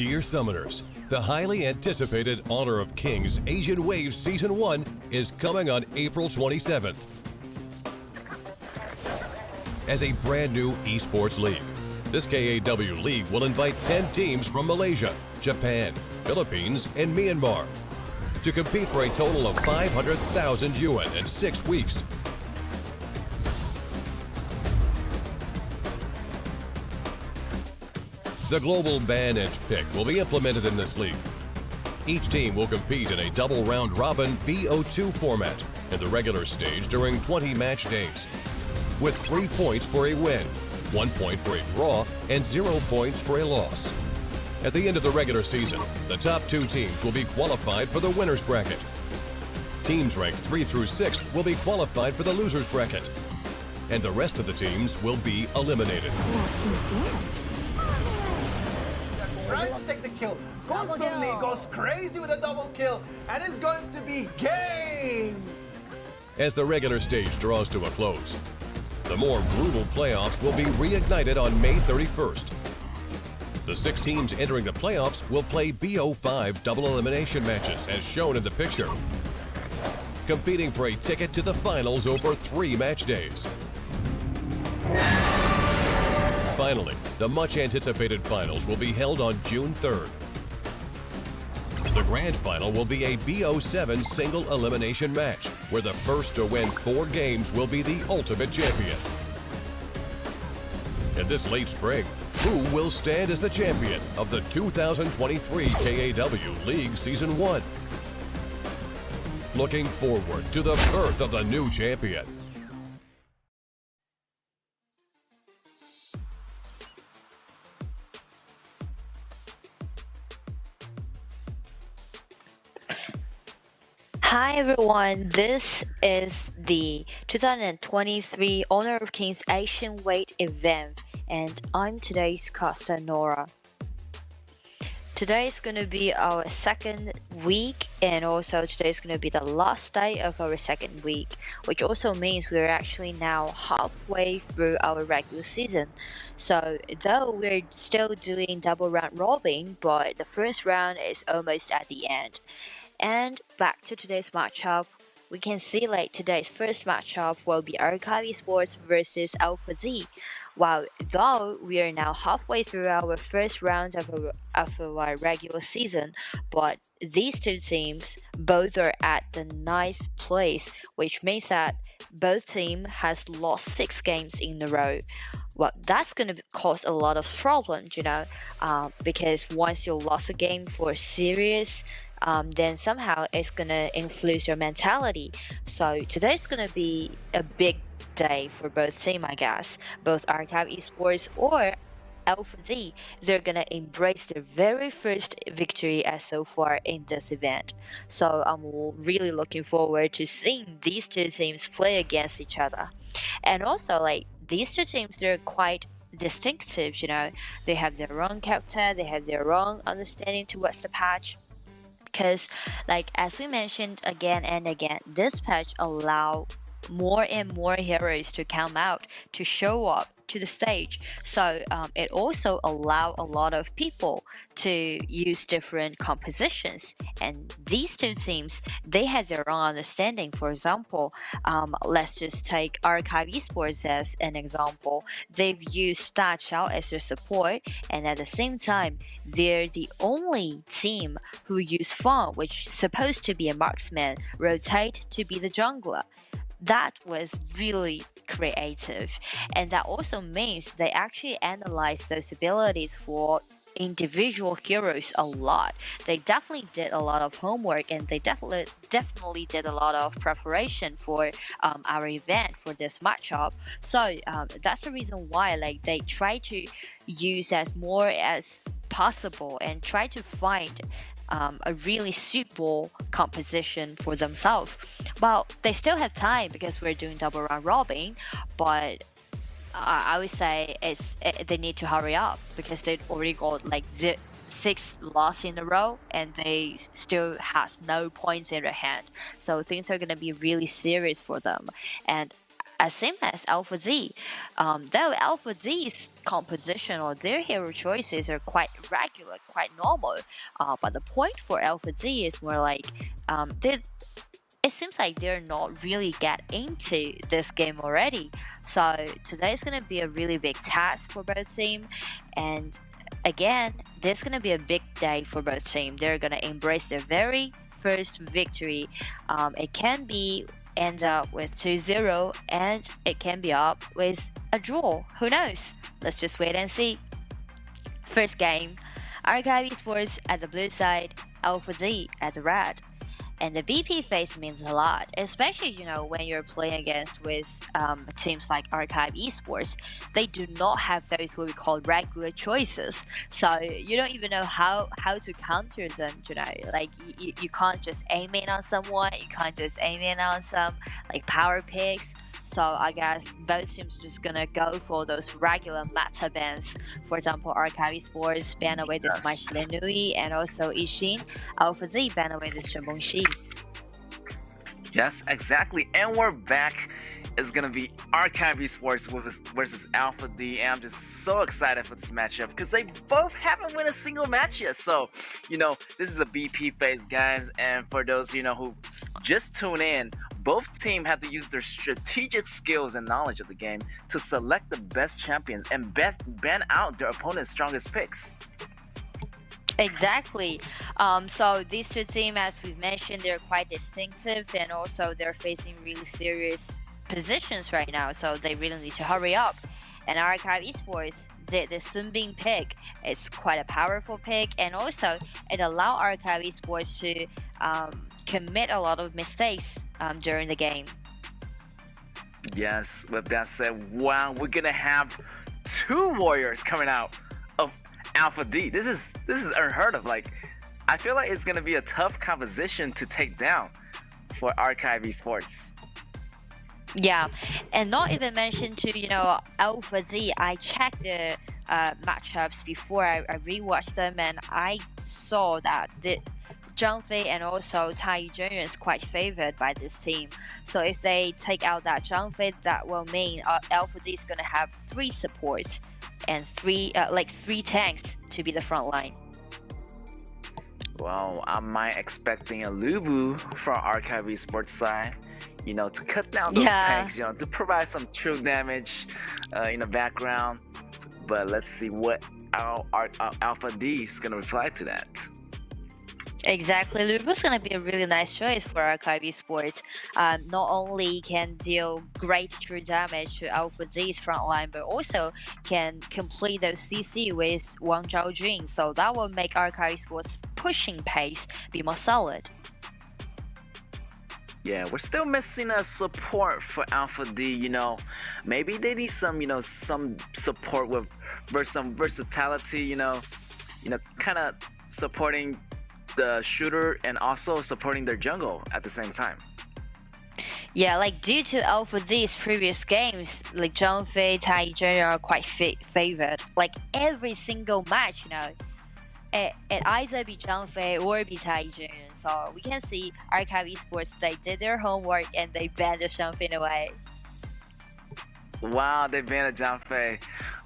Dear Summoners, the highly anticipated Honor of Kings Asian Wave Season 1 is coming on April 27th. As a brand new esports league, this KAW league will invite 10 teams from Malaysia, Japan, Philippines, and Myanmar to compete for a total of 500,000 yuan in 6 weeks. The global ban and pick will be implemented in this league. Each team will compete in a double round-robin BO2 format in the regular stage during 20 match days, with 3 points for a win, 1 point for a draw, and 0 points for a loss. At the end of the regular season, the top 2 teams will be qualified for the winner's bracket. Teams ranked 3 through 6 will be qualified for the loser's bracket, and the rest of the teams will be eliminated. Trying to take the kill. Constantly goes crazy with a double kill, and it's going to be game! As the regular stage draws to a close, the more brutal playoffs will be reignited on May 31st. The 6 teams entering the playoffs will play BO5 double elimination matches as shown in the picture, competing for a ticket to the finals over 3 match days. Finally, the much-anticipated finals will be held on June 3rd. The grand final will be a BO7 single elimination match, where the first to win 4 games will be the ultimate champion. In this late spring, who will stand as the champion of the 2023 KAW League Season 1? Looking forward to the birth of the new champion. Hi everyone, this is the 2023 Honor of Kings Asian Weight event, and I'm today's caster Nora. Today is going to be our second week, and also today is going to be the last day of our second week, which also means we're actually now halfway through our regular season. So though we're still doing double round robin, but the first round is almost at the end. And back to today's matchup, we can see like today's first matchup will be KAW Esports versus Alpha Z. While though we are now halfway through our first round of our regular season, but these 2 teams both are at the 9th place, which means that both teams has lost 6 games in a row. Well, that's going to cause a lot of problems, because once you lost a game for serious, then somehow it's gonna influence your mentality. So today's gonna be a big day for both teams, I guess. Both KAW Esports or Alpha Z, they're gonna embrace their very first victory as so far in this event. So I'm really looking forward to seeing these 2 teams play against each other. And also, like, these 2 teams, they're quite distinctive, They have their own character, they have their own understanding towards the patch. Because, like, as we mentioned again and again, this patch allow more and more heroes to come out, to show up to the stage. So it also allow a lot of people to use different compositions. And these 2 teams, they had their own understanding. For example, let's just take KAW Esports as an example. They've used Da Chao as their support, and at the same time, they're the only team who use Fawn, which is supposed to be a marksman, rotate to be the jungler. That was really creative, and that also means they actually analyzed those abilities for individual heroes a lot. They definitely did a lot of homework, and they definitely did a lot of preparation for our event, for this matchup. So that's the reason why, like, they try to use as more as possible and try to find a really suitable composition for themselves. Well, they still have time because we're doing double round robin, but I would say they need to hurry up because they've already got like 6 losses in a row, and they still has no points in their hand. So things are going to be really serious for them. And as same as Alpha Z. Though Alpha Z's composition or their hero choices are quite regular, quite normal. But the point for Alpha Z is more like it seems like they're not really get into this game already. So today is gonna be a really big task for both teams, and again, this is gonna be a big day for both teams. They're gonna embrace their very first victory. It can be end up with 2-0, and it can be up with a draw. Who knows? Let's just wait and see. First game, KAW Sports at the blue side, Alpha Z at the red. And the BP phase means a lot, especially when you're playing against with teams like KAW Esports. They do not have those what we call regular choices, so you don't even know how to counter them. Like you can't just aim in on someone, you can't just aim in on some like power picks. So I guess both teams are just gonna go for those regular meta bans. For example, KAW Sports ban away this Mai Nui, and also Ishin. Alpha Z ban away this Shenbong Shi. Yes, exactly. And we're back. It's gonna be KAW Sports versus Alpha D, and I'm just so excited for this matchup because they both haven't won a single match yet. So, this is a BP phase, guys. And for those who just tune in, both teams have to use their strategic skills and knowledge of the game to select the best champions and ban out their opponent's strongest picks. Exactly. So these two teams, as we've mentioned, they're quite distinctive, and also they're facing really serious positions right now. So they really need to hurry up. And KAW Esports, the Sunbin pick, it's quite a powerful pick, and also it allows KAW Esports to commit a lot of mistakes during the game. Yes, with that said, wow, we're gonna have two warriors coming out of Alpha D. This is unheard of. Like, I feel like it's gonna be a tough composition to take down for KAW Sports. Yeah, and not even mention to Alpha Z. I checked the matchups before I rewatched them, and I saw that the Zhang Fei and also Tai Junior is quite favored by this team. So if they take out that Zhang Fei, that will mean Alpha Z is gonna have 3 supports and 3 tanks to be the front line. Well, I'm expecting a Lubu from KAW Sports side, to cut down those tanks, to provide some true damage in the background. But let's see what our Alpha D is gonna reply to that. Exactly, Lubu's gonna be a really nice choice for KAW Sports. Not only can deal great true damage to Alpha Z's front line, but also can complete those CC with Wang Zhaojun. So that will make KAW Sports pushing pace be more solid. Yeah, we're still missing a support for Alpha D. Maybe they need some support with some versatility. Kind of supporting the shooter and also supporting their jungle at the same time. Yeah, like due to Alpha Z's previous games, like Zhang Fei, Tai Junior are quite favored. Like every single match, it either be Zhang Fei or be Tai Junior. So we can see KAW Esports, they did their homework and they banned the Zhang Fei away. Wow, they banned the Zhang Fei.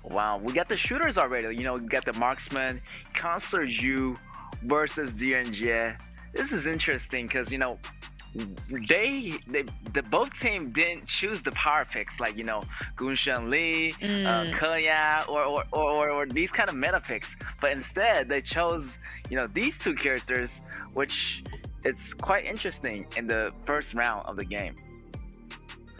Wow, we got the shooters already. We got the marksman, Cancer Yu versus DNJ. This is interesting because the both team didn't choose the power picks like Gunshan Li, KAW, or these kind of meta picks, but instead they chose these two characters, which it's quite interesting in the first round of the game.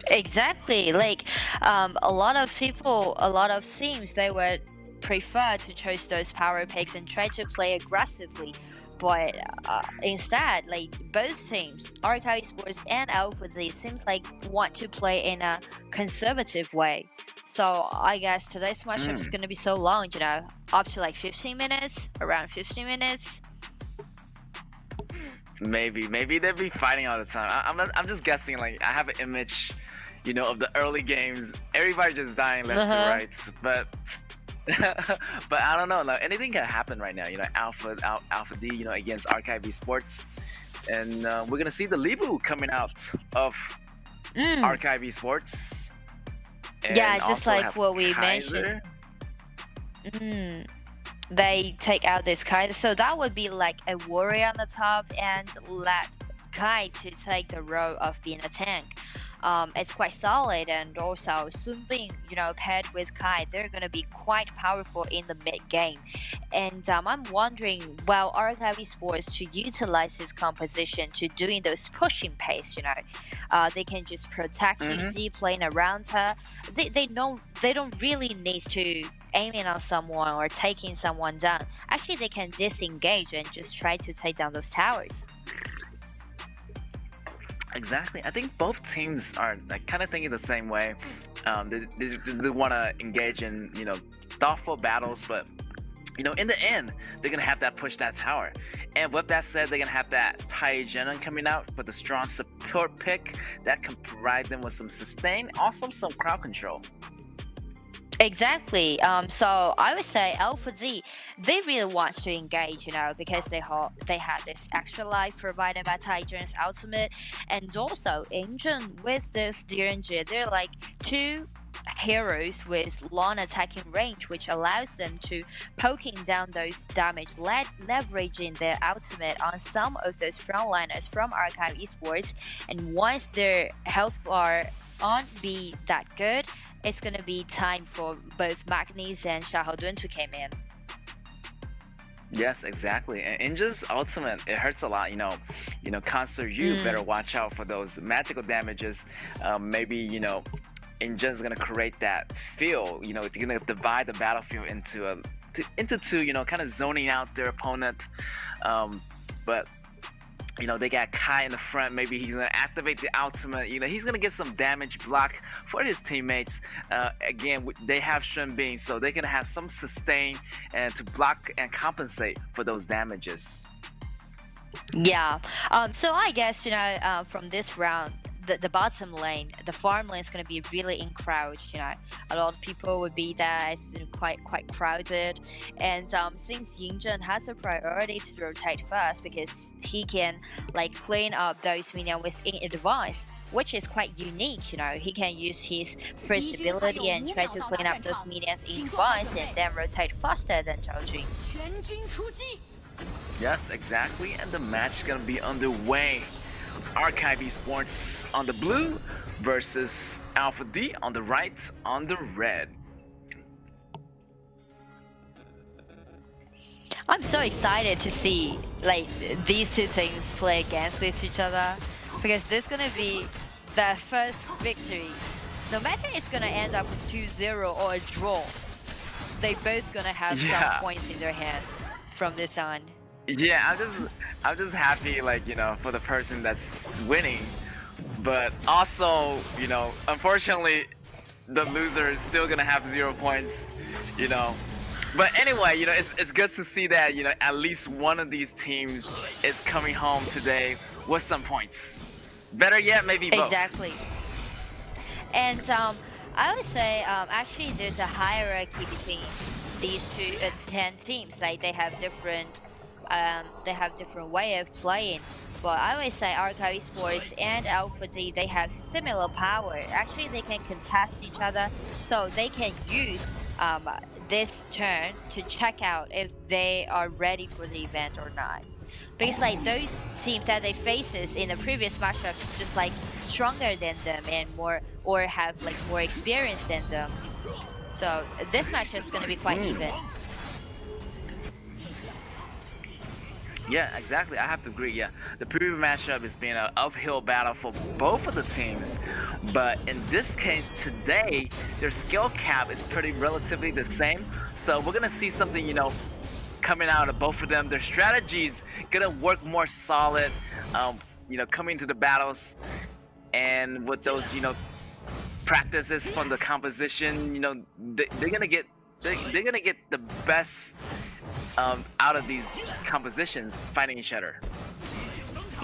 Exactly, like a lot of people, a lot of teams, they would prefer to choose those power picks and try to play aggressively. But instead, like both teams, KAW Sports and Alpha Z, seems like want to play in a conservative way. So I guess today's matchup is gonna be so long, up to like 15 minutes, around 15 minutes. Maybe they'll be fighting all the time. I'm just guessing. Like I have an image, of the early games. Everybody just dying left to right, but. But I don't know. Like anything can happen right now. Alpha D, against KAW Sports, and we're gonna see the Libu coming out of KAW Sports. And Yeah, just also like have what we Kaiser. mentioned. They take out this Kai, so that would be like a warrior on the top and let Kai to take the role of being a tank. It's quite solid, and also Sun Bing, paired with Kai, they're gonna be quite powerful in the mid game. And I'm wondering, well, Archive Esports to utilize this composition to doing those pushing pace, they can just protect EZ playing around her. They don't really need to aiming on someone or taking someone down. Actually, they can disengage and just try to take down those towers. Exactly. I think both teams are like kind of thinking the same way. They want to engage in thoughtful battles, but in the end, they're gonna have that push that tower. And with that said, they're gonna have that Tai Jenon coming out with a strong support pick that can provide them with some sustain, also some crowd control. Exactly. So I would say Alpha Z, they really want to engage, because they had this extra life provided by Tiger's ultimate, and also Engine with this DNG, they're like two heroes with long attacking range, which allows them to poking down those damage, leveraging their ultimate on some of those frontliners from Archive Esports. And once their health bar aren't be that good, it's gonna be time for both Magnus and Xiaodun to come in. Yes, exactly. And Inja's ultimate, it hurts a lot. Concert, you better watch out for those magical damages. Maybe Inja's gonna create that field. It's gonna divide the battlefield into two. Kind of zoning out their opponent. But they got Kai in the front. Maybe he's gonna activate the ultimate. He's gonna get some damage block for his teammates. Again, they have Shen Bing, so they're gonna have some sustain and to block and compensate for those damages. Yeah. So I guess from this round, the bottom lane, the farm lane is going to be really encroached. A lot of people would be there. It's quite crowded, and since Yinzhen has a priority to rotate first because he can clean up those minions within advance, which is quite unique. He can use his first ability and try to clean up those minions in advance and then rotate faster than Zhao Jun. Yes, exactly. And the match is gonna be underway. Archive Esports on the blue versus Alpha D on the right on the red. I'm so excited to see these two things play against each other, because this is gonna be their first victory. No matter it's gonna end up with 2-0 or a draw, they both gonna have some points in their hand from this on. Yeah, I'm just happy for the person that's winning, but also unfortunately the loser is still gonna have 0 points. But anyway, it's good to see that at least one of these teams is coming home today with some points. Better yet, maybe both. Exactly. And I would say actually there's a hierarchy between these 10 teams. They have different way of playing. But I would say Archive Esports and Alpha Z, they have similar power. Actually, they can contest each other, so they can use this turn to check out if they are ready for the event or not. Because those teams that they faces in the previous matchups just stronger than them and more, or have more experience than them. So this matchup is gonna be quite even. Yeah, exactly. I have to agree. Yeah, the previous matchup has been an uphill battle for both of the teams, but in this case today, their skill cap is pretty relatively the same. So we're gonna see something, coming out of both of them. Their strategies gonna work more solid, coming to the battles, and with those, practices from the composition, they're gonna get the best out of these compositions fighting each other.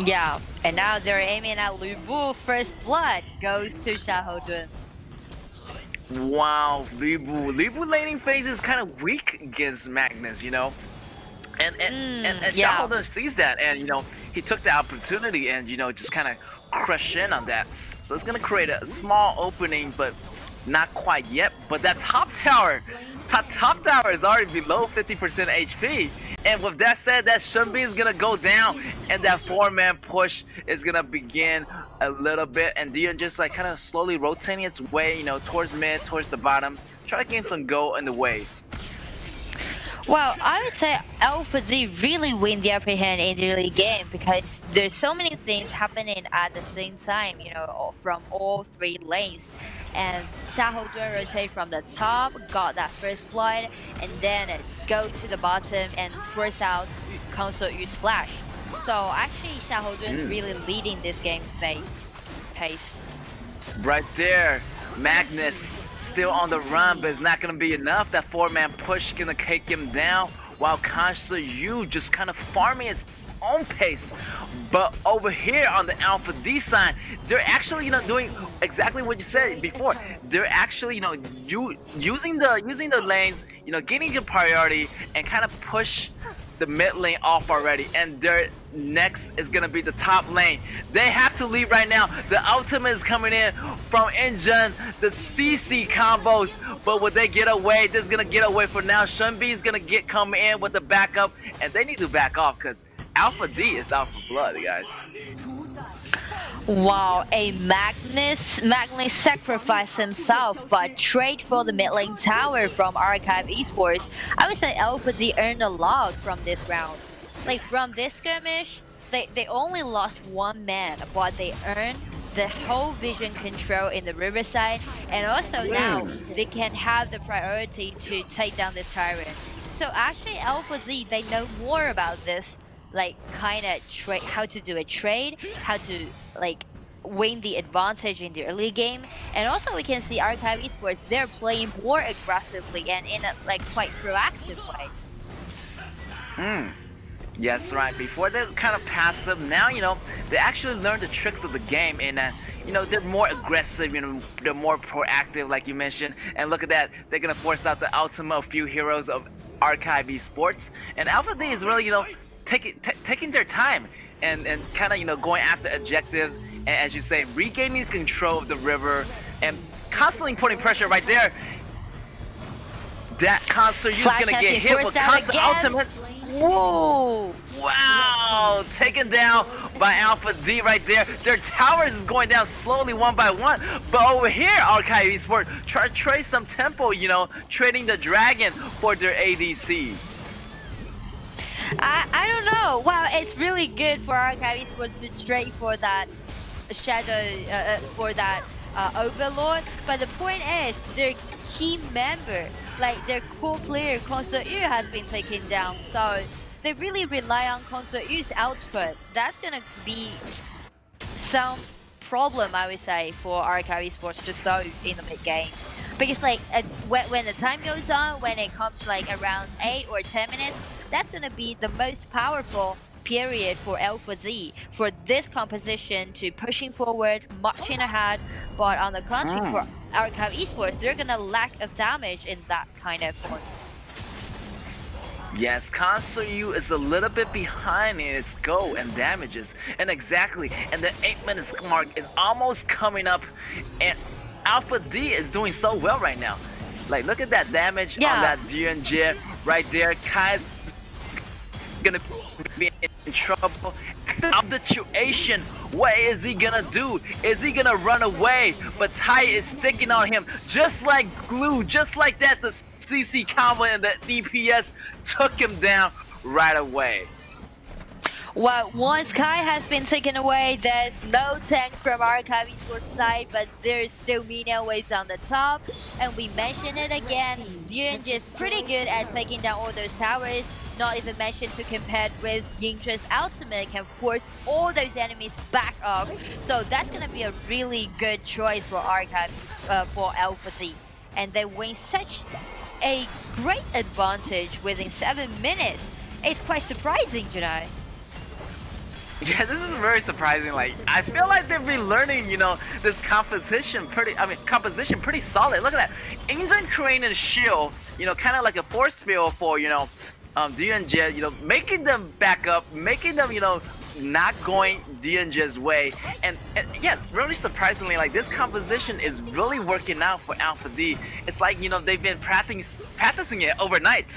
Yeah, and now they're aiming at Lu Bu. First blood goes to Xiaodun. Wow, Lu Bu laning phase is kind of weak against Magnus, and Xiaodun sees that, and he took the opportunity and just kind of crush in on that. So it's gonna create a small opening, but not quite yet, but that top tower is already below 50% HP. And with that said, that Shunbi is gonna go down, and that 4-man push is gonna begin a little bit, and Dion just like kind of slowly rotating its way, you know, towards mid, towards the bottom, try to gain some gold in the way. Well, I would say Alpha Z really win the upper hand in the early game because there's so many things happening at the same time, you know, from all three lanes. And Xiaohou rotate from the top, got that first blood, and then go to the bottom and force out Console Yu's flash. So actually Xiaohou is really leading this game's pace. Right there, Magnus still on the run, but it's not gonna be enough. That 4-man push gonna take him down, while Console Yu just kind of farming his own pace. But over here on the Alpha D side, they're actually, you know, doing exactly what you said before. They're actually, you know, using the lanes, you know, getting the priority and kind of push the mid lane off already, and their next is gonna be the top lane. They have to leave right now. The ultimate is coming in from Injun, the CC combos, but will they get away? This is gonna get away for now. Shunbi is gonna come in with the backup, and they need to back off because Alpha D is out for blood, guys. Wow, a Magnus sacrificed himself but trade for the mid lane tower from Archive Esports. I would say Alpha Z earned a lot from this round. Like from this skirmish, they only lost one man, but they earned the whole vision control in the riverside, and also now they can have the priority to take down this tyrant. So actually Alpha Z, they know more about this, like kind of how to do a trade, how to like win the advantage in the early game, and also we can see Archive Esports, they're playing more aggressively and in a like quite proactive way. Yes, right. Before they're kind of passive, now, you know, they actually learn the tricks of the game, and you know, they're more aggressive, you know, they're more proactive like you mentioned. And look at that, they're gonna force out the ultimate of few heroes of Archive Esports, and Alpha D is really, you know, taking their time and kind of, you know, going after objectives, and as you say, regaining control of the river and constantly putting pressure right there. That Console Yu's gonna get hit with constant ultimate. Whoa! Wow! Taken down by Alpha D right there. Their towers is going down slowly one by one. But over here, Archive Esports try to trade some tempo, you know, trading the dragon for their ADC. I don't know. Wow, it's really good for Archive Esports to trade for that shadow, for that Overlord. But the point is, their key member, like their core player, Console Yu, has been taken down. So they really rely on Console Yu's output. That's gonna be some problem, I would say, for Archive Esports to solve in the mid game. Because like when the time goes on, when it comes to like around 8 or 10 minutes, that's gonna be the most powerful period for Alpha Z, for this composition to pushing forward, marching ahead. But on the contrary, for Archive Esports, they're gonna lack of damage in that kind of point. Yes, Console Yu is a little bit behind in its go and damages, and exactly, and the 8 minutes mark is almost coming up, and Alpha D is doing so well right now. Like, look at that damage on that DNJ right there. Kai's gonna be in trouble. The situation, what is he gonna do? Is he gonna run away? But Tai is sticking on him just like glue, just like that. The CC combo and the DPS took him down right away. Well, once Kai has been taken away, there's no tanks from Archive Esports side, but there's still minion waves on the top. And we mention it again, Yunj is pretty good at taking down all those towers. Not even mentioned to compare with Yingzhen's ultimate can force all those enemies back up. So that's gonna be a really good choice for Archive, for Alpha Z. And they win such a great advantage within 7 minutes. It's quite surprising, you know. Yeah, this is very surprising. Like, I feel like they've been learning, you know, this composition pretty solid. Look at that. Yingzhen creating a shield, you know, kind of like a force field for, you know, DNJ, you know, making them back up, making them, you know, not going DNJ's way, and yeah, really surprisingly, like this composition is really working out for Alpha D. It's like, you know, they've been practicing it overnight.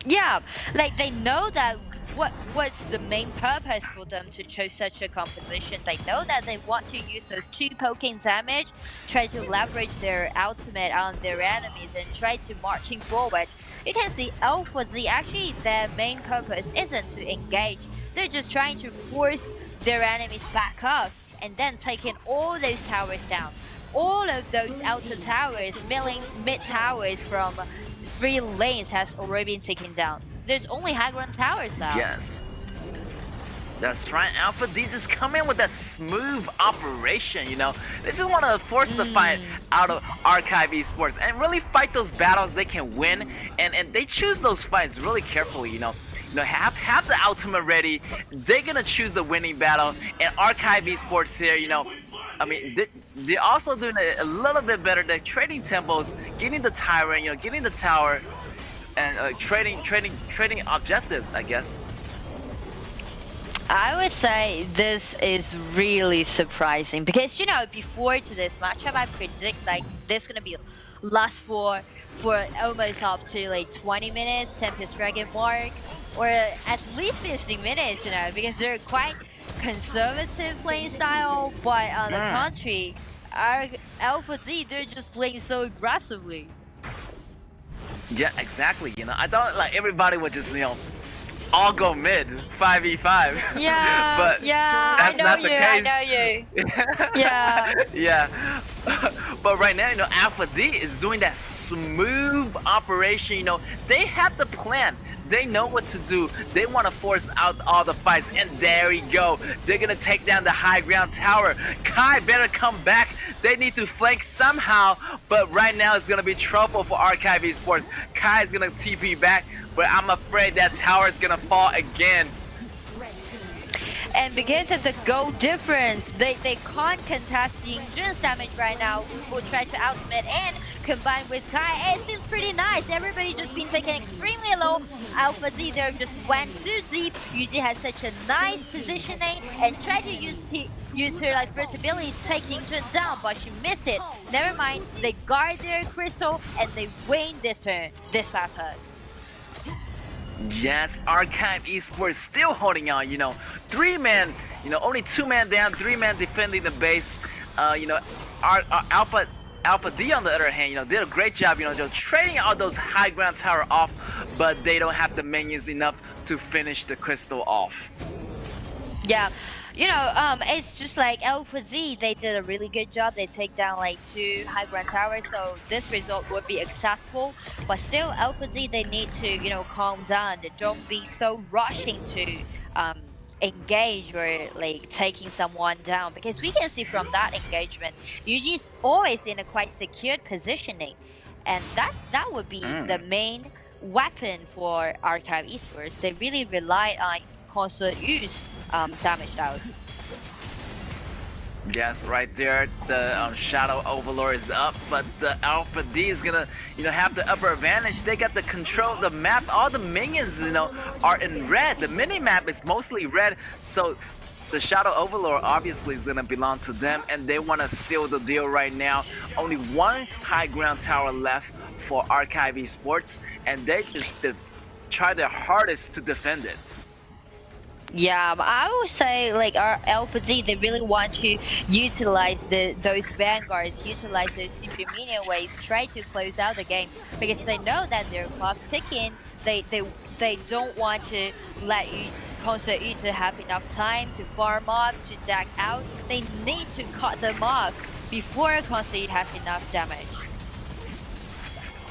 Yeah, like they know that what's the main purpose for them to choose such a composition. They know that they want to use those 2 poking damage, try to leverage their ultimate on their enemies and try to marching forward. You can see Alpha Z, actually their main purpose isn't to engage. They're just trying to force their enemies back up and then taking all those towers down. All of those outer towers, mid towers from 3 lanes has already been taken down. There's only high ground towers now. Yes. That's right, Alpha D just come in with a smooth operation, you know. They just want to force the fight out of Archive Esports and really fight those battles they can win, and they choose those fights really carefully, you know. Have the ultimate ready. They're gonna choose the winning battle, and Archive Esports here, you know, I mean, they're also doing a little bit better. They're trading tempos, getting the tyrant, you know, getting the tower, and trading objectives, I guess. I would say this is really surprising because, you know, before to this matchup, I predict like this gonna be last for almost up to like 20 minutes, Tempest Dragon mark, or at least 15 minutes, you know, because they're quite conservative playing style, but on the contrary, our Alpha Z, they're just playing so aggressively. Yeah, exactly. You know, I thought like everybody would just, you know, all go mid 5v5. Yeah, but yeah, that's I know not you, the case. I know you. Yeah. Yeah. But right now, you know, Alpha D is doing that smooth operation. You know, they have the plan. They know what to do. They want to force out all the fights, and there we go. They're gonna take down the high ground tower. Kai better come back. They need to flank somehow, but right now it's gonna be trouble for Archive Esports. Kai is gonna TP back, but I'm afraid that tower is gonna fall again. And because of the gold difference, they can't contest the endurance damage right now. Will try to ultimate and combine with Kai. It seems pretty nice. Everybody just been taken extremely low. Alpha Z there just went too deep. Yuji has such a nice positioning and tried to use her like first ability taking endurance down, but she missed it. Never mind. They guard their crystal and they win this battle. Yes, Archive Esports still holding on, you know. 3-man, you know, only 2-man down, 3-man defending the base. You know, our Alpha D on the other hand, you know, did a great job, you know, just trading all those high ground tower off, but they don't have the minions enough to finish the crystal off. Yeah. You know, it's just like Alpha Z, they did a really good job. They take down like 2 high ground towers, so this result would be acceptable. But still, Alpha Z, they need to, you know, calm down. They don't be so rushing to engage or like taking someone down, because we can see from that engagement, Yuji's always in a quite secured positioning, and that would be the main weapon for Archive Esports. They really rely on constant use damage out. Yes, right there, the Shadow Overlord is up, but the Alpha D is gonna, you know, have the upper advantage. They got the control of the map. All the minions, you know, are in red. The mini map is mostly red, so the Shadow Overlord obviously is gonna belong to them, and they want to seal the deal right now. Only 1 high ground tower left for Archive Esports, and they just try their hardest to defend it. Yeah, I would say like our Alpha D, they really want to utilize those vanguards, utilize those super minion waves, try to close out the game, because they know that their clock's ticking. They don't want to let you constant you to have enough time to farm up, to deck out. They need to cut them off before constant has enough damage.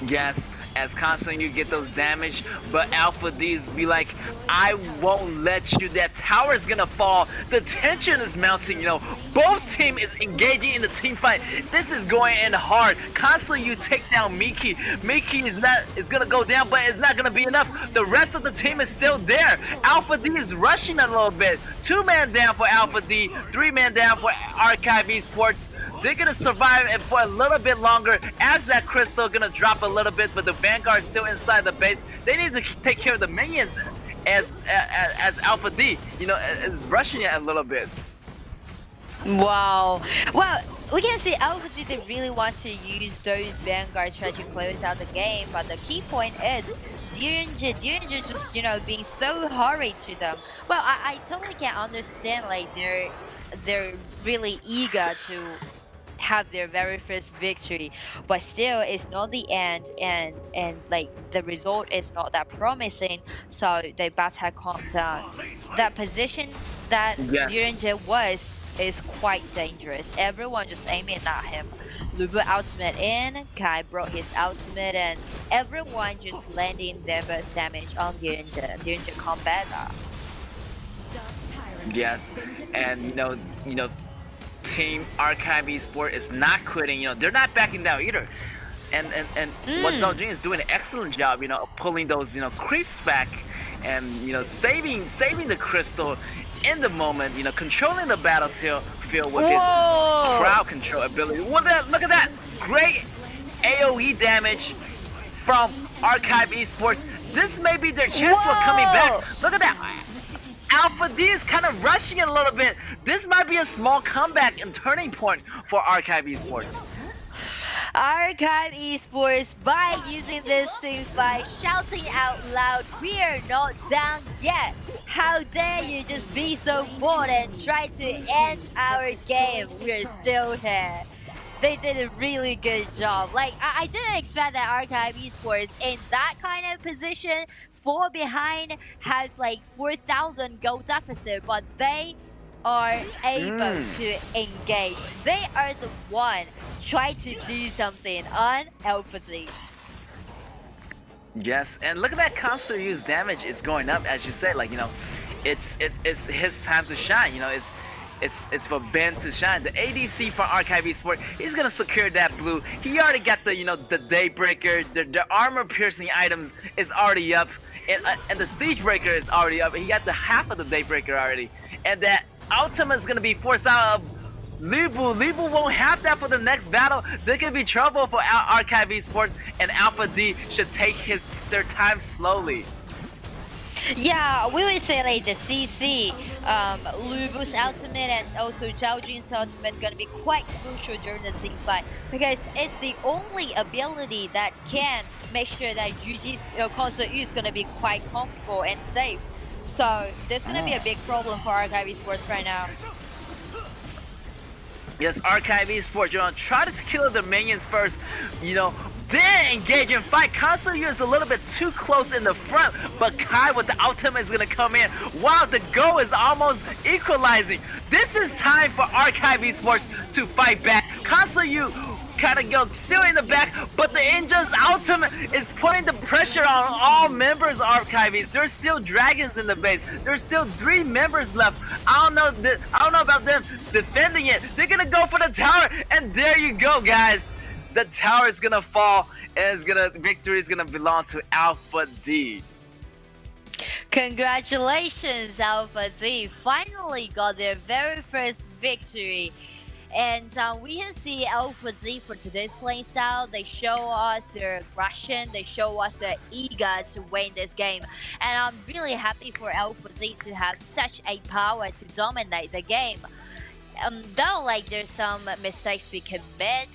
Yes, as constantly you get those damage, but Alpha D's be like, I won't let you. That tower is gonna fall. The tension is mounting, you know. Both team is engaging in the team fight. This is going in hard. Constantly you take down Miki. Miki is gonna go down, but it's not gonna be enough. The rest of the team is still there. Alpha D is rushing a little bit. 2-man down for Alpha D, 3-man down for Archive Esports. They're gonna survive and for a little bit longer as that crystal gonna drop a little bit, but the Vanguard is still inside the base. They need to take care of the minions. as Alpha D, is rushing it a little bit. Wow. Well, we can see Alpha they really want to use those Vanguard try to close out the game, but the key point is Duringer just being so hurried to them. Well, I totally can understand like they're really eager to have their very first victory, but still it's not the end, and like the result is not that promising, so they better calm down. That position that Yes. Duringer was is quite dangerous. Everyone just aiming at him. Lubu ultimate in, Kai brought his ultimate, and everyone just landing their burst damage on Duringer. Duringer can't better. Yes, and Team Archive Esport is not quitting. They're not backing down either. And what Zhao is doing an excellent job, pulling those creeps back, and saving the crystal in the moment, controlling the battlefield with his crowd control ability. Look at that! Great AoE damage from Archive Esports. This may be their chance for coming back. Look at that! Alpha D is kind of rushing it a little bit. This might be a small comeback and turning point for Archive Esports. Archive Esports, by using this team fight, shouting out loud, "We're not down yet! How dare you just be so bold and try to end our game? We're still here." They did a really good job. Like, I didn't expect that Archive Esports in that kind of position, 4 behind, has like 4,000 goal deficit, but they are able to engage. They are the one try to do something on Alpha D. Yes, and look at that constant use damage is going up, as you said. Like, it's his time to shine. It's for Ben to shine. The ADC for Archive Esport, he's gonna secure that blue. He already got the the Daybreaker, the armor piercing items is already up, and the Siege Breaker is already up. He got the half of the Daybreaker already, and that Ultima is gonna be forced out of Libu. Libu won't have that for the next battle. There could be trouble for Archive Esports, and Alpha D should take their time slowly. Yeah, we would say like the CC, Lubu's ultimate and also Zhao Jun's ultimate gonna be quite crucial during the team fight, because it's the only ability that can make sure that Constant Yu is gonna be quite comfortable and safe. So there's gonna be a big problem for Archive Esports right now. Yes, Archive Esports, try to kill the minions first, then engage in fight. Console U is a little bit too close in the front, but Kai with the ultimate is gonna come in. Wow, the goal is almost equalizing. This is time for Archive Esports to fight back. Console U kind of still in the back, but the Ninja's ultimate is putting the pressure on all members of Archive. There's still dragons in the base. There's still 3 members left. I don't know about them defending it. They're gonna go for the tower, and there you go, guys. The tower is gonna fall, and victory is gonna belong to Alpha D. Congratulations, Alpha D! Finally got their very first victory. And we can see Alpha Z for today's playing style. They show us their aggression. They show us they're eager to win this game. And I'm really happy for Alpha Z to have such a power to dominate the game. Though like there's some mistakes we commit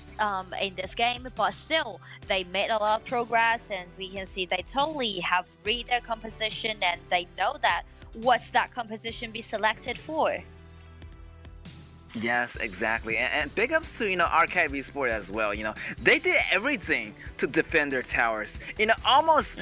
in this game, but still they made a lot of progress, and we can see they totally have read their composition, and they know that what's that composition be selected for. Yes, exactly, and big ups to Archive Esport as well. They did everything to defend their towers. They almost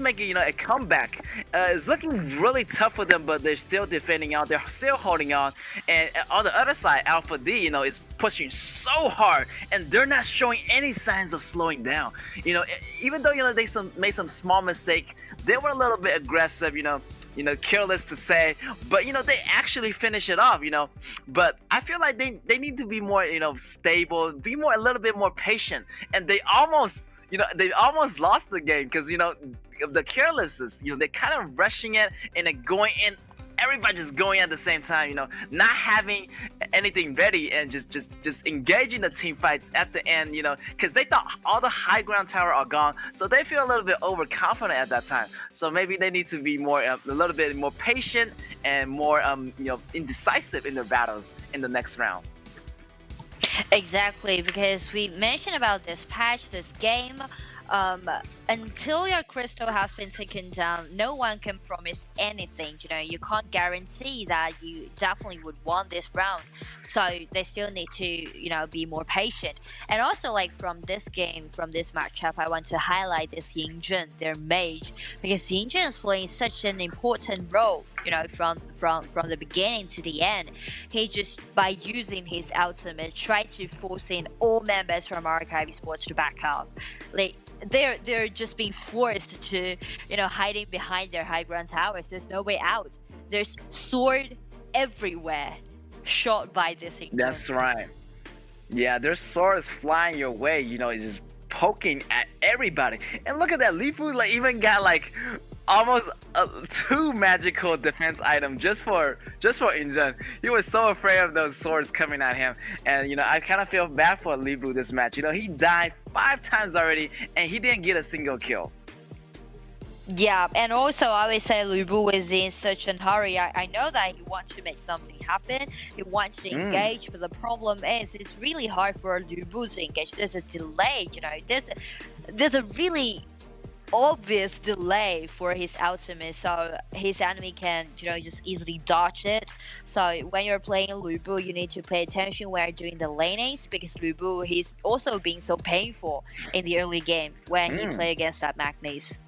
make a comeback. It's looking really tough for them, but they're still defending out. They're still holding on. And on the other side, Alpha D, is pushing so hard, and they're not showing any signs of slowing down. Even though they made some small mistake, they were a little bit aggressive. Careless to say, but they actually finish it off. But I feel like they need to be more stable, be a little bit more patient, and they almost lost the game because of the carelessness. They're kind of rushing it and going in everybody just going at the same time, not having anything ready and just engaging the team fights at the end, because they thought all the high ground tower are gone, so they feel a little bit overconfident at that time. So maybe they need to be more a little bit more patient and more indecisive in their battles in the next round. Exactly, because we mentioned about this patch, this game. Until your crystal has been taken down, no one can promise anything. You can't guarantee that you definitely would won this round. So they still need to, be more patient. And also, like from this game, from this matchup, I want to highlight this Yingjun, their mage, because Yingjun is playing such an important role. From the beginning to the end, he just by using his ultimate tried to force in all members from RKB Sports to back up. Like they're just being forced to hiding behind their high ground towers. There's no way out. There's sword everywhere shot by this thing. That's right. Yeah, there's swords flying your way, it's just poking at everybody. And look at that, Li Fu even got almost 2 magical defense items just for Injun. He was so afraid of those swords coming at him, and I kind of feel bad for Li Fu this match. He died 5 times already and he didn't get a single kill. Yeah, and also I would say Lu Bu is in such a hurry. I know that he wants to make something happen. He wants to engage, but the problem is it's really hard for Lu Bu to engage. There's a delay, there's a really obvious delay for his ultimate, so his enemy can just easily dodge it. So when you're playing Lu Bu, you need to pay attention when you're doing the lanings, because Lu Bu, he's also being so painful in the early game when he play against that Magnus.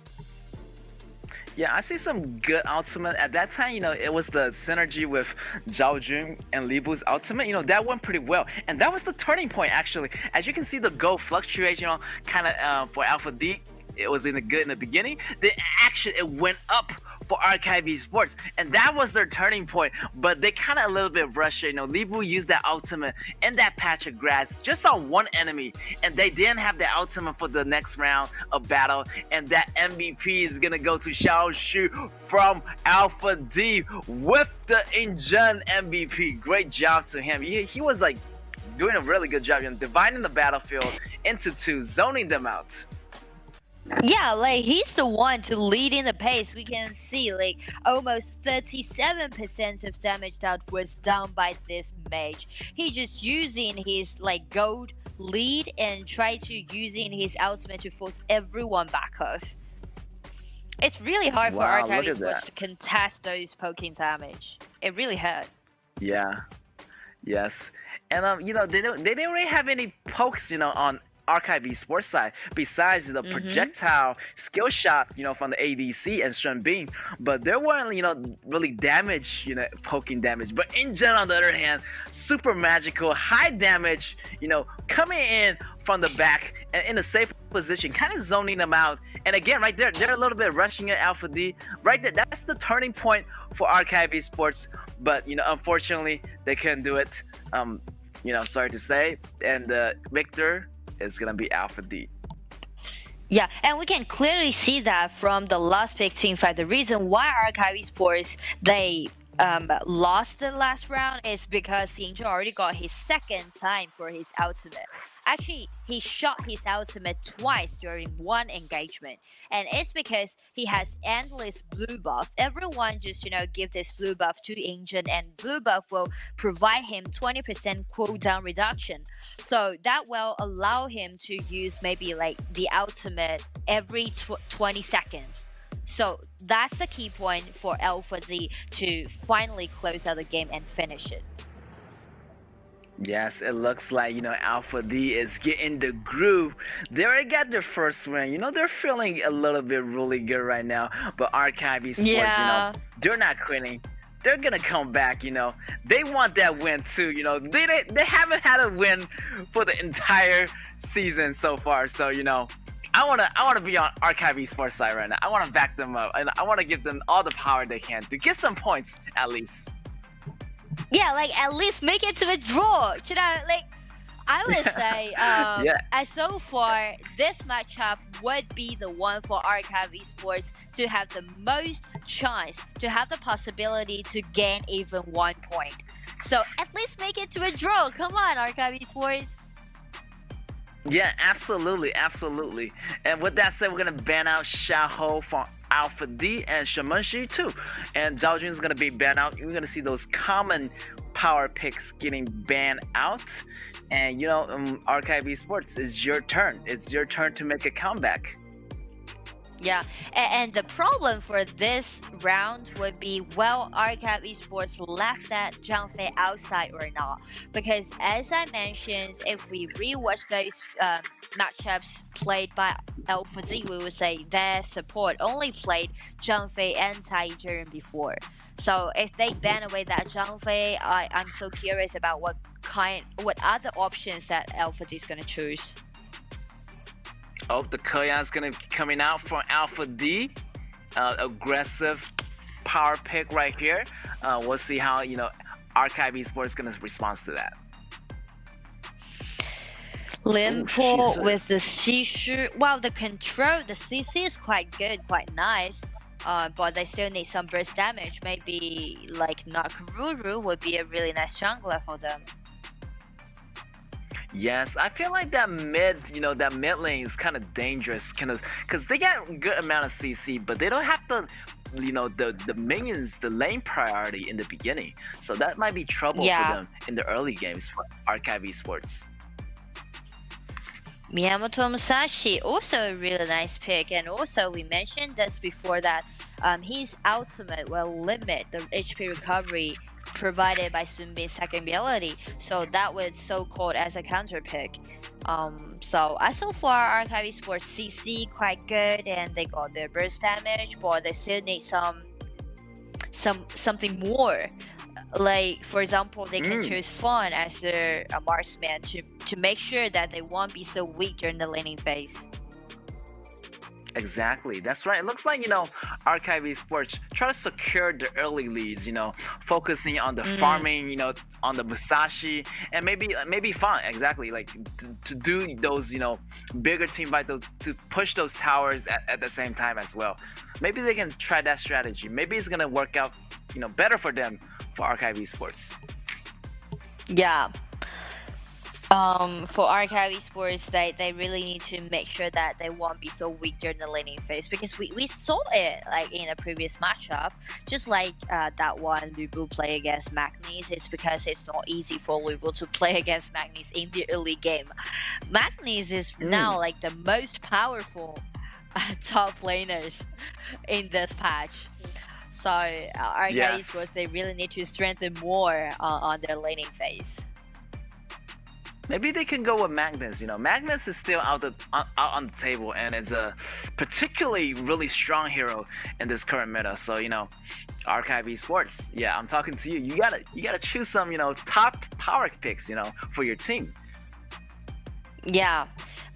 Yeah, I see some good ultimate. At that time, it was the synergy with Zhao Jun and Li Bu's ultimate. That went pretty well. And that was the turning point, actually. As you can see, the goal fluctuates, kind of for Alpha D. It was in the beginning. The action, it went up for RKB Sports, and that was their turning point. But they kind of a little bit rushed it. Li Bu used that ultimate in that patch of grass just on one enemy, and they didn't have the ultimate for the next round of battle. And that MVP is gonna go to Xiao Shu from Alpha D with the Injun MVP. Great job to him. He was doing a really good job, dividing the battlefield into 2, zoning them out. Yeah, he's the one to lead in the pace. We can see almost 37% of damage that was done by this mage. He just using his gold lead and try to using his ultimate to force everyone back off. It's really hard for RKB Sports to contest those poking damage. It really hurt. Yeah. Yes. And they didn't really have any pokes on RKB Sports side besides the projectile skill shot from the ADC and Shen Beam, but there weren't really damage poking damage. But Injun on the other hand, super magical, high damage, coming in from the back and in a safe position, kind of zoning them out. And again, right there, they're a little bit rushing at Alpha D right there. That's the turning point for RKB Sports, but unfortunately they couldn't do it. Sorry to say. And Victor is gonna be Alpha D. Yeah, and we can clearly see that from the last pick team fight. The reason why RKB Sports they lost the last round is because Yingjun already got his second time for his ultimate. Actually, he shot his ultimate twice during one engagement, and it's because he has endless blue buff. Everyone just give this blue buff to Yingjun, and blue buff will provide him 20% cooldown reduction. So that will allow him to use maybe the ultimate every 20 seconds. So that's the key point for Alpha Z to finally close out the game and finish it. Yes, it looks like, Alpha D is getting the groove. They already got their first win. They're feeling a little bit really good right now. But RKB Sports, they're not quitting. They're gonna come back, They want that win too, They haven't had a win for the entire season so far. So, I wanna be on RKB Sports side right now. I wanna back them up, and I wanna give them all the power they can to get some points at least. Yeah, at least make it to a draw. I would say, as so far, this matchup would be the one for RKB Sports to have the most chance to have the possibility to gain even 1 point. So at least make it to a draw. Come on, RKB Sports. Yeah, absolutely, absolutely. And with that said, we're gonna ban out Xiaohou from Alpha D and Shemenshi too. And Zhao Jun's gonna be banned out. You're gonna see those common power picks getting banned out. And RKB Sports, it's your turn. It's your turn to make a comeback. Yeah, and the problem for this round would be, well, RCAP Esports left that Zhang Fei outside or not. Because as I mentioned, if we rewatch those matchups played by Alpha Z, we would say their support only played Zhang Fei and Tai Zhen before. So if they ban away that Zhang Fei, I'm so curious about what other options that Alpha Z is going to choose. Oh, the KAW is gonna be coming out from Alpha D. Aggressive power pick right here. We'll see how Archive Esports is gonna respond to that. Limpo with the Xishu. Wow, the control, the CC is quite good, quite nice. But they still need some burst damage. Maybe like Nakaruru would be a really nice jungler for them. Yes, I feel like that mid lane is kind of dangerous, because they get a good amount of CC, but they don't have the minions, the lane priority in the beginning. So that might be trouble for them in the early games for Archive Esports. Miyamoto Musashi, also a really nice pick, and also we mentioned this before that his ultimate will limit the HP recovery provided by Sunbin's second ability, so that was so called as a counter pick. So far Archive Esports CC quite good, and they got their burst damage, but they still need something more. Like for example, they can choose Fawn as their marksman to make sure that they won't be so weak during the laning phase. Exactly, that's right. It looks like Archive Esports try to secure the early leads, focusing on the farming, on the Musashi, and maybe Fawn, exactly, like to do those bigger team fights, to push those towers at the same time as well. Maybe they can try that strategy. Maybe it's gonna work out better for them, for Archive Esports. Yeah. For Archive Esports, they really need to make sure that they won't be so weak during the laning phase, because we saw it like in a previous matchup, just like that one Lubu play against Magnus. It's because it's not easy for Lubu to play against Magnus in the early game. Magnus is now like the most powerful top laners in this patch. So Archive Esports, they really need to strengthen more on their laning phase. Maybe they can go with Magnus. Magnus is still out on the table, and is a particularly really strong hero in this current meta. So Archive Esports, yeah, I'm talking to you. You gotta choose some top power picks for your team. Yeah,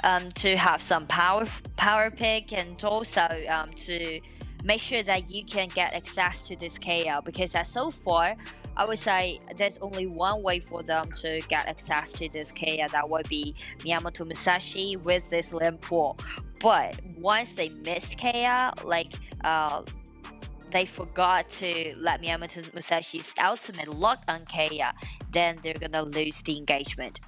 to have some power pick, and also to make sure that you can get access to this KAW, because so far I would say there's only one way for them to get access to this KAW. That would be Miyamoto Musashi with this Limpo. But once they missed KAW, they forgot to let Miyamoto Musashi's ultimate lock on KAW, then they're gonna lose the engagement.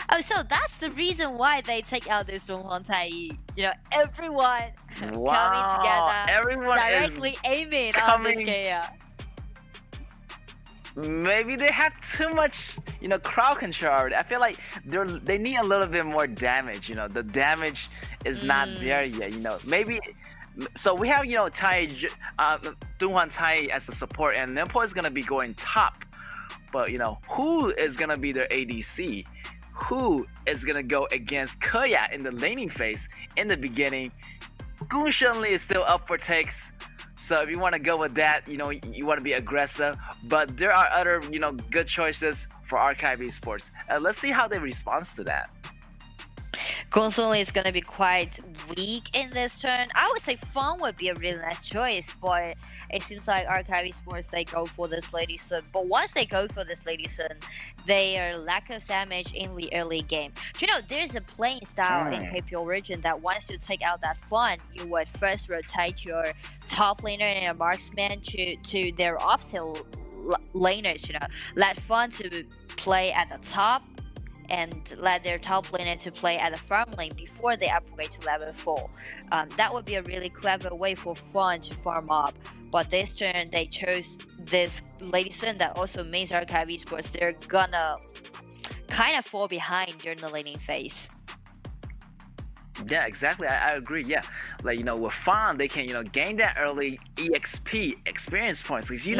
Oh, so that's the reason why they take out this Donghwan Tai. Everyone coming together, everyone directly aiming on this KAW. Maybe they have too much, crowd control already. I feel like they need a little bit more damage. The damage is not there yet. Maybe. So we have Donghwan Tai as the support, and Limpo is gonna be going top. But who is gonna be their ADC? Who is gonna go against KAW in the laning phase in the beginning? Gun Shenli is still up for takes. So if you want to go with that, you want to be aggressive. But there are other, good choices for Archive Esports. Let's see how they respond to that. Gonzalo is gonna be quite weak in this turn. I would say Fawn would be a really nice choice, but it seems like RKB Sports they go for this Lady Sun. But once they go for this Lady Sun, they are lack of damage in the early game. Do you know there's a playing style in KPO Origin that once you take out that Fawn, you would first rotate your top laner and your marksman to their opposite laners. You know, let Fawn to play at the top and let their top laner to play at the farm lane before they upgrade to level 4. That would be a really clever way for Fawn to farm up. But this turn they chose this Lady Sun that also means RKB Sports they're gonna kind of fall behind during the laning phase. Yeah, exactly. I agree. Yeah, like with Fawn, they can gain that early EXP experience points because you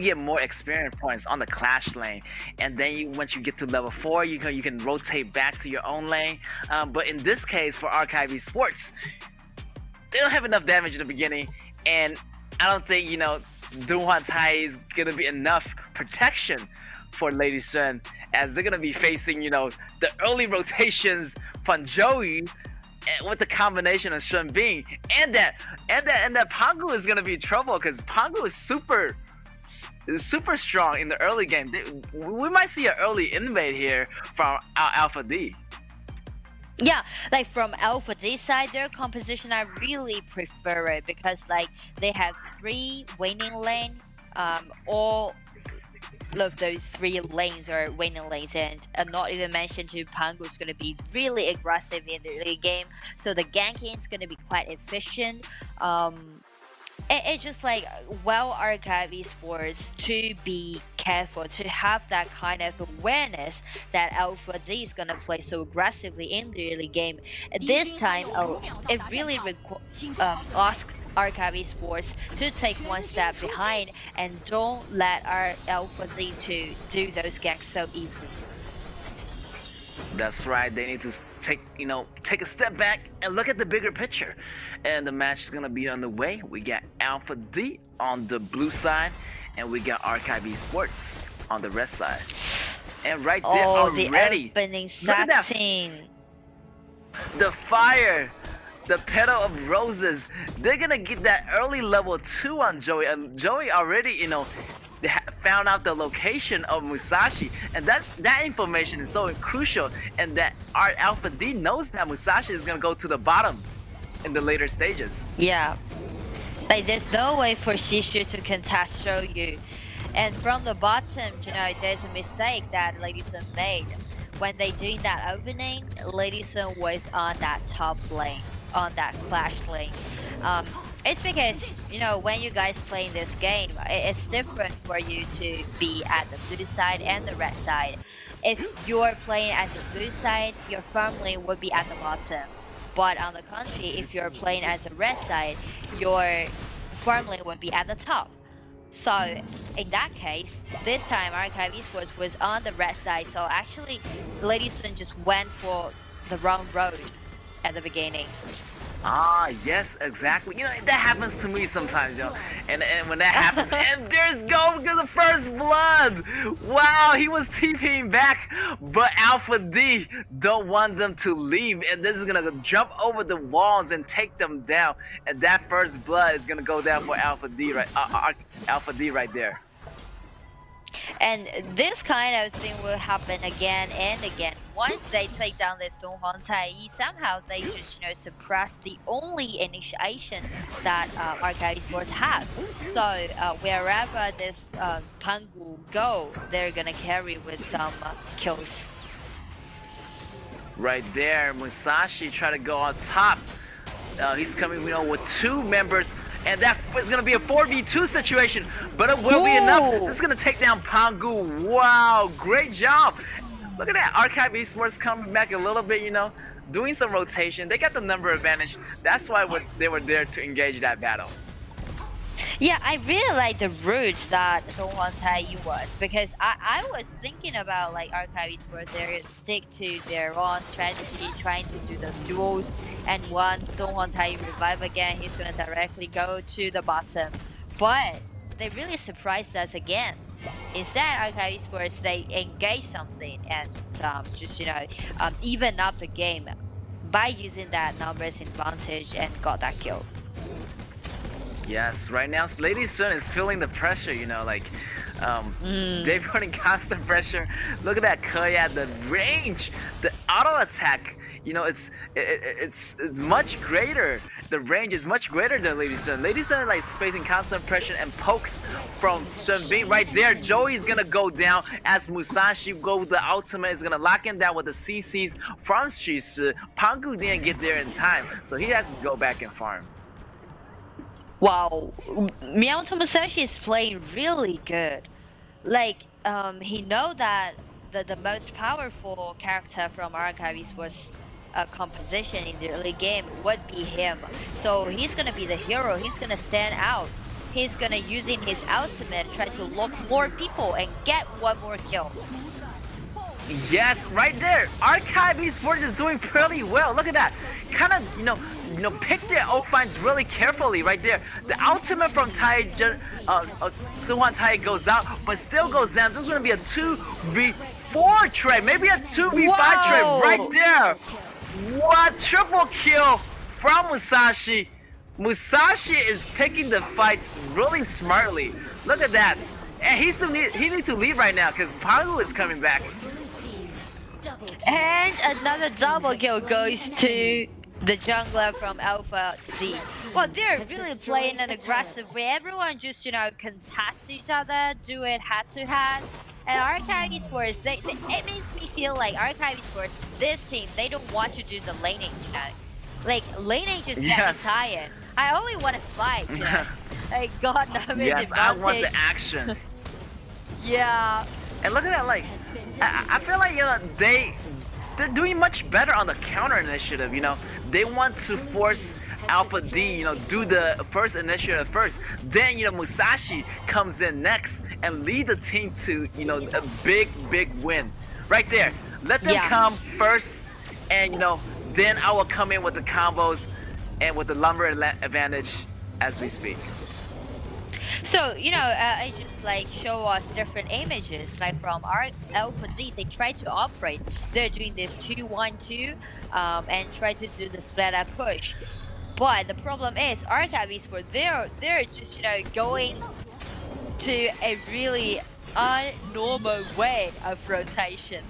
get more experience points on the clash lane, and then once you get to level 4, you can rotate back to your own lane. But in this case, for RKB Sports, they don't have enough damage in the beginning, and I don't think Dunghwan Tai is gonna be enough protection for Lady Sun as they're gonna be facing the early rotations from Joey. With the combination of Shun Bing and that Pangu is gonna be in trouble because Pangu is super strong in the early game. We might see an early invade here from our Alpha D. Yeah, like from Alpha D side, their composition I really prefer it because like they have 3 winning lane, all of those 3 lanes are winning lanes, and not even mentioned to Pangu is going to be really aggressive in the early game, so the ganking is going to be quite efficient. It's just like RKB Sports to be careful, to have that kind of awareness that Alpha D is gonna play so aggressively in the early game. This time, it really asks RKB Sports to take one step behind and don't let our Alpha D to do those ganks so easily. That's right. They need to take a step back and look at the bigger picture. And the match is gonna be on the way. We got Alpha D on the blue side, and we got RKB Sports on the red side. And right there already, the opening look at that. setting. The fire, the petal of roses. They're gonna get that early level 2 on Joey. And Joey already, they found out the location of Musashi, and that information is so crucial, and that our Alpha D knows that Musashi is gonna go to the bottom in the later stages. Yeah, like there's no way for Shishu to contest Shoyu, and from the bottom, there's a mistake that Lady Sun made when they doing that opening. Lady Sun was on that top lane, on that clash lane. It's because, when you guys playing this game, it's different for you to be at the blue side and the red side. If you're playing at the blue side, your farm lane would be at the bottom. But on the contrary, if you're playing as the red side, your farm lane would be at the top. So in that case, this time RKB Sports was on the red side, so actually Lady Sun just went for the wrong road at the beginning. Ah, yes, exactly. That happens to me sometimes, And when that happens, and there's go because of first blood. Wow, he was TPing back, but Alpha D don't want them to leave, and this is gonna jump over the walls and take them down. And that first blood is gonna go down for Alpha D Alpha D right there. And this kind of thing will happen again and again. Once they take down this Dunghwan Tai, somehow they just suppress the only initiation that RKB Sports have. So wherever this Pangu go, they're gonna carry with some kills. Right there, Musashi try to go on top. He's coming, with 2 members. And that is going to be a 4v2 situation, but it will be enough. It's going to take down Pangu. Wow, great job. Look at that. RKB Sports coming back a little bit, doing some rotation. They got the number advantage. That's why they were there to engage that battle. Yeah, I really like the route that Dunghwan Tai was, because I was thinking about RKB Sports there stick to their own strategy, trying to do those duels, and when Dunghwan Tai revive again, he's gonna directly go to the bottom. But they really surprised us again. Instead, RKB Sports they engage something and just even up the game by using that numbers advantage and got that kill. Yes, right now Lady Sun is feeling the pressure, like they're putting constant pressure. Look at that KAW, the range, the auto attack. It's much greater. The range is much greater than Lady Sun. Lady Sun like facing constant pressure and pokes from Sun Bin right there. Joey's gonna go down as Musashi go with the ultimate. Is gonna lock him down with the CCs from Shishi. Pangu didn't get there in time, so he has to go back and farm. Wow, Miyamoto Musashi is playing really good. Like, he know that the most powerful character from Archive Esports composition in the early game would be him. So he's gonna be the hero. He's gonna stand out. He's gonna using his ultimate try to lock more people and get one more kill. Yes, right there. Archive Esports is doing pretty well. Look at that. Kind of, pick their O-finds really carefully right there. The ultimate from Suhan Tai goes out, but still goes down. This is going to be a 2v4 trade. Maybe a 2v5 trade right there. What? Triple kill from Musashi. Musashi is picking the fights really smartly. Look at that. And he needs to leave right now because Pangu is coming back. And another double kill goes to the jungler from Alpha Z. Well, they're really playing an aggressive way. Everyone just, contest each other, do it head to head. And Archive Esports, it makes me feel like Archive Esports, this team, they don't want to do the laning, Like, laning just gets tired. I only want to fight, Like, God knows. Yes, I want the actions. Yeah. And look at that, like, I feel like, they're doing much better on the counter initiative, They want to force Alpha D, do the first initiative first. Then, Musashi comes in next and lead the team to, a big win. Right there. Let them come first and, then I will come in with the combos and with the lumber advantage as we speak. So, I just like show us different images, like from our Alpha Z, they try to operate. They're doing this 2-1-2 and try to do the split up push. But the problem is, Archive Esports, they're just, going to a really unnormal way of rotation.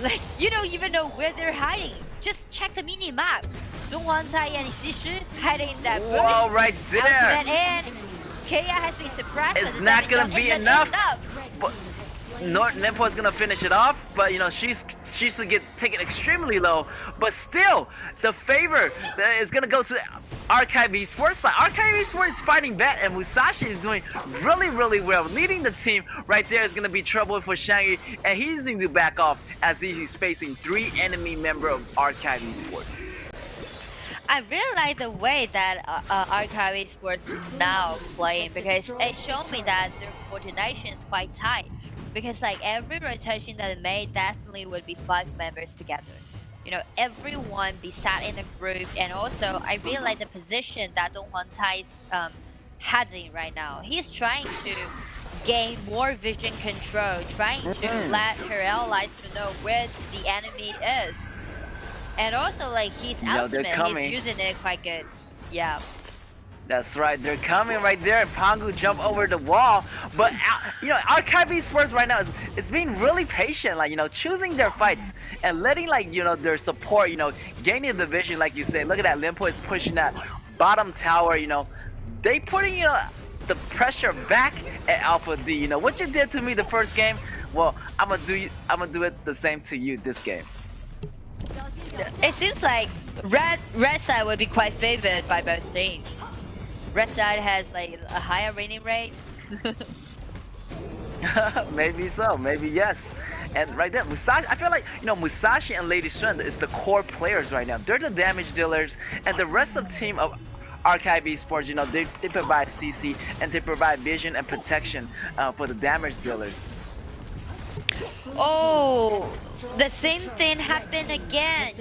Like, you don't even know where they're hiding. Just check the mini map. Suhan Tai and Shishi hiding in that bush. Whoa, right there. And KAW has been suppressed. It's not gonna be enough. But Nempo is gonna finish it off, but she's to get taken extremely low. But still, the favor is gonna go to Archive Esports. Archive Esports is fighting back, and Musashi is doing really well. Leading the team right there is gonna be trouble for Shangyi, and he's going to back off as he's facing 3 enemy members of Archive Esports. I really like the way that Archive Esports is now playing, because it showed me that their coordination is quite tight. Because like every rotation that they made definitely would be 5 members together. Everyone be sat in a group, and also I really like the position that Suhan Tai is heading right now. He's trying to gain more vision control, trying to let her allies to know where the enemy is. And also, like, his ultimate, he's using it quite good. Yeah. That's right, they're coming right there, and Pangu jump over the wall. But, Archive Esports right now is being really patient, like, choosing their fights and letting, like, their support, gaining the vision, like you say. Look at that, Limpo is pushing that bottom tower, They putting, the pressure back at Alpha D. What you did to me the first game, well, I'm gonna do it the same to you this game. It seems like red side would be quite favored by both teams. Red side has like a higher winning rate. Maybe so, maybe yes. And right there, Musashi, I feel like, Musashi and Lady Sun is the core players right now. They're the damage dealers, and the rest of the team of Archive Esports, they provide CC and they provide vision and protection for the damage dealers. Oh, the same thing happened again.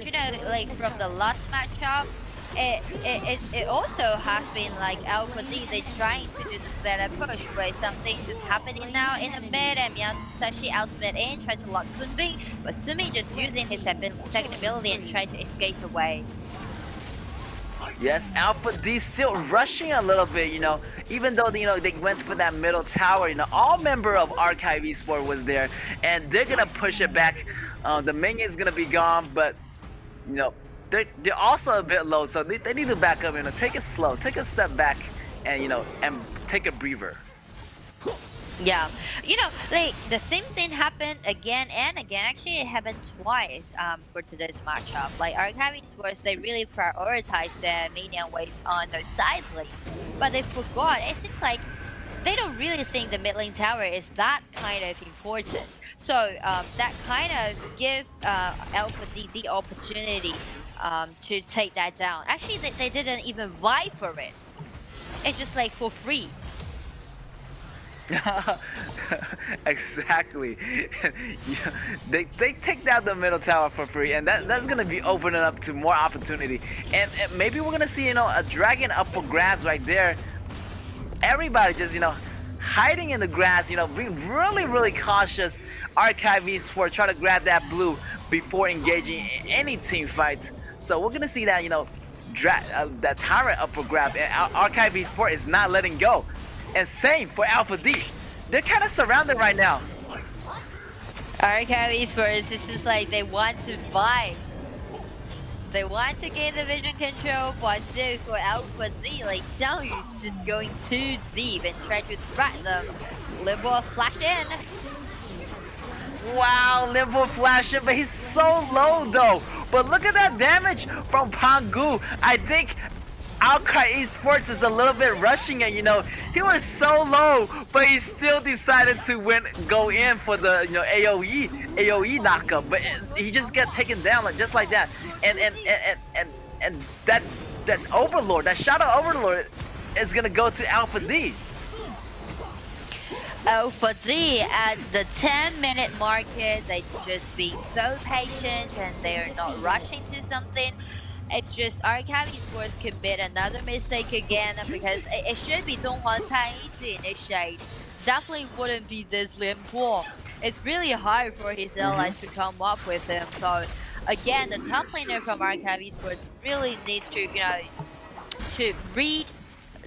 Like from the last matchup, it also has been like Alpha D. They trying to do the setup push where something is happening now in the mid, and Miyasashi ultimate in, try to lock Sunbi, but Sunbi just using his second ability and try to escape away. Yes, Alpha D still rushing a little bit, even though, they went for that middle tower, all member of Archive Esport was there, and they're gonna push it back. The minion's gonna be gone, but, they're also a bit low, so they need to back up, take it slow, take a step back, and, and take a breather. Yeah, like the same thing happened again and again. Actually, it happened twice for today's matchup. Like Archive Sports, they really prioritize their minion waves on those side lanes, but they forgot. It seems like they don't really think the mid lane tower is that kind of important. So that kind of give Alpha D the opportunity to take that down. Actually, they didn't even vie for it. It's just like for free. Exactly. They take down the middle tower for free, and that's gonna be opening up to more opportunity. And maybe we're gonna see a dragon up for grabs right there. Everybody just hiding in the grass. Being really cautious. Archive Esports try to grab that blue before engaging in any team fight. So we're gonna see that that tyrant up for grab, and Archive Esports is not letting go. And same for Alpha D. They're kind of surrounded right now. Archive Esports, it seems like they want to fight. They want to gain the vision control, but still for Alpha Z, like Xiaoyu's just going too deep and try to threaten them. Limbo flash in. Wow, Limbo flashing, but he's so low though. But look at that damage from Pangu. I think Archive Esports is a little bit rushing it, he was so low, but he still decided to go in for the AOE knockup, but he just got taken down just like that, and that Overlord, that Shadow Overlord, is gonna go to Alpha D. Alpha D at the 10-minute market, they just being so patient and they're not rushing to something. It's just Archive Esports commit another mistake again, because it should be Donghuan Tai to initiate. Definitely wouldn't be this Limpo. It's really hard for his allies to come up with him. So again, the top laner from Archive Esports really needs to to read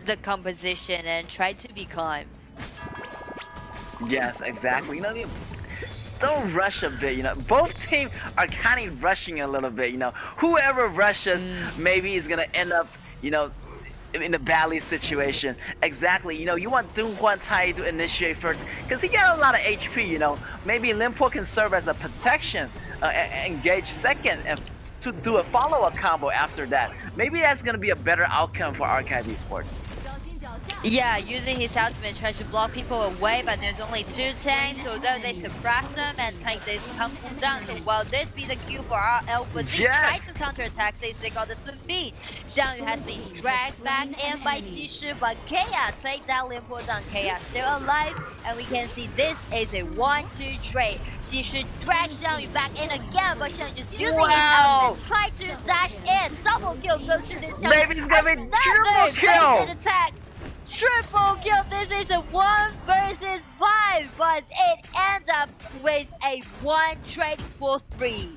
the composition and try to be calm. Yes, exactly. Don't rush a bit, both teams are kind of rushing a little bit, whoever rushes maybe is gonna end up, in a badly situation. Exactly, you want Donghuan Tai to initiate first, because he got a lot of HP, maybe Limpo can serve as a protection, engage second, and to do a follow-up combo after that. Maybe that's gonna be a better outcome for Archive Esports. Yeah, using his ultimate tries to block people away, but there's only 2 tanks, so though they suppress them and take this combo down. So while this be the Q for our Alpha D, try to counterattack, they got the speed. Xiangyu has been dragged back in by Xixi, but KAW take that Limpo down. KAW still alive, and we can see this is a 1-2 trade. Xixi drag Xiangyu back in again, but Xiangyu just using his ultimate, try to dash in. Double kill goes to this Xiangyu. Maybe it's gonna be triple kill! Attack. Triple kill, this is a 1 versus 5, but it ends up with a 1 trade for 3.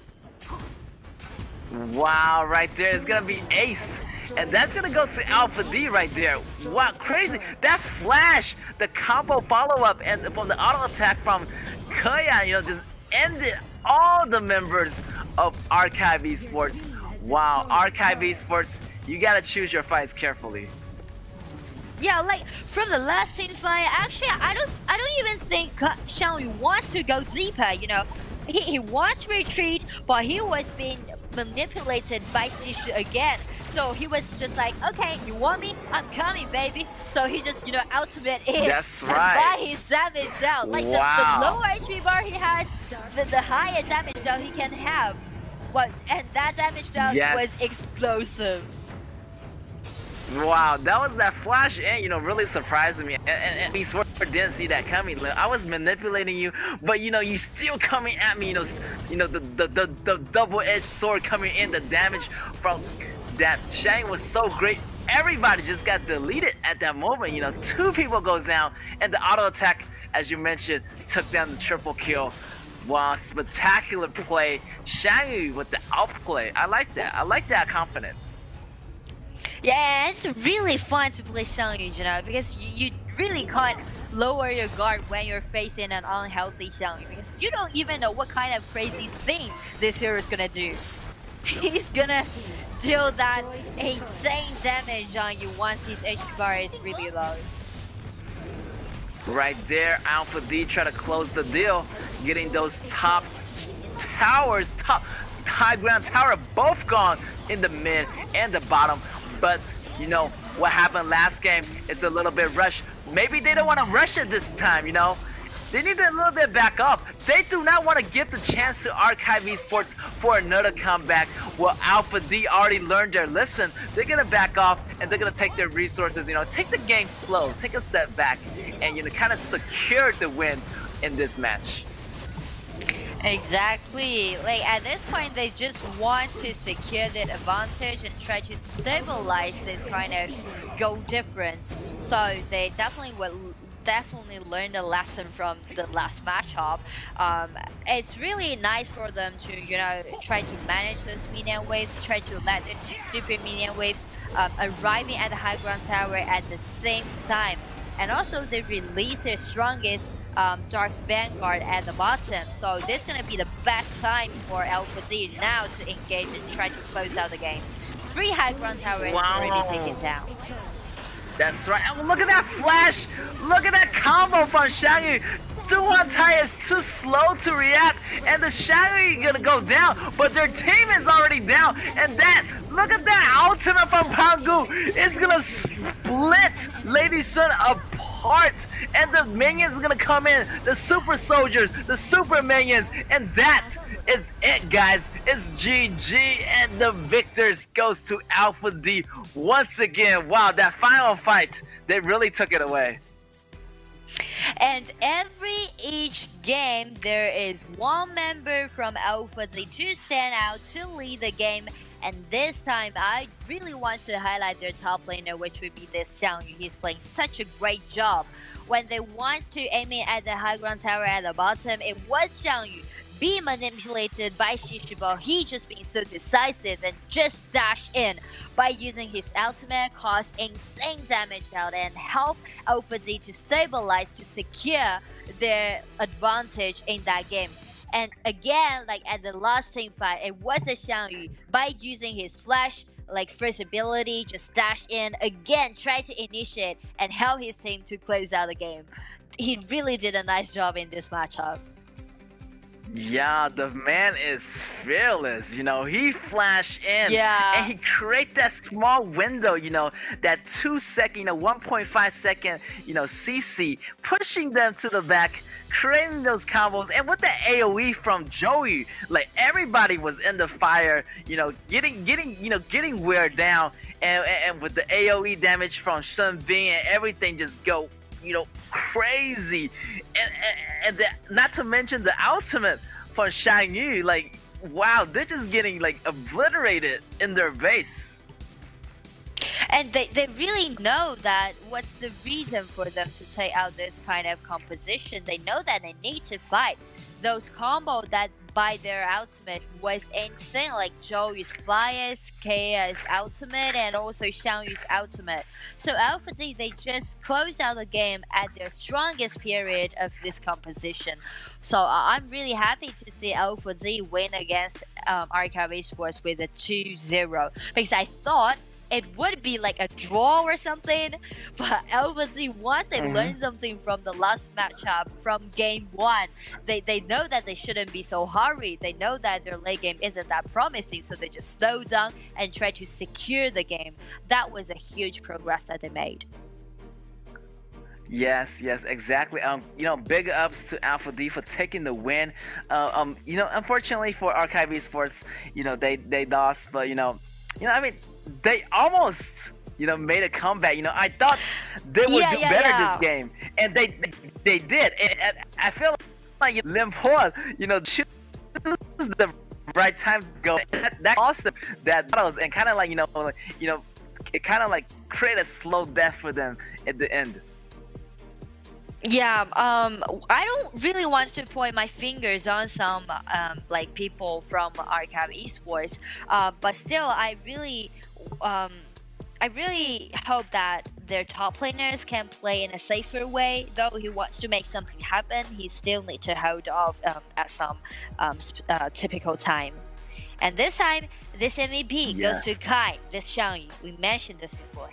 Wow, right there, it's gonna be ace. And that's gonna go to Alpha D right there. Wow, crazy. That's flash, the combo follow-up, and from the auto attack from KAW, just ended all the members of Archive Esports. Wow, Archive Esports, you gotta choose your fights carefully. Yeah, like from the last team fight, actually, I don't even think Xiangyu wants to go deeper. He wants to retreat, but he was being manipulated by Xixi again. So he was just like, okay, you want me? I'm coming, baby. So he just, ultimate in. That's right. By his damage down. Like the lower HP bar he has, the higher damage down he can have. And that damage down was explosive. Wow, that was that flash in, really surprising me. And we sort of didn't see that coming. I was manipulating you, but you still coming at me. The double-edged sword coming in, the damage from that Shang was so great. Everybody just got deleted at that moment. You know, 2 people goes down, and the auto attack, as you mentioned, took down the triple kill. Wow, spectacular play. Shang with the outplay. I like that. I like that confidence. Yeah, it's really fun to play Xiangyu, you know, because you really can't lower your guard when you're facing an unhealthy Xiangyu, because you don't even know what kind of crazy thing this hero is gonna do. He's gonna deal that insane damage on you once his HP bar is really low. Right there, Alpha D try to close the deal, getting those top towers, top high ground tower both gone in the mid and the bottom. But you know what happened last game? It's a little bit rushed. Maybe they don't want to rush it this time, you know? They need to a little bit back up. They do not want to give the chance to Archive Esports for another comeback. Well, Alpha D already learned their lesson. They're going to back off and they're going to take their resources, you know, take the game slow, take a step back, and, you know, kind of secure the win in this match. Exactly. Like at this point, they just want to secure that advantage and try to stabilize this kind of goal difference. So they definitely learned a lesson from the last matchup. It's really nice for them to, you know, try to manage those minion waves, try to let the stupid minion waves arriving at the high ground tower at the same time. And also they release their strongest Dark Vanguard at the bottom. So this is going to be the best time for Alpha Z now to engage and try to close out the game. 3 high ground towers already taken down. That's right. And look at that flash. Look at that combo from Shangyu. Duan Tai is too slow to react, and the Shangyu gonna go down, but their team is already down. And then look at that ultimate from Pangu. It's gonna split Lady Sun apart, and the minions are gonna come in. The super soldiers, the super minions, and that is it, guys. It's GG, and the victors goes to Alpha D once again. Wow, that final fight, they really took it away. And each game, there is one member from Alpha Z to stand out to lead the game. And this time, I really want to highlight their top laner, which would be this Xiangyu. He's playing such a great job. When they want to aim it at the high ground tower at the bottom, it was Xiangyu being manipulated by Shishibo. He just being so decisive and just dash in by using his ultimate, cause insane damage out and help Alpha Z to stabilize, to secure their advantage in that game. And again, like at the last team fight, it was the Xiangyu by using his flash, like first ability, just dash in, again try to initiate and help his team to close out the game. He really did a nice job in this matchup. Yeah, the man is fearless, you know, he flashed in, and he create that small window, you know, that 2 second, you know, 1.5 second, you know, CC, pushing them to the back, creating those combos, and with the AoE from Joey, like everybody was in the fire, you know, getting wear down, and with the AoE damage from Sun Bing and everything just go, you know, crazy, and not to mention the ultimate for Shangyu, like wow, they're just getting like obliterated in their base. And they really know that what's the reason for them to take out this kind of composition. They know that they need to fight those combos that by their ultimate was insane, like Joey's flyers, KA's ultimate, and also Xiangyu's ultimate. So Alpha D, they just closed out the game at their strongest period of this composition. So I'm really happy to see Alpha D win against Archive Esports with a 2-0, because I thought it would be like a draw or something, but Alpha Z, once they learned something from the last matchup from game 1, they know that they shouldn't be so hurried. They know that their late game isn't that promising, so they just slow down and try to secure the game. That was a huge progress that they made. Yes, exactly. You know, big ups to Alpha D for taking the win. You know, unfortunately for Archive Esports, you know, they lost, but you know, I mean, they almost, you know, made a comeback. You know, I thought they would do better this game, and they did. And I feel like Lim Paul, you know, choose the right time to go. That awesome that battles and kind of like it kind of like create a slow death for them at the end. Yeah, I don't really want to point my fingers on some like people from Archive Esports, but still, um, I really hope that their top laners can play in a safer way. Though he wants to make something happen, he still needs to hold off at some typical time. And this time, this MVP goes to Yes. Kai, this Xiangyu. We mentioned this before.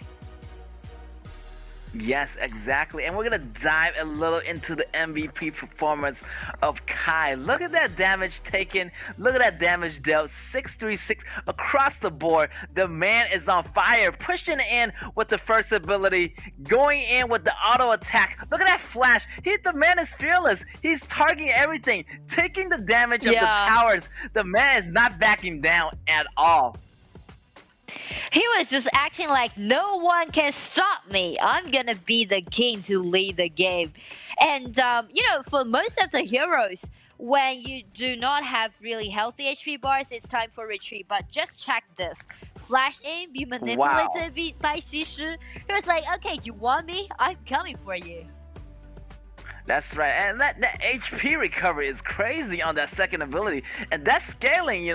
Yes, exactly. And we're gonna dive a little into the MVP performance of Kai. Look at that damage taken. Look at that damage dealt. 636 across the board. The man is on fire. Pushing in with the first ability. Going in with the auto attack. Look at that flash. The man is fearless. He's targeting everything. Taking the damage of the Yeah. towers. The man is not backing down at all. He was just acting like no one can stop me. I'm gonna be the king to lead the game. And for most of the heroes, when you do not have really healthy HP bars, it's time for retreat. But just check this: flash in, be manipulated by Xi. He was like, "Okay, you want me? I'm coming for you." That's right, and that HP recovery is crazy on that second ability, and that scaling,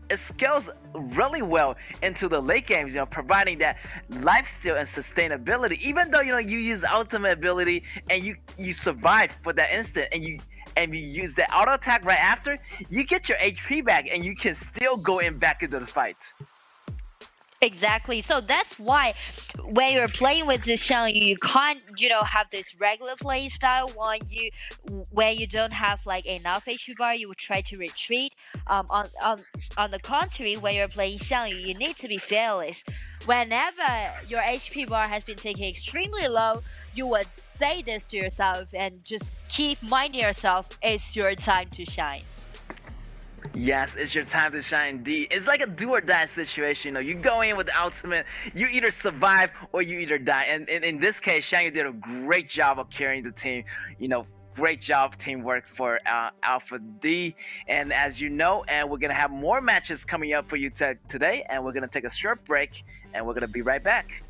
it scales really well into the late games, providing that lifesteal and sustainability. Even though you use ultimate ability and you survive for that instant, and you use that auto attack right after, you get your HP back, and you can still go back into the fight. Exactly. So that's why when you're playing with this Xiangyu, you can't, have this regular play style. When you don't have like enough HP bar, you will try to retreat. On the contrary, when you're playing Xiangyu, you need to be fearless. Whenever your HP bar has been taken extremely low, you would say this to yourself and just keep minding yourself, it's your time to shine. Yes, it's your time to shine, indeed. It's like a do or die situation. You go in with the ultimate, you either survive or you either die. And in this case, Xiangyu did a great job of carrying the team. Great job teamwork for Alpha D. And as you know, and we're gonna have more matches coming up for you today. And we're gonna take a short break, and we're gonna be right back.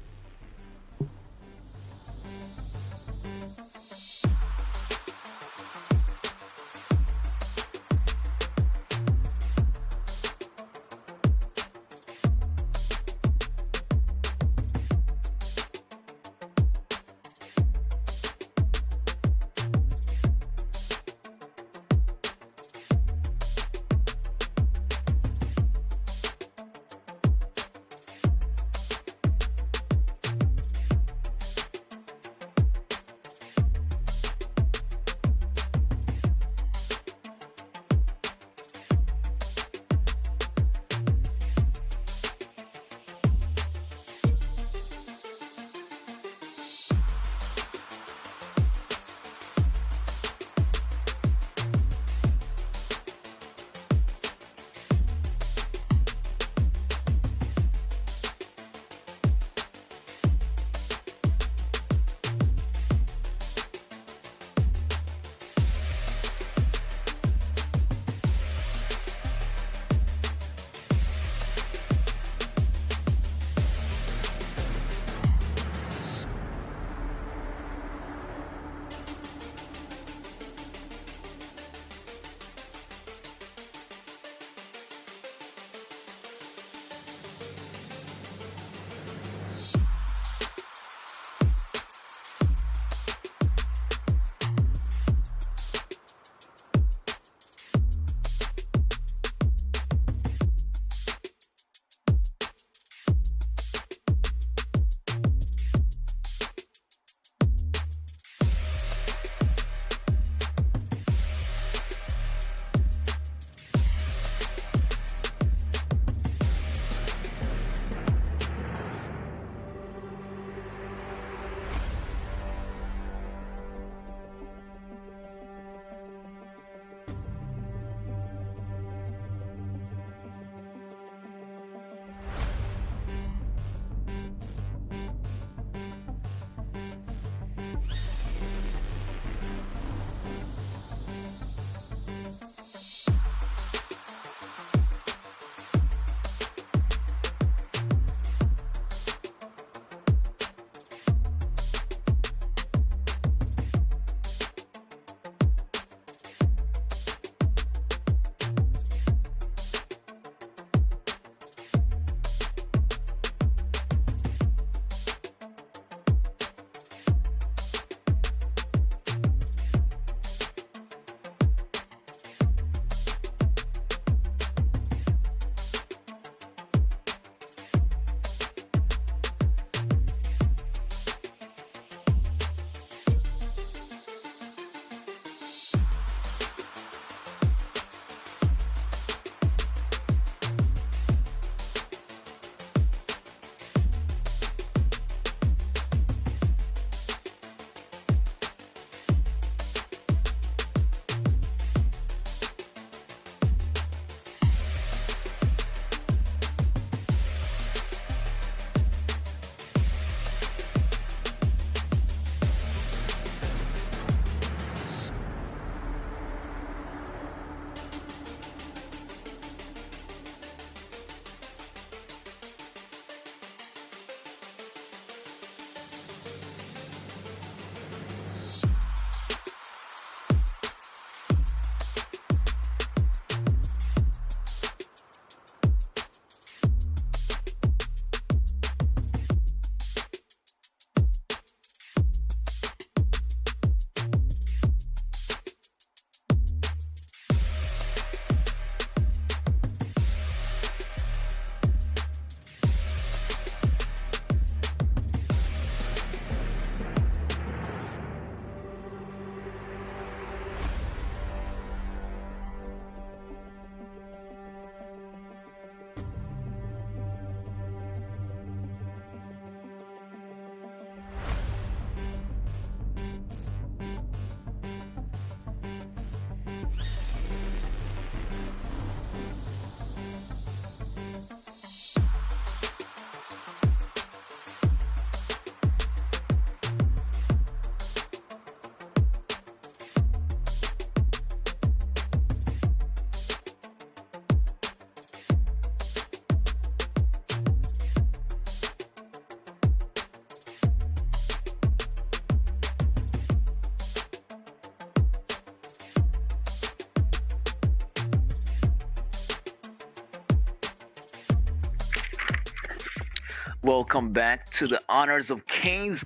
Welcome back to the Honors of King's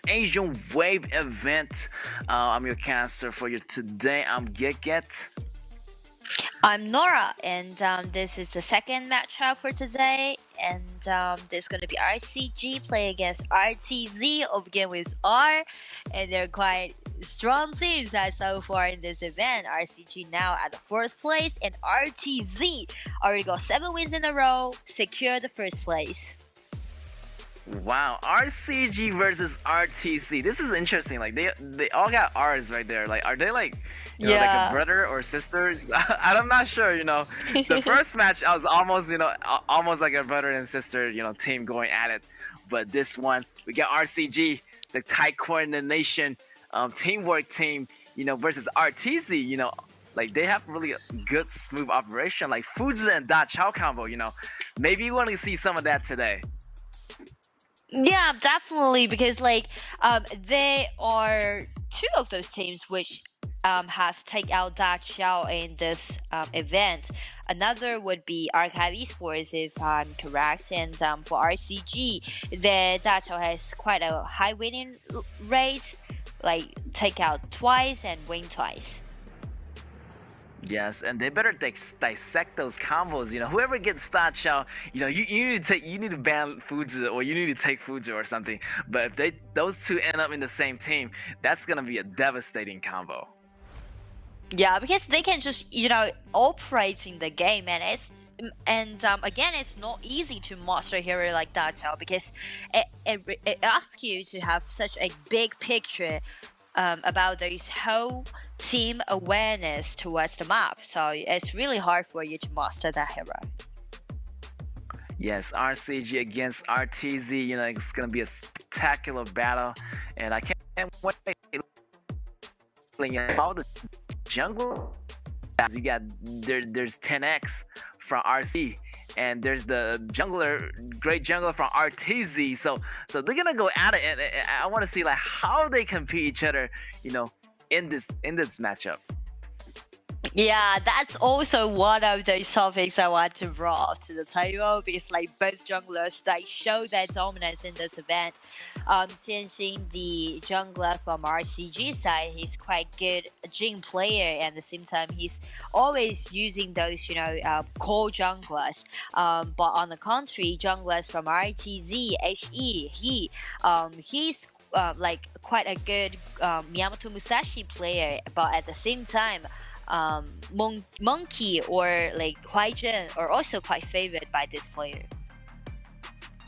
Asian Wave event. I'm your caster for you today. I'm Get. I'm Nora, and this is the second matchup for today. And there's going to be RCG play against RTZ, or begin with R. And they're quite strong teams so far in this event. RCG now at the fourth place, and RTZ already got 7 wins in a row, secure the first place. Wow, RCG versus RTC. This is interesting. Like they all got R's right there. Like, are they like, you know, like a brother or sisters? I'm not sure. You know, the first match I was almost, almost like a brother and sister, team going at it. But this one, we got RCG, the tight coordination, teamwork team, versus RTC. Like they have really good smooth operation, like Fuji and Da Chao combo. Maybe you want to see some of that today. Yeah, definitely, because they are 2 of those teams which has take out Da Chao in this event. Another would be Archive Esports, if I'm correct, and for RCG, the Da Chao has quite a high winning rate, like take out twice and win twice. Yes, and they better dissect those combos. Whoever gets Da Chao, you need to ban Fuji, or you need to take Fuji or something. But if those 2 end up in the same team, that's gonna be a devastating combo. Yeah, because they can just operate in the game, and again, it's not easy to master a hero like Da Chao, because it asks you to have such a big picture about this whole team awareness towards the map. So it's really hard for you to master that hero. Yes, RCG against RTZ, it's gonna be a spectacular battle, and I can't wait. All the jungle, you got there's 10x from RC, and there's the great jungler from RTZ. So they're gonna go at it, and I want to see like how they compete each other, in this matchup. Yeah, that's also one of those topics I want to draw to the table, because both junglers, they show their dominance in this event. Tianxin, the jungler from RCG side, he's quite good Jhin player, and at the same time he's always using those core junglers. But on the contrary, junglers from RTZ, he's quite a good Miyamoto Musashi player, but at the same time, Monkey or Huaizhen are also quite favored by this player.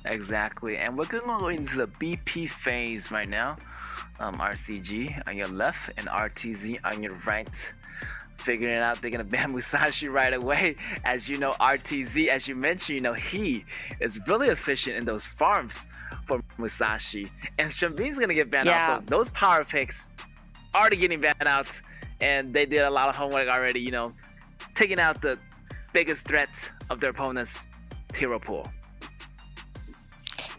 Exactly, and we're gonna go into the BP phase right now. RCG on your left and RTZ on your right. Figuring it out, they're gonna ban Musashi right away. As you know, RTZ, as you mentioned, he is really efficient in those farms for Musashi, and Shambine's gonna get banned out. So those power picks already getting banned out. And they did a lot of homework already, taking out the biggest threat of their opponent's hero pool.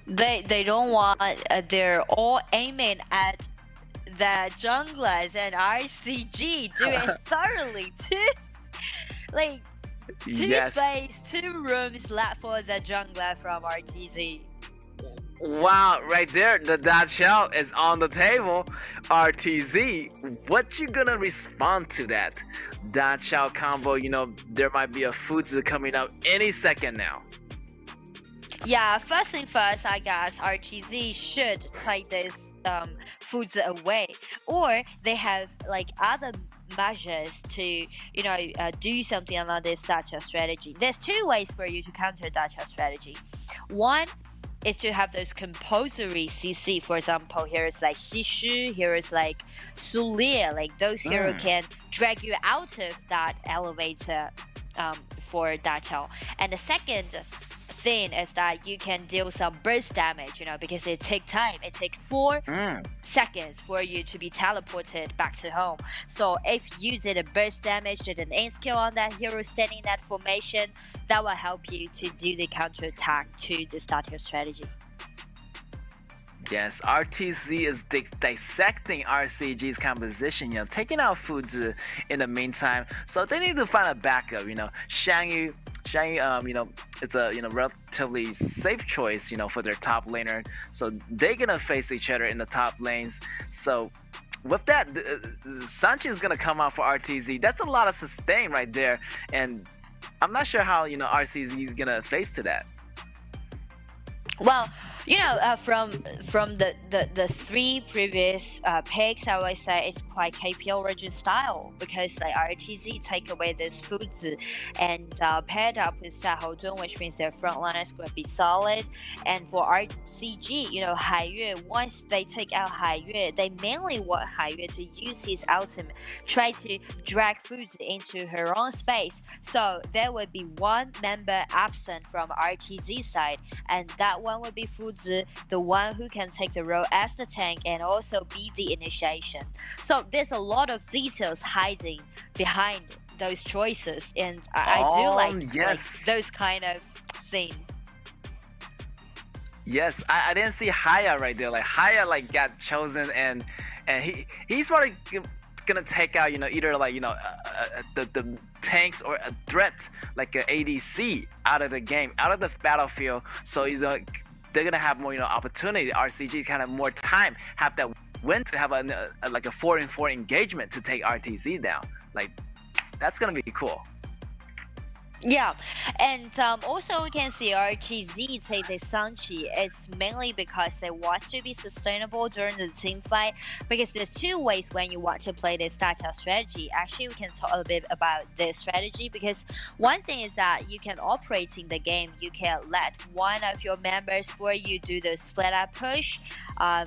They don't want, they're all aiming at the junglers, and RCG do it thoroughly too. Two space, 2 rooms left for the jungler from RTZ. Wow, right there, the Da Chao is on the table. RTZ, what you gonna respond to that Da Chao combo? There might be a Fuji coming up any second now. Yeah, first thing first, I guess RTZ should take this Fuji away, or they have other measures to do something along this Da Chao strategy. There's 2 ways for you to counter Da Chao strategy. One is to have those compulsory CC. For example, here is Xixi, here is Su Li, those heroes can drag you out of that elevator for Da Chao. And the second thing is that you can deal some burst damage, because it takes time. It takes 4 seconds for you to be teleported back to home. So if you did a burst damage, did an aim skill on that hero standing in that formation, that will help you to do the counter attack to the starting strategy. Yes, RTZ is dissecting RCG's composition, taking out Fuji in the meantime. So they need to find a backup, Shang Yu Shang, it's a relatively safe choice, for their top laner. So they're gonna face each other in the top lanes. So with that, Sanchi is gonna come out for RTZ. That's a lot of sustain right there, and I'm not sure how RCZ is gonna face to that. Well, from the three previous picks, I would say it's quite KPL region style because like RTZ take away this Fuzi and paired up with Xiaohodun, which means their frontliners going to be solid. And for RCG, Haiyue, once they take out Haiyue, they mainly want Haiyue to use his ultimate, try to drag Fuzi into her own space. So there would be one member absent from RTZ side, and that one would be Fuzi, the one who can take the role as the tank and also be the initiation. So there's a lot of details hiding behind those choices, and I do like those kind of things. Yes, I didn't see Haya right there. Like Haya got chosen, and he's probably gonna take out either the tanks or a threat like an ADC out of the game, out of the battlefield. So they're gonna have more opportunity. RCG kind of more time, have that win to have a 4-in-4 engagement to take RTZ down. Like that's gonna be cool. Yeah, and also we can see RTZ take the Sanchi. It's mainly because they want to be sustainable during the team fight. Because there's two ways when you want to play this style strategy. Actually, we can talk a bit about this strategy because one thing is that you can operate in the game. You can let one of your members for you do the split up push.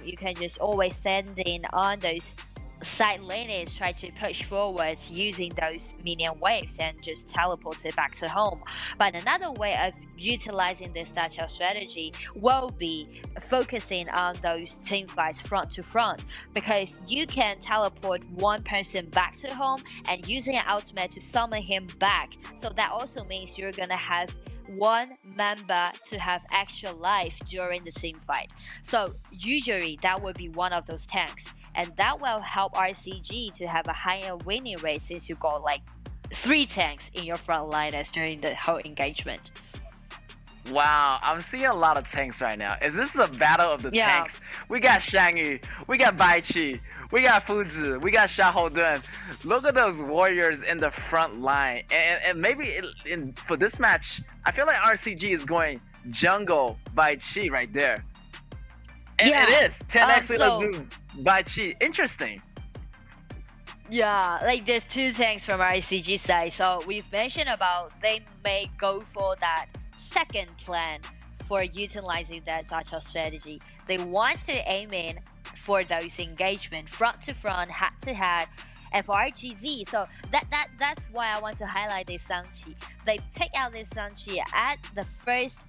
You can just always stand in on those side lanes, try to push forward using those minion waves and just teleport it back to home. But another way of utilizing this style strategy will be focusing on those team fights front to front, because you can teleport one person back to home and using an ultimate to summon him back. So that also means you're gonna have one member to have extra life during the team fight. So usually that would be one of those tanks, and that will help RCG to have a higher winning rate since you got like 3 tanks in your front liners during the whole engagement. Wow, I'm seeing a lot of tanks right now. Is this the battle of the tanks? We got Shangyu, we got Baichi, we got Fuzi, we got Xiaohodun. Look at those warriors in the front line. And maybe for this match, I feel like RCG is going jungle Baichi right there. And it is 10x Baichi. Interesting. Yeah, like there's 2 tanks from RCG side. So we've mentioned about they may go for that second plan for utilizing that Dacha strategy. They want to aim in for those engagement front to front, head to head, and for RGZ. So that's why I want to highlight this Sanchi. They take out this Sanchi at the first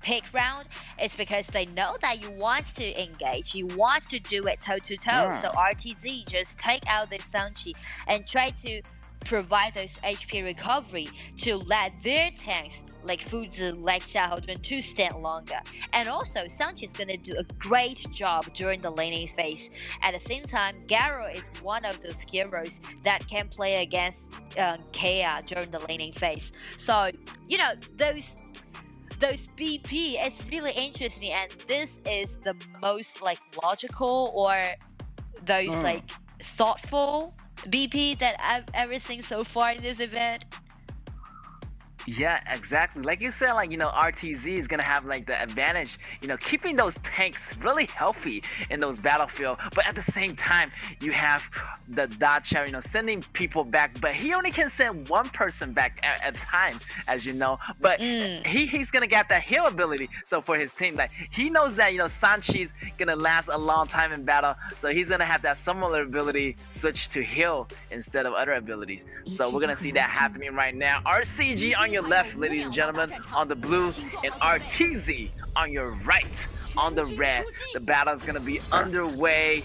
pick round. It's because they know that you want to engage, you want to do it toe to toe. So RTZ just take out this Sanchi and try to provide those HP recovery to let their tanks like Fuzi, like Xiaohodun to stand longer. And also, Sanchi is gonna do a great job during the laning phase. At the same time, Garo is one of those heroes that can play against KAW during the laning phase. So, those BP, it's really interesting, and this is the most like logical or those like thoughtful BP that I've ever seen so far in this event. Yeah, exactly. Like you said, RTZ is gonna have like the advantage, keeping those tanks really healthy in those battlefield. But at the same time, you have the Dacha, sending people back. But he only can send one person back at a time, as you know. But he's gonna get that heal ability. So for his team, like he knows that Sanchi's gonna last a long time in battle. So he's gonna have that similar ability switch to heal instead of other abilities. So we're gonna see that happening right now. RCG on your left, ladies and gentlemen, on the blue, and RTZ on your right, on the red. The battle is gonna be underway,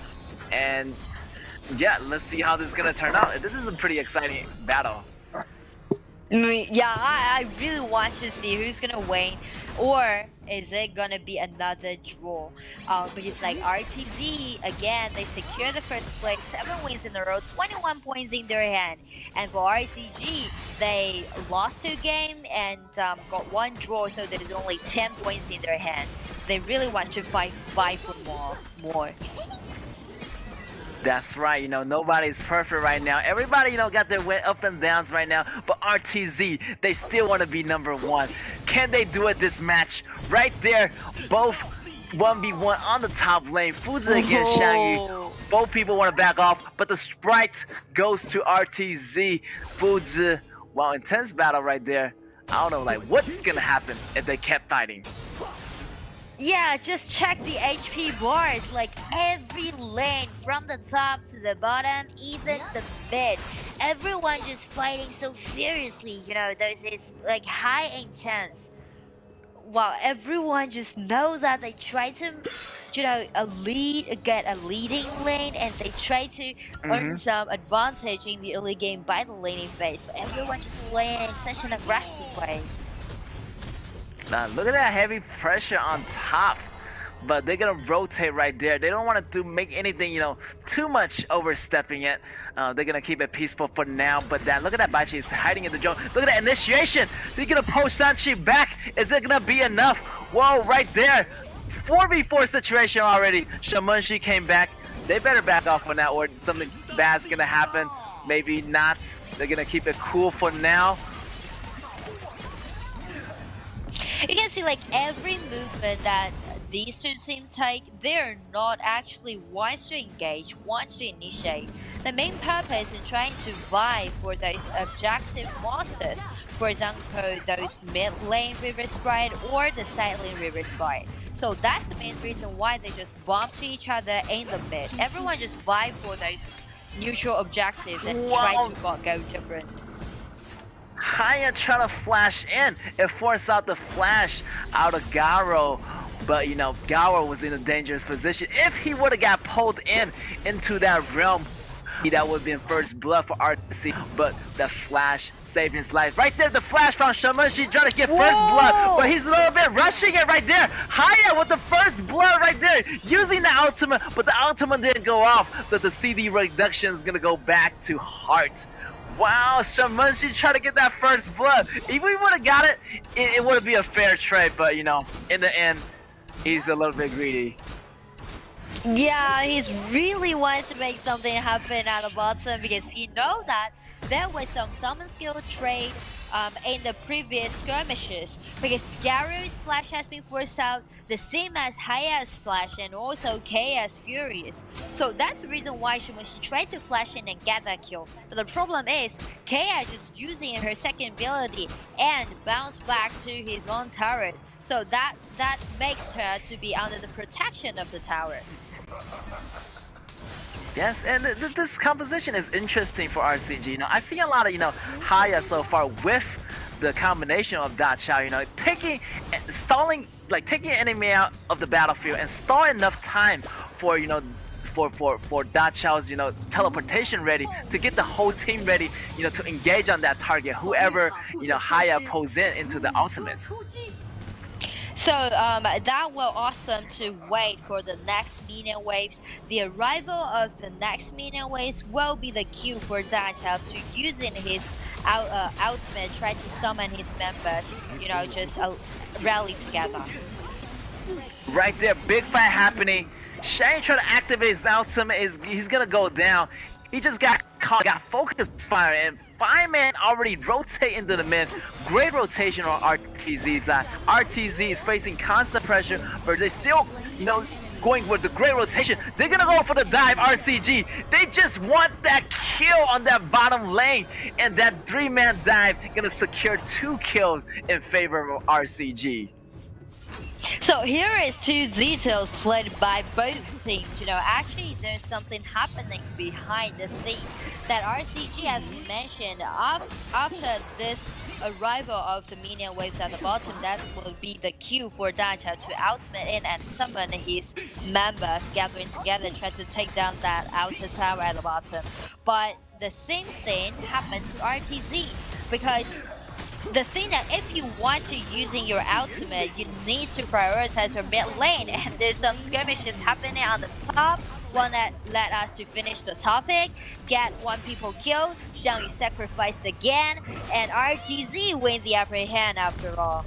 and yeah, let's see how this is gonna turn out. This is a pretty exciting battle. Yeah, I really want to see who's gonna win, or is it gonna be another draw? Because like RTZ again, they secure the first place, 7 wins in a row, 21 points in their hand, and for RCG, they lost 2 games and got 1 draw, so there's only 10 points in their hand. They really want to fight for more. That's right, nobody's perfect right now. Everybody, got their up and downs right now. But RTZ, they still want to be #1. Can they do it this match? Right there, both 1v1 on the top lane. Fuzi against Shangyu. Both people want to back off, but the Sprite goes to RTZ. Fuzi, wow, intense battle right there. I don't know, like, what's gonna happen if they kept fighting? Yeah, just check the HP bars, like every lane from the top to the bottom, even the mid. Everyone just fighting so furiously, there's this like high intense. Wow, everyone just knows that they try to, get a leading lane, and they try to earn some advantage in the early game by the laning phase. So everyone just playing in such an aggressive way. Now, look at that heavy pressure on top. But they're gonna rotate right there. They don't want to make anything, too much overstepping it. They're gonna keep it peaceful for now. But look at that Baichi is hiding in the zone. Look at that initiation. They're gonna push Sanchi back. Is it gonna be enough? Whoa, right there. 4v4 situation already. Shamunshi came back. They better back off on that, or something bad's gonna happen. Maybe not. They're gonna keep it cool for now. You can see like every movement that these two teams take, they're not actually wants to engage, wants to initiate. The main purpose is trying to vie for those objective monsters. For example, those mid lane River Sprite or the side lane River Sprite. So that's the main reason why they just bump to each other in the mid. Everyone just vie for those neutral objectives and try to go different. Haya trying to flash in. It forced out the flash out of Garo. But, Garo was in a dangerous position. If he would have got pulled into that realm, that would have been first blood for RTC. But the flash saved his life. Right there, the flash from Shamunshi trying to get first blood. But he's a little bit rushing it right there. Haya with the first blood right there. Using the ultimate, but the ultimate didn't go off. But the CD reduction is going to go back to Heart. Wow, Shamunshi trying to get that first blood. If we would have got it, it would be a fair trade. But, in the end, he's a little bit greedy. Yeah, he's really wants to make something happen at the bottom because he knows that there was some summon skill trade in the previous skirmishes. Because Garu's flash has been forced out, the same as Haya's flash and also KAW's Furious. So that's the reason why she tried to flash in and get that kill. But the problem is, KAW just using her second ability and bounce back to his own turret. So that makes her to be under the protection of the tower. Yes, and this composition is interesting for RCG. I see a lot of, Haya so far with the combination of Da Chao, taking an enemy out of the battlefield and stalling enough time for, for Da Chao's, teleportation ready to get the whole team ready, to engage on that target, whoever, Haya pulls into the ultimate. So that will awesome to wait for the next minion waves. The arrival of the next minion waves will be the cue for Da Chao to using his ultimate, try to summon his members, just rally together. Right there, big fight happening. Shane trying to activate his ultimate, he's gonna go down. He just got caught, got focused fire, and Fireman already rotate into the mid. Great rotation on RTZ's side. RTZ is facing constant pressure, but they still, going with the great rotation. They're gonna go for the dive, RCG. They just want that kill on that bottom lane, and that 3-man dive gonna secure 2 kills in favor of RCG. So here is 2 details played by both teams. Actually there's something happening behind the scene that RCG has mentioned after this arrival of the minion waves at the bottom. That will be the cue for Da Chao to ultimate in and summon his members gathering together, try to take down that outer tower at the bottom. But the same thing happened to RTZ because the thing that if you want to using your ultimate, you need to prioritize your mid lane, and there's some skirmishes happening on the top. One that led us to finish the topic, get one people killed, Xiangyu sacrificed again, and RTZ win the upper hand after all.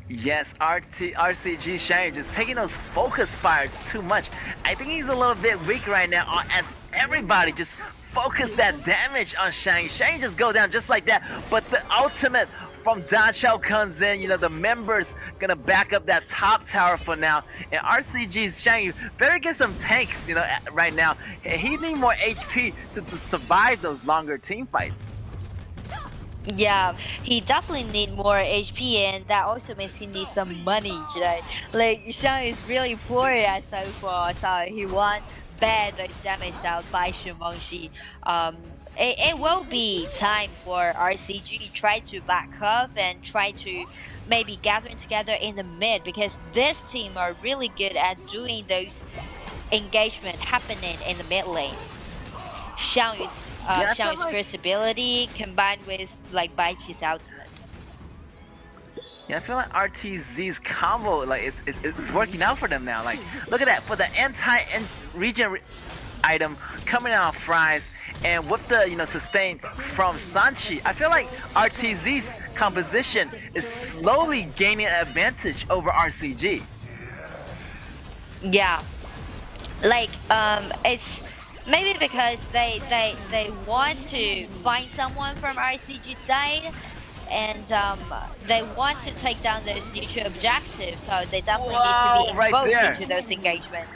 Yes, RCG Shang just taking those focus fires too much. I think he's a little bit weak right now as everybody just focus that damage on Shang. Shang just go down just like that, but the ultimate from Da Chao comes in, the members gonna back up that top tower for now. And RCG's Shang better get some tanks, right now. He need more HP to survive those longer team fights. Yeah, he definitely need more HP, and that also makes him need some money, right? Like, Shang is really poor so far, so he won't bear those damage out by Shimongshi. It will be time for RCG try to back up and try to maybe gathering together in the mid, because this team are really good at doing those engagement happening in the mid lane. Xiangyu's first ability combined with like Baiqi's ultimate. Yeah, I feel like RTZ's combo, like it's working out for them now. Like, look at that, for the anti-region item coming out of Fries, and with the sustain from Sanchi, I feel like RTZ's composition is slowly gaining an advantage over RCG. Yeah, like it's maybe because they want to find someone from RCG side, and they want to take down those neutral objectives, so they definitely need to be involved into those engagements.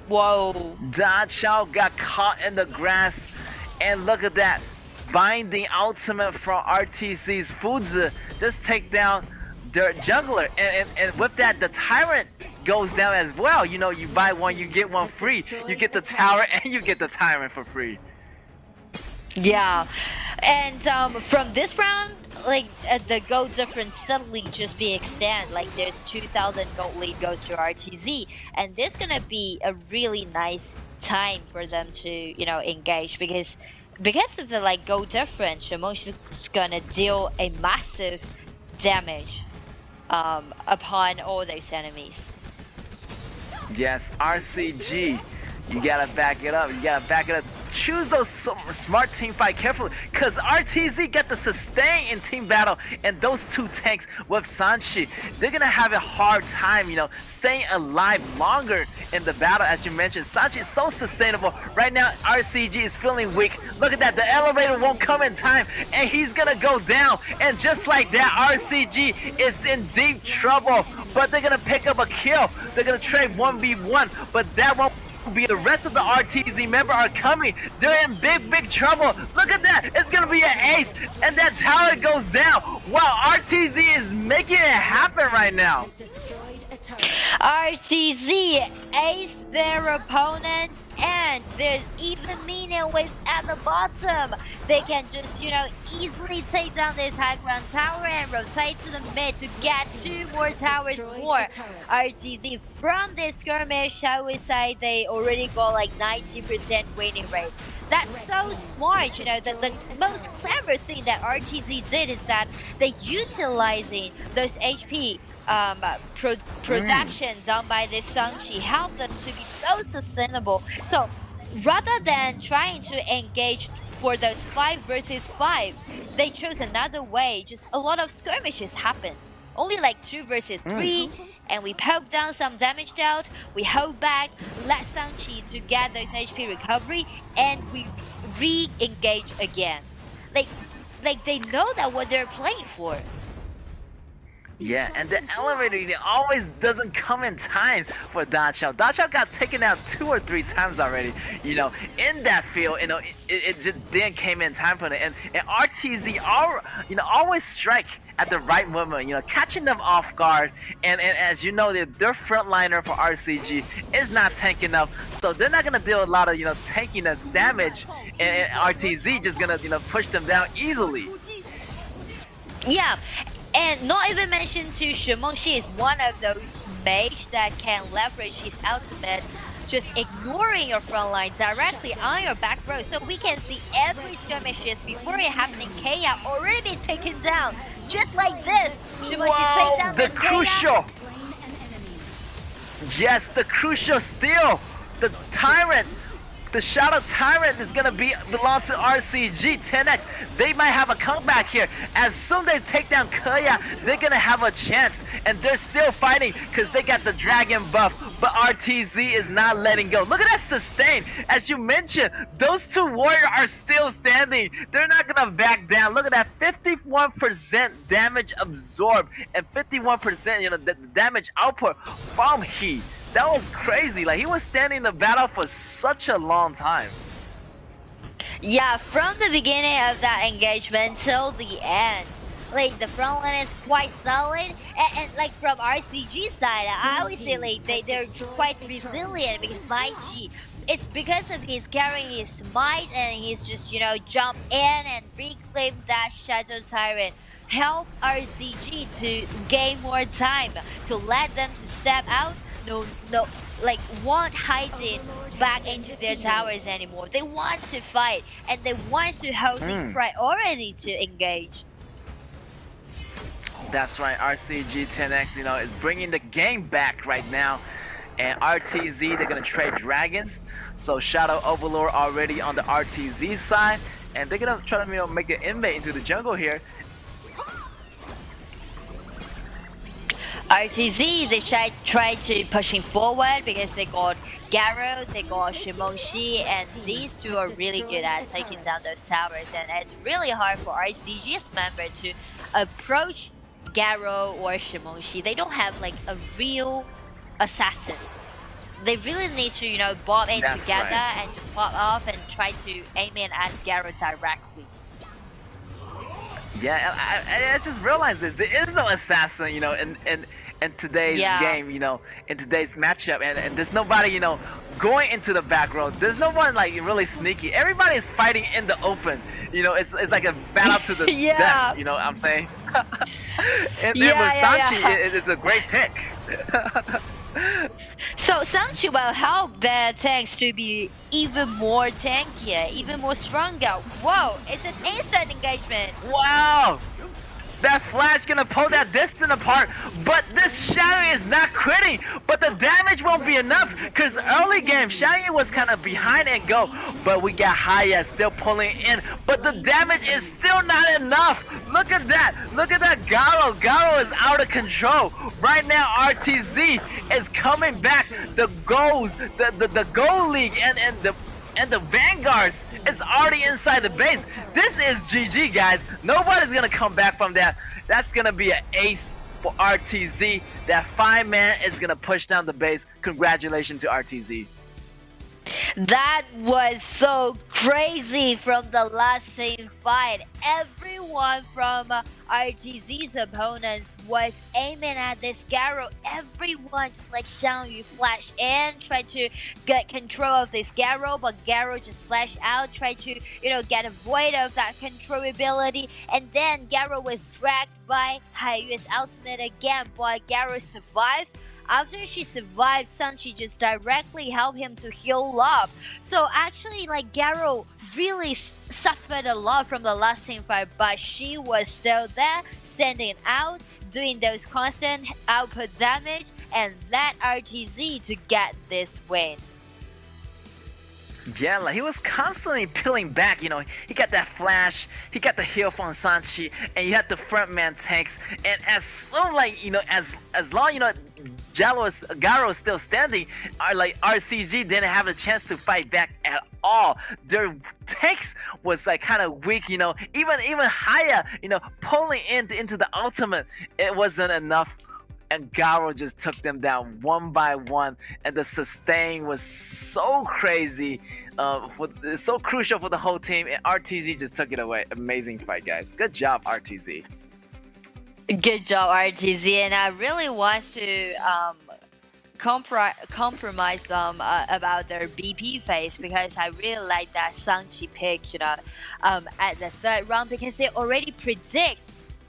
Whoa! Da Chao got caught in the grass, and look at that, binding ultimate from RTC's Fuzi just take down their jungler, and with that the Tyrant goes down as well. You buy one, you get one free. You get the tower and you get the Tyrant for free. Yeah, and from this round, like the gold difference suddenly just be extended. Like there's 2,000 gold lead goes to RTZ, and this gonna be a really nice time for them to engage, because of the like gold difference, Shimongshi is gonna deal a massive damage upon all those enemies. Yes, RCG, you gotta back it up. Choose those smart team fight carefully, because RTZ get the sustain in team battle, and those two tanks with Sanchi, they're gonna have a hard time, staying alive longer in the battle. As you mentioned, Sanchi is so sustainable. Right now, RCG is feeling weak. Look at that, the elevator won't come in time, and he's gonna go down. And just like that, RCG is in deep trouble, but they're gonna pick up a kill. They're gonna trade 1v1, but that won't be the rest of the RTZ member are coming. They're in big trouble. Look at that, it's gonna be an ace, and that tower goes down. Wow, RTZ is making it happen right now. RTZ ace their opponent, and there's even minion waves at the bottom. They can just easily take down this high ground tower and rotate to the mid to get 2 more towers more. RTZ from this skirmish, shall we say, they already got like 90% winning rate. That's so smart. The most clever thing that RTZ did is that they utilizing those HP production done by this Sanchi helped them to be so sustainable. So rather than trying to engage for those 5 versus 5, they chose another way. Just a lot of skirmishes happen. Only like 2 versus 3, and we poke down some damage out, we hold back, let Sanchi to get those HP recovery, and we re-engage again. Like they know that what they're playing for. Yeah, and the elevator always doesn't come in time for Da Chao. Da Chao got taken out 2 or 3 times already, in that field. It just didn't came in time for it. And RTZ, always strike at the right moment, catching them off guard. And as you know, their frontliner for RCG is not tank enough, so they're not gonna deal a lot of tankiness damage. And RTZ just gonna push them down easily. Yeah. And not even mention to Shimongshi is one of those mage that can leverage his ultimate just ignoring your front line directly on your back row. So we can see every skirmishes before it happening. KAW already been taken down, just like this. Wow, take down the this crucial. Yes, the crucial steal. The Tyrant. The Shadow Tyrant is gonna belong to RCG 10X. They might have a comeback here. As soon as they take down KAW, they're gonna have a chance. And they're still fighting because they got the dragon buff. But RTZ is not letting go. Look at that sustain. As you mentioned, those two warriors are still standing. They're not gonna back down. Look at that, 51% damage absorbed and 51%, the damage output from He. That was crazy. Like, he was standing in the battle for such a long time. Yeah, from the beginning of that engagement till the end, like the front line is quite solid, and like from RCG side, I would say like they're quite resilient because Maichi, it's because of his carrying his might and he's just jump in and reclaim that Shadow Tyrant, help RCG to gain more time, to let them to step out. No, like won't hiding back into their towers anymore. They want to fight and they want to hold the priority to engage. That's right, RCG 10X, is bringing the game back right now. And RTZ, they're gonna trade dragons. So Shadow Overlord already on the RTZ side, and they're gonna try to make the invade into the jungle here. RTZ, they try to pushing forward because they got Garo, they got Shimoshi, and these two are really good at taking down those towers, and it's really hard for RCG's member to approach Garo or Shimoshi. They don't have like a real assassin. They really need to, bomb in together and just pop off and try to aim in at Garo directly. Yeah, I just realized this. There is no assassin, in today's game, in today's matchup, and there's nobody, going into the back row. There's no one like really sneaky. Everybody is fighting in the open. It's like a battle to the death. You know what I'm saying? and Versace is a great pick. So Sanchi will help their tanks to be even more tankier, even more stronger. Whoa, it's an instant engagement. Wow! That Flash gonna pull that distance apart, but this Shadow is not quitting. But the damage won't be enough, because early game, Shadow was kind of behind and go. But we got Haya still pulling in, but the damage is still not enough. Look at that. Look at that Garo. Garo is out of control. Right now, RTZ is coming back. The goals, the goal league and the Vanguards is already inside the base. This is GG, guys. Nobody's gonna come back from that. That's gonna be an ace for RTZ. That 5-man is gonna push down the base. Congratulations to RTZ. That was so crazy from the last team fight. Everyone from RTZ's opponents was aiming at this Garo. Everyone just like Xiangyu flash in, try to get control of this Garo, but Garo just flash out, try to get a void of that controllability, and then Garo was dragged by Haiyue's ultimate again, but Garo survived. After she survived, Sanchi just directly helped him to heal up. So actually, like, Garo really suffered a lot from the last team fight, but she was still there, standing out, doing those constant output damage, and led RTZ to get this win. Yeah, like he was constantly peeling back, he got that flash, he got the heal from Sanchi, and you had the frontman tanks, and as soon as long Garo is still standing, RCG didn't have a chance to fight back at all. Their tanks was like kind of weak, even Haya, pulling into the ultimate, it wasn't enough. And Garo just took them down one by one, and the sustain was so crazy, so crucial for the whole team, and RTZ just took it away. Amazing fight, guys. Good job, RTZ. Good job, RTZ, and I really want to compromise them about their BP phase, because I really like that Sanchi pick, at the third round, because they already predict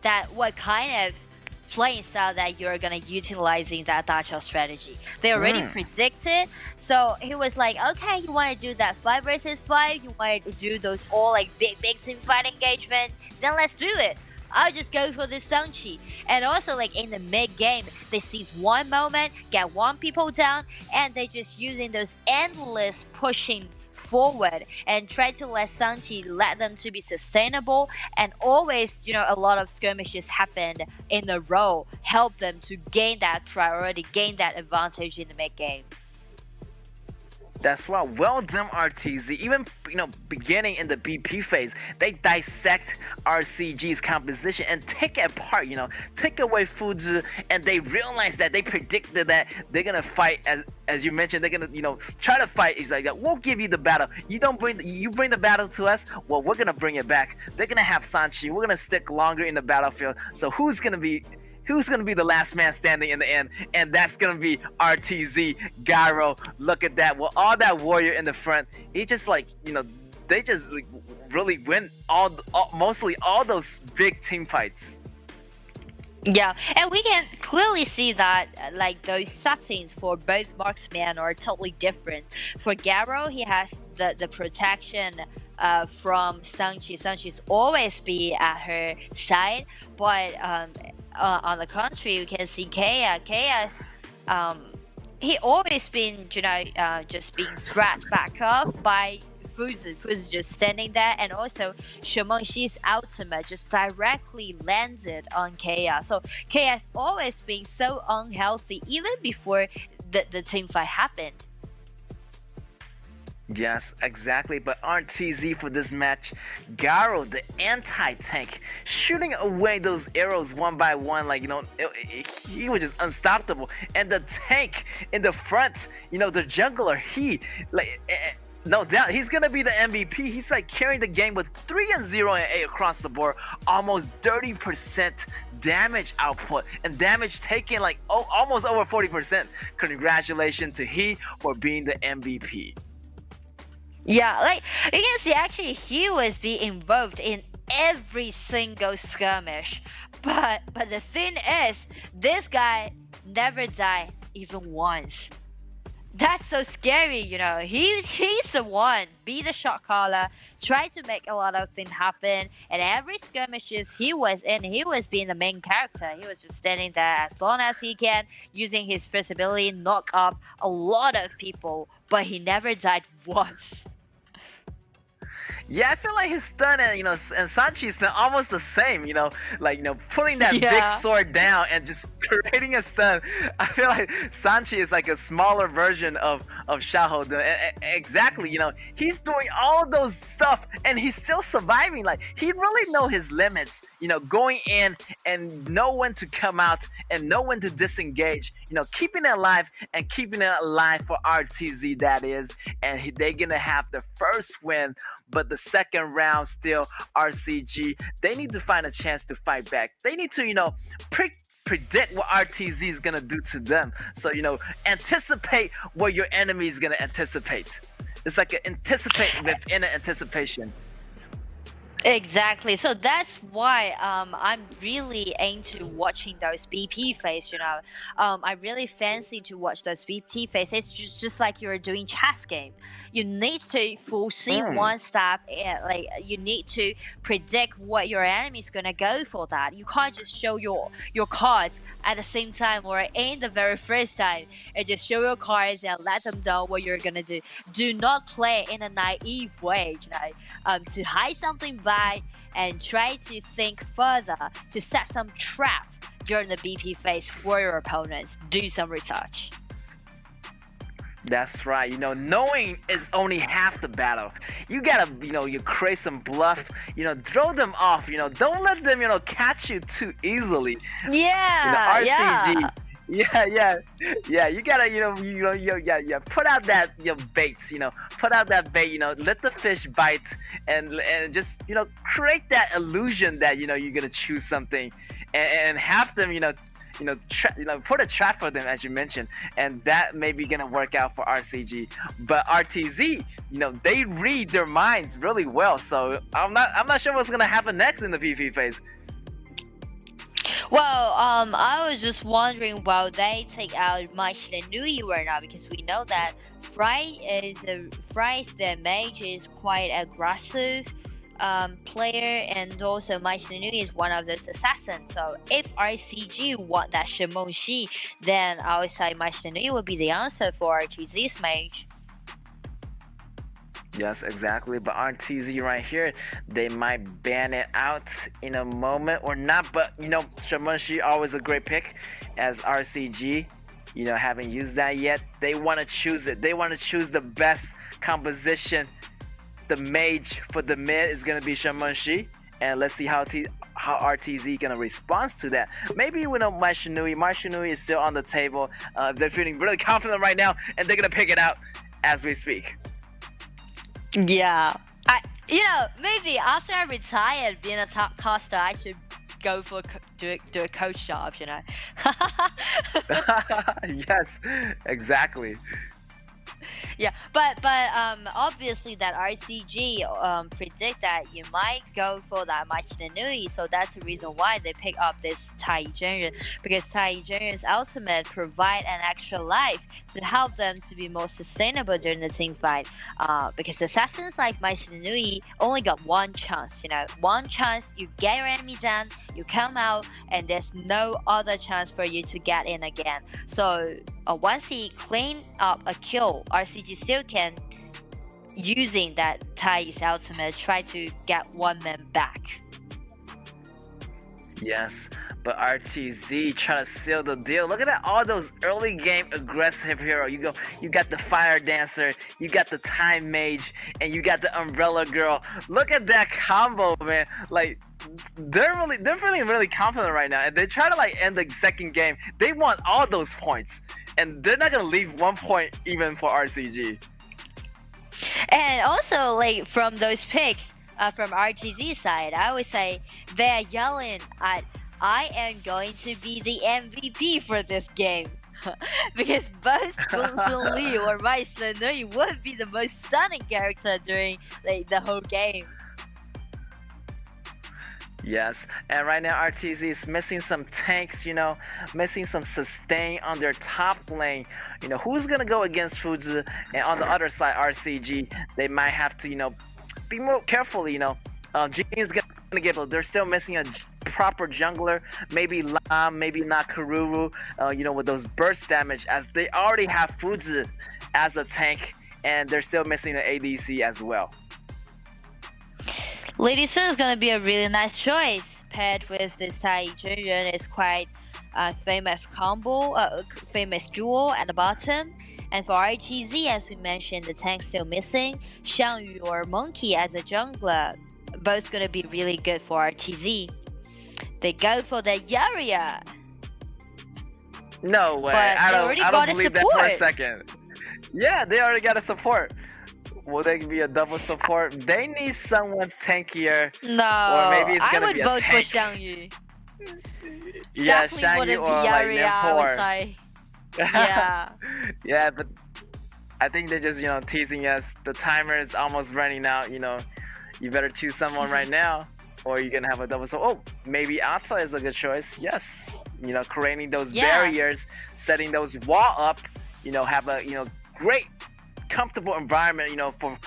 that what kind of playing style that you're gonna utilizing that Dacha strategy. They already predicted, so he was like, okay, you want to do that 5 versus 5, you want to do those all like big team fight engagement, then let's do it. I'll just go for this Sanchi. And also like in the mid game, they seize one moment, get one people down, and they just using those endless pushing forward and try to let them to be sustainable, and always, you know, a lot of skirmishes happened in a row, help them to gain that priority, gain that advantage in the mid game. That's right. Well done, RTZ. Even, you know, beginning in the BP phase, they dissect RCG's composition and take it apart, you know, take away Fuzu, and they realize that they predicted that they're gonna fight, as you mentioned, they're gonna, you know, try to fight. It's like, we'll give you the battle. You bring the battle to us, well, we're gonna bring it back. They're gonna have Sanchi. We're gonna stick longer in the battlefield. So who's gonna be the last man standing in the end? And that's gonna be RTZ, Gyro. Look at that. Well, all that warrior in the front, he just like, you know, they just like really win mostly all those big team fights. Yeah, and we can clearly see that like those settings for both marksmen are totally different. For Gyro, he has the protection from Sanchi. Sanchi's always be at her side, but on the contrary, we can see KAW. He always been, you know, just being thrashed back off by Fuzu. Fuzu just standing there, and also Shimonshi's ultimate just directly landed on KAW. So KAW's always been so unhealthy even before the team fight happened. Yes, exactly. But RTZ for this match, Garo, the anti-tank, shooting away those arrows one by one, like, you know, he was just unstoppable. And the tank in the front, you know, the jungler, he, like, no doubt, he's gonna be the MVP. He's like carrying the game with 3-0 and 8 across the board, almost 30% damage output and damage taken, like almost over 40%. Congratulations to he for being the MVP. Yeah, like you can see, actually he was being involved in every single skirmish, but the thing is, this guy never died even once. That's so scary, you know. He's the one, be the shot caller, try to make a lot of things happen, and every skirmishes he was in, he was being the main character. He was just standing there as long as he can, using his first ability, knock up a lot of people, but he never died once. Yeah, I feel like his stun and, you know, and Sanchi's stun almost the same, you know, like, you know, pulling that big sword down and just creating a stun. I feel like Sanchi is like a smaller version of Xiaoho. Exactly, you know, he's doing all of those stuff and he's still surviving. Like, he really know his limits, you know, going in and know when to come out and know when to disengage, you know, keeping it alive and keeping it alive for RTZ, that is. And they're gonna have the first win, but the second round still RCG. They need to find a chance to fight back. They need to, you know, predict what RTZ is gonna do to them. So, you know, anticipate what your enemy is gonna anticipate. It's like an anticipate within an anticipation. Exactly. So that's why I'm really into watching those BP phase, you know. I really fancy to watch those BP phase. It's just like you're doing chess game. You need to foresee one step, like you need to predict what your enemy is gonna go for. That you can't just show your cards at the same time or in the very first time and just show your cards and let them know what you're gonna do. Do not play in a naive way, you know, to hide something back and try to think further to set some trap during the BP phase for your opponents. Do some research. That's right. You know, knowing is only half the battle. You gotta, you know, you create some bluff, you know, throw them off, you know, don't let them, you know, catch you too easily. Yeah, you know, RCG. Yeah. You gotta, yeah. Put out that, baits, put out that bait, let the fish bite, and just, create that illusion that, you're gonna choose something, and have them, put a trap for them, as you mentioned, and that may be gonna work out for RCG. But RTZ, they read their minds really well. So I'm not sure what's gonna happen next in the PvP phase. Well, I was just wondering will they take out Mai Nui or not because we know that Fry is the mage is quite aggressive player and also Mai Nui is one of those assassins. So if RCG want that Shimon Shi, then I would say Mai Nui would be the answer for RTZ's mage. Yes, exactly. But RTZ right here, they might ban it out in a moment or not. But Shamanshi always a great pick as RCG. Haven't used that yet. They want to choose it. They want to choose the best composition. The mage for the mid is gonna be Shamanshi, and let's see how RTZ gonna respond to that. Maybe Marshanui is still on the table. They're feeling really confident right now, and they're gonna pick it out as we speak. Yeah, maybe after I retired being a top caster, I should go for do a coach job. Yes, exactly. Yeah, but obviously that RCG predict that you might go for that Machinanui, so that's the reason why they pick up this Tai Junyan, because Tai Junyan's ultimate provide an extra life to help them to be more sustainable during the team fight. Because assassins like Machinanui only got one chance, one chance you get your enemy down, you come out, and there's no other chance for you to get in again. So once he clean up a kill, RCG still can, using that Tai's ultimate, try to get one man back. Yes, but RTZ trying to seal the deal. Look at that, all those early game aggressive hero. You got the Fire Dancer, you got the Time Mage, and you got the Umbrella Girl. Look at that combo, man. Like, they're feeling really confident right now, and they try to end the second game. They want all those points, and they're not gonna leave 1 point even for RCG. And also, from those picks from RTZ side, I would say they're yelling at, "I am going to be the MVP for this game." Because both Gongsun Li or Mai Shenui would be the most stunning character during the whole game. Yes, and right now RTZ is missing some tanks, missing some sustain on their top lane. Who's gonna go against Fuzu? And on the other side, RCG, they might have to, be more careful. Jin is gonna get. They're still missing a proper jungler. Maybe Lam, maybe not Karuru. With those burst damage, as they already have Fuzu as a tank, and they're still missing the ADC as well. Lady Sun is gonna be a really nice choice paired with this Tai Junyan. It's quite a famous combo, famous duo at the bottom. And for RTZ, as we mentioned, the tank's still missing. Xiangyu or Monkey as a jungler, both gonna be really good for RTZ. They go for the Yaria. No way! But I already don't got a believe that for a support. second. Yeah, they already got a support. Will they be a double support? They need someone tankier. No, Or maybe it's I gonna would be a vote for tank. Xiangyu. Yeah, Definitely Shaggy wouldn't or be like Yaria, I would Nempor. say. Yeah. Yeah, but I think they're just teasing us. The timer is almost running out. You better choose someone right now, or you're gonna have a double. So maybe Ata is a good choice. Yes, creating those barriers, setting those wall up. Have a great, comfortable environment. For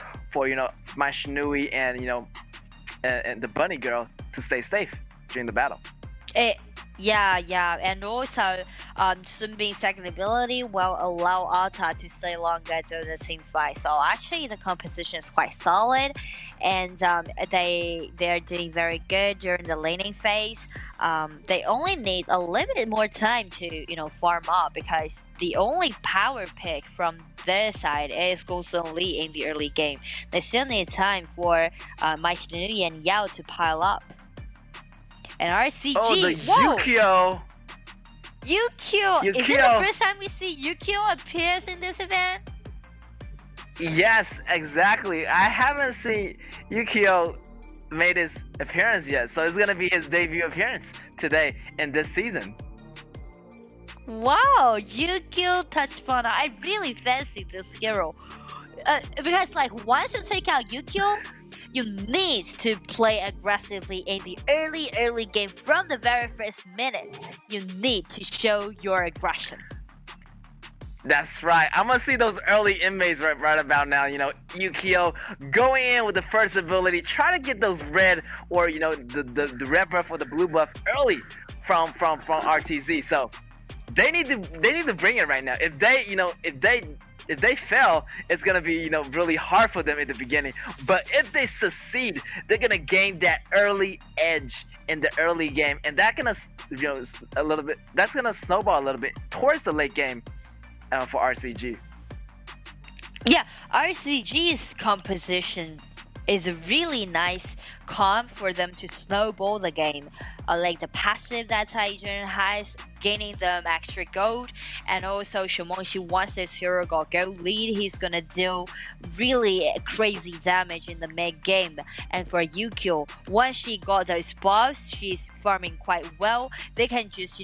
my Shinui and the bunny girl to stay safe during the battle. Yeah, and also, Sun being second ability will allow Alta to stay longer during the team fight. So actually, the composition is quite solid, and they're doing very good during the laning phase. They only need a little bit more time to farm up, because the only power pick from their side is Gongsun Li in the early game. They still need time for Mai Shinui and Yao to pile up. And RCG, Oh, the whoa! Yukio. Yukio! Is it the Yukio. first time we see Yukio appears in this event? Yes, exactly. I haven't seen Yukio made his appearance yet, so it's gonna be his debut appearance today in this season. Wow, Yukio touch fauna. I really fancy this hero. Because once you take out Yukio, You need to play aggressively in the early game from the very first minute. You need to show your aggression. That's right. I'm gonna see those early inmates right about now. You know, Yukio going in with the first ability, try to get those red or the red buff or the blue buff early from RTZ. So they need to bring it right now. If they fail, it's gonna be really hard for them in the beginning. But if they succeed, they're gonna gain that early edge in the early game, and that's gonna snowball a little bit towards the late game. For RCG. Yeah, RCG's composition is a really nice comp for them to snowball the game. Like the passive that Taijun has, gaining them extra gold, and also Shimonshi once this hero got gold lead, he's gonna deal really crazy damage in the mid game. And for Yukio, once she got those buffs, she's farming quite well. They can just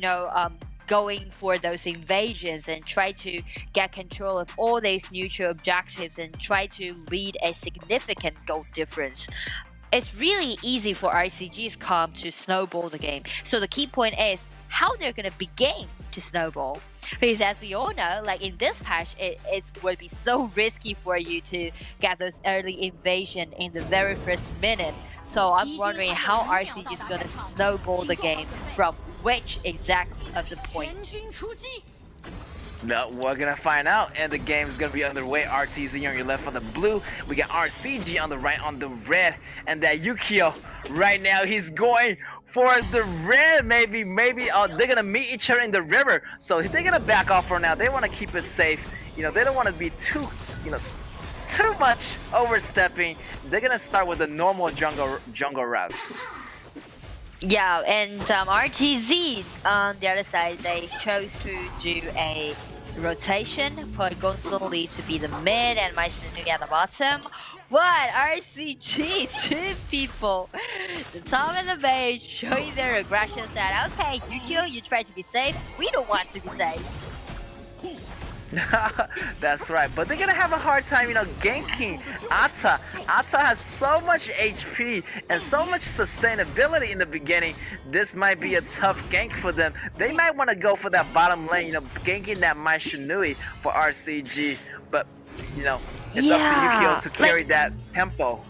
going for those invasions and try to get control of all these neutral objectives and try to lead a significant goal difference. It's really easy for RCG's comp to snowball the game. So the key point is how they're going to begin to snowball. Because as we all know, like in this patch, it would be so risky for you to get those early invasion in the very first minute. So I'm wondering how RCG is going to snowball the game from which exact of the point. No, we're gonna find out, and the game is gonna be underway. RTZ on your left on the blue, we got RCG on the right on the red, and that Yukio right now he's going for the red. Maybe they're gonna meet each other in the river, so they're gonna back off for now. They want to keep it safe. They don't want to be too much overstepping. They're gonna start with the normal jungle route. Yeah, and RTZ on the other side, they chose to do a rotation, put Gonzalo to be the mid and Maishinui at the bottom. But RCG, two people, the top and the base, showing their aggression that, okay, Yukio, you try to be safe, we don't want to be safe. That's right, but they're gonna have a hard time, ganking Ata. Ata has so much HP and so much sustainability in the beginning. This might be a tough gank for them. They might want to go for that bottom lane, ganking that Maishinui for RCG. But it's up to Yukio to carry that tempo.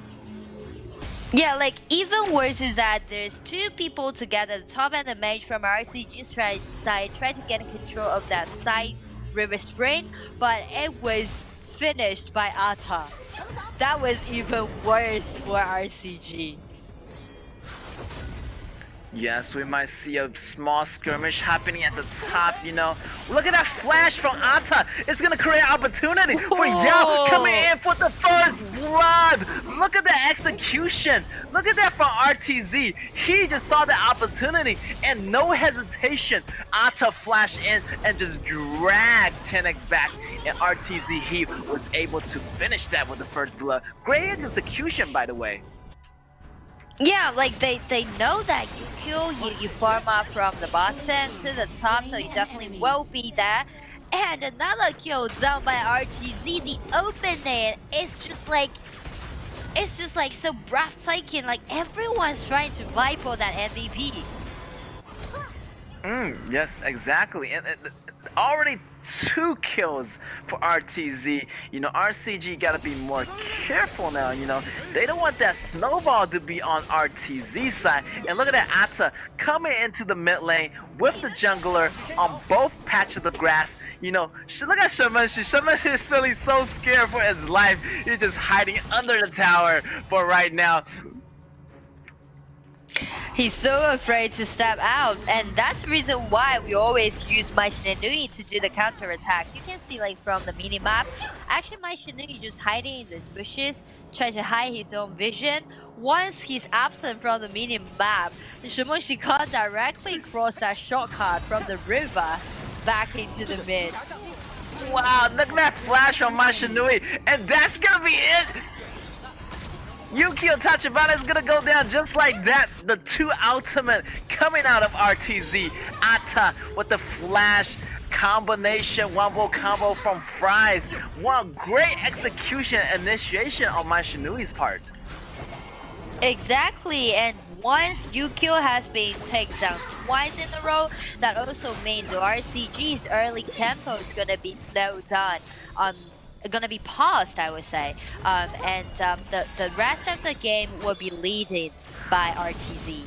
Yeah, like even worse is that there's two people together, the top and the mage from RCG's side, try to get control of that side river spring, but it was finished by Ata. That was even worse for RCG. Yes, we might see a small skirmish happening at the top, Look at that flash from Ata. It's going to create opportunity for Yao coming in for the first blood. Look at the execution. Look at that from RTZ. He just saw the opportunity and no hesitation. Ata flashed in and just dragged 10x back. And RTZ, he was able to finish that with the first blood. Great execution, by the way. Yeah, like they know that you farm up from the bottom to the top, so you definitely will be there. And another kill done by RTZ, the opening is just like so breathtaking. Like everyone's trying to vie for that MVP. Yes, exactly. And already 2 kills for RTZ. RCG gotta be more careful now. They don't want that snowball to be on RTZ side. And look at that Ata coming into the mid lane with the jungler on both patches of grass. Look at Shimonshi. Shimonshi is feeling so scared for his life. He's just hiding under the tower for right now. He's so afraid to step out, and that's the reason why we always use Maishinui to do the counter attack. You can see like from the mini map, actually Maishinui just hiding in the bushes, trying to hide his own vision. Once he's absent from the mini map, Shimonshi can't directly cross that shortcut from the river back into the mid. Wow, look at that flash on Maishinui, and that's gonna be it. Yukio Tachibana is gonna go down just like that. The 2 ultimate coming out of RTZ. Ata with the flash combination, wombo combo from Fries. One great execution initiation on Maishinui's part. Exactly, and once Yukio has been taken down twice in a row, that also means the RCG's early tempo is gonna be slowed down. Gonna be paused, I would say. And the rest of the game will be leaded by RTZ.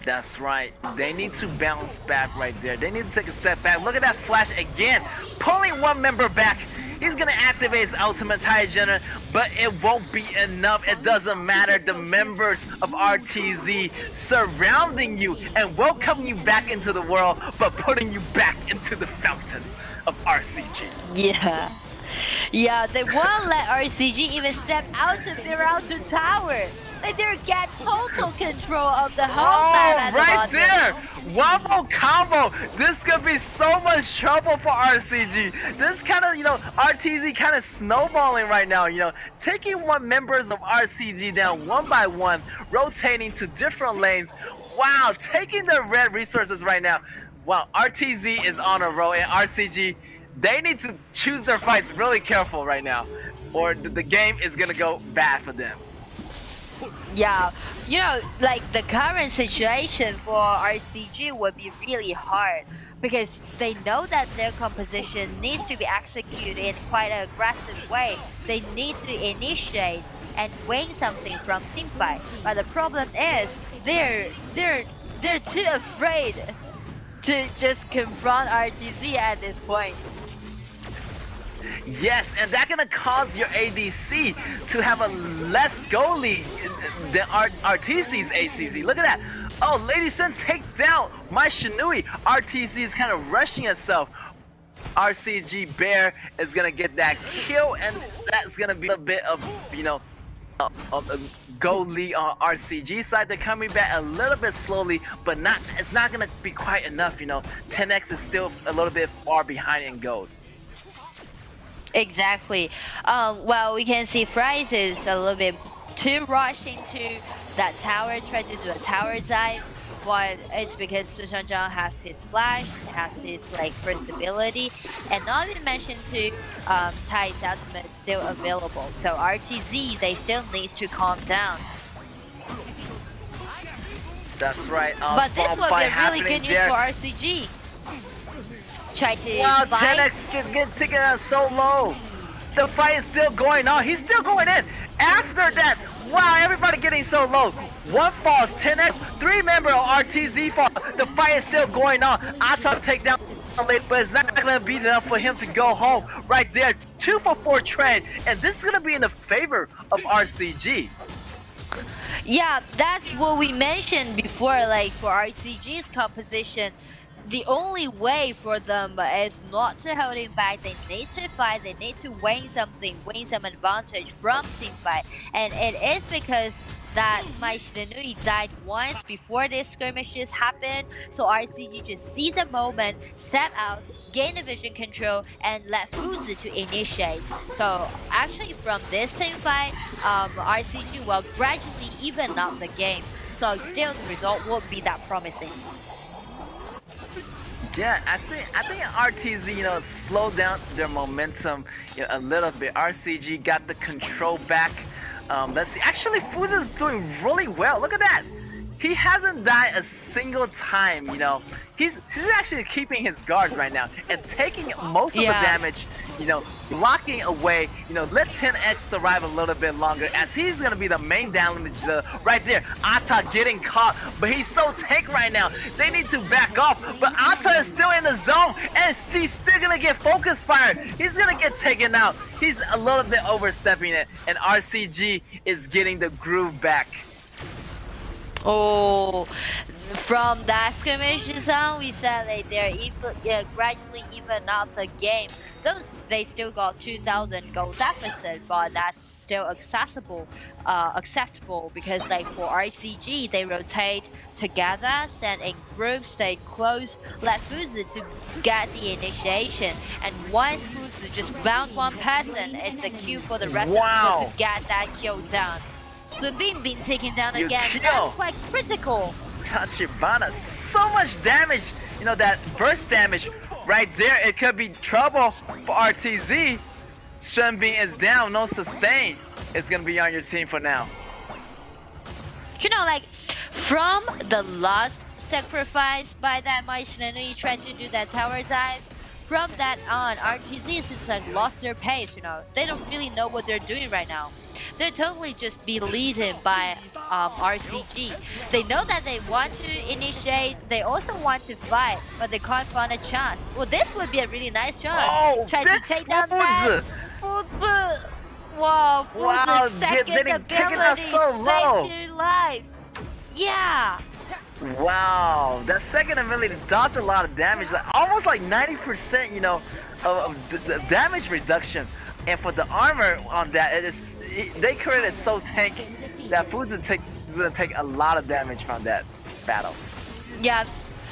That's right. They need to bounce back right there. They need to take a step back. Look at that flash again. Pulling one member back. He's gonna activate his ultimate tire generator, but it won't be enough. It doesn't matter. The members of RTZ surrounding you and welcoming you back into the world, but putting you back into the fountains of RCG. Yeah. Yeah, they won't let RCG even step out of their outer tower. Like they get total control of the whole map at the right bottom. there! One more combo! This could be so much trouble for RCG. This kind of, RTZ kind of snowballing right now, taking one members of RCG down one by one, rotating to different lanes. Wow, taking the red resources right now. Wow, RTZ is on a roll, and RCG, they need to choose their fights really careful right now, or the game is gonna go bad for them. Yeah, like the current situation for RCG would be really hard because they know that their composition needs to be executed in quite an aggressive way. They need to initiate and win something from teamfight. But the problem is they're too afraid to just confront RTZ at this point. Yes, and that's gonna cause your ADC to have a less goalie than RTC's ACZ. Look at that. Oh, Lady Sun take down my Shinui. RTC is kind of rushing itself. RCG Bear is gonna get that kill, and that's gonna be a bit of, of a goalie on RCG side. They're coming back a little bit slowly, but it's not gonna be quite enough. 10X is still a little bit far behind in gold. Exactly. Well, we can see Fries is a little bit too rushed into that tower, try to do a tower dive, but it's because Sushanjang has his flash, has his first ability, and not even mention to Tai's ultimate is still available. So RTZ, they still need to calm down. That's right. But this will be really good news for RCG. Try to wow, fight. 10X get taken out so low. The fight is still going on. He's still going in. After that, wow, everybody getting so low. One falls, 10X, 3 member of RTZ fall. The fight is still going on. Ata take down late, but it's not gonna be enough for him to go home. Right there, 2 for 4 trade, and this is gonna be in the favor of RCG. Yeah, that's what we mentioned before, for RCG's composition. The only way for them is not to hold him back. They need to fight. They need to win something, win some advantage from team fight. And it is because that my Shinui died once before these skirmishes happened. So RCG just sees a moment, step out, gain the vision control, and let Fuzi to initiate. So actually from this team fight, RCG will gradually even up the game. So still the result won't be that promising. Yeah, I think RTZ, slowed down their momentum a little bit. RCG got the control back. Let's see. Actually, Fuza's doing really well. Look at that. He hasn't died a single time. He's actually keeping his guard right now and taking most of the damage. Blocking away. Let 10X survive a little bit longer, as he's gonna be the main damage right there. Ata getting caught, but he's so tank right now. They need to back off, but Ata is still in the zone, and he's still gonna get focus fire. He's gonna get taken out. He's a little bit overstepping it, and RCG is getting the groove back. Oh, from that skirmish zone, we said they're gradually even up the game. They still got 2,000 gold deficit, but that's still acceptable because for RCG they rotate together, send in groups, stay close, let Fuzi to get the initiation, and once Fuzi just bounce one person, it's the cue for the rest of them to get that kill down. Sunbin being taken down again. That's quite critical. Tachibana, so much damage. That burst damage right there. It could be trouble for RTZ. Sunbin is down, no sustain. It's gonna be on your team for now. You know, like from the last sacrifice by that Maishinenui trying to do that tower dive, from that on, RTZ seems like lost their pace, you know. They don't really know what they're doing right now. They're totally just beaten by RCG. They know that they want to initiate, they also want to fight, but they can't find a chance. Well, this would be a really nice chance. Oh, Try to take down that. Fuzi. Wow, Wow, Fuzi's second getting taken out ability so low. saved your life. Yeah. Wow, that second ability dodged a lot of damage, like almost like 90%, you know, of the damage reduction. And for the armor on that, they created so tanky that Fuzi is gonna take a lot of damage from that battle. Yeah.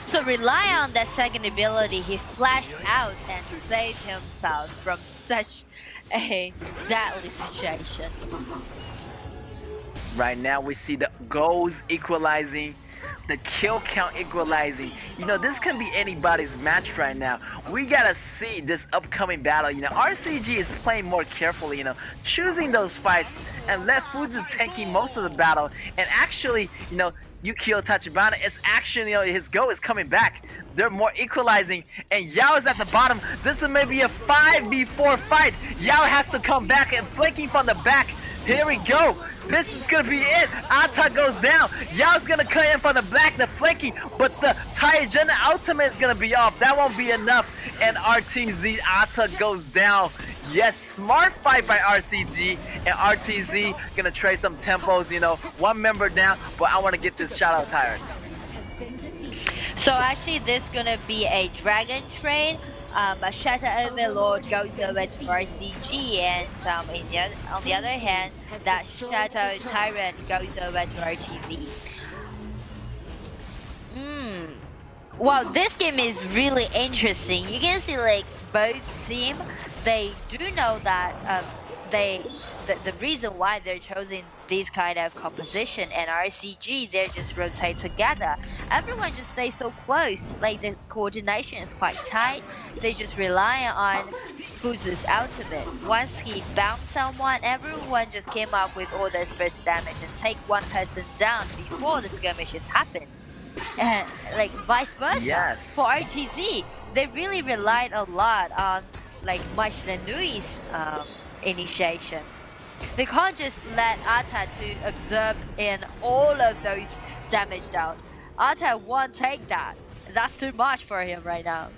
So rely on that second ability, he flashed out and saved himself from such a deadly situation. Right now we see the goals equalizing, the kill count equalizing. You know, this can be anybody's match right now. We gotta see this upcoming battle. You know, RCG is playing more carefully, you know, choosing those fights and let Fuzi taking most of the battle. And actually, you know, Yukio Tachibana is actually, you know, his goal is coming back. They're more equalizing, and Yao is at the bottom. This is maybe a 5v4 fight. Yao has to come back and flanking from the back. Here we go. This is gonna be it. Ata goes down. Yao's gonna cut in from the back, the flanking, but the Taijin ultimate is gonna be off. That won't be enough. And RTZ Ata goes down. Yes, smart fight by RCG, and RTZ gonna trade some tempos, you know, one member down, but I wanna get this shout out tired. So actually this gonna be a dragon trade. A Shatter Overlord goes over to RCG, and on the other hand, that Shadow Tyrant goes over to RTZ. Wow, this game is really interesting. You can see like both team, they do know that the reason why they're choosing this kind of composition, and RCG, they just rotate together. Everyone just stays so close, like the coordination is quite tight. They just rely on Fuzi's ultimate. Once he bounced someone, everyone just came up with all their special damage and take one person down before the skirmishes happen. And like vice versa. Yes. For RTZ, they really relied a lot on like Maishinenui's initiation. They can't just let Ata to absorb in all of those damage down. Ata won't take that. That's too much for him right now.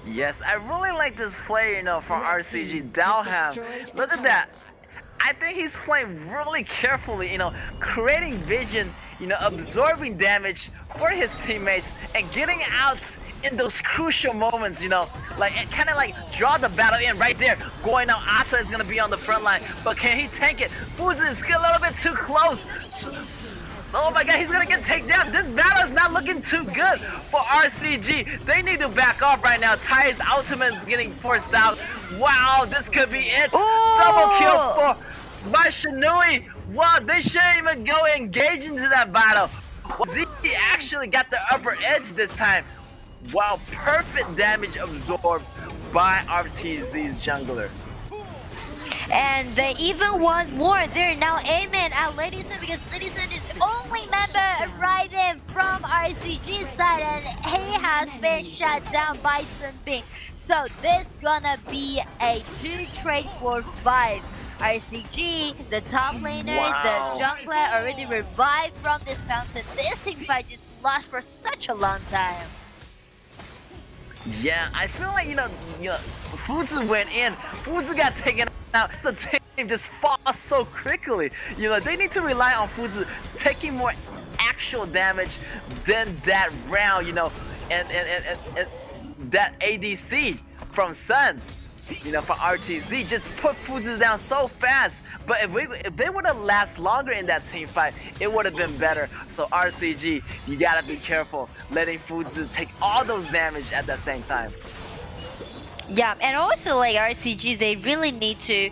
Yes, I really like this player, you know, from RCG, Dalham. Look at that. I think he's playing really carefully, you know, creating vision, you know, absorbing damage for his teammates and getting out in those crucial moments, you know, like kind of like draw the battle in right there. Going out, Ata is gonna be on the front line, but can he tank it? Fuzi is a little bit too close. Oh my god, he's gonna get taken down. This battle is not looking too good for RCG. They need to back off right now. Ty's ultimate is getting forced out. Wow, this could be it. Ooh. Double kill for Maishinenui. Wow, they shouldn't even go engage into that battle. Z actually got the upper edge this time. Wow, perfect damage absorbed by RTZ's jungler. And they even want more. They're now aiming at Lady Sun because Lady Sun is the only member arriving from RCG's side, and he has been shut down by Sunbin. So this gonna be a 2 trade for 5. RCG, the top laner, Wow. the jungler already revived from this fountain. This team fight just lost for such a long time. Yeah, I feel like, you know, Fuzi went in. Fuzi got taken out. The team just falls so quickly. You know, they need to rely on Fuzi taking more actual damage than that round, you know, and that ADC from Sun, you know, for RTZ just put Fuzi down so fast. But if they would have lasted longer in that team fight, it would have been better. So RCG, you gotta be careful letting Fuzi take all those damage at the same time. Yeah, and also like RCG, they really need to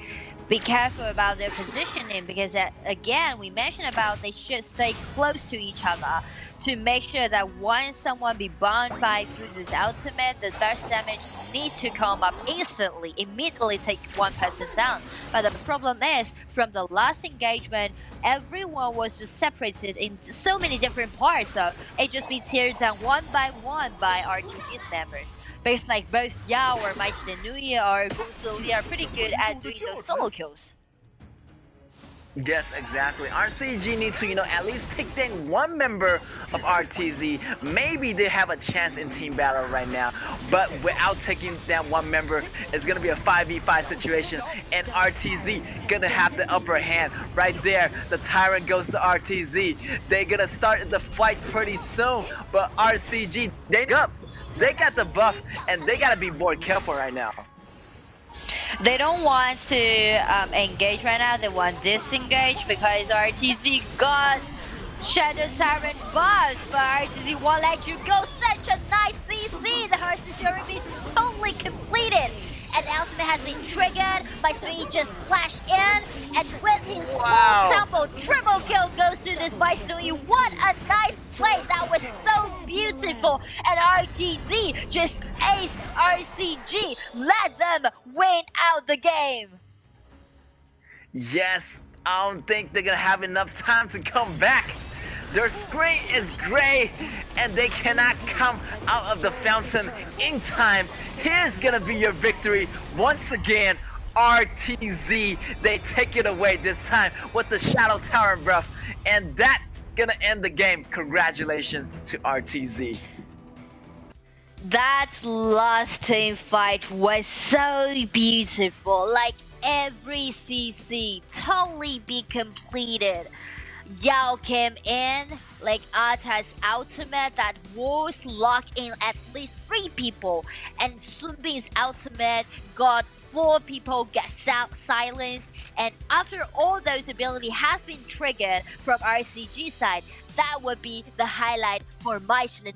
be careful about their positioning because again, we mentioned about they should stay close to each other to make sure that once someone be burned by Fuzi's ultimate, the burst damage needs to come up instantly, immediately take one person down. But the problem is, from the last engagement, everyone was just separated in so many different parts, so it just be teared down one by RTG's members. Because like both Yao or Nui or Gusuli are pretty good at doing those solo kills. Yes, exactly. RCG need to, at least take down one member of RTZ. Maybe they have a chance in team battle right now, but without taking down one member, it's gonna be a 5v5 situation, and RTZ gonna have the upper hand right there. The Tyrant goes to RTZ. They're gonna start the fight pretty soon, but RCG, they got the buff, and they gotta be more careful right now. They don't want to engage right now, they want disengage because RTZ got Shadow Tyrant buff, but RTZ won't let you go. Such a nice CC! The Heart Security is totally completed! And the ultimate has been triggered, my Sui just flashed in, and with his small sample, triple kill goes to this by Sui. What a nice play, that was so beautiful, and RTZ just aced RCG, let them win out the game. Yes, I don't think they're gonna have enough time to come back. Their screen is gray, and they cannot come out of the fountain in time. Here's gonna be your victory once again. RTZ, they take it away this time with the Shadow Tower buff, and that's gonna end the game. Congratulations to RTZ. That last team fight was so beautiful, like every CC totally be completed. Yao came in, like Ata's ultimate that was locked in at least 3 people, and Sunbin's ultimate got 4 people get silenced, and after all those ability has been triggered from RCG side, that would be the highlight for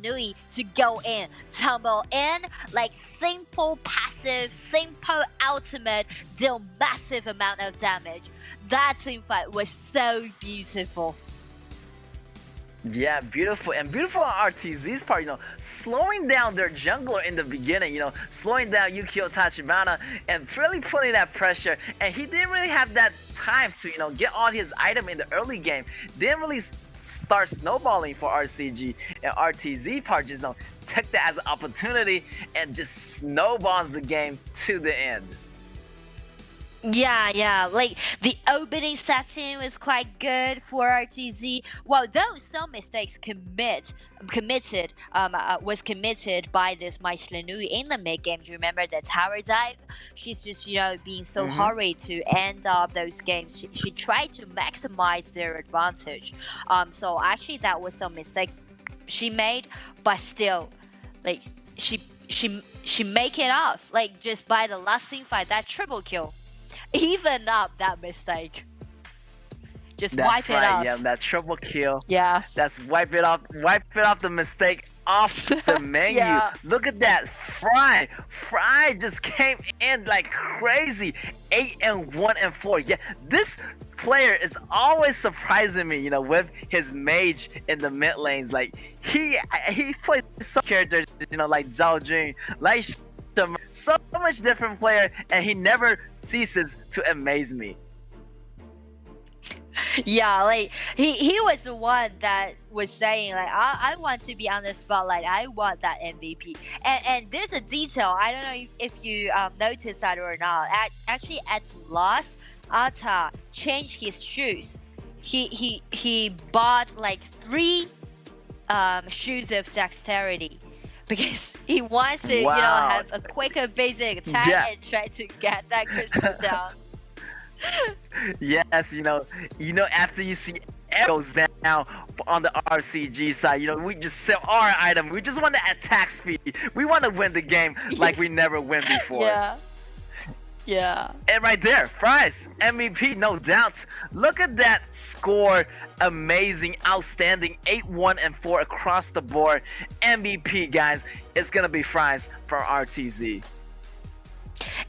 Nui to go in, tumble in, like simple passive, simple ultimate, deal massive amount of damage. That team fight was so beautiful. Yeah, beautiful, and beautiful on RTZ's part, slowing down their jungler in the beginning, slowing down Yukio Tachibana and really putting that pressure, and he didn't really have that time to, get all his item in the early game. Didn't really start snowballing for RCG, and RTZ part just took that as an opportunity and just snowballs the game to the end. Yeah, like the opening setting was quite good for RTZ. Well, though some mistakes was committed by this Nui in the mid game. Do you remember the tower dive? She's just being so hurried to end up those games. She tried to maximize their advantage. So actually that was some mistake she made, but still, like she make it off. Like just by the last team fight, that triple kill. Even up that mistake. Just wipe it off. Yeah, that triple kill. Yeah. That's wipe it off the mistake off the menu. Yeah. Look at that. Fry just came in like crazy. 8-1 and 4. Yeah, this player is always surprising me, with his mage in the mid lanes. Like he plays some characters, like Zhao Jun, like so much different player, and he never ceases to amaze me. Yeah, like he was the one that was saying like I want to be on the spotlight. I want that MVP. And there's a detail. I don't know if you noticed that or not. Actually, at last, Ata changed his shoes. He bought like 3 shoes of dexterity. Because he wants to, have a quicker basic attack and try to get that crystal down. Yes, after you see it goes down on the RCG side, we just sell our item. We just want the attack speed. We want to win the game like we never win before. Yeah. And right there, Fries, MVP, no doubt. Look at that score. Amazing, outstanding. 8-1 and 4 across the board. MVP, guys. It's going to be Fries from RTZ.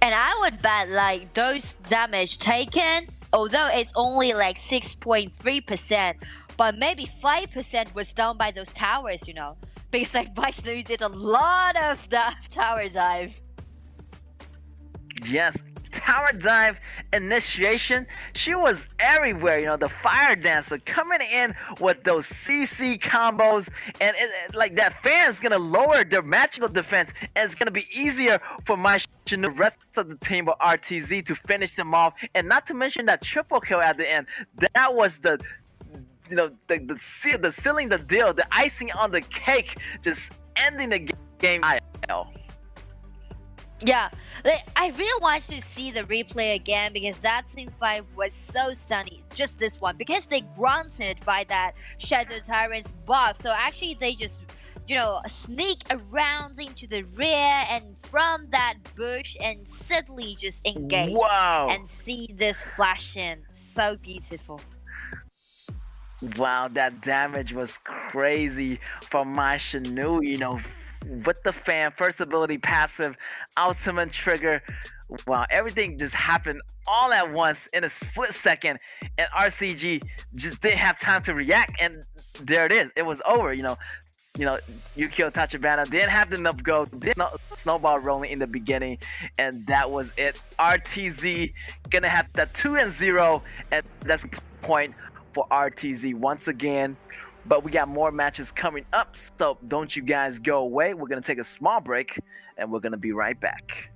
And I would bet like those damage taken, although it's only like 6.3%, but maybe 5% was done by those towers, because like Vaishnavi did a lot of the tower dive. Yes, tower dive initiation. She was everywhere. The fire dancer coming in with those CC combos, and like that fan is gonna lower their magical defense, and it's gonna be easier for the rest of the team of RTZ to finish them off, and not to mention that triple kill at the end. That was the sealing the deal, the icing on the cake, just ending the game. Yeah, I really want to see the replay again because that team fight was so stunning. Just this one, because they granted by that Shadow Tyrant's buff. So actually they just, sneak around into the rear and from that bush and suddenly just engage. Wow. And see this flash in. So beautiful. Wow, that damage was crazy from my Shanu, with the fan, first ability, passive, ultimate trigger. Wow, everything just happened all at once in a split second, and RCG just didn't have time to react, and there it is. It was over, Yukio Tachibana didn't have enough go, didn't snowball rolling in the beginning, and that was it. RTZ gonna have that 2-0, and that's the point for RTZ once again. But we got more matches coming up, so don't you guys go away. We're going to take a small break, and we're going to be right back.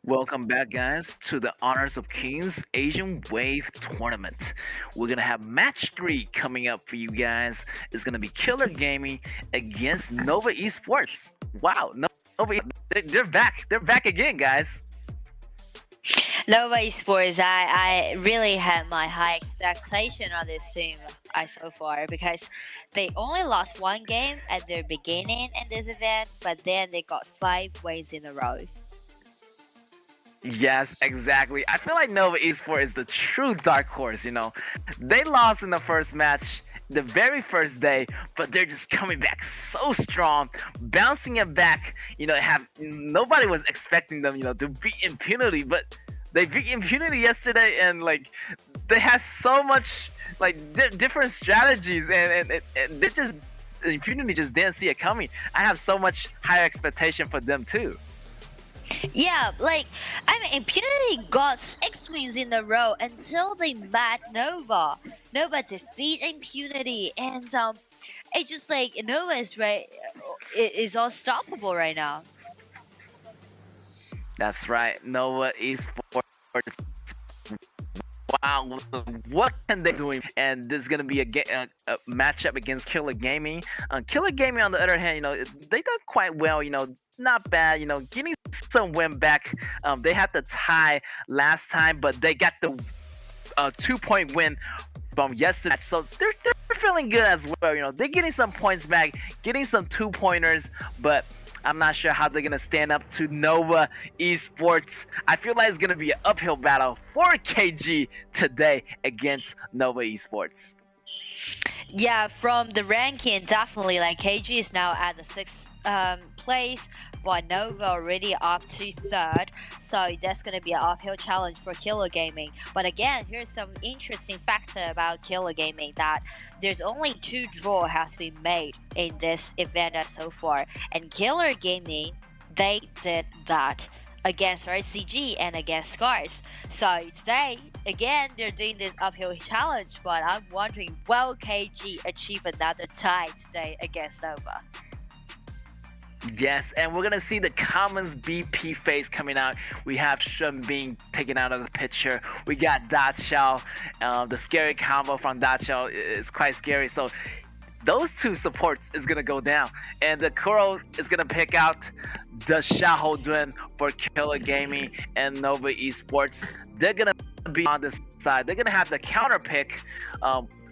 Welcome back, guys, to the Honors of Kings Asian Wave Tournament. We're gonna have match 3 coming up for you guys. It's gonna be Killer Gaming against Nova Esports. Wow, Nova, they're back. They're back again, guys. Nova Esports, I really had my high expectation on this team so far because they only lost one game at their beginning in this event, but then they got 5 wins in a row. Yes, exactly. I feel like Nova Esports is the true dark horse, you know. They lost in the first match, the very first day, but they're just coming back so strong, bouncing it back. You know, nobody was expecting them, you know, to beat Impunity, but they beat Impunity yesterday, and like they have so much like different strategies, and they just Impunity just didn't see it coming. I have so much higher expectation for them too. Yeah, like, I mean, Impunity got 6 wins in a row until they met Nova. Nova defeat Impunity, and it's just like Nova is is unstoppable right now. That's right, Nova Esports. Wow, what can they do? And this is gonna be a matchup against Killer Gaming. Killer Gaming, on the other hand, you know, they done quite well. You know, not bad. You know, getting some win back. They had the tie last time, but they got the 2-point win from yesterday. So they're feeling good as well. You know, they're getting some points back, getting some 2-pointers, but I'm not sure how they're gonna stand up to Nova Esports. I feel like it's gonna be an uphill battle for KG today against Nova Esports. Yeah, from the ranking, definitely, like, KG is now at the 6th place, but Nova already up to 3rd, so that's going to be an uphill challenge for Killer Gaming. But again, here's some interesting factor about Killer Gaming, that there's only 2 draw has been made in this event so far, and Killer Gaming, they did that against RCG and against Scars. So today, again, they're doing this uphill challenge, but I'm wondering, will KG achieve another tie today against Nova? Yes, and we're gonna see the Commons BP phase coming out. We have Shun being taken out of the picture. We got Da Chao. The scary combo from Da Chao is quite scary. So those 2 supports is gonna go down, and the Kuro is gonna pick out the Xiahou Dun for Killer Gaming and Nova Esports. They're gonna be on this side. They're gonna have the counter pick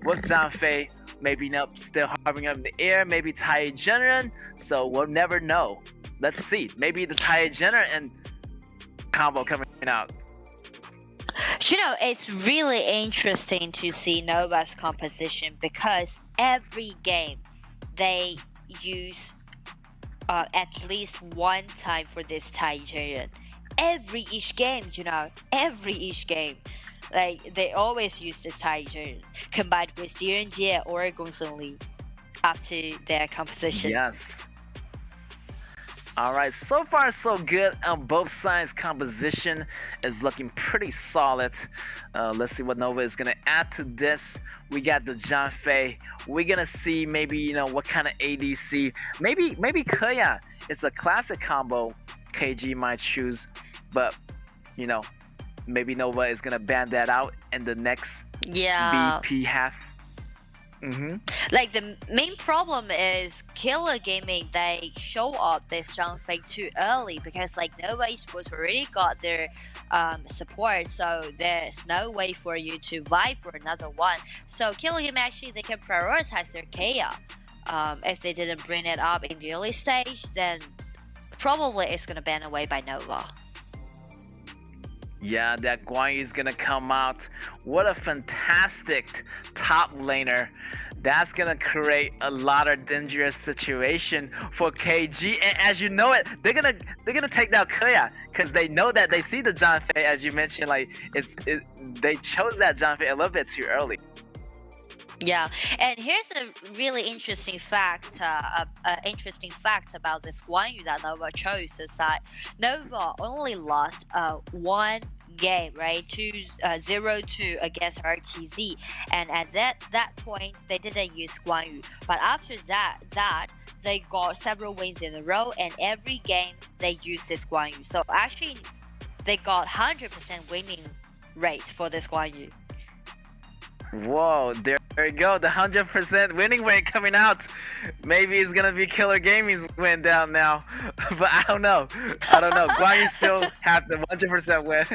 with Zhang Fei. Maybe still hovering up in the air. Maybe Tai Jinren. So we'll never know. Let's see. Maybe the Tai Jinren and combo coming out. You know, it's really interesting to see Nova's composition because every game they use at least one time for this Tai Jinren. Each game, you know, each game. Like, they always use this Tai Jinren combined with Direnjie or Gongsun Li after their composition. Yes. Alright, so far so good on both sides. Composition is looking pretty solid. Let's see what Nova is going to add to this. We got the Zhang Fei. We're going to see maybe, you know, what kind of ADC. Maybe KAW. It's a classic combo KG might choose. But, you know, maybe Nova is gonna ban that out in the next BP half. Like, the main problem is Killer Gaming, they show up this Zhang Fei too early because, like, Nova Esports already got their support, so there's no way for you to vie for another one. So Killer Gaming, actually, they can prioritize their KAW. If they didn't bring it up in the early stage, then probably it's gonna ban away by Nova. Yeah, that Guan Yu is gonna come out. What a fantastic top laner. That's gonna create a lot of dangerous situation for KG. And as you know it, they're gonna take down KAW because they know that they see the Zhang Fei, as you mentioned. Like, they chose that Zhang Fei a little bit too early. Yeah, and here's a really interesting fact. Interesting fact about this Guan Yu that Nova chose is that Nova only lost 1 game, right? 0-2 against RTZ, and at that point they didn't use Guan Yu. But after that they got several wins in a row, and every game they used this Guan Yu. So actually, they got 100% winning rate for this Guan Yu. Whoa, there you go. The 100% winning rate coming out. Maybe it's gonna be Killer Gaming's win down now, but I don't know. Guan Yu still have the 100% win.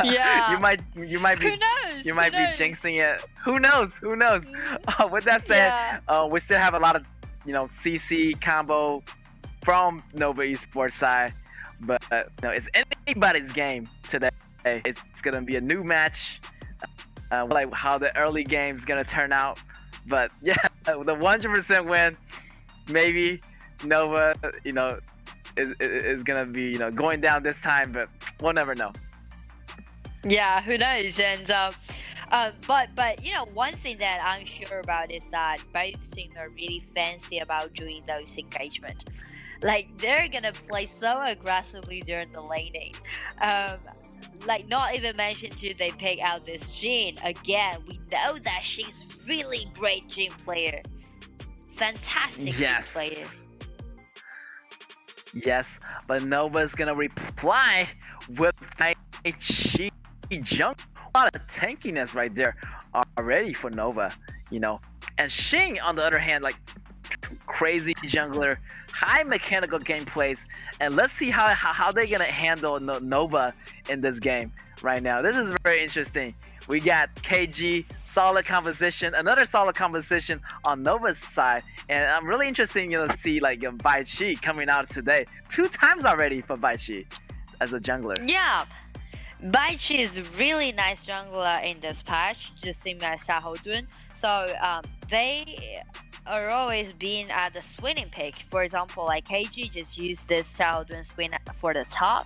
Yeah. you might be Who knows? you might be jinxing it. Who knows? With that said, we still have a lot of CC combo from Nova Esports side, but it's anybody's game today. It's gonna be a new match. Like how the early game's gonna turn out, but yeah, the 100% win, maybe Nova, is gonna be going down this time, but we'll never know. Yeah, who knows? And but one thing that I'm sure about is that both teams are really fancy about doing those engagement. Like they're gonna play so aggressively during the laning. Like not even mentioned to they pick out this Jin again. We know that she's really great Jin player, fantastic Jin player. Yes, but Nova's gonna reply with Tai Chi junk. A lot of tankiness right there already for Nova, And Xing, on the other hand, like crazy jungler, high mechanical gameplays, and let's see how they're gonna handle Nova in this game right now. This is very interesting. We got KG, solid composition, another solid composition on Nova's side, and I'm really interested to see like Bai Chi coming out today 2 times already for Bai Chi as a jungler. Yeah, Bai Chi is really nice jungler in this patch, just same as Xiahou Dun. So they are always being at the swinging pick. For example, like KG just used this Xiahou Dun swing for the top,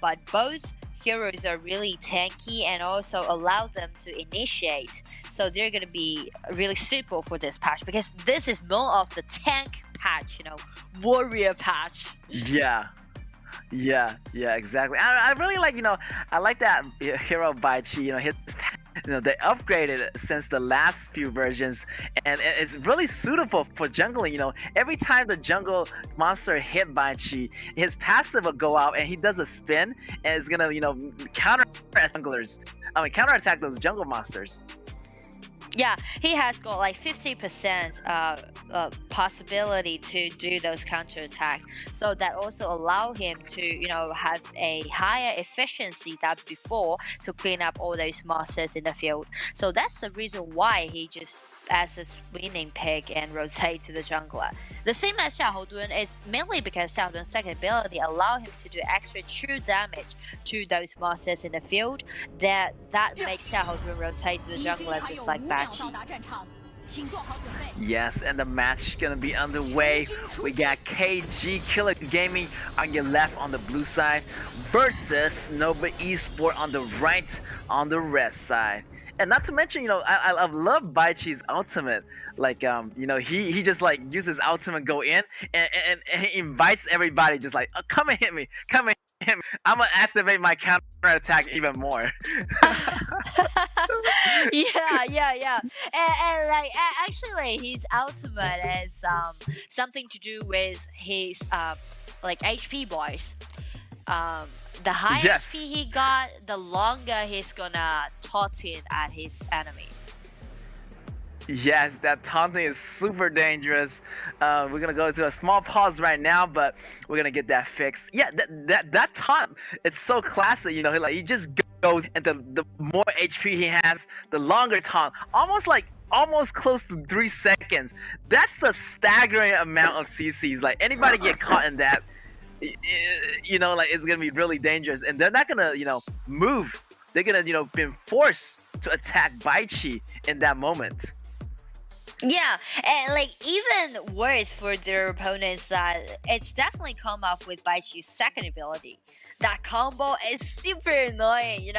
but both heroes are really tanky and also allow them to initiate. So they're gonna be really suitable for this patch because this is more of the tank patch, warrior patch. Yeah, exactly. I really like, I like that hero Bai Chi, his they upgraded since the last few versions, and it's really suitable for jungling. Every time the jungle monster hit Bai Chi, his passive will go out and he does a spin, and it's gonna counterattack those jungle monsters. Yeah, he has got like 50% possibility to do those counterattacks. So that also allow him to, have a higher efficiency than before to clean up all those monsters in the field. So that's the reason why he just as a winning pick and rotate to the jungler. The same as Xiahou Dun is mainly because Xiahou Dun's second ability allow him to do extra true damage to those monsters in the field. That makes Xiahou Dun rotate to the jungler just like Bai Chi. Yes, and the match gonna be underway. We got KG Killer Gaming on your left on the blue side versus Nova Esport on the right on the red side. And not to mention, I love Bai Chi's ultimate. Like, he just like uses ultimate go in and he invites everybody just like, come and hit me, come and hit me. I'm gonna activate my counter attack even more. yeah. And like actually, his ultimate is something to do with his like HP boys. The higher HP he got, the longer he's gonna taunt at his enemies. Yes, that taunting is super dangerous. We're gonna go to a small pause right now, but we're gonna get that fixed. Yeah, that taunt, it's so classic. He just goes, and the more HP he has, the longer taunt. Almost close to 3 seconds. That's a staggering amount of CCs. Like anybody get caught in that. It's gonna be really dangerous, and they're not gonna, move. They're gonna, be forced to attack Bai Chi in that moment. Yeah, and like even worse for their opponents that it's definitely come up with Bai Chi's second ability. That combo is super annoying,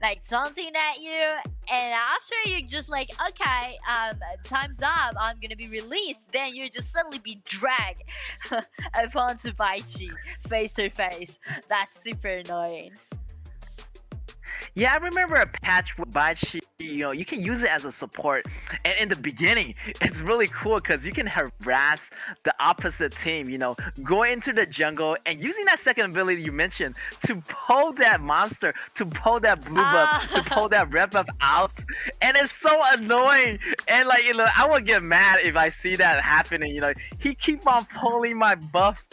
like taunting at you, and after you're just like, okay, time's up, I'm gonna be released. Then you just suddenly be dragged onto Bai Chi face to face. That's super annoying. Yeah, I remember a patch with Baichi, you can use it as a support. And in the beginning, it's really cool because you can harass the opposite team, go into the jungle and using that second ability you mentioned to pull that monster, to pull that blue buff, to pull that red buff out. And it's so annoying. And like, I would get mad if I see that happening, he keep on pulling my buff,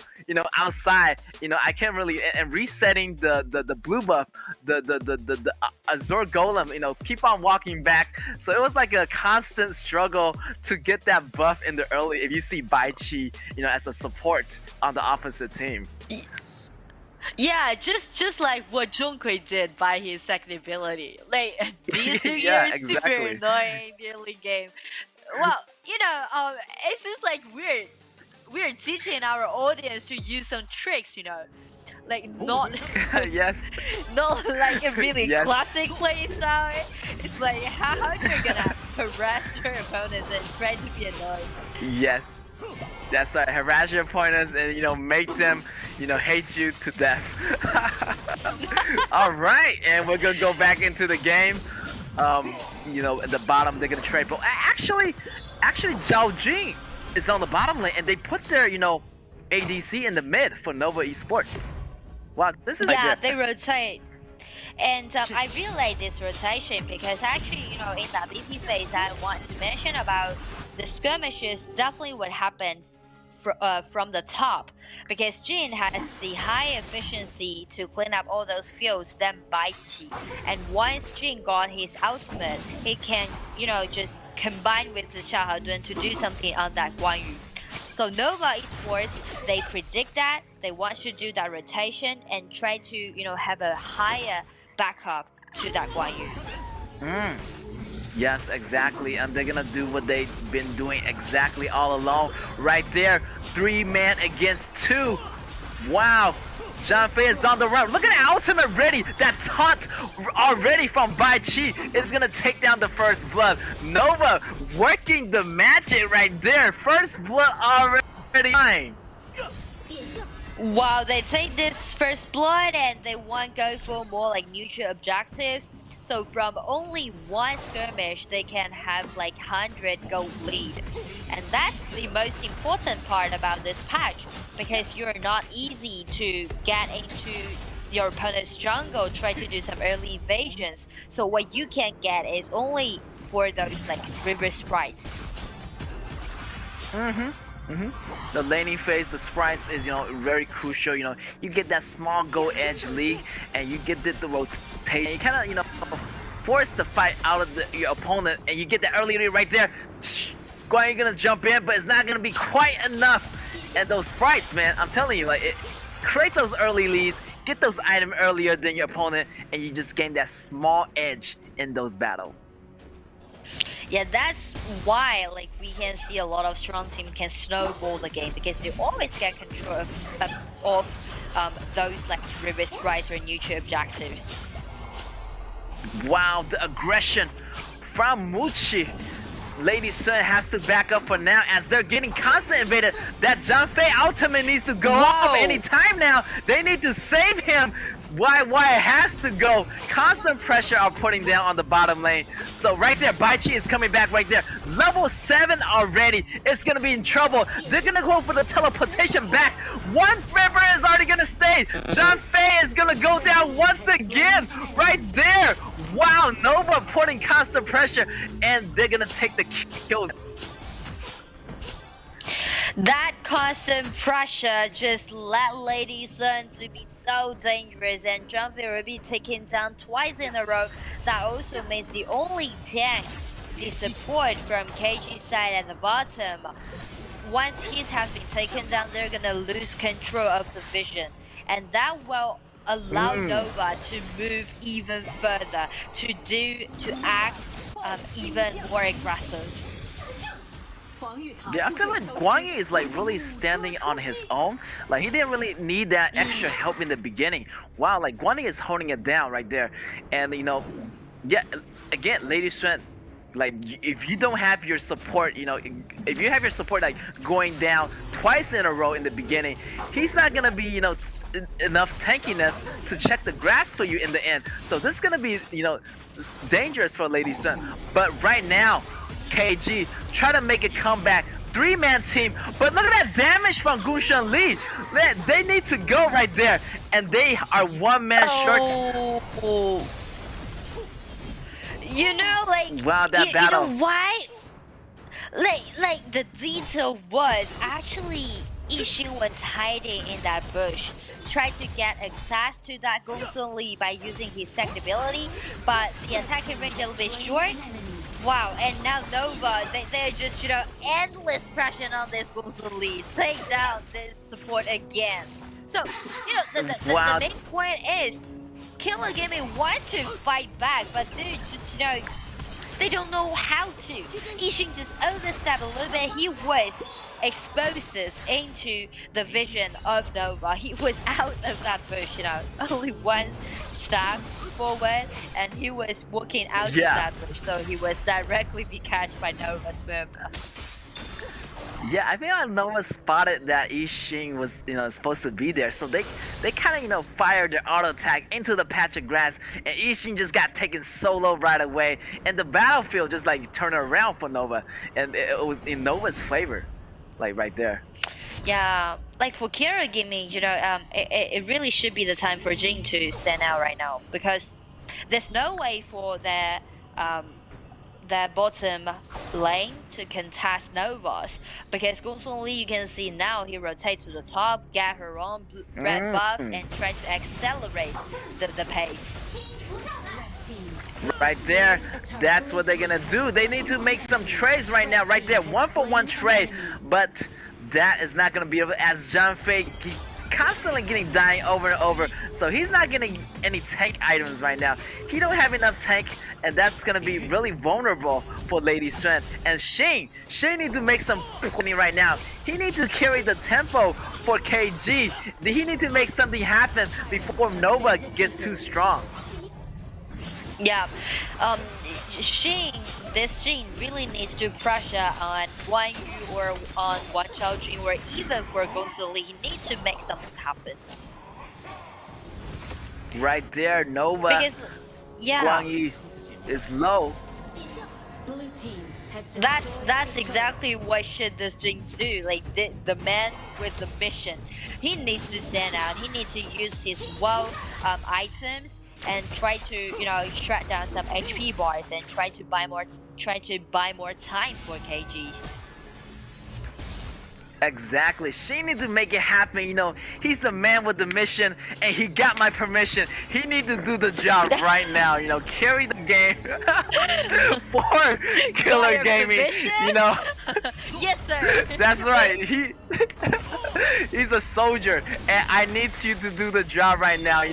outside. I can't really, and resetting the blue buff, the Azure Golem, keep on walking back. So it was like a constant struggle to get that buff in the early. If you see Baichi, as a support on the opposite team. Yeah, just like what Zhongkui did by his second ability. Like these 2 Yeah, years super exactly. annoying the early game. Well, it seems like we're teaching our audience to use some tricks, like not Yes. not like a really Yes. classic play style. It's like how you're gonna harass your opponents and try to be annoying. Yes. That's right. Harass your opponents and make them hate you to death. All right, and we're gonna go back into the game. At the bottom they're gonna trade, but actually, Zhao Jing is on the bottom lane, and they put their ADC in the mid for Nova Esports. Wow, this is Yeah, like they rotate. And I really like this rotation because actually, in the BP phase, I want to mention about the skirmishes. Definitely what happened from the top, because Jin has the high efficiency to clean up all those fields than Baichi. And once Jin got his ultimate, he can, just combine with the Xiaohedun to do something on that Guan Yu. So Nova Esports, they predict that, they want to do that rotation and try to, have a higher backup to that Guan Yu. Yes, exactly, and they're gonna do what they've been doing exactly all along. Right there, 3-man against 2. Wow, Zhang Fei is on the run. Look at the ultimate ready. That taunt already from Bai Chi is gonna take down the first blood. Nova working the magic right there. First blood already mine. Wow, they take this first blood and they want to go for more like neutral objectives. So from only one skirmish, they can have like 100 gold lead. And that's the most important part about this patch, because you're not easy to get into your opponent's jungle, try to do some early invasions. So what you can get is only for those like river sprites. The laning phase, the sprites is very crucial. You get that small gold edge league, and you get the rotation. You kind of force the fight out of your opponent, and you get that early lead right there. Guan Yu gonna jump in, but it's not gonna be quite enough. And those sprites, man, I'm telling you, create those early leads, get those items earlier than your opponent, and you just gain that small edge in those battles. Yeah, that's why we can see a lot of strong teams can snowball the game, because they always get control of those like river sprites or neutral objectives. Wow, the aggression from Muchi. Lady Sun has to back up for now as they're getting constant invaded. That Zhang Fei ultimate needs to go off any time now. They need to save him. Why it has to go. Constant pressure are putting down on the bottom lane. So right there, Baichi is coming back right there. Level 7 already. It's gonna be in trouble. They're gonna go for the teleportation back. One river is already gonna stay. Zhang Fei is gonna go down once again. Right there. Wow, Nova putting constant pressure, and they're gonna take the kills. That constant pressure just led Lady Sun to be so dangerous, and Zhang Fei will be taken down twice in a row. That also means the only tank, the support from KG's side at the bottom, once he has been taken down, they're gonna lose control of the vision, and that will allow Nova to move even further, to act even more aggressive. Yeah, I feel like Guan Yu is really standing on his own. He didn't really need that extra help in the beginning. Wow, Guan Yu is holding it down right there. And yeah, again, Lady Strength Like if you don't have your support, if you have your support like going down twice in a row in the beginning, he's not gonna be enough tankiness to check the grass for you in the end. So this is gonna be dangerous for Lady Sun. But right now, KG try to make a comeback. 3-man team, but look at that damage from Gunshan Lee. They need to go right there, and they are 1-man short. Wow, that battle. You know why? Like the detail was actually Yixing was hiding in that bush, tried to get access to that Gongsun Lee by using his second ability, but the attacking range a little bit short. Wow, and now Nova, they're just, endless pressure on this Gongsun Lee. Take down this support again. So, the main point is, Killer Gaming want to fight back, but they just, they don't know how to. Yixing just overstepped a little bit. He was exposes into the vision of Nova. He was out of that bush, only one step forward, and he was walking out of that bush, so he was directly be catched by Nova's member. Yeah, I think Nova spotted that Yixing was, supposed to be there, so they kind of, fired their auto attack into the patch of grass, and Yixing just got taken solo right away, and the battlefield just like turned around for Nova, and it was in Nova's favor, like right there. Yeah, like for Kira Gaming, it really should be the time for Jin to stand out right now, because there's no way for their bottom lane to contest Nova's, because Gongsun Lee, you can see now he rotates to the top, get her own red buff, and try to accelerate the pace. Right there, that's what they're gonna do. They need to make some trades right now, right there, 1-for-1 trade, but that is not gonna be able, as John Fei constantly getting dying over and over, so he's not getting any tank items right now. He don't have enough tank, and that's gonna be really vulnerable for Lady Strength. And Shane needs to make some money right now. He needs to carry the tempo for KG. He needs to make something happen before Nova gets too strong. Yeah, this Jin really needs to pressure on Guan Yu or on Wan Chaojun, or even for Gongsun Lee. He needs to make something happen. Right there, Nova. Because, Guan Yu is low. That's exactly what should this Jin do. Like the man with the mission, he needs to stand out. He needs to use his items and try to shred down some HP bars and try to buy more time for KG. Exactly. She needs to make it happen. He's the man with the mission, and he got my permission. He needs to do the job right now. Carry the game for Killer Gaming. Yes, sir. That's right. He's a soldier, and I need you to do the job right now.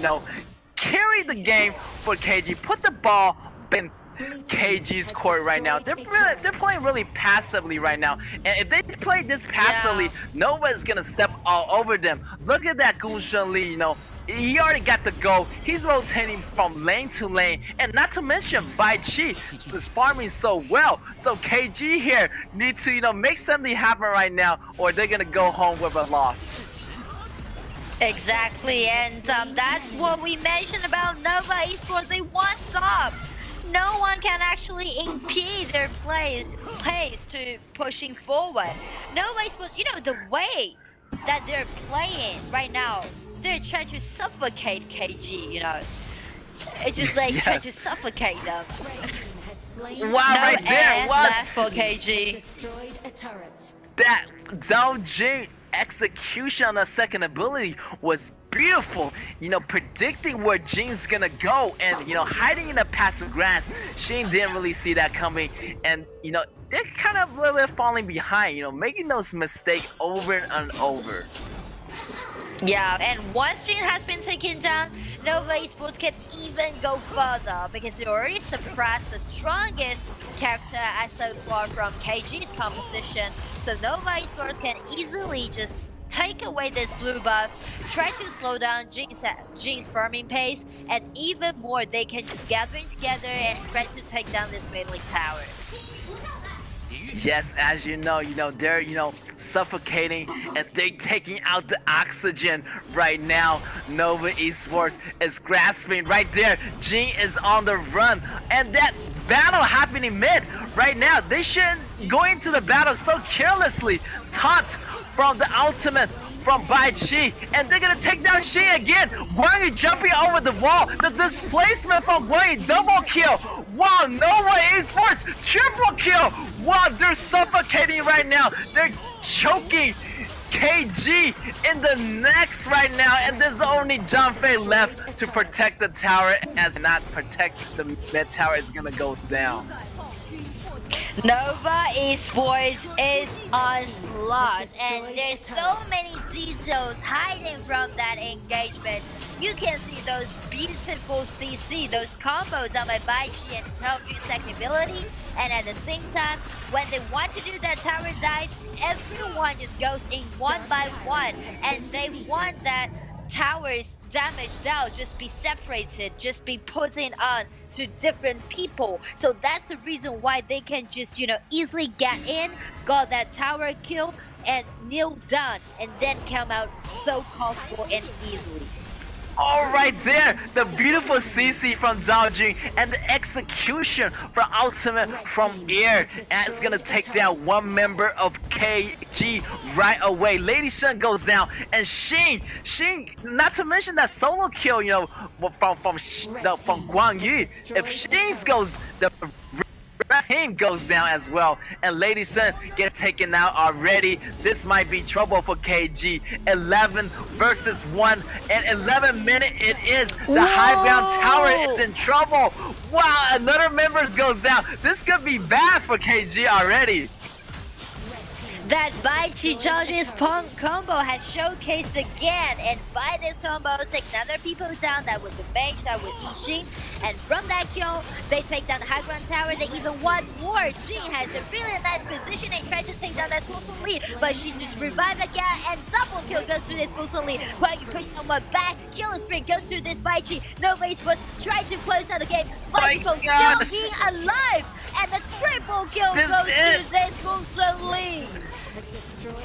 Carry the game for KG. Put the ball in KG's court right now. They're playing really passively right now, and if they play this passively, Nova's gonna step all over them. Look at that Gunshan Lee. He already got the goal. He's rotating from lane to lane, and not to mention Bai Chi is farming so well. So KG here needs to make something happen right now, or they're gonna go home with a loss. Exactly, and that's what we mentioned about Nova Esports. They won't stop. No one can actually impede their pace to pushing forward. Nova Esports, the way that they're playing right now, they're trying to suffocate KG. It's just like trying to suffocate them. Wow, no right there, what? Left for KG. That Zhao Jing execution on the second ability was beautiful, predicting where Jin's gonna go, and hiding in the patch of grass. Shane didn't really see that coming, and they're kind of a little bit falling behind, making those mistakes over and over. Yeah, and once Jin has been taken down, Nova Esports can even go further, because they already suppressed the strongest character as so far from KG's composition. So Nova Esports can easily just take away this blue buff, try to slow down Jin's farming pace, and even more, they can just gathering together and try to take down this mid lane tower. Yes, as you know, they're, suffocating and they're taking out the oxygen right now. Nova Esports is grasping right there. Jin is on the run, and that battle happening mid right now. They shouldn't go into the battle so carelessly. Taunt from the ultimate from Bai Chi, and they're gonna take down Shi again. Guang Yu jumping over the wall. The displacement from Guang Yu, double kill. Wow, Nova Esports, triple kill. Wow, they're suffocating right now. They're choking KG in the necks right now, and there's only John Fei left to protect the tower. As not protect the mid tower is gonna go down. Nova Esports is onslaught, and there's so many details hiding from that engagement. You can see those beautiful CC, those combos done by Bai Chi and Chao-Jun's second ability, and at the same time, when they want to do that tower dive, everyone just goes in one by one, and they want that towers damaged out, just be separated, just be put in on to different people. So that's the reason why they can just, easily get in, got that tower kill, and kneel down, and then come out so comfortable and easily. All right there, the beautiful CC from Zhao Jun and the execution from Ultimate from Air. And it's gonna take down one member of KG right away. Lady Sun goes down, and Xin, not to mention that solo kill, from Guang Yu. If Xin goes, the team goes down as well, and Lady Sun get taken out already. This might be trouble for KG. 11 versus 1, and 11 minutes it is. The high ground tower is in trouble. Wow, another member goes down. This could be bad for KG already. That Bai Chi Zhaoju's combo has showcased again, and by this combo, take another people down. That was the mage, that was Yixin, and from that kill, they take down the high ground tower. They even want more. Jin has a really nice position and tries to take down that full lead, but she just revived again, and double kill goes to this full lead. Guang Yu push someone back, killing spree goes to this Bai Chi. Nova Esports trying to close out the game. Bai Chi still being alive, and the triple kill goes to this full lead.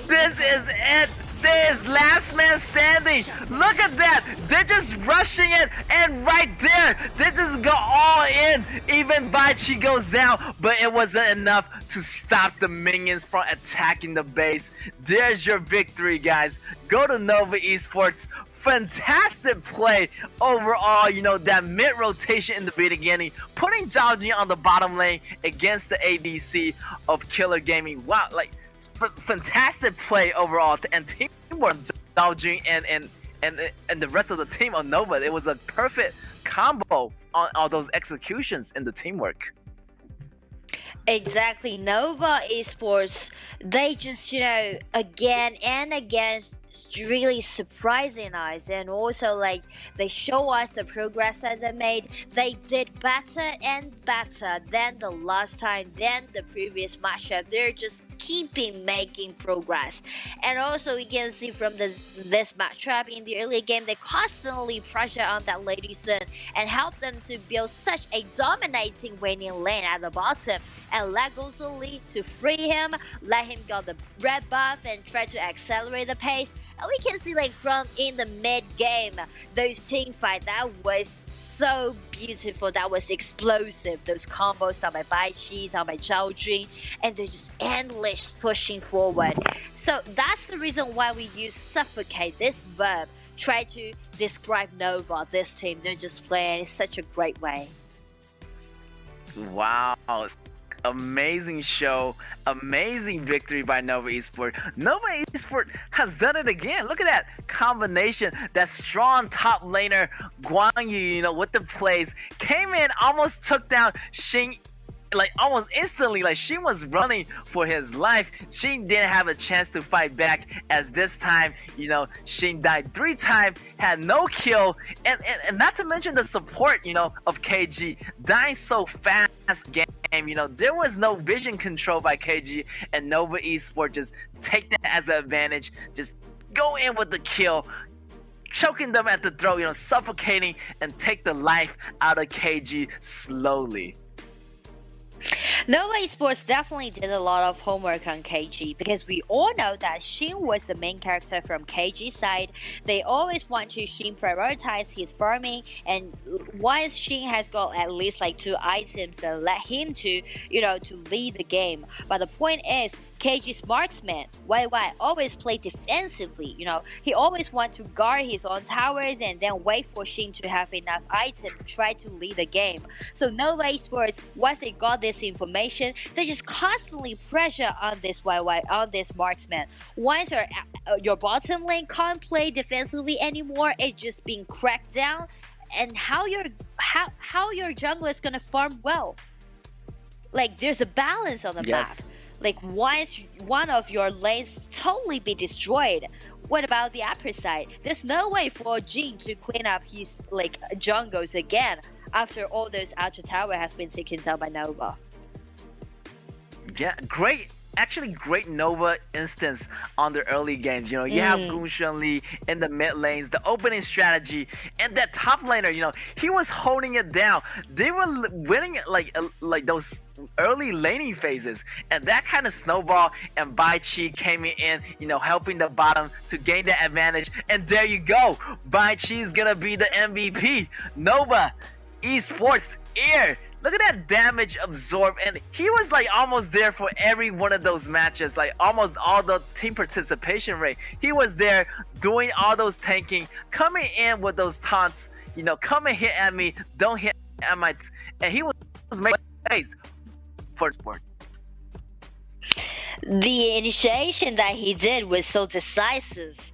This is it. This last man standing. Look at that. They're just rushing it, and right there, they just go all in. Even Bai Chi goes down, but it wasn't enough to stop the minions from attacking the base. There's your victory, guys. Go to Nova Esports. Fantastic play overall, that mid rotation in the beginning, putting Zhao Jun on the bottom lane against the ADC of Killer Gaming. Wow, fantastic play overall, and teamwork, Zhao Jun and the rest of the team on Nova. It was a perfect combo on all those executions in the teamwork. Exactly, Nova Esports, they just, again and again, really surprising us, and also they show us the progress that they made. They did better and better than the last time, than the previous matchup. They're just keeping making progress, and also we can see from this matchup in the early game, they constantly pressure on that Lady Sun and help them to build such a dominating winning lane at the bottom, and let go to lead to free him, let him get the red buff and try to accelerate the pace. And we can see from in the mid game, those team fight, that was so beautiful, that was explosive. Those combos done by Bai Chi, done by Zhao Jun, and they're just endless pushing forward. So that's the reason why we use suffocate, this verb, try to describe Nova, this team. They're just playing in such a great way. Wow. Amazing show, amazing victory by Nova Esports. Nova Esports has done it again. Look at that combination, that strong top laner Guang Yu, with the plays, came in, almost took down Xin, almost instantly. She was running for his life. She didn't have a chance to fight back, as this time, Xin died 3 times, had no kill, and not to mention the support, of KG dying so fast game. There was no vision control by KG, and Nova Esports just take that as an advantage, just go in with the kill, choking them at the throat, suffocating and take the life out of KG slowly. Nova Esports definitely did a lot of homework on KG because we all know that Shin was the main character from KG's side. They always want to Shin prioritize his farming, and once Shin has got at least like 2 items that let him to lead the game. But the point is, KG's marksman, YY, always play defensively. He always want to guard his own towers and then wait for Shin to have enough items to try to lead the game. So Nova Esports, once they got this information, they just constantly pressure on this YY, on this marksman. Once your bottom lane can't play defensively anymore, it's just being cracked down. And how your jungler is gonna farm well? Like, there's a balance on the map. Like, once one of your lanes totally be destroyed, what about the upper side? There's no way for Jin to clean up his jungles again after all those outer tower has been taken down by Nova. Yeah, great Nova instance on the early games. You have Gunshan Lee in the mid lanes, the opening strategy, and that top laner, he was holding it down. They were winning like those early laning phases, and that kind of snowball, and Bai Chi came in, helping the bottom to gain the advantage. And there you go, Bai Chi is gonna be the MVP. Nova Esports ear. Look at that damage absorbed, and he was almost there for every one of those matches, almost all the team participation rate. He was there doing all those tanking, coming in with those taunts, come and hit at me, don't hit at my, and he was making plays for sport. The initiation that he did was so decisive.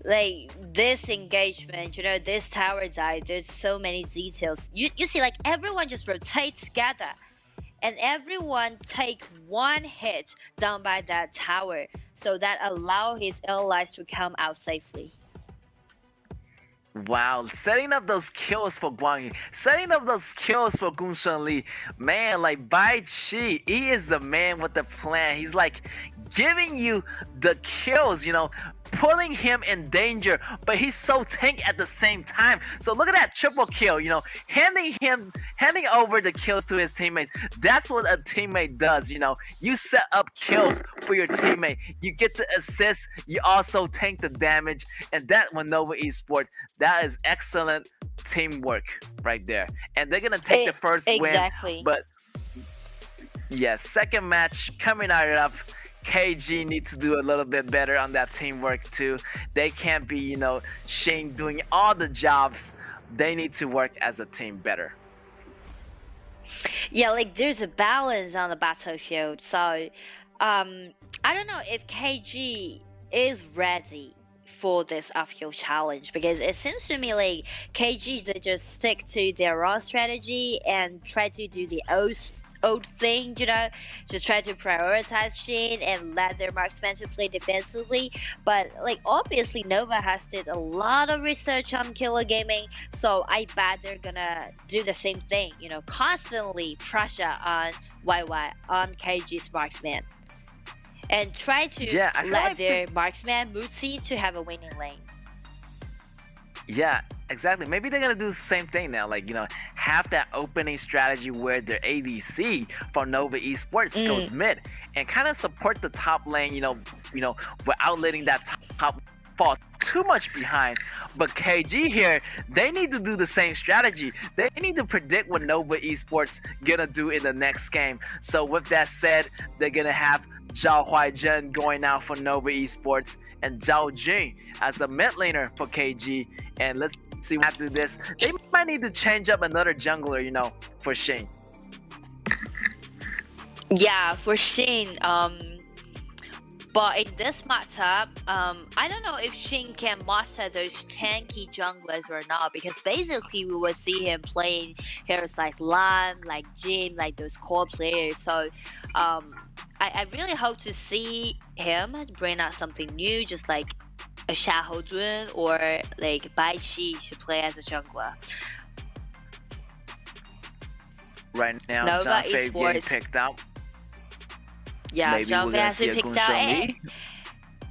Like, this engagement, this tower dive, there's so many details. You see, everyone just rotates together, and everyone take one hit down by that tower, so that allow his allies to come out safely. Wow, setting up those kills for Guangyi, setting up those kills for Gunshan Lee. Man, Bai Chi, he is the man with the plan. He's giving you the kills, putting him in danger, but he's so tank at the same time. So look at that triple kill, handing over the kills to his teammates. That's what a teammate does, you set up kills for your teammate, you get the assist, you also tank the damage, and that with Nova Esports, that is excellent teamwork right there. And they're gonna take the first win, but yeah, second match coming out up. KG needs to do a little bit better on that teamwork too. They can't be, Shane doing all the jobs. They need to work as a team better. Yeah, there's a balance on the battlefield. So, I don't know if KG is ready for this uphill challenge, because it seems to me like KG, they just stick to their own strategy and try to do the old thing, just try to prioritize Shin and let their marksmen to play defensively. But obviously Nova has did a lot of research on Killer Gaming, so I bet they're gonna do the same thing, constantly pressure on YY, on KG's marksman, and try to let their marksman Mutsi to have a winning lane. Yeah, exactly. Maybe they're gonna do the same thing now. Have that opening strategy where their ADC for Nova Esports goes mid and kind of support the top lane. Without letting that top fall too much behind. But KG here, they need to do the same strategy. They need to predict what Nova Esports gonna do in the next game. So with that said, they're gonna have Zhao Huaizhen going out for Nova Esports and Zhao Jing as a mid laner for KG. And let's see after this. They might need to change up another jungler, for Shane. Yeah, for Shane. But in this matchup, I don't know if Shin can master those tanky junglers or not, because basically we will see him playing heroes like Lan, like Jim, like those core players. So I really hope to see him bring out something new, just like a Xiahou Dun or Bai Chi to play as a jungler. Right now, Nova John Fei getting Esports. picked out. Yeah, Maybe John we're Fei gonna has see been a picked out. Gunshan Lee.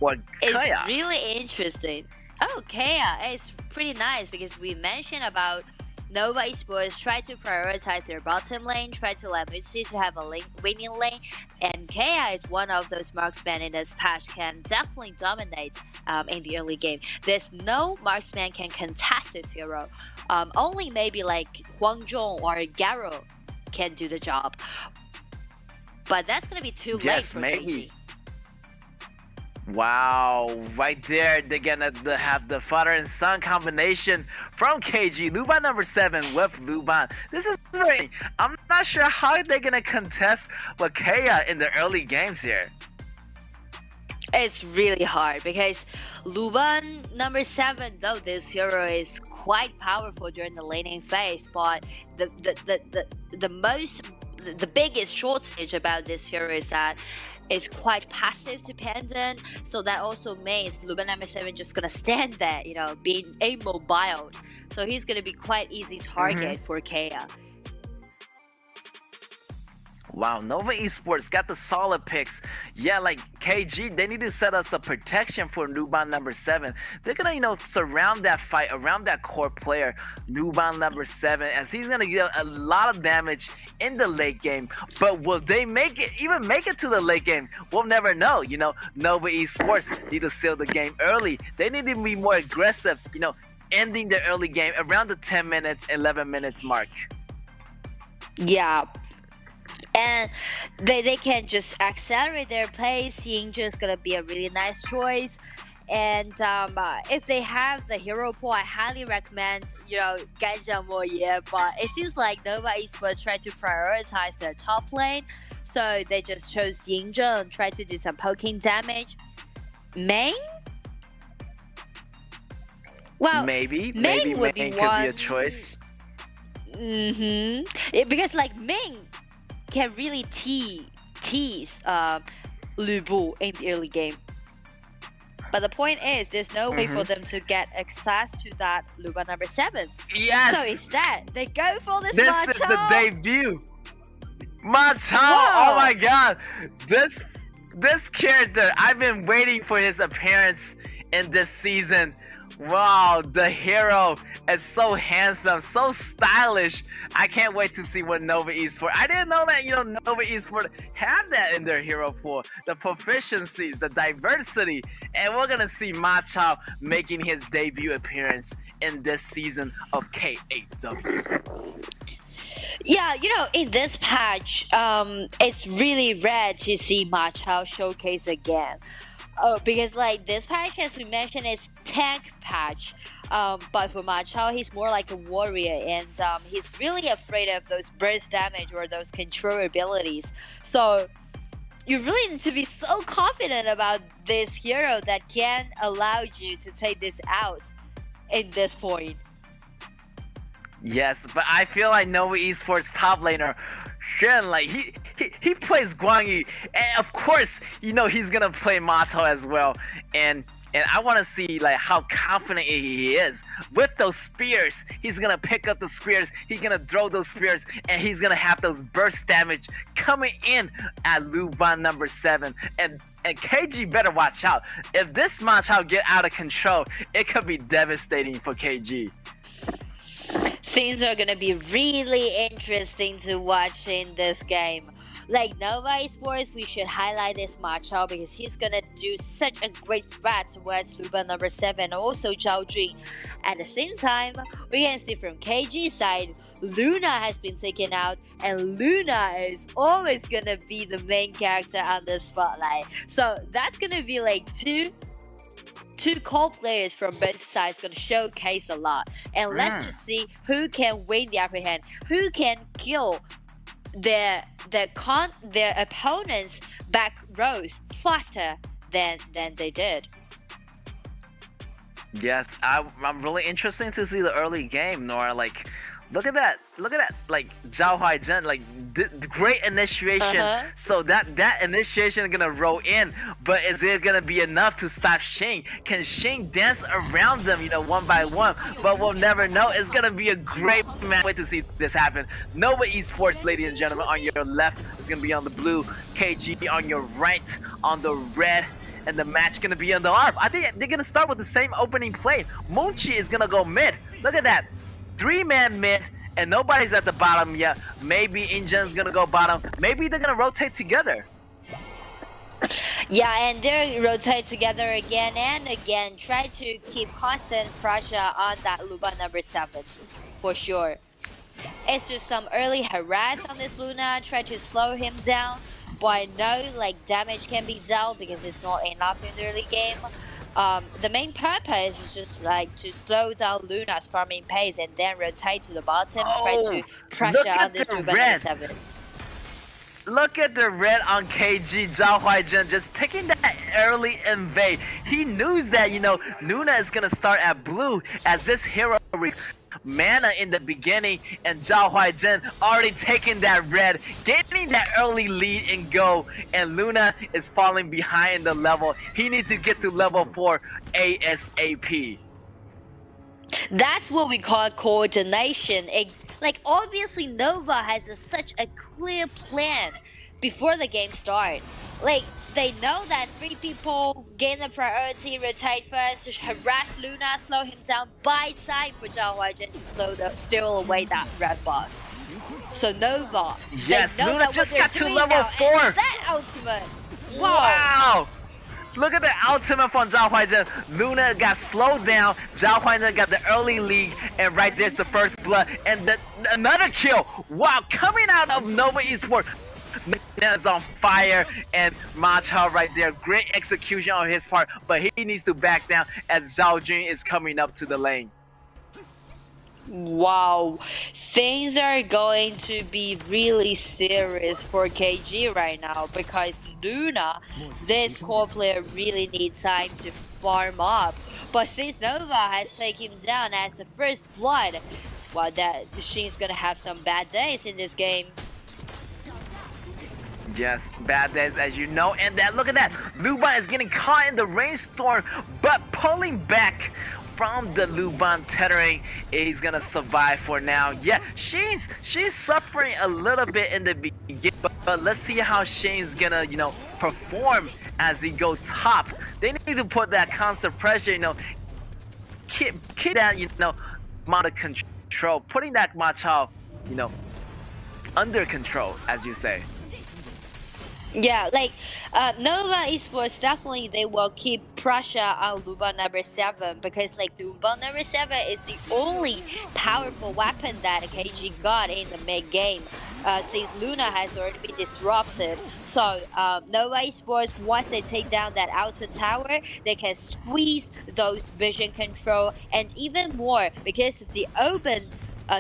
or It's KAW? really interesting. Oh, KAW, it's pretty nice because we mentioned about Nova Esports try to prioritize their bottom lane, try to let Mitsubishi to have a winning lane, and KAW is one of those marksmen in this patch can definitely dominate in the early game. There's no marksman can contest this hero. Only maybe like Huang Zhong or Garo can do the job. But that's gonna be too late for Maybe. KG. Wow, right there, they're gonna have the father and son combination from KG. Luban number 7 with Luban. This is very. I'm not sure how they're gonna contest with KAW in the early games here. It's really hard because Luban number 7, though this hero is quite powerful during the laning phase, but the biggest shortage about this hero is that it's quite passive dependent, so that also means Luban number 7 just gonna stand there, you know, being immobile. So he's gonna be quite easy target for KAW. Wow, Nova Esports got the solid picks. Yeah, like KG, they need to set us a protection for Nuban number 7. They're gonna, surround that fight around that core player, Nuban number 7, as he's gonna get a lot of damage in the late game. But will they even make it to the late game? We'll never know. Nova Esports need to seal the game early. They need to be more aggressive, ending the early game around the 10 minutes, 11 minutes mark. Yeah. And they can just accelerate their pace. Yingzhe is gonna be a really nice choice. And if they have the hero pool, I highly recommend, Gaijia Moye. But it seems like Nova Esports try to prioritize their top lane. So they just chose Yingzhe and try to do some poking damage. Main? Well, maybe Main would Main be could one. be a choice. Because like Ming can really tease Lu Bu in the early game. But the point is, there's no way for them to get access to that Luba number 7. Yes! So instead, they go for this This Ma is the Chao. debut. Ma Chao, Whoa. oh my god. This character, I've been waiting for his appearance in this season. Wow, the hero is so handsome, so stylish. I can't wait to see what Nova Esports. I didn't know that, Nova Esports had that in their hero pool. The proficiencies, the diversity. And we're gonna see Ma Chao making his debut appearance in this season of KAW. Yeah, in this patch, it's really rare to see Ma Chao showcase again. Because like this patch, as we mentioned, is tank patch. But for Ma Chao, he's more like a warrior, and he's really afraid of those burst damage or those control abilities. So you really need to be so confident about this hero that can allow you to take this out in this point. Yes, but I feel like Nova Esports top laner Shen, like he plays Guang Yu, and of course, he's gonna play Ma Chao as well. And I want to see like how confident he is with those spears. He's gonna pick up the spears. He's gonna throw those spears, and he's gonna have those burst damage coming in at Luban number 7. And KG better watch out. If this Ma Chao get out of control, it could be devastating for KG. Things are gonna be really interesting to watch in this game. Like Nova Esports, we should highlight this Ma Chao because he's gonna do such a great threat towards Luba number 7 and also Zhao Jun. At the same time, we can see from KG's side, Luna has been taken out, and Luna is always gonna be the main character on the spotlight. So that's gonna be like two core players from both sides gonna showcase a lot. And let's just see who can win the upper hand, who can kill their opponents' back rows faster than they did. Yes, I'm really interested to see the early game, Nora. Like, Look at that. Look at that. Like Zhao Huaizhen, like great initiation. So that initiation is gonna roll in, but is it gonna be enough to stop Shane? Can Shane dance around them, one by one? But we'll never know. It's gonna be a great match. Wait to see this happen. Nova Esports, ladies and gentlemen, on your left is gonna be on the blue. KG on your right on the red. And the match gonna be on the ARP. I think they're gonna start with the same opening play. Moonchi is gonna go mid. Look at that. 3-man mid, and nobody's at the bottom yet. Maybe Injun's gonna go bottom. Maybe they're gonna rotate together. Yeah, and they rotate together again and again. Try to keep constant pressure on that Luban number 7, for sure. It's just some early harass on this Luna. Try to slow him down, but no damage can be dealt because it's not enough in the early game. The main purpose is just to slow down Luna's farming pace and then rotate to the bottom, try to pressure on this Luban number 7. Look at the red on KG. Zhao Huaizhen just taking that early invade. He knew that, Luna is going to start at blue as this hero mana in the beginning, and Zhao Huaizhen already taking that red, getting that early lead and go, and Luna is falling behind the level. He needs to get to level 4 ASAP. That's what we call coordination. Obviously Nova has such a clear plan before the game starts. They know that 3 people gain the priority, rotate first, to harass Luna, slow him down, buy time for Zhao Huaizhen to steal away that red boss. So Nova, yes, they know Luna that just what got to doing level now, 4. and that ultimate. Wow. Look at the ultimate from Zhao Huaizhen. Luna got slowed down. Zhao Huaizhen got the early lead, and right there's the first blood, and another kill. Wow, coming out of Nova Esports. Is on fire, and Ma Chao right there. Great execution on his part, but he needs to back down as Zhao Jun is coming up to the lane. Wow, things are going to be really serious for KG right now because Luna, this core player, really needs time to farm up. But since Nova has taken him down as the first blood, well, that she's gonna have some bad days in this game. Yes, bad days, as you know. And look at that. Luban is getting caught in the rainstorm, but pulling back from the Luban tethering. He's gonna survive for now. Yeah, she's suffering a little bit in the beginning, but let's see how Shane's gonna, perform as he go top. They need to put that constant pressure, keep that, amount of control, putting that Ma Chao, under control, as you say. Yeah, Nova Esports definitely they will keep pressure on Luban number 7 because Luban number 7 is the only powerful weapon that KG got in the mid game since Luna has already been disrupted. So Nova Esports, once they take down that outer tower, they can squeeze those vision control and even more because it's the open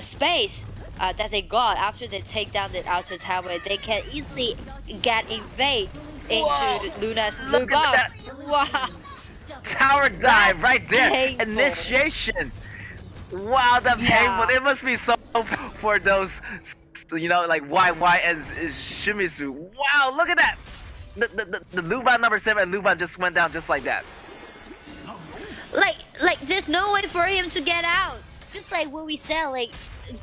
space that they got after they take down the outer tower. They can easily get invade into Luna's blue buff. Wow. Tower dive right there. Painful. Initiation. Wow, that's painful. It must be so for those, YY and Shimizu. Wow, look at that. The Luban number 7 Luban just went down just like that. There's no way for him to get out. Just like what we said,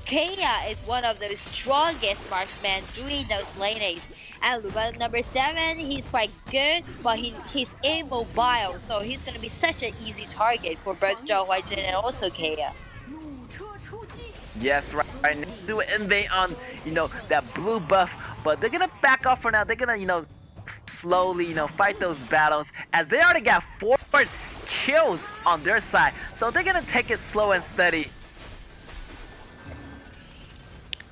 KAW is one of the strongest marksmen doing those lanings. And Luban number 7, he's quite good, but he's immobile, so he's gonna be such an easy target for both Zhao Huaizhen and also KAW. Yes, right now do an invade on, that blue buff, but they're gonna back off for now. They're gonna, slowly, fight those battles as they already got 4 kills on their side, so they're gonna take it slow and steady.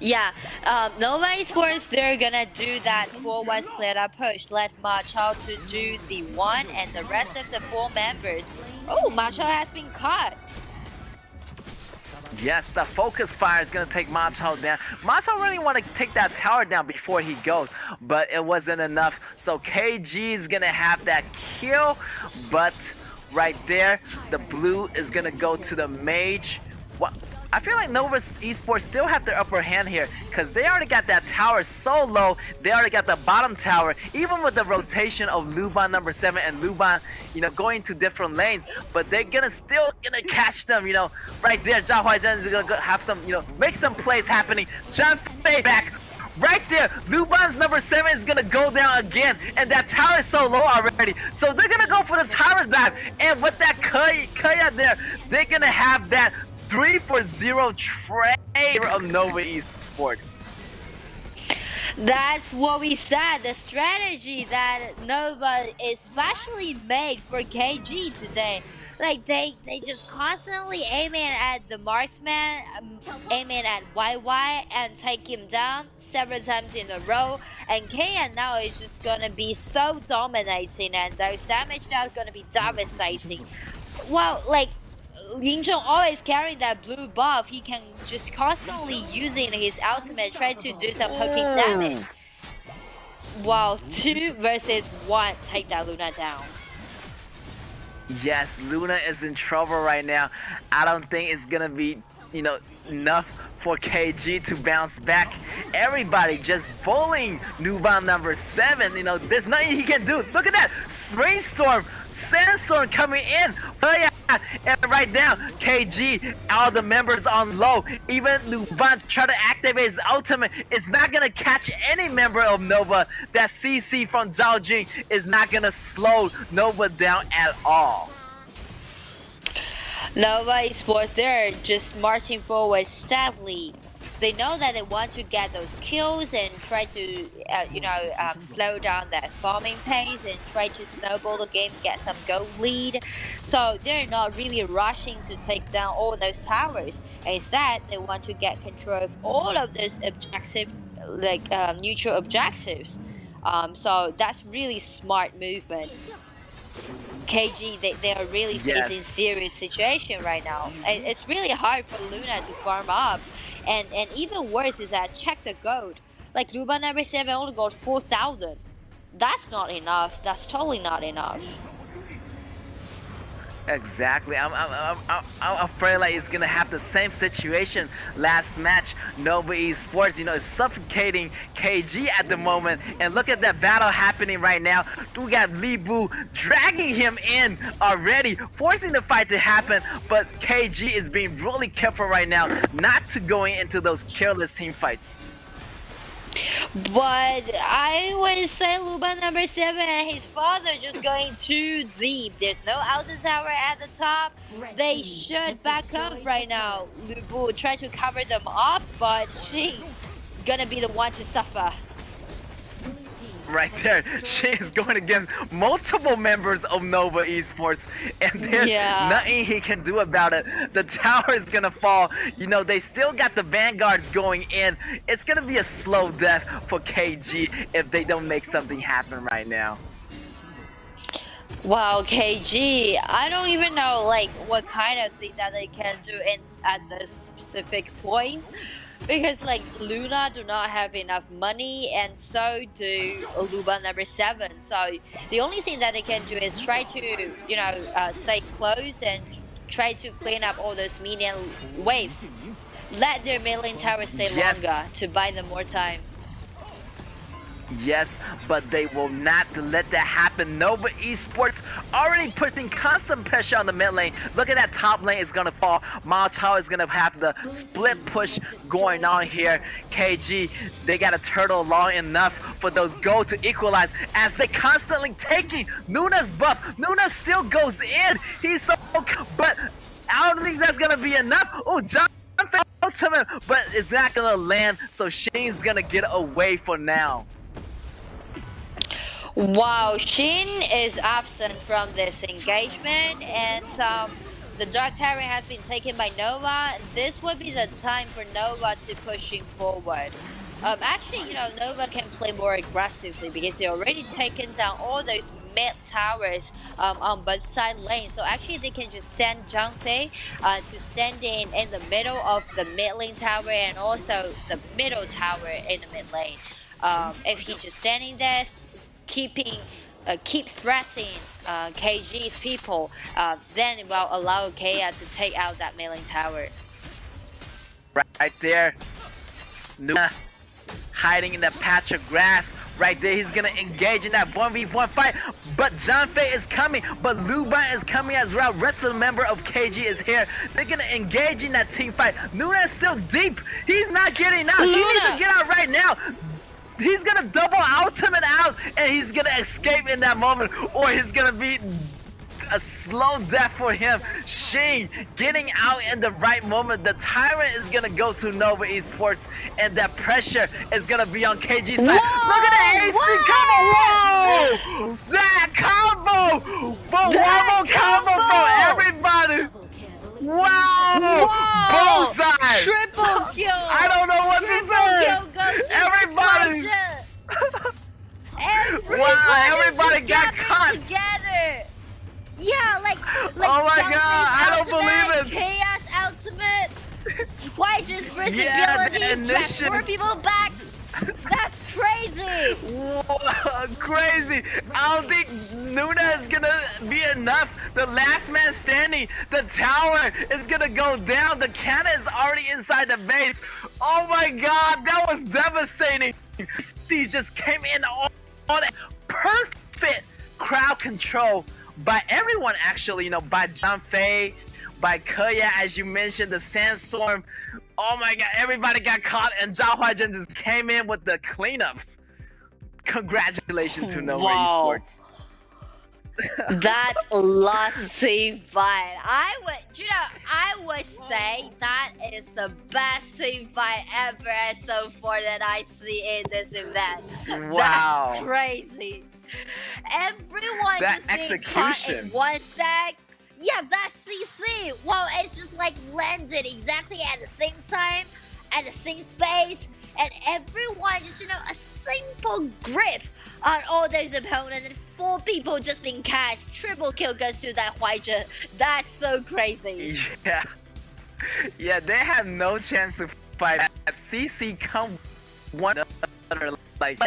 Yeah, Nova Esports, they're gonna do that 4-1 split up push. Let Ma Chao to do the 1 and the rest of the 4 members. Oh, Ma Chao has been caught. Yes, the focus fire is gonna take Ma Chao down. Ma Chao really want to take that tower down before he goes, but it wasn't enough. So KG is gonna have that kill, but right there, the blue is gonna go to the mage. What? I feel like Nova Esports still have their upper hand here because they already got that tower so low. They already got the bottom tower. Even with the rotation of Luban number 7 and Luban, going to different lanes, but they're still gonna catch them. Right there, Zhao Huaizhen is gonna have some, make some plays happening. Zhang Fei back. Right there, Luban's number 7 is gonna go down again, and that tower is so low already. So they're gonna go for the tower dive, and with that Kaya there, they're gonna have that 3-for-0 trade of Nova Esports. That's what we said. The strategy that Nova especially made for KG today. Like they just constantly aiming at the marksman, aiming at YY and take him down several times in a row. And Kaya now is just gonna be so dominating, and those damage now is gonna be devastating. Well, like Yingzhong always carrying that blue buff. He can just constantly using his ultimate try to do some hooking damage. Wow, 2 versus 1 take that Luna down. Yes, Luna is in trouble right now. I don't think it's gonna be, enough for KG to bounce back. Everybody just bullying Nuban number 7. There's nothing he can do. Look at that, Rainstorm, Sandstorm coming in. Oh yeah, and right now, KG, all the members on low. Even Luban try to activate his ultimate. It's not gonna catch any member of Nova. That CC from Zhao Jing is not gonna slow Nova down at all. Nova Esports, they're just marching forward steadily. They know that they want to get those kills and try to, slow down that farming pace and try to snowball the game, get some gold lead. So they're not really rushing to take down all those towers. Instead, they want to get control of all of those objective, neutral objectives. So that's really smart movement. KG, they are really facing serious situation right now. And it's really hard for Luna to farm up. And even worse is that check the gold. Like Luban number 7 only got 4,000. That's not enough. That's totally not enough. Exactly. I'm afraid like it's gonna have the same situation last match. Nova Esports, is suffocating KG at the moment. And look at that battle happening right now. We got Li Bu dragging him in already, forcing the fight to happen. But KG is being really careful right now, not to going into those careless team fights. But I would say Luban number 7 and his father just going too deep. There's no outer tower at the top. They should back up right now. Lubu try to cover them up, but she's gonna be the one to suffer. Right there, she is going against multiple members of Nova Esports, and there's nothing he can do about it. The tower is gonna fall. They still got the vanguards going in. It's gonna be a slow death for KG if they don't make something happen right now. Wow, KG, I don't even know what kind of thing that they can do at this specific point. Because Luna do not have enough money, and so do Luban number 7. So the only thing that they can do is try to stay close and try to clean up all those minion waves. Let their mid lane tower stay longer to buy them more time. Yes, but they will not let that happen. Nova Esports already pushing constant pressure on the mid lane. Look at that top lane is gonna fall. Mao Chao is gonna have the split push going on here. KG, they got a turtle long enough for those gold to equalize as they constantly taking Nuna's buff. Nuna still goes in. He's so, but I don't think that's gonna be enough. Oh, John ultimate, but it's not gonna land. So Shane's gonna get away for now. Wow, Shin is absent from this engagement, and the Dark Tower has been taken by Nova. This would be the time for Nova to pushing forward. Actually, Nova can play more aggressively because they already taken down all those mid towers on both side lanes. So actually, they can just send Zhang Fei to stand in the middle of the mid lane tower and also the middle tower in the mid lane. If he's just standing there, keep threatening KG's people, then it will allow Kaya to take out that mid lane tower. right there. Nuna hiding in that patch of grass. Right there, he's gonna engage in that 1v1 fight. But Janfei is coming, but Luban is coming as well. Rest of the member of KG is here. They're gonna engage in that team fight. Nuna is still deep. He's not getting out. He needs to get out right now. He's gonna double ultimate out, and he's gonna escape in that moment, or he's gonna be a slow death for him. Shane getting out in the right moment. The Tyrant is gonna go to Nova Esports, and that pressure is gonna be on KG's side. Look at the AC combo! Whoa! That combo! But one more combo from everybody! Wow! Bullseye! Triple kill! I don't know what to say! Everybody! Everybody got caught! Together! Yeah, like oh my god, I don't believe it! Chaos Ultimate! Quite versatility, initiative. 4 people back! That's crazy! Whoa, crazy! I don't think Nuna is gonna be enough. The last man standing, the tower is gonna go down. The cannon is already inside the base. Oh my god, that was devastating. He just came in on perfect crowd control by everyone, actually, you know, by Janfei, by KAW, as you mentioned, the sandstorm. Oh my god, everybody got caught, and Zhao Huaizhen just came in with the cleanups. Congratulations to Nova Esports. That last team fight, I would say that is the best team fight ever so far that I see in this event. Wow. That's crazy. Everyone that just being caught in one sec. Yeah, that CC. Well, it's just like landed exactly at the same time, at the same space, and everyone just, you know, a simple grip on all those opponents, and 4 people just being cast. Triple kill goes to that Huaizhen. That's so crazy. Yeah. Yeah, they have no chance to fight. At CC come one another, like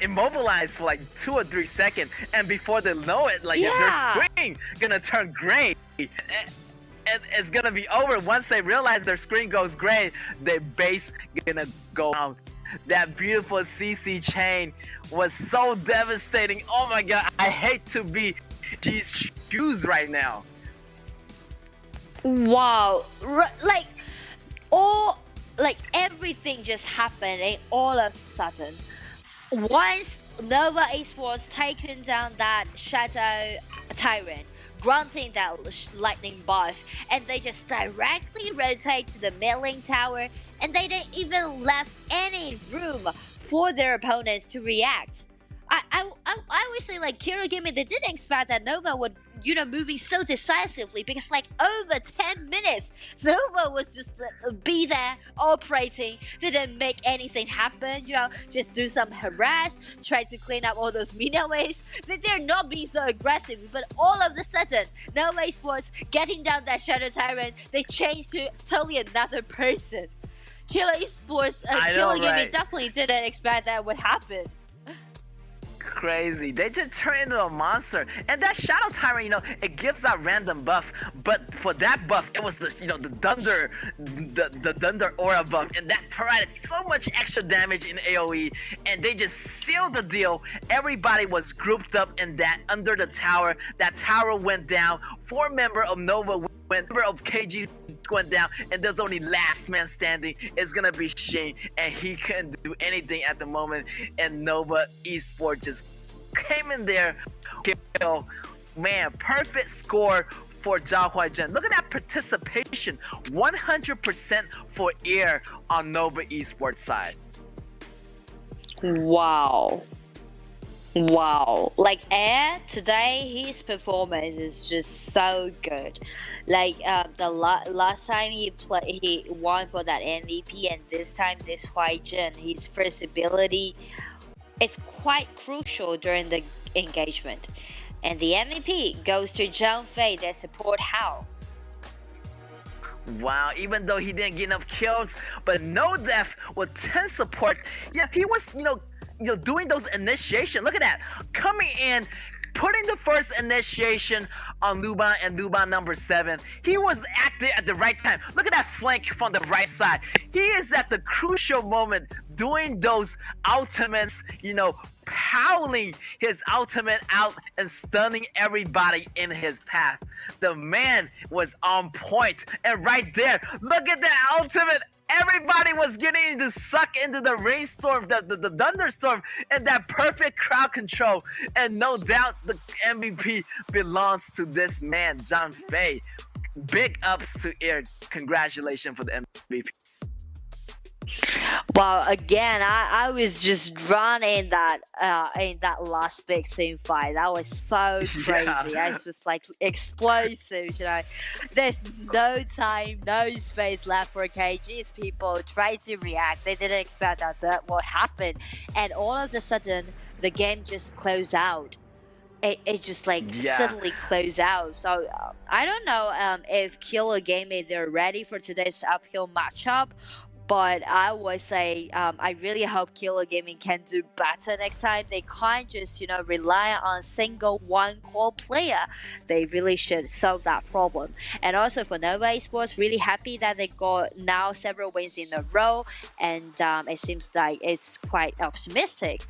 immobilized for like 2 or 3 seconds, and before they know it, like their screen gonna turn gray. And it's gonna be over. Once they realize their screen goes gray, their base gonna go out. That beautiful CC chain was so devastating. Oh my god, I hate to be these shoes right now. Wow, like everything just happened, and all of a sudden, once Nova Esports taken down that Shadow Tyrant, granting that lightning buff, and they just directly rotate to the milling tower, and they didn't even left any room for their opponents to react. I would say, like, Kirigami, they didn't expect that Nova would, you know, moving so decisively, because like over 10 minutes, Nova was just be there, operating, didn't make anything happen, you know, just do some harass, try to clean up all those minaways. They're not being so aggressive, but all of a sudden, Nova Esports getting down that Shadow Tyrant, they changed to totally another person. Killer Esports, Kirigami definitely didn't expect that would happen. Crazy. They just turn into a monster. And that Shadow Tyrant, you know, it gives out random buff, but for that buff, it was the, you know, the thunder aura buff, and that provided so much extra damage in AoE, and they just sealed the deal. Everybody was grouped up in that under the tower. That tower went down. 4 members of Nova went, member of KG went down, and there's only last man standing. It's gonna be Shane, and he couldn't do anything at the moment, and Nova Esports just came in there. Kill. Man, perfect score for Zhao Huaizhen. Look at that participation, 100% for air on Nova Esports side. Wow. Wow, like Air today, his performance is just so good. Like the last time he won for that MVP, and this time this Huaizhen, his first ability is quite crucial during the engagement. And the MVP goes to Janfei, their support KAW. Wow, even though he didn't get enough kills, but no death with 10 support. Yeah, he was, you know, doing those initiation. Look at that, coming in, putting the first initiation on Luban and Luban number 7. He was active at the right time. Look at that flank from the right side. He is at the crucial moment doing those ultimates, howling his ultimate out and stunning everybody in his path. The man was on point. And right there, look at that ultimate. Everybody was getting to suck into the rainstorm, the thunderstorm, and that perfect crowd control. And no doubt the MVP belongs to this man, John Fei. Big ups to Air. Congratulations for the MVP. Well, again, I was drawn in that last big team fight. That was so crazy. Yeah. It's just like explosive, There's no time, no space left for KG's people try to react. They didn't expect that would happen, and all of a sudden the game just closed out. It just suddenly closed out. So I don't know if Killer Gaming they're ready for today's uphill matchup. But I would say I really hope Killer Gaming can do better next time. They can't just rely on single one core player. They really should solve that problem. And also for Nova Esports, really happy that they got now several wins in a row, and it seems like it's quite optimistic.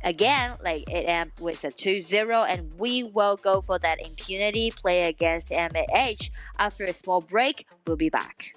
Again, it ends with a 2-0, and we will go for that impunity play against MAH. After a small break, we'll be back.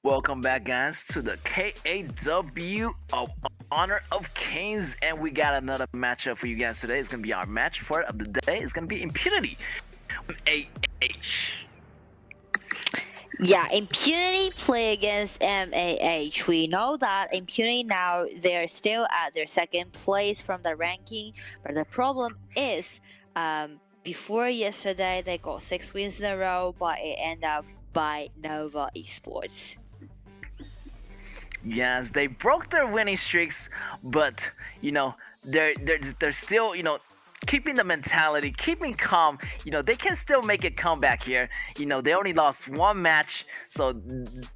Welcome back, guys, to the KAW of Honor of Kings, and we got another matchup for you guys today. It's gonna be our match for of the day. It's gonna be Impunity, MAH. Yeah, Impunity play against MAH. We know that Impunity now they're still at their second place from the ranking, but the problem is, before yesterday they got 6 wins in a row, but it ended up by Nova Esports. Yes, they broke their winning streaks, but they're still keeping the mentality, keeping calm. They can still make a comeback here. They only lost one match, so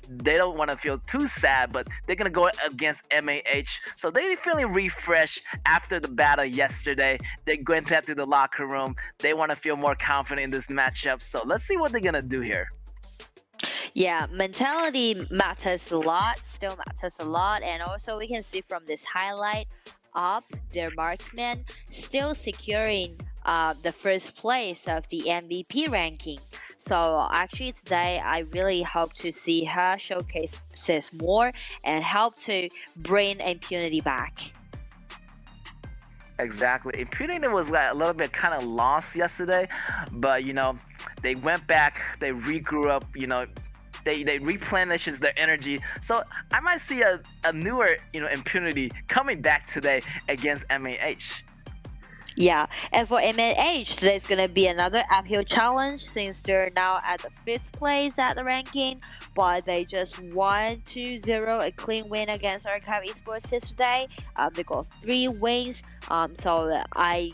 they don't want to feel too sad, but they're gonna go against MAH. So they're feeling refreshed after the battle yesterday. They're going back to the locker room. They want to feel more confident in this matchup. So let's see what they're gonna do here. Yeah, mentality matters a lot, still matters a lot, and also we can see from this highlight up their marksman still securing the first place of the MVP ranking. So actually today I really hope to see her showcases more and help to bring Impunity back. Exactly. Impunity was like a little bit kind of lost yesterday, but they went back, they regrew up, they replenishes their energy. So I might see a newer, Impunity coming back today against MAH. Yeah, and for MAH, today's gonna be another uphill challenge since they're now at the 5th place at the ranking, but they just won 2-0, a clean win against Archive Esports yesterday. They got 3 wins. So I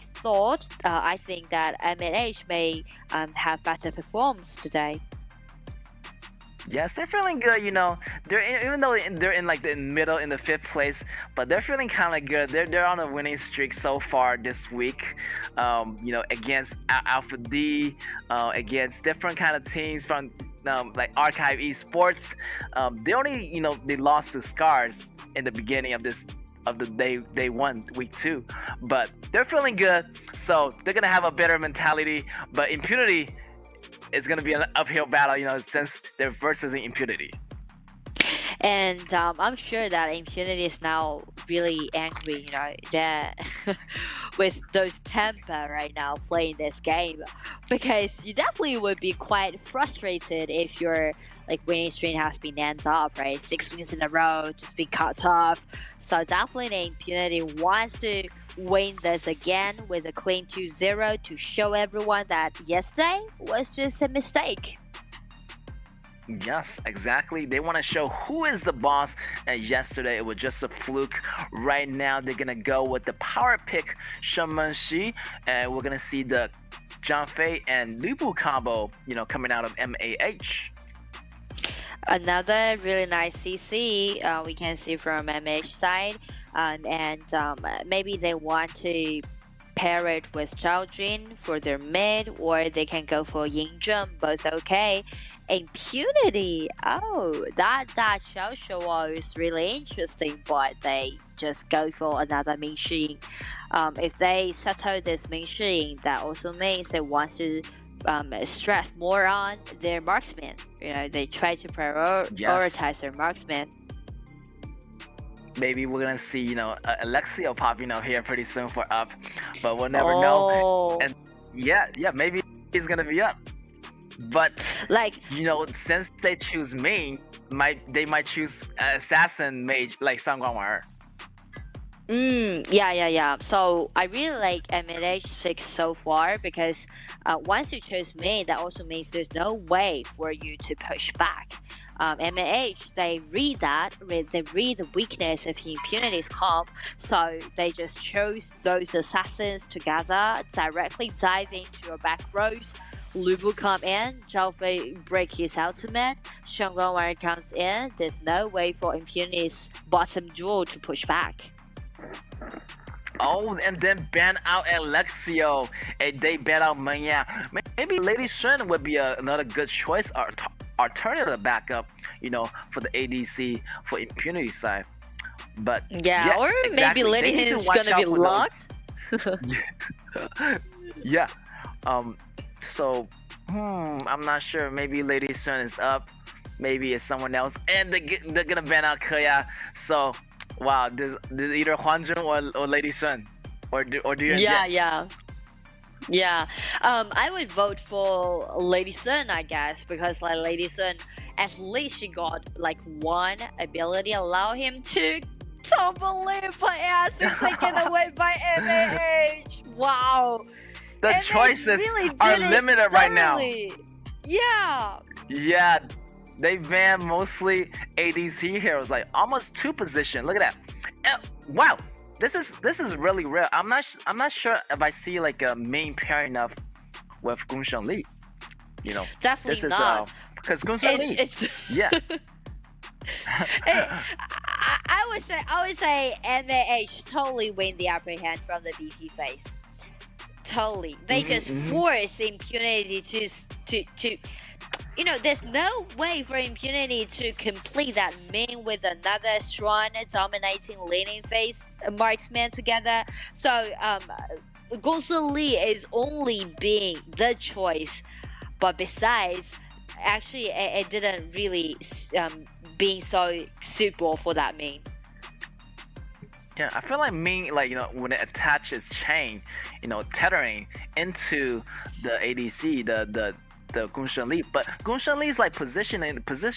think that MAH may have better performance today. Yes, they're feeling good. Even though they're in like the middle in the 5th place, but they're feeling kind of good. They're on a winning streak so far this week. Against Alpha D, against different kind of teams from like Archive Esports. They lost to Scars in the beginning of the day 1, week 2, but they're feeling good. So they're gonna have a better mentality. But Impunity, it's going to be an uphill battle, since they're versus the Impunity. And I'm sure that Impunity is now really angry, that with those temper right now playing this game, because you definitely would be quite frustrated if your winning streak has been ended up, right? 6 wins in a row, just being cut off. So definitely the Impunity wants to win this again with a clean 2-0 to show everyone that yesterday was just a mistake. Yes, exactly. They want to show who is the boss, and yesterday it was just a fluke. Right now they're gonna go with the power pick Shi, and we're gonna see the Zhang and Lubu combo, coming out of MAH. Another really nice CC we can see from MH side, and maybe they want to pair it with Zhao Jun for their mid, or they can go for Yingzheng, both okay. Impunity, oh, that Xiao is really interesting, but they just go for another Mingxi. If they settle this Mingxi, that also means they want to stress more on their marksman. They try to prioritize their marksman. Maybe we're gonna see, Alexio popping up here pretty soon for up, but we'll never know. And yeah, maybe he's gonna be up. But since they choose main, they might choose assassin mage like Sang Guangwan. Yeah. So I really like MH6 so far because once you choose main, that also means there's no way for you to push back. MH, they read the weakness of Impunity's comp, so they just chose those assassins together, directly dive into your back rows. Lubu come in, Zhao Fei break his ultimate, Shen Guangwan comes in, there's no way for Impunity's bottom duel to push back. Oh, and then ban out Alexio, and they ban out Manya. Maybe Lady Shen would be another good choice or alternative backup, for the ADC for Impunity side. But yeah, or exactly. Maybe Lady is gonna be locked. Yeah. So I'm not sure. Maybe Lady Sun is up. maybe it's someone else, and they're gonna ban out KAW. So, wow, there's either Hwanjun or Lady Sun, or do you? Yeah. I would vote for Lady Sun, I guess, because like Lady Sun, at least she got like one ability allow him to top believe her ass is taken away by MAH. Wow. The MAH choices really are did it limited right now. thoroughly. Yeah. Yeah, they ban mostly ADC heroes, like almost 2 position. Look at that. Wow, this is really rare. I'm not sure if I see like a main pairing up with Gunshan Lee. You know, Definitely this is not. because Gunshan Lee. Yeah. I would say MAH totally win the upper hand from the BP phase. Totally. They just force impunity to you know, there's no way for impunity to complete that main with another strong dominating leading phase marksman together. So Gongsun Lee is only being the choice, but besides, actually it didn't really being so suitable for that main. Yeah, I feel like Ming, like, you know, when it attaches chain, you know, tethering into the ADC, the Gunshan Lee, but Gunshan Lee's like position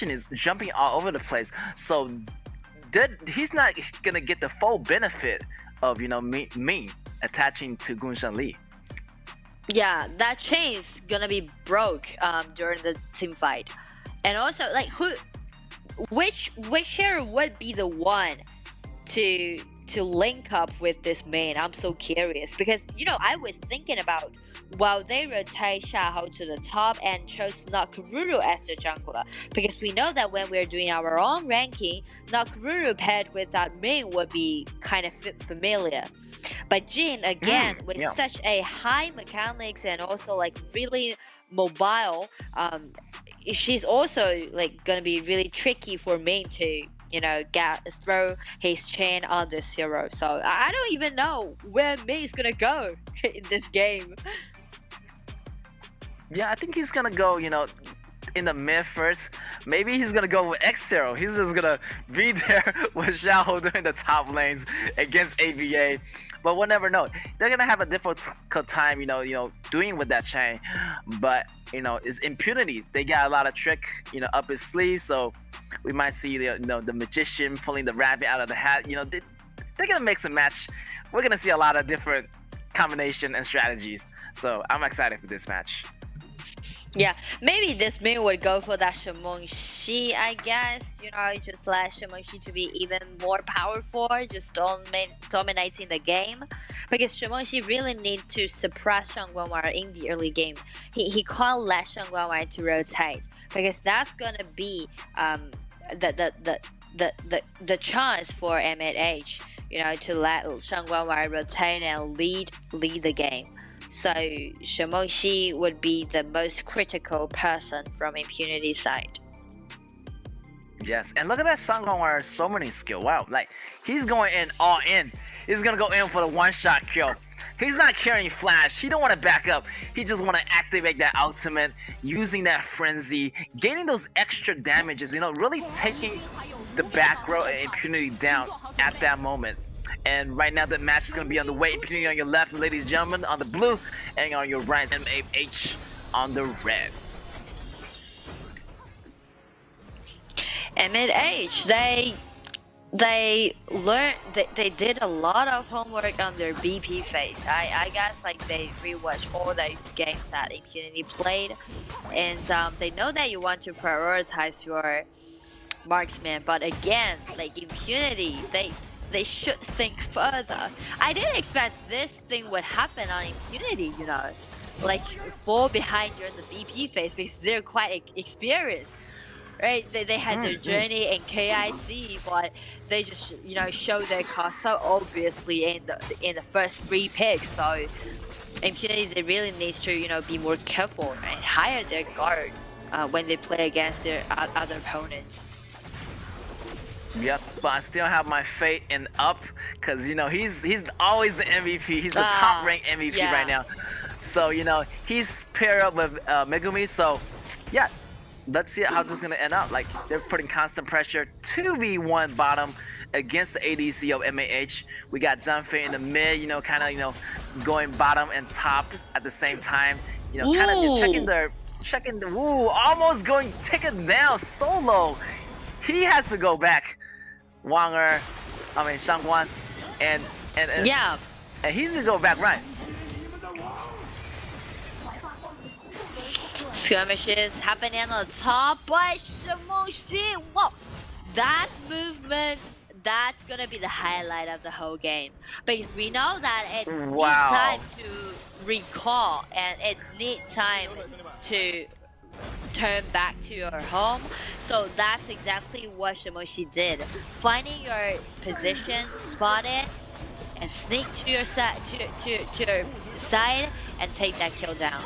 is jumping all over the place, so he's not gonna get the full benefit of, you know, Ming attaching to Gunshan Lee. Yeah, that chain is gonna be broke during the team fight, and also like which hero would be the one to link up with this main? I'm so curious because, you know, I was thinking about while they rotate Xiahou to the top and chose Nakaruru as the jungler, because we know that when we're doing our own ranking, Nakaruru paired with that main would be kind of familiar. But Jin, again, with such a high mechanics and also like really mobile, she's also like gonna be really tricky for main to, you know, throw his chain on this hero. So I don't even know where Mei is gonna go in this game. Yeah, I think he's gonna go, you know, in the mid first. Maybe he's gonna go with X0. He's just gonna be there with Xiahou doing the top lanes against AVA. But we'll never know. They're gonna have a difficult time, you know, doing with that chain. But, you know, it's impunity. They got a lot of trick, you know, up his sleeve. So we might see the magician pulling the rabbit out of the hat. You know, they're gonna mix and match. We're gonna see a lot of different combination and strategies. So I'm excited for this match. Yeah, maybe this main would go for that Shimon-Shi, I guess. You know, just let Shimon-Shi to be even more powerful, just dominating the game. Because Shimon-Shi really need to suppress Shang Guanwei in the early game. He can't let Shang Guanwei to rotate, because that's gonna be the chance for MH, you know, to let Shang Guanwei rotate and lead the game. So Shimon-Shi would be the most critical person from impunity side. Yes, and look at that Shang Guanwei, so many skill. Wow, like he's going in all in. He's gonna go in for the one-shot kill. He's not carrying flash. He don't want to back up. He just want to activate that ultimate, using that frenzy, gaining those extra damages. You know, really taking the back row and impunity down at that moment. And right now the match is going to be on the way. Impunity on your left, ladies and gentlemen, on the blue, and on your right, MAH on the red. MH, they learned, they did a lot of homework on their BP phase. I guess like they rewatched all those games that Impunity played, and they know that you want to prioritize your marksman, but again, like Impunity, they should think further. I didn't expect this thing would happen on Impunity, you know, like fall behind during the BP phase, because they're quite experienced, right? They had their journey in KIC, but they just, you know, show their cost so obviously in the first 3 picks. So Impunity, they really need to, you know, be more careful and higher their guard when they play against their other opponents. Yep, but I still have my fate in Up, because, you know, he's always the MVP. He's the top ranked MVP right now. So, you know, he's paired up with Megumi. So, yeah, let's see how this is gonna end up. Like they're putting constant pressure 2v1 bottom against the ADC of MAH. We got Junfei in the mid, kind of going bottom and top at the same time. Kind of checking the almost going take it down solo. He has to go back. Shangguan, and Yeah. and he's gonna go back right. Skirmishes happening on the top, but Shimoshi, whoa, that movement, that's gonna be the highlight of the whole game. Because we know that it needs time to recall and it needs time to turn back to your home. So that's exactly what Shimoshi did. Finding your position, spot it, and sneak to your side, to your side, and take that kill down.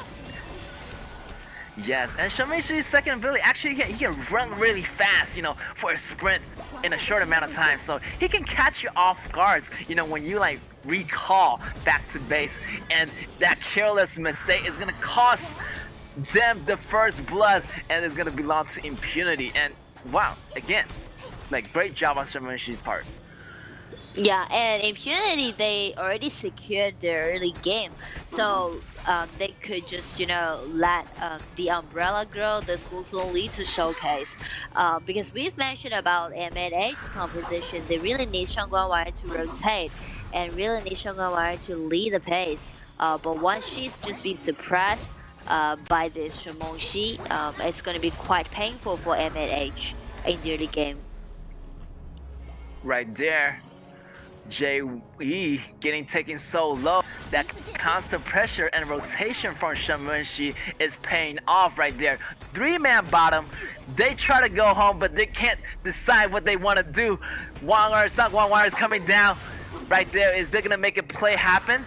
Yes, and Shimoshi's second ability, actually he can run really fast, for a sprint in a short amount of time. So he can catch you off guards, when you like recall back to base. And that careless mistake is gonna cost them the first blood and it's gonna belong to impunity. And wow, again, like great job on Shimoshi's part. Yeah, and Impunity, they already secured their early game. So they could just, let the Umbrella Girl, the Guzhong Li to showcase. Because we've mentioned about MNH composition, they really need Shangguan Wire to rotate and really need Shangguan Wire to lead the pace. But once she's just been suppressed by this Shimoshi, it's going to be quite painful for MNH in the early game. Right there. JE getting taken so low. That constant pressure and rotation from Shimoshi is paying off right there. 3-man bottom. They try to go home, but they can't decide what they want to do. Shangguan Wire is coming down right there. Is they gonna make a play happen?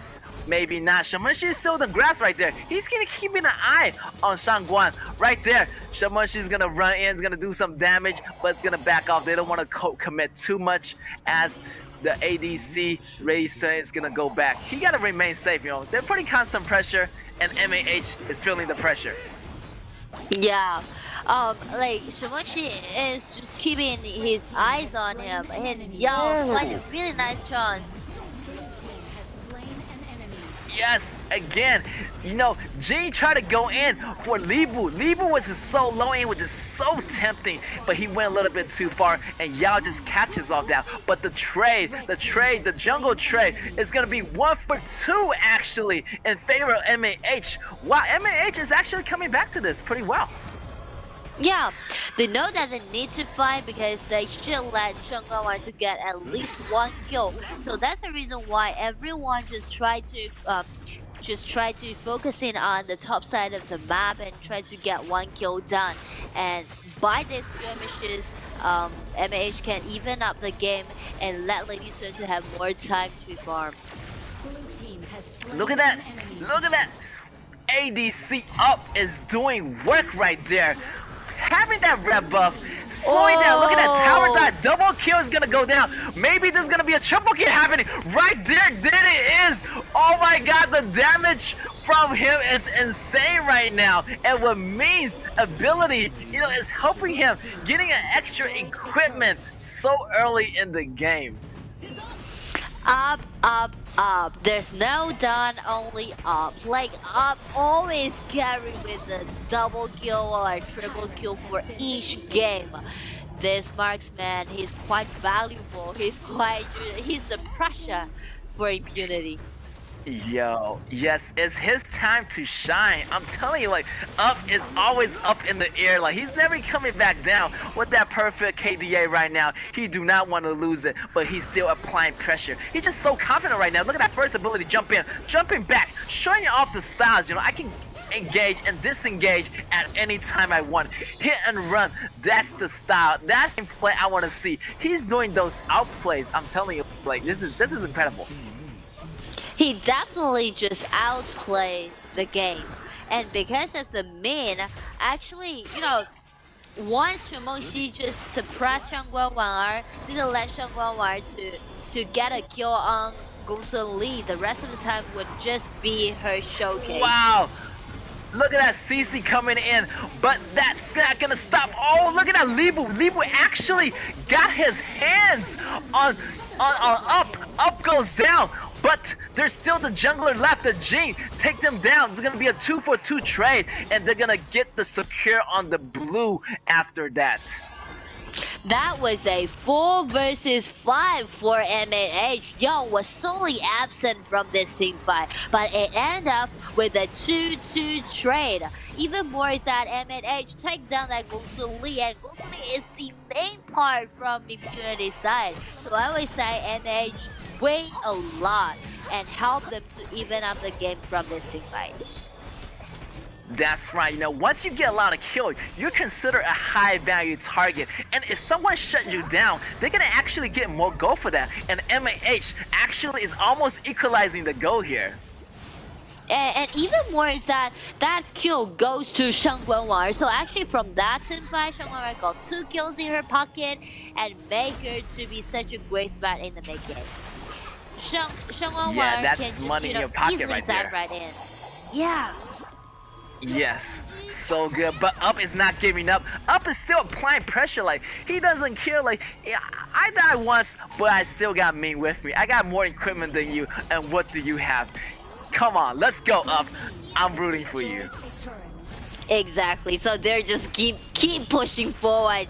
Maybe not. Shimoshi is still in the grass right there. He's gonna keep an eye on Shangguan right there. Shimoshi is gonna run in, is gonna do some damage, but it's gonna back off. They don't want to commit too much as the ADC Racer is gonna go back. He gotta remain safe, They're putting constant pressure, and MAH is feeling the pressure. Yeah, like Shimoshi is just keeping his eyes on him, and like a really nice chance. Yes, again, Jin tried to go in for Libu. Libu was just so low in, which is so tempting, but he went a little bit too far, and Yao just catches off that. But the jungle trade is gonna be 1 for 2 actually in favor of MAH. Wow, MAH is actually coming back to this pretty well. Yeah, they know that they need to fight because they should let Shangguan Wire to get at least 1 kill. So that's the reason why everyone just try to focus in on the top side of the map and try to get 1 kill done. And by these skirmishes, MAH can even up the game and let Lady Sun to have more time to farm. Look at that! Look at that! ADC up is doing work right there. Having that red buff, slowing down. Look at that tower dot. Double kill is gonna go down. Maybe there's gonna be a triple kill happening right there. There it is. Oh my god, the damage from him is insane right now. And what means ability, is helping him getting an extra equipment so early in the game. Up, up, up. There's no down, only up. Like, up always carry with a double kill or a triple kill for each game. This marksman, he's quite valuable. He's the pressure for Impunity. Yo, yes, it's his time to shine. I'm telling you, like, up is always up in the air. Like, he's never coming back down with that perfect KDA right now. He do not want to lose it, but he's still applying pressure. He's just so confident right now. Look at that first ability, jumping back, showing you off the styles. I can engage and disengage at any time I want. Hit and run, that's the style. That's the play I want to see. He's doing those outplays. I'm telling you, like, this is incredible. He definitely just outplayed the game. And because of the min, actually, once Shimoshi just suppressed Shangguan Wire, didn't let Shangguan Wire to get a kill on Guzhong Li, the rest of the time would just be her showcase. Wow! Look at that CC coming in, but that's not gonna stop. Oh, look at that Libu. Libu actually got his hands on up. Up goes down. But there's still the jungler left, the Jhin. Take them down. It's gonna be a 2-for-2 trade, and they're gonna get the secure on the blue after that. That was a 4 versus 5 for MNH. Yo was solely absent from this team fight, but it ended up with a 2-2 trade. Even more is that MNH take down that Gosuli, and Gosuli is the main part from Impunity's side. So I would say MNH win a lot and help them to even up the game from this team fight. That's right, once you get a lot of kills, you're considered a high value target. And if someone shut you down, they're gonna actually get more gold for that. And MAH actually is almost equalizing the goal here. And even more is that kill goes to Shang Guanwar. So actually from that team fight, Shang Guanwar got 2 kills in her pocket and make her to be such a great threat in the mid game. Shang Guanwar that's can just, money in your pocket easily right dive there. right in. Yeah. Yes, so good, but Up is not giving up. Up is still applying pressure, like, he doesn't care, like, yeah, I died once, but I still got me with me. I got more equipment than you, and what do you have? Come on, let's go, Up. I'm rooting for you. Exactly, so they're just keep pushing forward,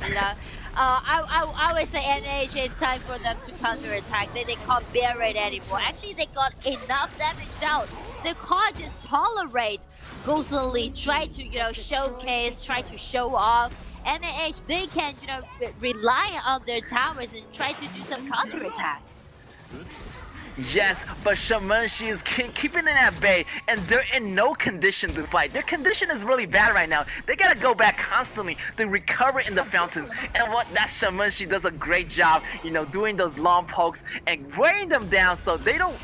I would say NH, it's time for them to counterattack. They can't bear it anymore. Actually, they got enough damage out. They can't just tolerate Gosuli try to, showcase, try to show off. MAH, they can, rely on their towers and try to do some counterattack. Yes, but Shamanshi is keeping it at bay, and they're in no condition to fight. Their condition is really bad right now. They gotta go back constantly to recover in the fountains. And that Shamanshi does a great job, doing those long pokes and wearing them down so they don't,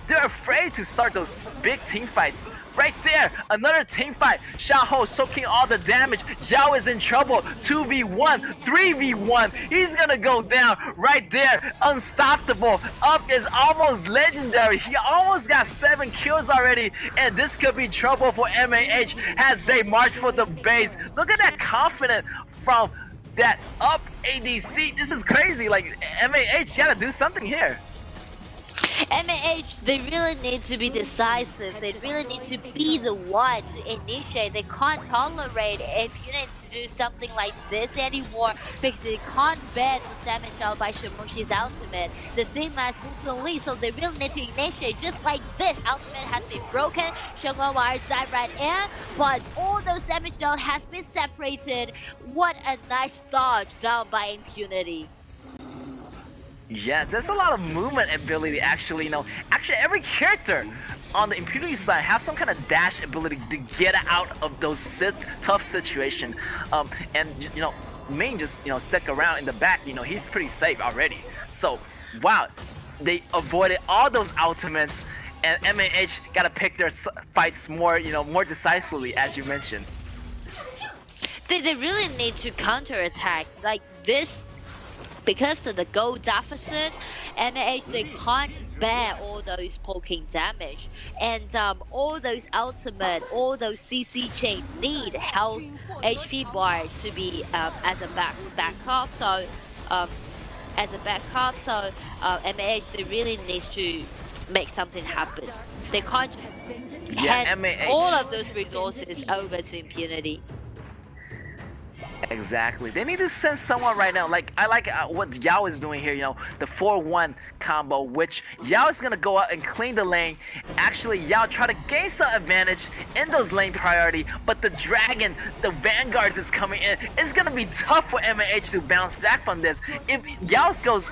they're afraid to start those big team fights. Right there, another team fight. Xiaoho soaking all the damage. Zhao is in trouble. 2v1, 3v1. He's gonna go down right there. Unstoppable. Up is almost legendary. He almost got 7 kills already. And this could be trouble for MAH as they march for the base. Look at that confidence from that Up ADC. This is crazy. Like, MAH gotta do something here. MAH, they really need to be decisive. They really need to be the one to initiate. They can't tolerate Impunity to do something like this anymore because they can't bear the damage out by Shamushi's ultimate. The same as Gusung Lee, so they really need to initiate just like this. Ultimate has been broken. Shangwar dive right in, but all those damage down has been separated. What a nice dodge down by Impunity. Yes, there's a lot of movement ability actually, Actually, every character on the Impunity side have some kind of dash ability to get out of those tough situations. And, Main just, stick around in the back, he's pretty safe already. So, wow, they avoided all those ultimates, and MAH gotta pick their fights more, more decisively, as you mentioned. They really need to counterattack like this. Because of the gold deficit, MAH, they can't bear all those poking damage. And all those ultimate, all those CC chain need health HP bar to be as a backup. So, MAH, they really need to make something happen. They can't just hand all of those resources over to Impunity. Exactly. They need to send someone right now. Like, I like what Yao is doing here, the 4-1 combo, which Yao is going to go out and clean the lane. Actually, Yao try to gain some advantage in those lane priority, but the Dragon, the Vanguards is coming in. It's going to be tough for MAH to bounce back from this. If Yao goes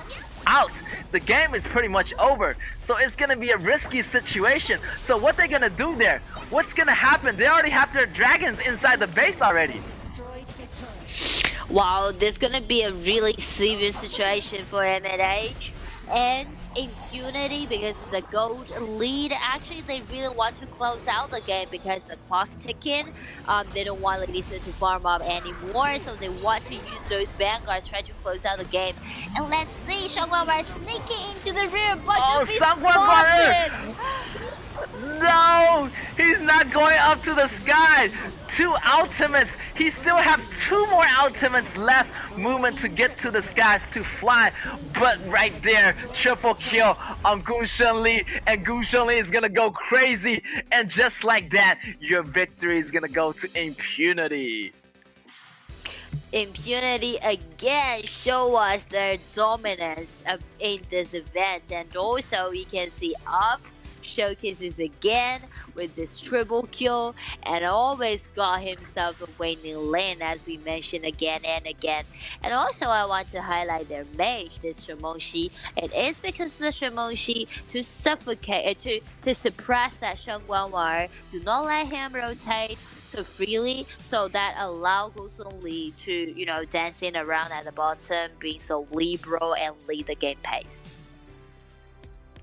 out, the game is pretty much over. So it's going to be a risky situation. So what they're going to do there? What's going to happen? They already have their Dragons inside the base already. Wow, there's gonna be a really serious situation for MNH and Impunity because the gold lead. Actually, they really want to close out the game because the clock's ticking. They don't want Lisa to farm up anymore, so they want to use those vanguards, try to close out the game. And let's see, Shangwar sneaking into the rear, but Shangwar! No, he's not going up to the sky. 2 ultimates. He still have 2 more ultimates left. Movement to get to the sky to fly. But right there, triple kill on Gunshan Lee. And Gunshan Lee is gonna go crazy. And just like that, your victory is gonna go to Impunity. Impunity again show us their dominance in this event, and also we can see Up showcases again with this triple kill and always got himself a winning lane, as we mentioned again and again. And also I want to highlight their mage, this Shimoshi. It is because of the Shimoshi to suffocate, to suppress that Shengguanwar, do not let him rotate so freely, so that allow Gosong Lee to, you know, dancing around at the bottom, being so liberal and lead the game pace.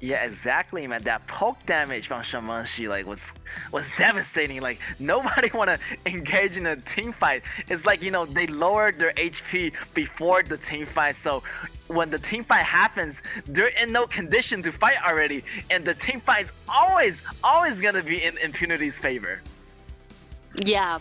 Yeah, exactly, man. That poke damage from Shimoshi was devastating. Like, nobody want to engage in a team fight. It's like, you know, they lowered their HP before the team fight, so when the team fight happens, they're in no condition to fight already, and the team fight is always gonna be in Impunity's favor. Yeah,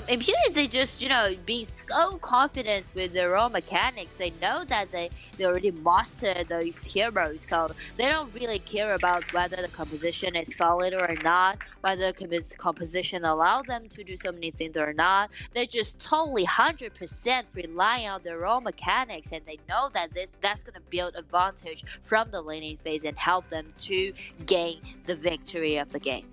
Impunity, they just, you know, being so confident with their own mechanics. They know that they already mastered those heroes, so they don't really care about whether the composition is solid or not, whether the composition allows them to do so many things or not. They're just totally 100% relying on their own mechanics, and they know that that's going to build advantage from the laning phase and help them to gain the victory of the game.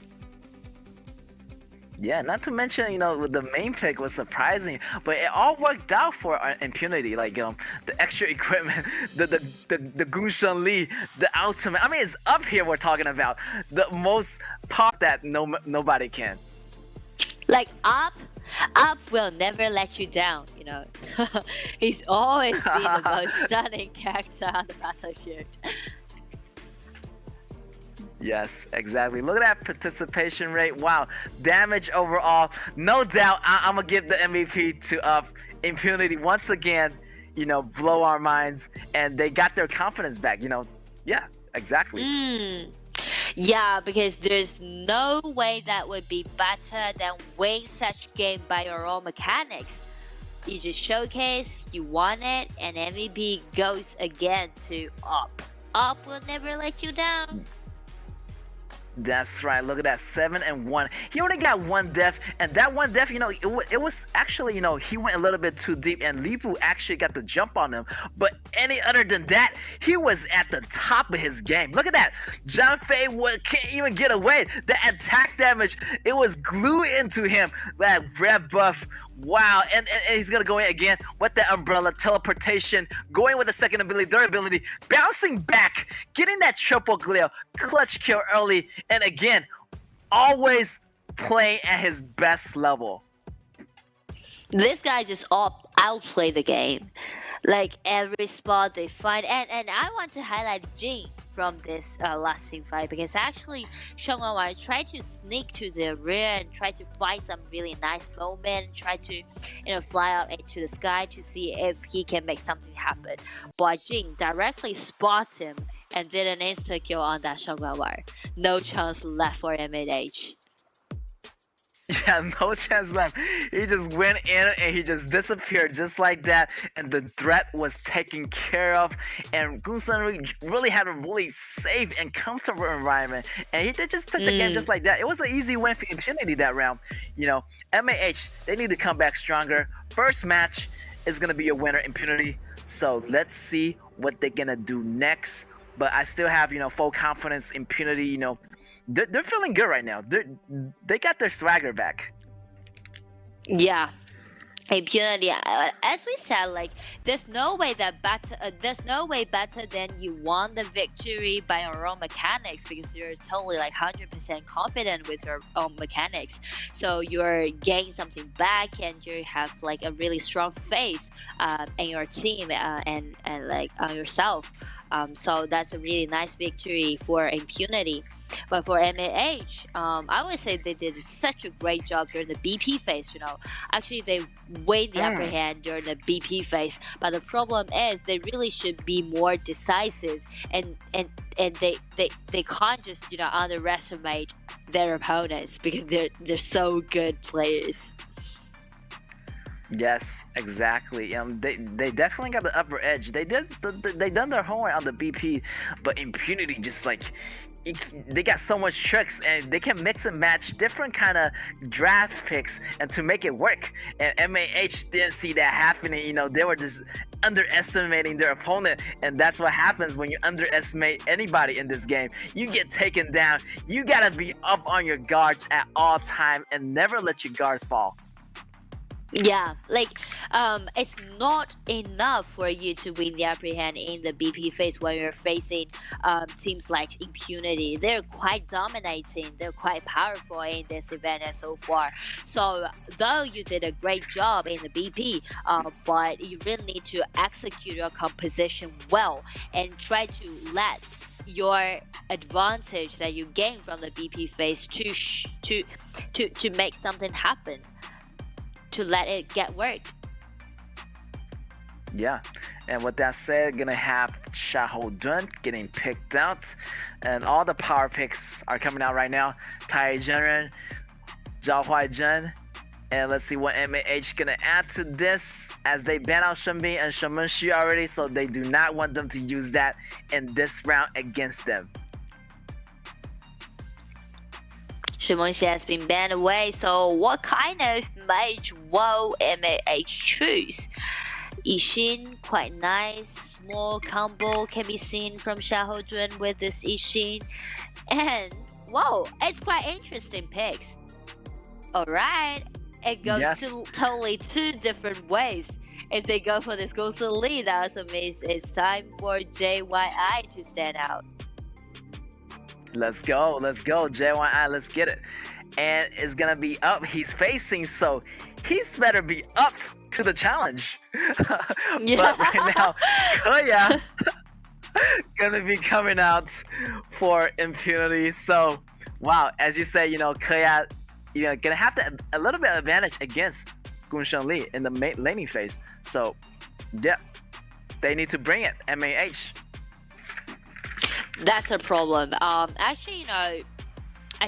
Yeah, not to mention, you know, the main pick was surprising, but it all worked out for Impunity. Like, the extra equipment, the Gunshan Lee, the ultimate. I mean, it's up here. We're talking about the most pop that nobody can. Like Up will never let you down. You know, he's always been the most stunning character on the battlefield. Yes, exactly. Look at that participation rate. Wow. Damage overall. No doubt, I'm going to give the MVP to Impunity once again. You know, blow our minds. And they got their confidence back, you know. Yeah, exactly. Yeah, because there's no way that would be better than win such game by your own mechanics. You just showcase, you won it, and MVP goes again to Up. Up will never let you down. That's right. Look at that, 7-1. He only got 1 death, and that 1 death, you know, it was actually, you know, he went a little bit too deep, and Li Bu actually got the jump on him. But any other than that, he was at the top of his game. Look at that. Zhang Fei can't even get away. The attack damage, it was glued into him. That red buff. Wow, and he's gonna go in again with the umbrella, teleportation, going with the second ability, third ability, bouncing back, getting that triple glare, clutch kill early, and again, always playing at his best level. This guy just outplay the game. Like every spot they find, and I want to highlight Jin from this last team fight, because actually Shengguanwar tried to sneak to the rear and try to find some really nice moment, try to, you know, fly up into the sky to see if he can make something happen. But Jin directly spot him and did an insta kill on that Shengguanwar. No chance left for MH. Yeah, no chance left. He just went in and he just disappeared just like that, and the threat was taken care of, and Gunshan really had a really safe and comfortable environment, and he just took the game just like that. It was an easy win for Impunity that round. You know, MAH, they need to come back stronger. First match is going to be a winner, Impunity, so let's see what they're going to do next. But I still have, you know, full confidence. Impunity, you know, they're feeling good right now. They got their swagger back. Yeah, Impunity. As we said, like there's no way better than you won the victory by your own mechanics, because you're totally like 100% confident with your own mechanics. So you're getting something back, and you have like a really strong faith in your team and like on yourself. So that's a really nice victory for Impunity. But for MAH, I would say they did such a great job during the BP phase. Actually they win the upper hand during the BP phase. But the problem is they really should be more decisive, and they can't just underestimate their opponents because they're so good players. Yes, exactly. They definitely got the upper edge. They done their homework on the BP, but Impunity just like they got so much tricks, and they can mix and match different kind of draft picks and to make it work. And MAH didn't see that happening. They were just underestimating their opponent, and that's what happens when you underestimate anybody in this game. You get taken down. You gotta be up on your guards at all time and never let your guards fall. Yeah, it's not enough for you to win the upper hand in the BP phase when you're facing teams like Impunity. They're quite dominating, they're quite powerful in this event and so far. So though you did a great job in the BP, but you really need to execute your composition well and try to let your advantage that you gain from the BP phase to make something happen, to let it get worked. Yeah, and with that said, gonna have Xiahou Dun getting picked out, and all the power picks are coming out right now. Tai Zhenren, Zhao Huaizhen, and let's see what MAH gonna add to this, as they ban out Shenbin and Shenmen Xu already, so they do not want them to use that in this round against them. Shenmen Xu has been banned away, so what kind of mage will MAH choose? Yixin, quite nice, small combo can be seen from Xiahou Dun with this Yixin, and whoa, it's quite interesting picks. Alright, it goes to totally two different ways. If they go for this Ghostly Lee, that also means it's time for JYI to stand out. Let's go, JYI, let's get it. And it's gonna be up, he's facing, so he's better be up to the challenge. But right now, KAW gonna be coming out for Impunity. So, wow, as you say, KAW, gonna have a little bit of advantage against Gunshen Li in the laning phase. So, yeah, they need to bring it, MAH. That's a problem. Actually,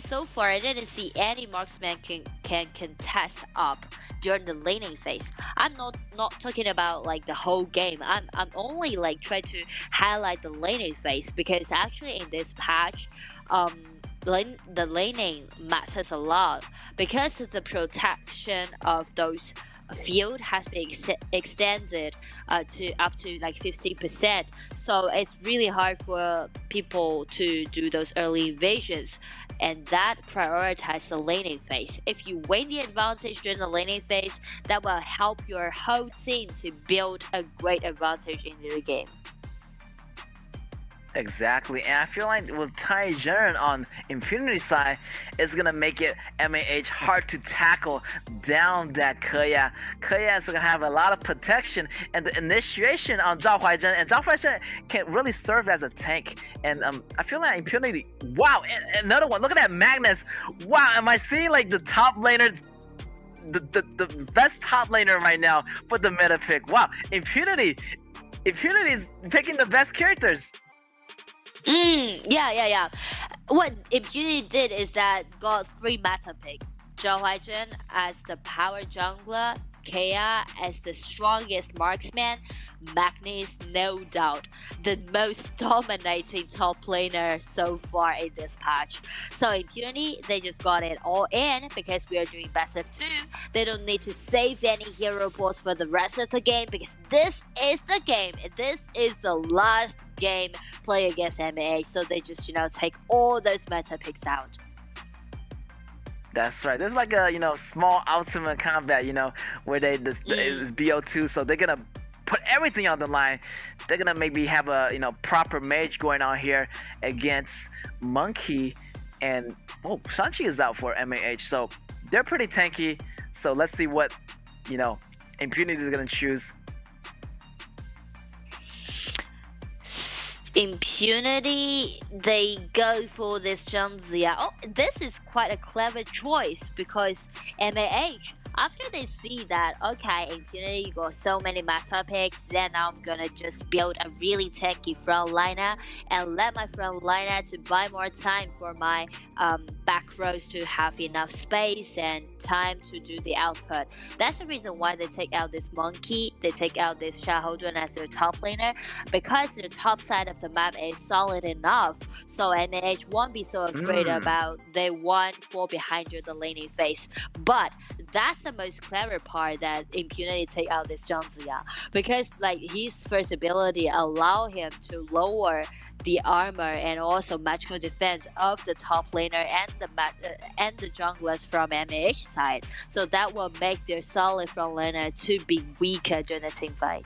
so far I didn't see any marksman can contest up during the laning phase. I'm not talking about like the whole game. I'm only like trying to highlight the laning phase, because actually in this patch, the laning matters a lot, because the protection of those field has been extended to up to like 50%. So it's really hard for people to do those early invasions, and that prioritizes the laning phase. If you win the advantage during the laning phase, that will help your whole team to build a great advantage in the game. Exactly, and I feel like with Tai Zhenren on Impunity side, it's gonna make it MAH hard to tackle down that KAW. KAW is gonna have a lot of protection and the initiation on Zhao Huaizhen, and Zhao Huaizhen can really serve as a tank. And I feel like Impunity, wow, and another one, look at that Magnus. Wow, am I seeing like the top laners, the best top laner right now for the meta pick? Wow, Impunity is picking the best characters. Yeah. What Impunity did is that got 3 meta picks. Zhao Huaizhen as the power jungler, KAW as the strongest marksman, Magnus, no doubt, the most dominating top laner so far in this patch. So Impunity, they just got it all in because we are doing best of 2. They don't need to save any hero points for the rest of the game, because this is the game. This is the last game play against MAH. So they just, take all those meta picks out. That's right. There's like a small ultimate combat, where it's BO2, so they're gonna put everything on the line. They're gonna maybe have a proper mage going on here against Monkey, and Shanchi is out for MAH, so they're pretty tanky. So let's see what Impunity is gonna choose. Impunity, they go for this Zhanzia. Oh, this is quite a clever choice because MAH, after they see that, okay, Impunity, you got so many meta picks, then I'm gonna just build a really techy frontliner and let my frontliner to buy more time for my back rows to have enough space and time to do the output. That's the reason why they take out this monkey, they take out this Shahodun as their top laner, because the top side of the map is solid enough, so MAH won't be so afraid about they won't fall behind the laning phase. But that's the most clever part, that Impunity take out this Zhanzia, because like his first ability allow him to lower the armor and also magical defense of the top laner and the junglers from MAH side, so that will make their solid front laner to be weaker during the team fight.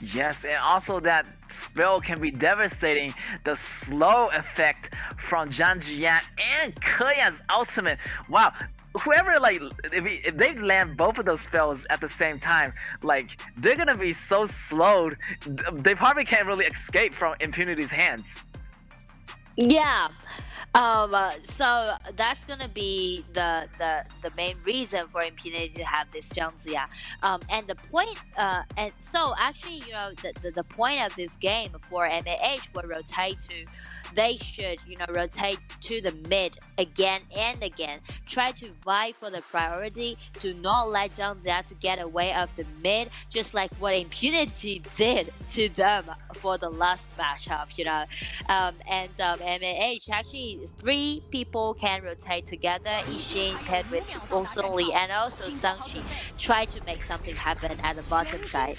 Yes, and also that spell can be devastating. The slow effect from Zhanjian and KAW's ultimate. Wow. Whoever, like, if they land both of those spells at the same time, like, they're gonna be so slowed, they probably can't really escape from Impunity's hands. Yeah. So that's gonna be the main reason for Impunity to have this Zhanzia. And the point, and so actually, you know, the point of this game for MAH will rotate to, they should, you know, rotate to the mid again and again. Try to vie for the priority. Do not let Zhanzia to get away of the mid, just like what Impunity did to them for the last matchup, you know. MAH, actually 3 people can rotate together. Ishin paired with also Lee and also Sangchi. Try to make something happen at the bottom side.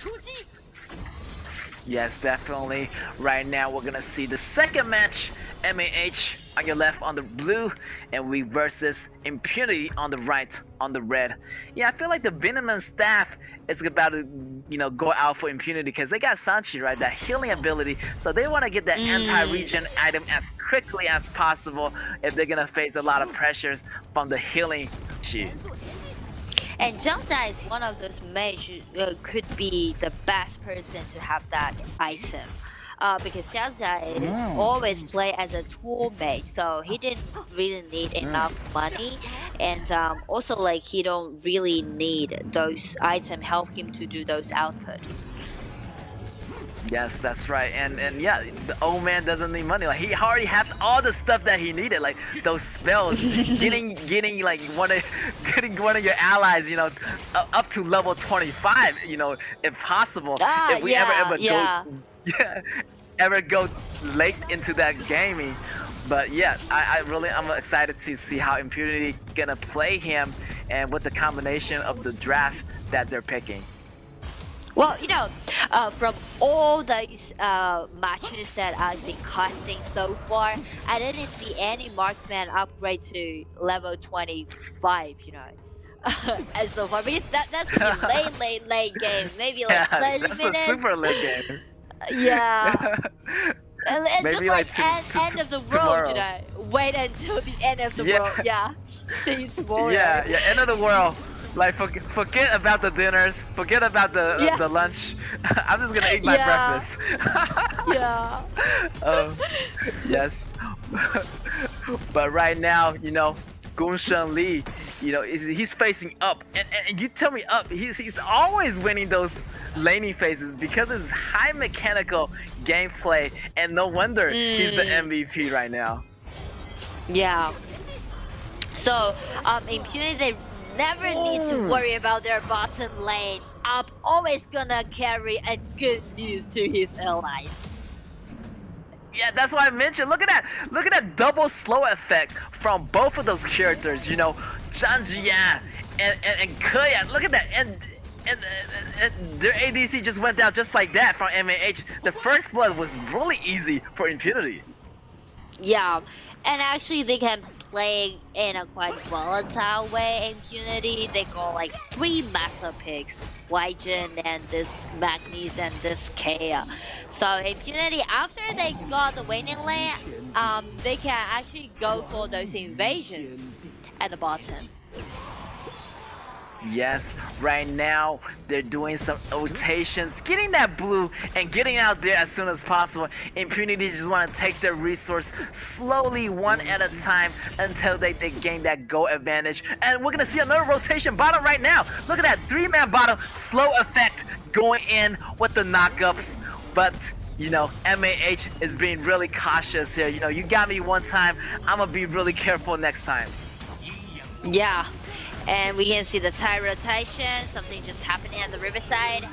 Yes, definitely. Right now, we're gonna see the second match. MAH on your left on the blue, and we versus Impunity on the right on the red. Yeah, I feel like the Venomous staff is about to, you know, go out for Impunity because they got Sanchi, right? That healing ability. So they want to get that anti-regen item as quickly as possible if they're gonna face a lot of pressures from the healing. And Zhanzia is one of those mages could be the best person to have that item. Because Zhanzia is always play as a tool mage, so he didn't really need enough money, and also like he don't really need those items help him to do those output. Yes, that's right, and yeah, the old man doesn't need money. Like he already has all the stuff that he needed, like those spells, getting like one of your allies, you know, up to level 25, you know, if possible. If we ever go late into that gaming. But yeah, I'm excited to see how Impunity gonna play him and with the combination of the draft that they're picking. Well, you know, from all those matches that I've been casting so far, I didn't see any marksman upgrade to level 25, you know. And so far, because that's a late game, maybe like 30 that's minutes. A super late game. Yeah. Maybe just like end of the world, tomorrow. you know. Wait until the end of the world. Yeah. See you tomorrow. Yeah, end of the world. Like forget about the dinners, forget about the lunch. I'm just gonna eat my breakfast. Yeah. Yes. But right now, you know, Gunshen Li, you know, he's facing up, and you tell me up. He's always winning those laning phases because of his high mechanical gameplay, and no wonder he's the MVP right now. Yeah. So Impunity, they never need to worry about their bottom lane. Up always gonna carry a good news to his allies. Yeah, that's why I mentioned. Look at that double slow effect from both of those characters. You know, Zhanjian and KAW. Look at that, and their ADC just went down just like that from MAH. The first blood was really easy for Impunity. Yeah, and actually they can play in a quite volatile way. Impunity, they got like 3 meta picks, Wygen and this Magnes and this KAW. So Impunity, after they got the winning lane, they can actually go for those invasions at the bottom. Yes, right now they're doing some rotations, getting that blue and getting out there as soon as possible. Impunity just want to take their resource slowly, one at a time, until they gain that goal advantage. And we're gonna see another rotation bottom right now. Look at that 3-man bottom, slow effect going in with the knockups. But you know, MAH is being really cautious here. You know, you got me one time, I'm gonna be really careful next time. Yeah. And we can see the tire rotation, something just happening at the riverside.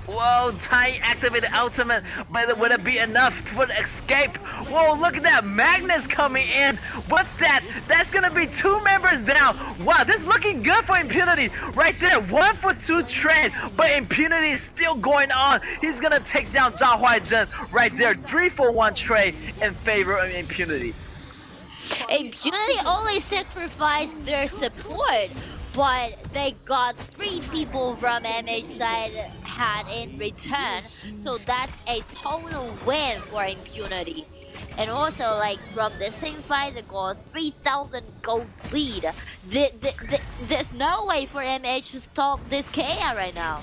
Whoa, Tai activated ultimate, but would it be enough for the escape? Whoa, look at that, Magnus coming in with that. That's gonna be 2 members down. Wow, this is looking good for Impunity right there. 1 for 2 trade, but Impunity is still going on. He's gonna take down Zhao Huaizhen right there. 3 for 1 trade in favor of Impunity. Impunity only sacrificed their support, but they got 3 people from MH side had in return, so that's a total win for Impunity. And also, like, from the same fight, they got 3,000 gold lead. There's no way for MH to stop this KA right now.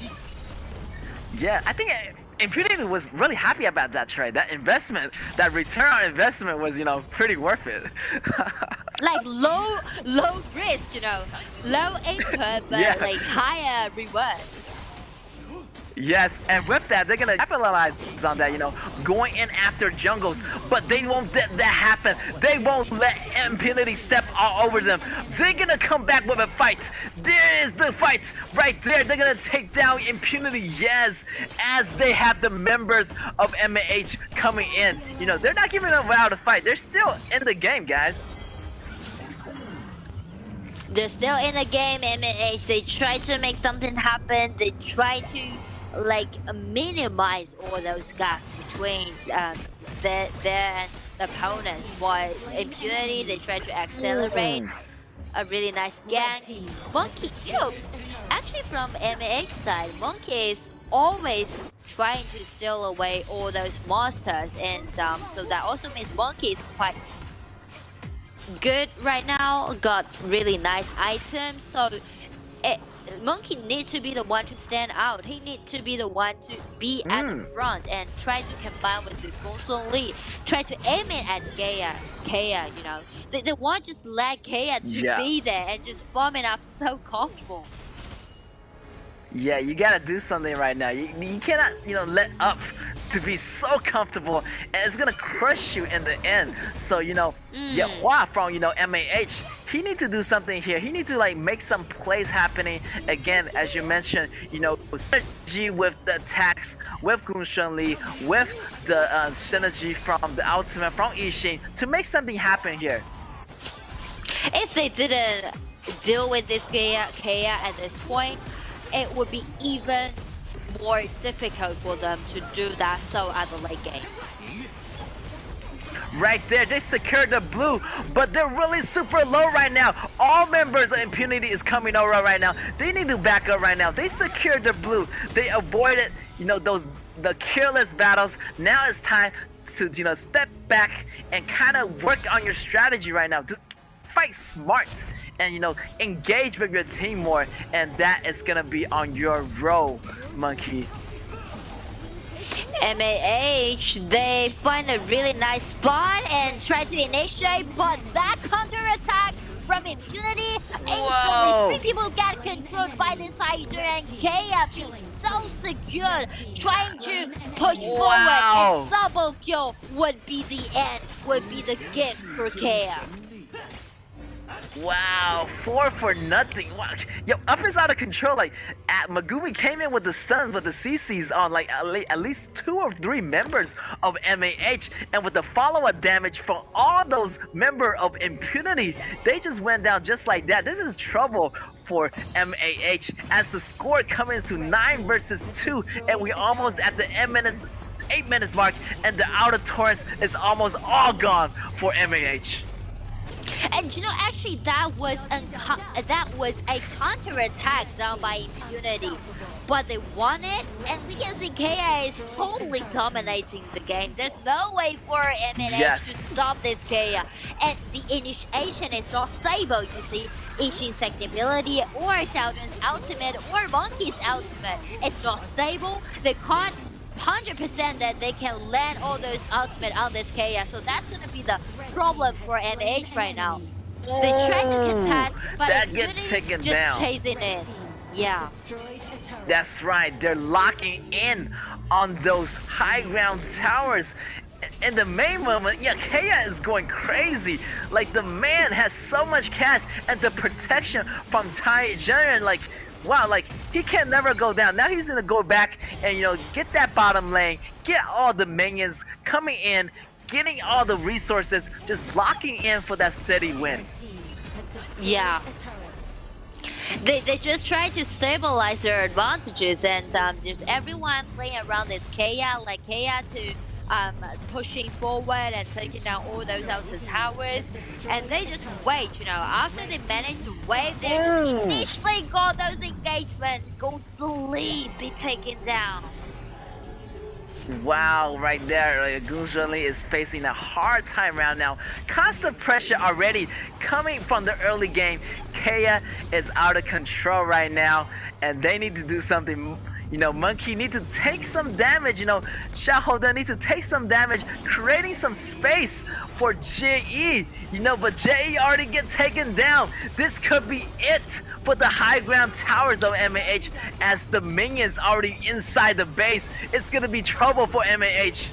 Yeah, I think Impunity was really happy about that trade. That investment, that return on investment was, you know, pretty worth it. Like low risk, you know, low input, but Yeah. like higher reward. Yes, and with that, they're gonna capitalize on that, you know, going in after jungles, but they won't let that happen. They won't let Impunity step all over them. They're gonna come back with a fight. There is the fight right there. They're gonna take down Impunity, yes, as they have the members of MAH coming in. You know, they're not giving them out a fight. They're still in the game, guys. They're still in the game, MH. They try to make something happen. They try to like minimize all those gaps between their and the opponents. While Impunity, they try to accelerate a really nice gank. Monkey, you know, actually from MH side, Monkey is always trying to steal away all those monsters, and so that also means Monkey is quite good right now, got really nice items, so Monkey needs to be the one to stand out. He needs to be the one to be at the front and try to combine with this Gongsun Li, try to aim it at Kea, you know. They want just let Kea to be there and just farm it up so comfortable. Yeah, you gotta do something right now. You cannot, you know, let up to be so comfortable, and it's gonna crush you in the end. So, you know, Hua from, you know, MAH, he need to do something here. He need to like make some plays happening. Again, as you mentioned, you know, synergy with the attacks, with Gongsun Li, with the synergy from the ultimate from Yixing to make something happen here. If they didn't deal with this Kea at this point, it would be even more difficult for them to do that so at the late game. Right there, they secured the blue, but they're really super low right now. All members of Impunity is coming over right now. They need to back up right now. They secured the blue. They avoided, you know, the careless battles. Now it's time to, you know, step back and kind of work on your strategy right now. To fight smart and, you know, engage with your team more, and that is gonna be on your role, Monkey. MAH, they find a really nice spot and try to initiate, but that counter-attack from Impunity, instantly 3 people got controlled by this Hydra, and Kea feels so secure, trying to push forward, and double kill would be the end, would be the gift for Kea. Wow, 4 for nothing. Wow. Yo, up is out of control. Like, Megumi came in with the stuns, with the CCs on like at least 2 or 3 members of MAH, and with the follow-up damage from all those members of Impunity, they just went down just like that. This is trouble for MAH as the score comes to 9 versus 2, and we're almost at the 8 minutes mark, and the outer torrents is almost all gone for MAH. And you know, actually, that was a counter-attack done by Impunity, but they won it, and we can see KA is totally dominating the game. There's no way for MNH to stop this KA, and the initiation is not stable. You see, Ishin's second ability, or Xiaodun's ultimate, or Monkey's ultimate. It's not stable. They can't 100% that they can land all those ultimate on this KAW. So that's gonna be the problem for MH right now. They try to contest, but that it's gets really taken just down. chasing it. Yeah. That's right, they're locking in on those high ground towers. In the main moment, yeah, KAW is going crazy. Like, the man has so much cash and the protection from Tai Jun. Like, wow, like, he can never go down. Now he's gonna go back and, you know, get that bottom lane, get all the minions coming in, getting all the resources, just locking in for that steady win. Yeah. They just try to stabilize their advantages, and there's everyone playing around this KAW, like KAW to pushing forward and taking down all those outer towers, and they just wait, you know, after they manage to wave, they just initially got those engagements, go sleep, be taken down. Wow, right there, like, Gunzhali is facing a hard time right now. Constant pressure already coming from the early game. KAW is out of control right now, and they need to do something. You know, Monkey needs to take some damage. You know, Xiaodan needs to take some damage, creating some space for JE. You know, but JE already get taken down. This could be it for the high ground towers of MAH, as the minions already inside the base. It's gonna be trouble for MAH.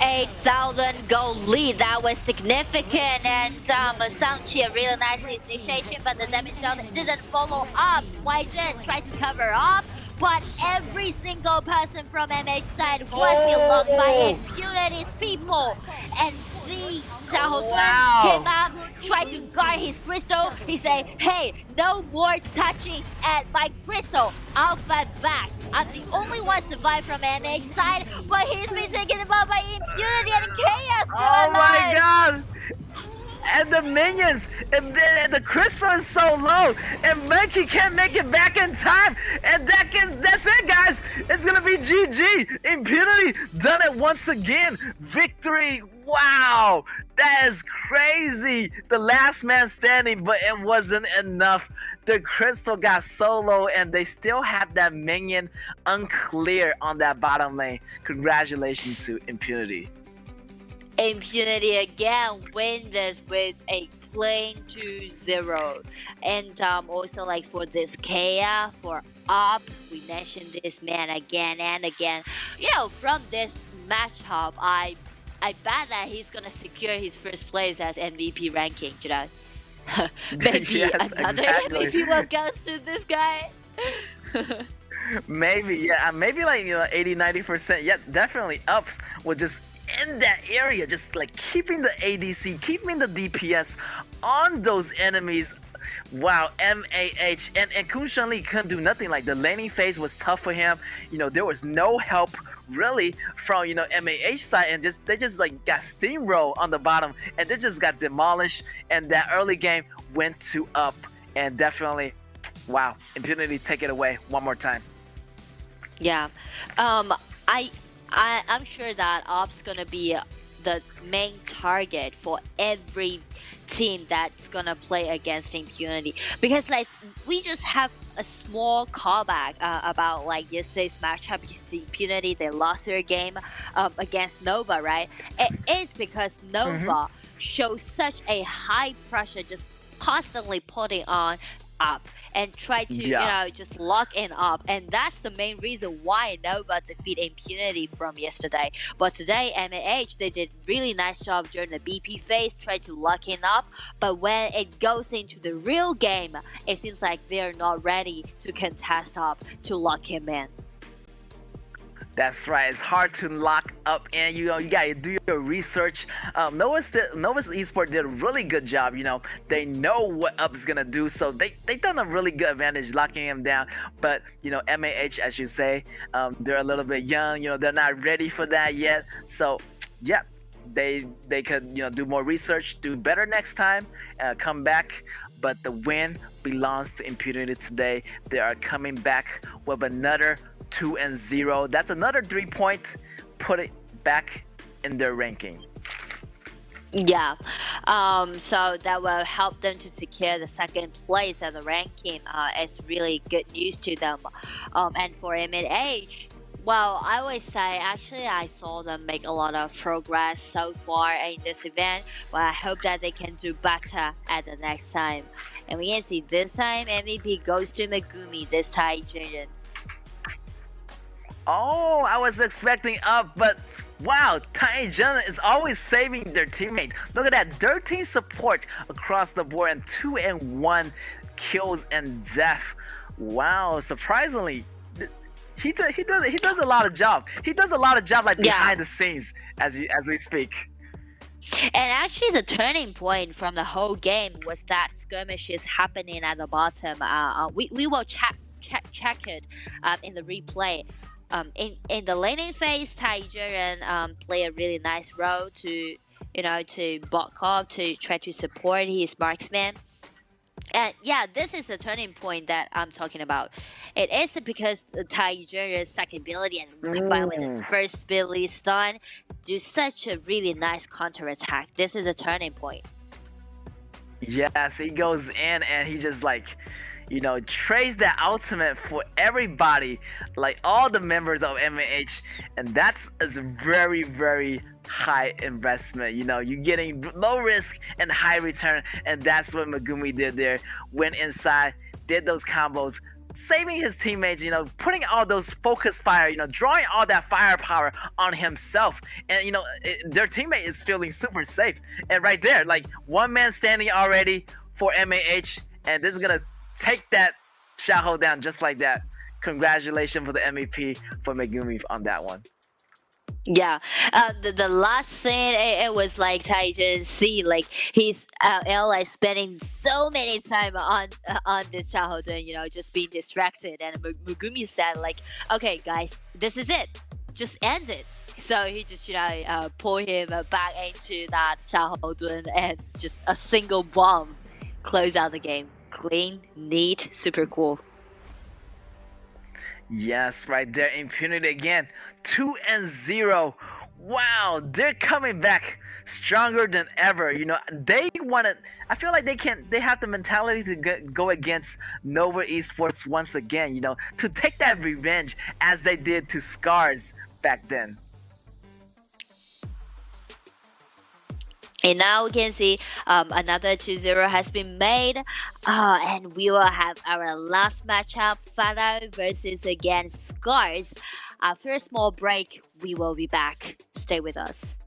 8,000 gold lead, that was significant, and Sangchi a really nice initiation, but the damage didn't follow up. YJ tried to cover up, but every single person from MH side was locked by Impunity's people. And the Xiaodan came out, tried to guard his crystal. He said, hey, no more touching at my crystal. I'll fight back. I'm the only one survived from MH side, but he's been taken about by Impunity and KAW still alive. Oh my god! And the minions, and the crystal is so low, and Monkey can't make it back in time, and that's it, guys. It's gonna be GG. Impunity done it once again. Victory! Wow, that is crazy. The last man standing, but it wasn't enough. The crystal got so low, and they still have that minion unclear on that bottom lane. Congratulations to Impunity. Impunity again win this with a clean 2-0. And also, like, for this KAW, for Up, we mentioned this man again and again. You know, from this matchup, I bet that he's gonna secure his first place as MVP ranking, you know. Maybe Yes, another exactly. MVP will go to this guy. Maybe, yeah, maybe like, you know, 80-90%. Yeah, definitely Ups will just in that area, just like keeping the ADC, keeping the DPS on those enemies. Wow, MAH and Kun Shenli couldn't do nothing. Like, the laning phase was tough for him. You know, there was no help really from, you know, MAH side, and they just like got steamrolled on the bottom, and they just got demolished. And that early game went to Up, and definitely, wow, Impunity, take it away one more time. Yeah, I'm sure that Op's gonna be the main target for every team that's gonna play against Impunity, because like we just have a small callback about like yesterday's matchup. You see Impunity, they lost their game against Nova, right? It is because Nova shows such a high pressure, just constantly putting on Up and try to, you know, just lock in Up, and that's the main reason why Nova defeat Impunity from yesterday. But today, MAH, they did really nice job during the BP phase, tried to lock in Up, but when it goes into the real game, it seems like they're not ready to contest Up to lock him in. That's right. It's hard to lock up, and you know, you gotta do your research. Nova's Esports did a really good job. You know, they know what Up's gonna do, so they done a really good advantage locking him down. But you know, MAH, as you say, they're a little bit young. You know, they're not ready for that yet. So yeah, they could, you know, do more research, do better next time, come back. But the win belongs to Impunity today. They are coming back with another 2-0. That's another 3 points. Put it back in their ranking. Yeah, so that will help them to secure the second place at the ranking. It's really good news to them. And for MH, well, I would say actually I saw them make a lot of progress so far in this event, but I hope that they can do better at the next time. And we can see this time MVP goes to Megumi this time, Jin. Oh, I was expecting up, but wow, Taijun is always saving their teammate. Look at that, 13 support across the board and 2 and 1 kills and death. Wow, surprisingly, he does a lot of job. He does a lot of job like behind the scenes as we speak. And actually, the turning point from the whole game was that skirmishes happening at the bottom. We will check it in the replay. In the laning phase, Taijun play a really nice role to bot KAW to try to support his marksman. And yeah, this is the turning point that I'm talking about. It is because Taijun's second ability and combined with his first ability stun do such a really nice counter attack. This is a turning point. Yes, he goes in and he just like, trades that ultimate for everybody, like all the members of MAH, and that's a very, very high investment. You're getting low risk and high return, and that's what Megumi did there. Went inside, did those combos, saving his teammates, putting all those focus fire, drawing all that firepower on himself, and their teammate is feeling super safe. And right there, like one man standing already for MAH, and this is gonna take that Xiaohu down just like that. Congratulations for the MVP for Megumi on that one. Yeah, the last scene, it was like Taijun see like he's ally spending so many time on this Xiaohu, just being distracted, and Megumi said like, okay guys, this is it, just end it. So he just pull him back into that Xiaohu and just a single bomb close out the game. Clean, neat, super cool. Yes, right there, impunity again. 2 and 0. Wow, they're coming back stronger than ever. They want to. I feel like they have the mentality to go against Nova Esports once again. To take that revenge as they did to Scars back then. And now we can see another 2-0 has been made. And we will have our last matchup, Fado versus against Scars. After a small break, we will be back. Stay with us.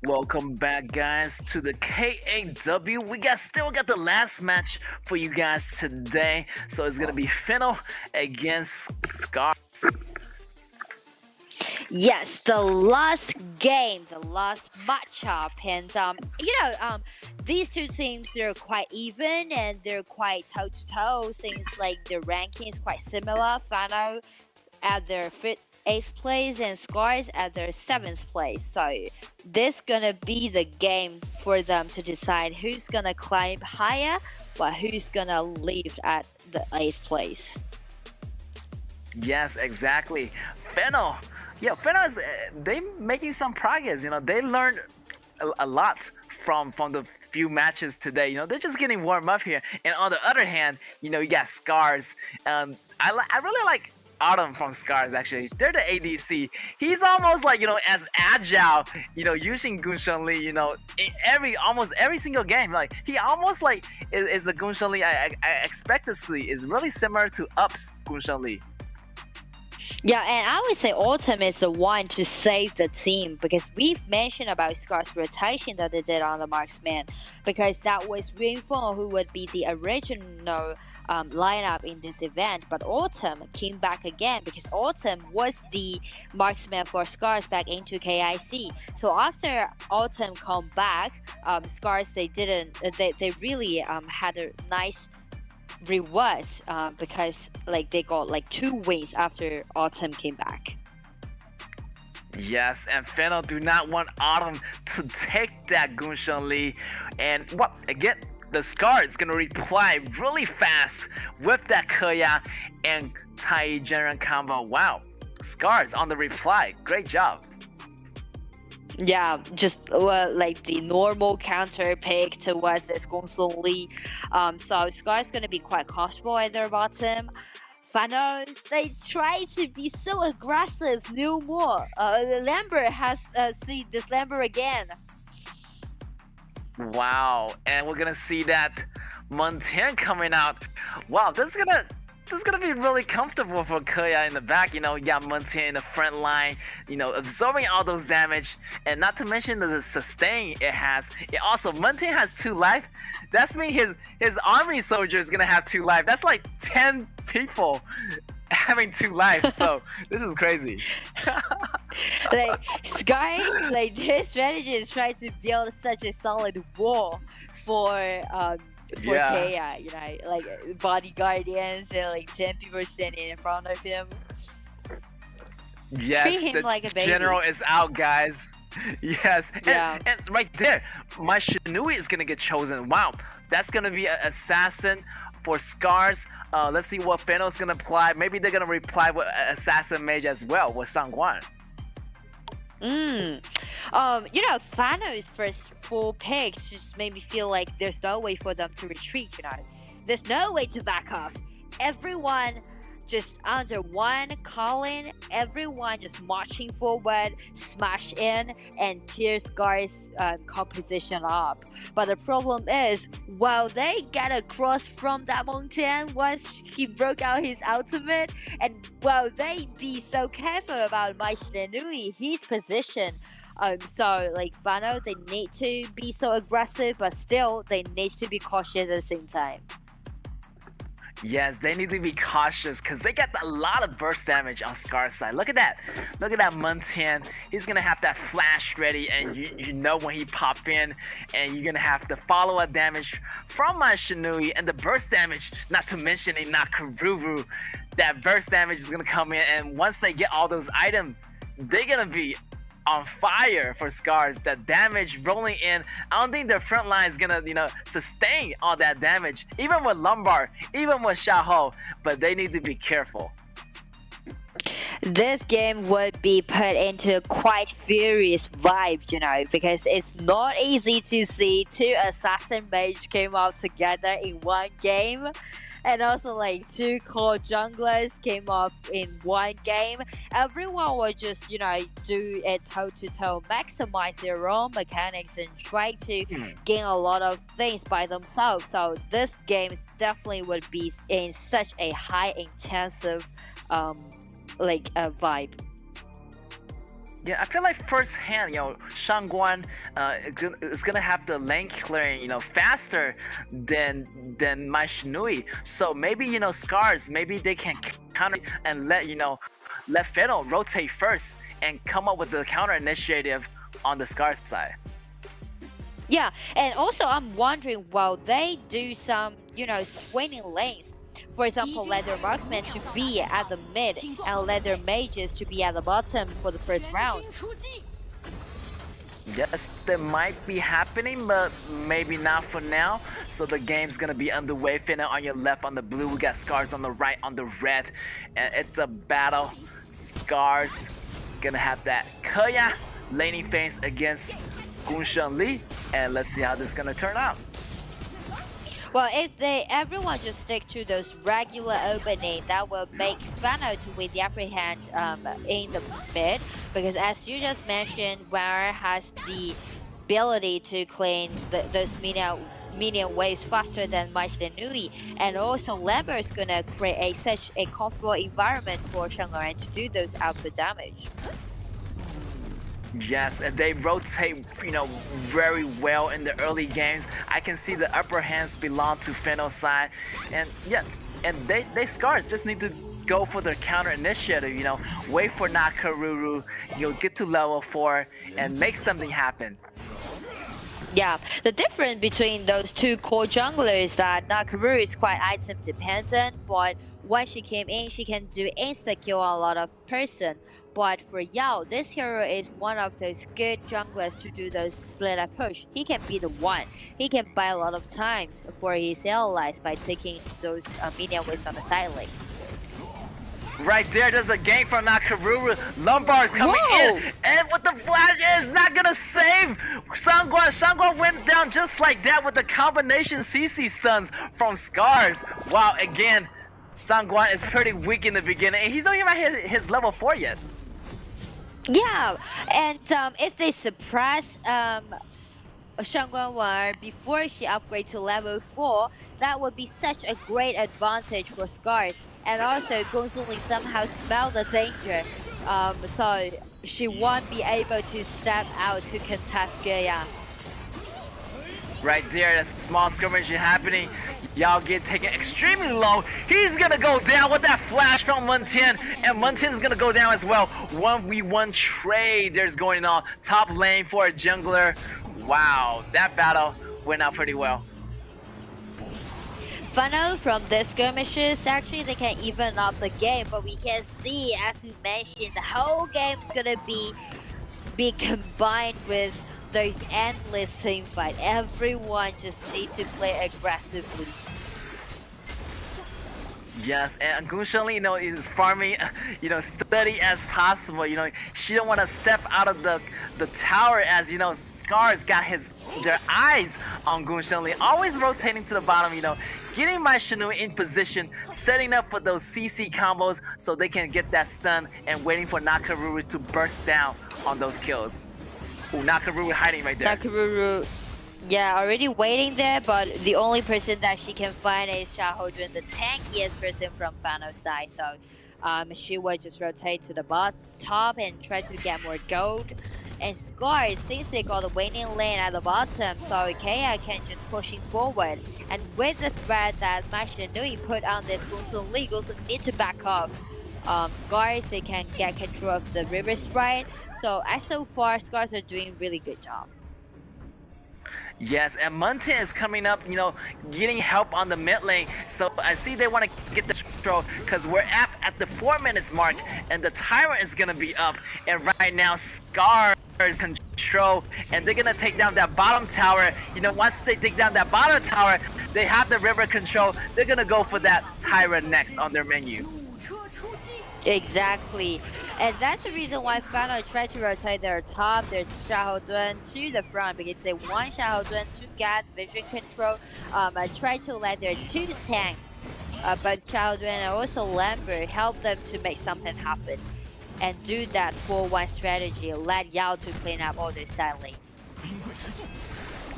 Welcome back, guys, to the KAW. Still got the last match for you guys today. So it's gonna be Fennel against Scars. Yes, the last game, the last matchup, and these two teams, they're quite even and they're quite toe to toe. Seems like the ranking is quite similar. Fano at their eighth place and Scars at their seventh place. So this gonna be the game for them to decide who's gonna climb higher, but who's gonna leave at the eighth place. Yes, exactly. Fennel. Yeah, Fennel is they making some progress. They learned a lot from the few matches today. They're just getting warm up here. And on the other hand, you got Scars. I really like Autumn from Scars. Actually, they're the ADC. He's almost like as agile. Using Gunshun Lee. In almost every single game. Like he almost like is the Gunshun Lee I expect to see is really similar to Up's Gunshun Lee. Yeah, and I would say Autumn is the one to save the team because we've mentioned about Scar's rotation that they did on the marksman because that was Winfeng who would be the original lineup in this event, but Autumn came back again because Autumn was the marksman for Scars back into KIC. So after Autumn come back, Scars they really had a nice reverse because they got 2 wins after Autumn came back. Yes, and Fennel do not want Autumn to take that Gunshun Lee. And again, the Scar is gonna reply really fast with that KAW and Tai General combo. Wow, Scars on the reply. Great job. Yeah, just the normal counter pick towards this Gongsun Lee. So Scar's gonna be quite comfortable at their bottom. Fano, they try to be so aggressive, no more. Lambert has seen this Lambert again. Wow, and we're gonna see that Montaigne coming out. Wow, this is gonna be really comfortable for KAW in the back. Montaigne in the front line, absorbing all those damage, and not to mention the sustain it has. It also Montaigne has 2 life. That's mean his army soldier is gonna have 2 life. That's like 10 people having 2 life. So this is crazy. Sky, their strategy is trying to build such a solid wall for KAW, bodyguardians and 10 people standing in front of him. Yes, treat him the like a baby. general is out, guys. Yes, Yeah. and right there, my Shinui is gonna get chosen. Wow, that's gonna be an assassin for Scars. Let's see what Fennel's gonna apply. Maybe they're gonna reply with assassin mage as well with Sangguan. Fano's first 4 picks just made me feel like there's no way for them to retreat, There's no way to back off. Everyone just under one calling, everyone just marching forward, smash in, and tear Scar's composition up. But the problem is, while they get across from that mountain once he broke out his ultimate, and while they be so careful about my Shinui, his position. Fano, they need to be so aggressive, but still, they need to be cautious at the same time. Yes, they need to be cautious because they got a lot of burst damage on Scar's side. Look at that. Look at that Montaigne. He's going to have that flash ready, and you know when he pop in, and you're going to have the follow-up damage from my Shinui, and the burst damage, not to mention a Nakaruru. That burst damage is going to come in, and once they get all those items, they're going to be on fire for Scars. The damage rolling in, I don't think their front line is gonna sustain all that damage, even with Lombard, even with Xiaoho, but they need to be careful. This game would be put into quite furious vibes, because it's not easy to see 2 assassin mage came out together in one game. And also 2 core junglers came up in one game. Everyone will just, do it toe-to-toe, maximize their own mechanics and try to gain a lot of things by themselves. So this game definitely would be in such a high intensive vibe. Yeah, I feel like firsthand, Shangguan is gonna have the lane clearing, faster than my Shinui. So maybe Scars, maybe they can counter and let Fennel rotate first and come up with the counter initiative on the Scars side. Yeah, and also I'm wondering, while they do some, swinging lanes, for example, let their marksmen to be at the mid and let their mages to be at the bottom for the first round. Yes, that might be happening, but maybe not for now. So the game's gonna be underway. Fennel on your left, on the blue. We got Scars on the right, on the red. And it's a battle. Scars gonna have that KAW laning phase against Gunshen Li. And let's see how this is gonna turn out. Well, if everyone just stick to those regular opening, that will make Fano to win the upper hand in the mid, because as you just mentioned, War has the ability to clean those minion waves faster than Nui, and also Lambert is gonna create such a comfortable environment for Shangguan to do those output damage. Yes, and they rotate, very well in the early games. I can see the upper hands belong to Fennel's side, and yeah, and they Scars just need to go for their counter initiative. Wait for Nakaruru, get to level 4 and make something happen. Yeah, the difference between those two core junglers is that Nakaruru is quite item dependent, but when she came in, she can do insta kill on a lot of person. But for Yao, this hero is one of those good junglers to do those split up push. He can be the one. He can buy a lot of times for his allies by taking those minion waves on the side lane. Right there's a game from Nakaruru. Lombard's coming in, and with the flash is not gonna save Shangguan. Shangguan went down just like that with the combination CC stuns from Scars. Wow, again, Shangguan is pretty weak in the beginning, and he's not even at his level 4 yet. Yeah, and if they suppress Shangguan War before she upgrades to level 4, that would be such a great advantage for Scars. And also, Gongsun Li somehow smelled the danger, so she won't be able to step out to contest KAW. Right there, the small skirmish is happening. Yao get taken extremely low. He's gonna go down with that flash from Muntian, and Muntian's gonna go down as well. 1v1 trade there's going on. Top lane for a jungler. Wow, that battle went out pretty well. Funnel from the skirmishes, actually they can even up the game, but we can see, as we mentioned, the whole game is gonna be combined with those endless team fight. Everyone just needs to play aggressively. Yes, and Gunshen Li, is farming, steady as possible. She don't want to step out of the tower, as Scars got their eyes on Gunshen Li, always rotating to the bottom. Getting my Shinui in position, setting up for those CC combos so they can get that stun, and waiting for Nakaruru to burst down on those kills. Ooh, Nakaruru hiding right there. Nakaruru, yeah, already waiting there, but the only person that she can find is Xiaohodun, the tankiest person from Fano's side. So she will just rotate to the top and try to get more gold. And Scars, since they got the winning lane at the bottom, so KAW can just pushing forward. And with the threat that Nui put on this Gongsun Li, Gongsun need to back up. Scars, they can get control of the river sprite. So as so far, Scars are doing really good job. Yes, and Muntian is coming up, getting help on the mid lane. So I see they want to get the control, because we're at the 4 minutes mark, and the Tyrant is going to be up. And right now, Scars control, and they're going to take down that bottom tower. Once they take down that bottom tower, they have the river control. They're going to go for that Tyrant next on their menu. Exactly, and that's the reason why Fano tried to rotate their top, their Xiaohodun to the front, because they want Xiaohodun to get vision control. I tried to let their two tanks, but Xiaohodun and also Lambert help them to make something happen, and do that 4-1 strategy. Let Yao to clean up all their side lanes.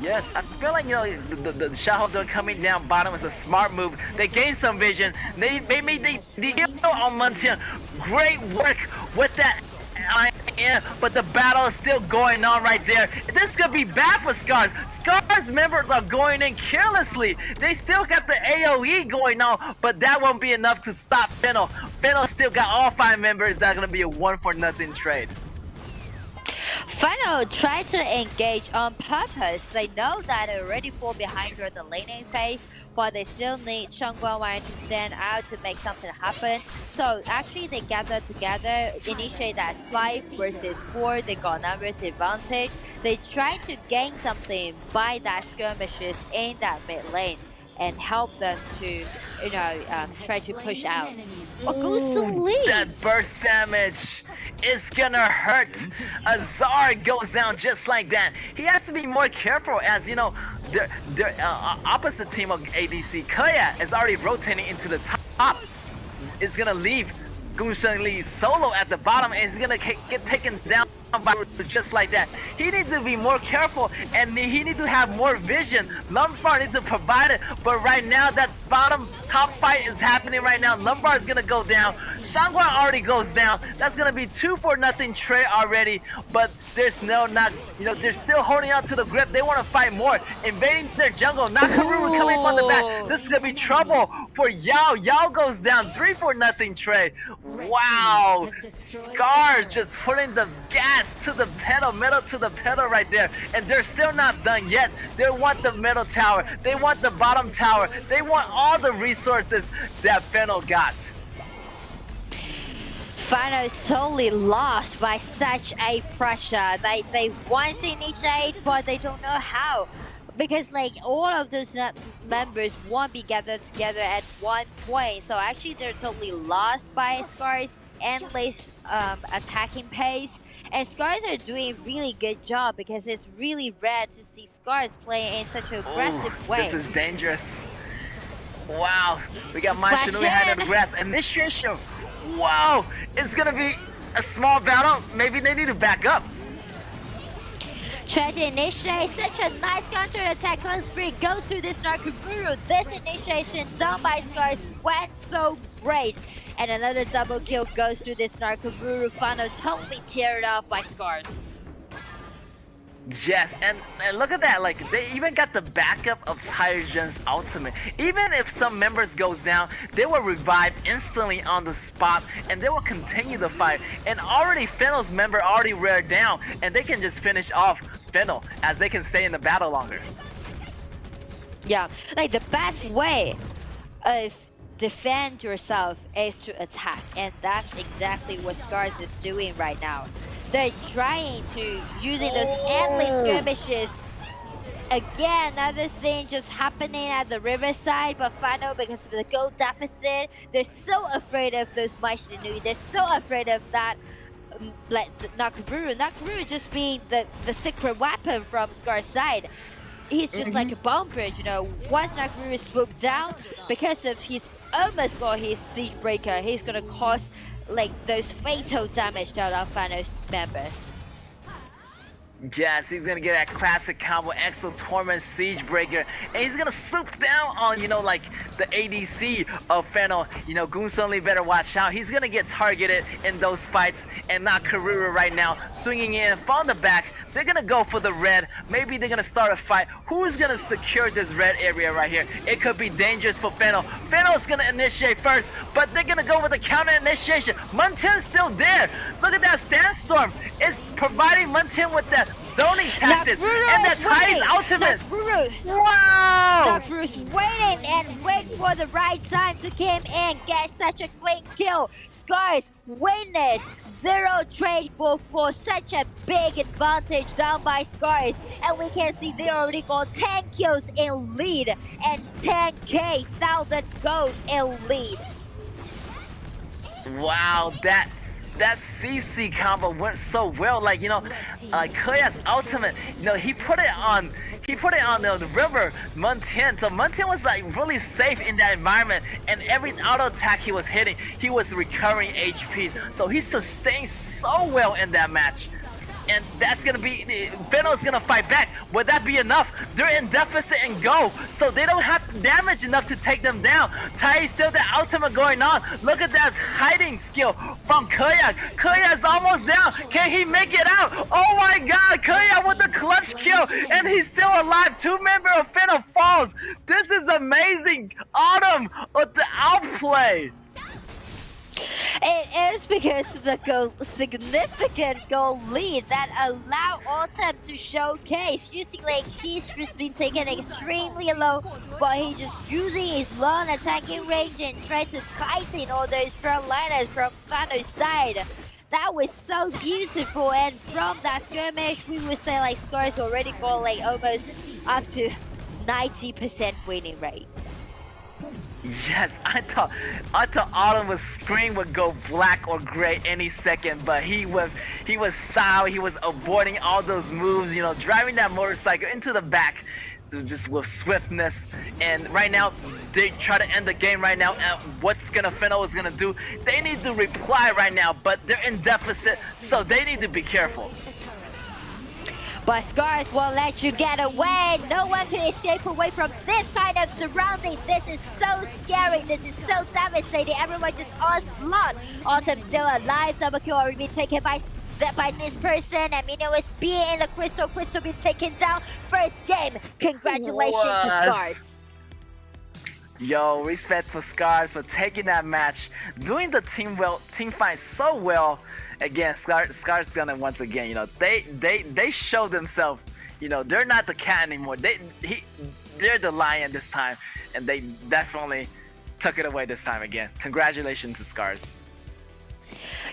Yes, I feel like, the Xiaohodun coming down bottom is a smart move. They gained some vision. They made the kill on Muntian. Great work with that in, but the battle is still going on right there. This could be bad for Scars. Scars members are going in carelessly. They still got the AoE going on, but that won't be enough to stop Fennel. Fennel still got all 5 members. That's gonna be a 1-for-nothing trade. Final try to engage on purpose. They know that they already fall behind during the laning phase, but they still need Shangguan to stand out to make something happen. So actually they gather together, initiate that 5 versus 4. They got numbers advantage. They try to gain something by that skirmishes in that mid lane and help them to, try to push out. What goes to lead? That burst damage is gonna hurt. Azar goes down just like that. He has to be more careful as, the opposite team of ADC, KAW, is already rotating into the top. It's gonna leave Gunshan Lee solo at the bottom and he's gonna get taken down by just like that. He needs to be more careful and he needs to have more vision. Lumbar needs to provide it, but right now that top fight is happening right now. Lumbar is gonna go down. Shangguan already goes down. That's gonna be 2-for-nothing trade already, but they're still holding on to the grip. They want to fight more, invading their jungle. Nakamura coming from the back. This is gonna be trouble for Yao. Yao goes down. 3-for-nothing trade. Wow, Scars just putting the gas to the pedal, metal to the pedal right there, and they're still not done yet. They want the middle tower, they want the bottom tower, they want all the resources that Fennel got. Final is totally lost by such a pressure. They want to initiate, but they don't know how. Because all of those members won't be gathered together at one point. So actually they're totally lost by Scars' endless attacking pace. And Scars are doing a really good job because it's really rare to see Scars play in such an aggressive way. This is dangerous. Wow, we got Mashinui behind the grass. Initiation. Wow, it's gonna be a small battle. Maybe they need to back up. Try to initiate such a nice counter attack. Spree goes through this Narukuru. This initiation done by Scars went so great. And another double kill goes through this Narukuru. Final totally teared off by Scars. Yes, and look at that, they even got the backup of Tyrogen's ultimate. Even if some members goes down, they will revive instantly on the spot and they will continue the fight. And already Fennel's member already reared down and they can just finish off Fennel as they can stay in the battle longer. Yeah, the best way of defend yourself is to attack, and that's exactly what Scars is doing right now. They're trying to using those endless skirmishes. Again, another thing just happening at the riverside, but Final, because of the gold deficit, they're so afraid of those Maishinui. They're so afraid of that, Nakamura. Nakamura just being the secret weapon from Scar's side. He's just like a bomb bridge, Once Nakamura swooped down, because of his almost got his siege breaker, he's gonna cause those fatal damage to our Thanos members. Yes, he's gonna get that classic combo, Exo Torment Siege Breaker, and he's gonna swoop down on, the ADC of Fennel. Gunsong Lee better watch out. He's gonna get targeted in those fights, and not Karura right now, swinging in from the back. They're gonna go for the red. Maybe they're gonna start a fight. Who's gonna secure this red area right here? It could be dangerous for Fennel. Fennel's gonna initiate first, but they're gonna go with the counter initiation. Muntin's still there. Look at that sandstorm. It's providing Muntin with that zoning tactics and that Tide's ultimate. Wow! Bruce waiting and waiting for the right time to come in, get such a clean kill. Scars win it. 0 trade for such a big advantage down by Scars, and we can see they already got 10 kills in lead and 10k 1,000 gold in lead. Wow, that CC combo went so well. KAW's ultimate, he put it on the river Muntin. So Muntin was really safe in that environment, and every auto attack he was hitting, he was recovering HPs. So he sustained so well in that match. and that's gonna be Fennel's gonna fight back. Would that be enough? They're in deficit and go, so they don't have damage enough to take them down. Tai still the ultimate going on. Look at that hiding skill from KAW. KAW's almost down. Can he make it out? Oh my God, KAW with the clutch kill, and he's still alive. 2 members of Fennel falls. This is amazing. Autumn with the outplay. It is because of the significant goal lead that allowed Autumn to showcase. Using like he's just been taken extremely low, but he's just using his long attacking range and trying to tighten all those frontliners from Fano's side. That was so beautiful, and from that skirmish, we would say like Scars already got like almost up to 90% winning rate. Yes, I thought Autumn's screen would go black or gray any second, but he was style. He was avoiding all those moves, you know, driving that motorcycle into the back, just with swiftness. And right now, they try to end the game right now. And what's Fennel is gonna do? They need to reply right now, but they're in deficit, so they need to be careful. But Scars won't let you get away. No one can escape away from this kind of surrounding. This is so scary. This is so devastating. Everyone just onslaught. Autumn still alive. Double kill already been taken by this person. And Mino is being in the crystal. Crystal being taken down. First game. Congratulations to Scars. Yo, respect for Scars for taking that match, doing the team fight so well. Again, Scars gonna once again, you know, they show themselves, you know, they're not the cat anymore. They're the lion this time, and they definitely took it away this time again. Congratulations to Scars.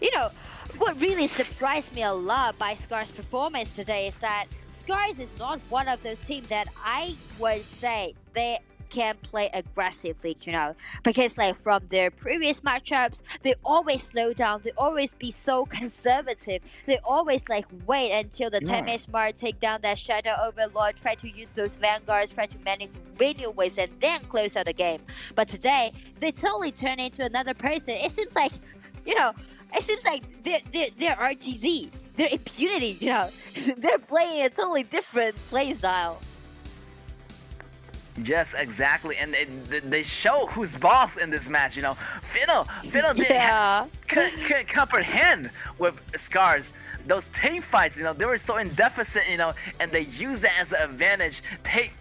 You know, what really surprised me a lot by Scars' performance today is that Scars is not one of those teams that I would say they can play aggressively, you know, because like from their previous matchups, they always slow down, they always be so conservative, they always like wait until the 10-minute mark, take down that Shadow Overlord, try to use those vanguards, try to manage radio waves and then close out the game. But today, they totally turn into another person. It seems like, you know, they're RGZ, they're impunity, you know, they're playing a totally different play style. Yes, exactly, and they show who's boss in this match. You know, Fennel couldn't comprehend with Scars. Those team fights, you know, they were so in deficit, you know, and they used that as the advantage.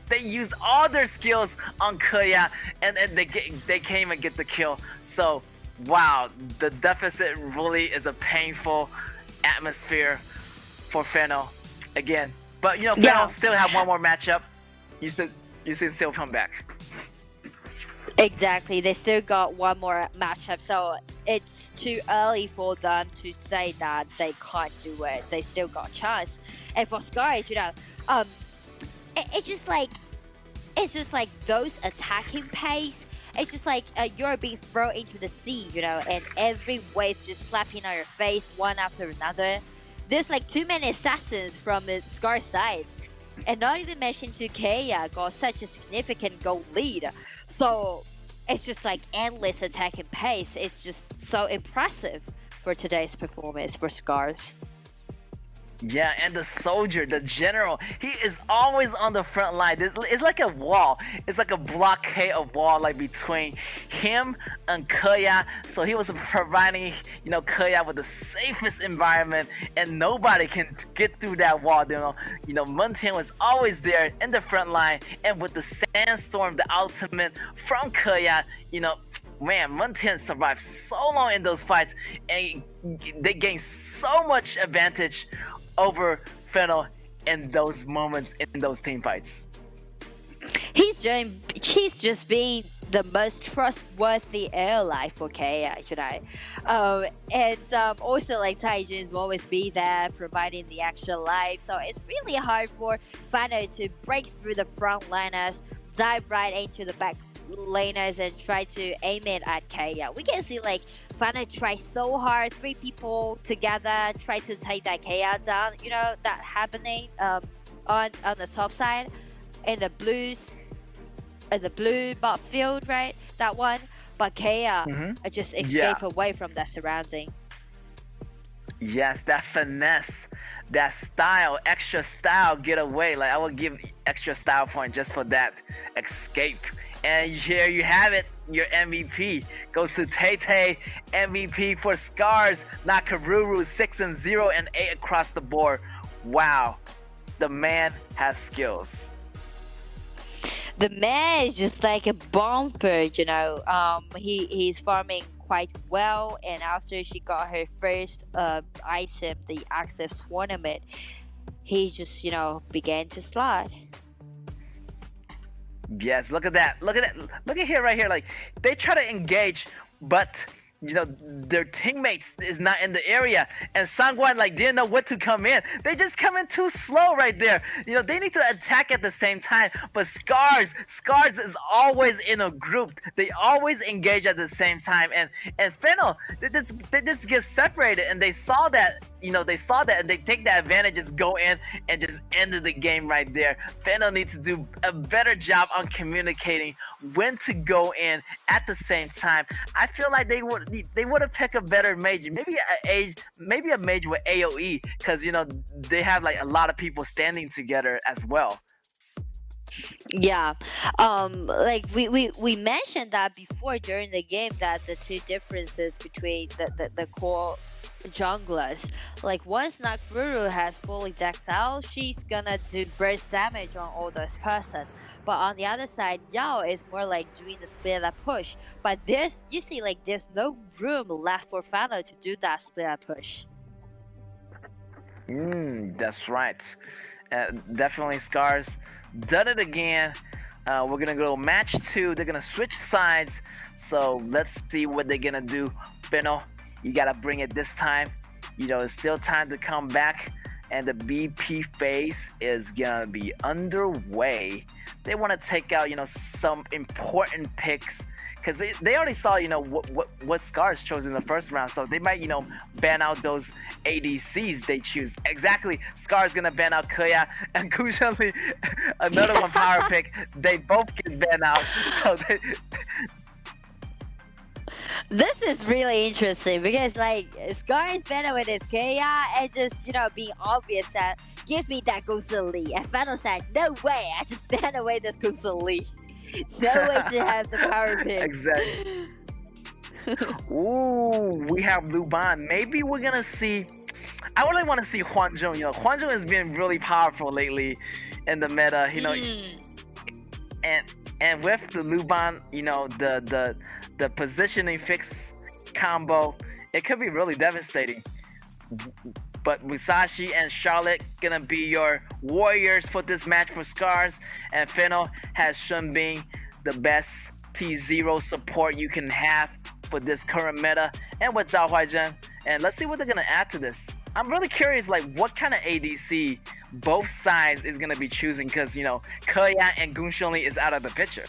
They used all their skills on KAW, and they came and get the kill. So, wow, the deficit really is a painful atmosphere for Fennel again. But you know, Fennel still have one more matchup. You said still come back. Exactly, they still got one more matchup, so it's too early for them to say that they can't do it. They still got a chance. And for Scars, you know, it's just like those attacking pace. It's just like you're being thrown into the sea, you know, and every wave's just slapping on your face one after another. There's like too many assassins from the Scar side. And not even mention to KAW got such a significant goal lead. So it's just like endless attacking pace. It's just so impressive for today's performance for Scars. Yeah, and the soldier, the general, he is always on the front line. It's like a wall. It's like a blockade of wall, like between him and KAW. So he was providing, you know, KAW with the safest environment, and nobody can get through that wall. You know, Muntian was always there in the front line, and with the sandstorm, the ultimate from KAW, you know. Man, Muntian survived so long in those fights, and they gained so much advantage over Fennel in those moments, in those team fights. He's just being the most trustworthy ally for KAW, should I? And also like Taijun will always be there providing the extra life, so it's really hard for Fano to break through the front liners, dive right into the back laners and try to aim it at KAW. We can see like Fana try so hard, 3 people together try to take that KAW down. You know that happening on the top side in the blue bot field, right? That one, but KAW just escape away from that surrounding. Yes, that finesse that style, extra style get away. Like I would give extra style point just for that escape. And here you have it. Your MVP goes to Tay. MVP for Scars. Nakaruru 6-0 and 8 across the board. Wow, the man has skills. The man is just like a bumper, you know. He's farming quite well, and after she got her first item, the Access Tournament, he just began to slide. Yes, look at that. Look at that. Look at here, right here. Like they try to engage, but their teammates is not in the area, and Sangwan like didn't know what to come in. They just come in too slow right there. They need to attack at the same time. But Scars is always in a group. They always engage at the same time. And Fennel, they just get separated, and they saw that. They saw that, and they take that advantage, just go in and just ended the game right there. Fennel needs to do a better job on communicating when to go in at the same time. I feel like they would have picked a better mage, maybe a mage with AOE, because they have like a lot of people standing together as well. Yeah, like we mentioned that before during the game, that the two differences between the core junglers, like once Nakaruru has fully decked out, she's gonna do burst damage on all those person. But on the other side, Yao is more like doing the split up push. But there's no room left for Fano to do that split up push. That's right. Definitely Scars done it again. We're gonna go match 2. They're gonna switch sides. So let's see what they're gonna do. Fennel, you gotta bring it this time. It's still time to come back, and the BP phase is gonna be underway. They want to take out, some important picks, because they already saw, what Scars chose in the first round. So they might, ban out those ADCs they choose. Exactly, Scars gonna ban out KAW, and Kushali, another one power pick. They both get banned out. So This is really interesting because like Scar is better with his KAW and just being obvious that give me that Lee. And Fano said, no way, I just ban away this Lee. No way to have the power pick. Exactly. Ooh, we have Luban. Maybe we're gonna see. I really want to see Hwanjung. Hwanjung has been really powerful lately in the meta. And with the Luban, the positioning fix combo, it could be really devastating. But Musashi and Charlotte gonna be your warriors for this match for Scars, and Fennel has Shunbing, the best T0 support you can have for this current meta, and with Zhao Huaizhen. And let's see what they're gonna add to this. I'm really curious, like what kind of ADC both sides is gonna be choosing, because KAW and Gunshunli is out of the picture.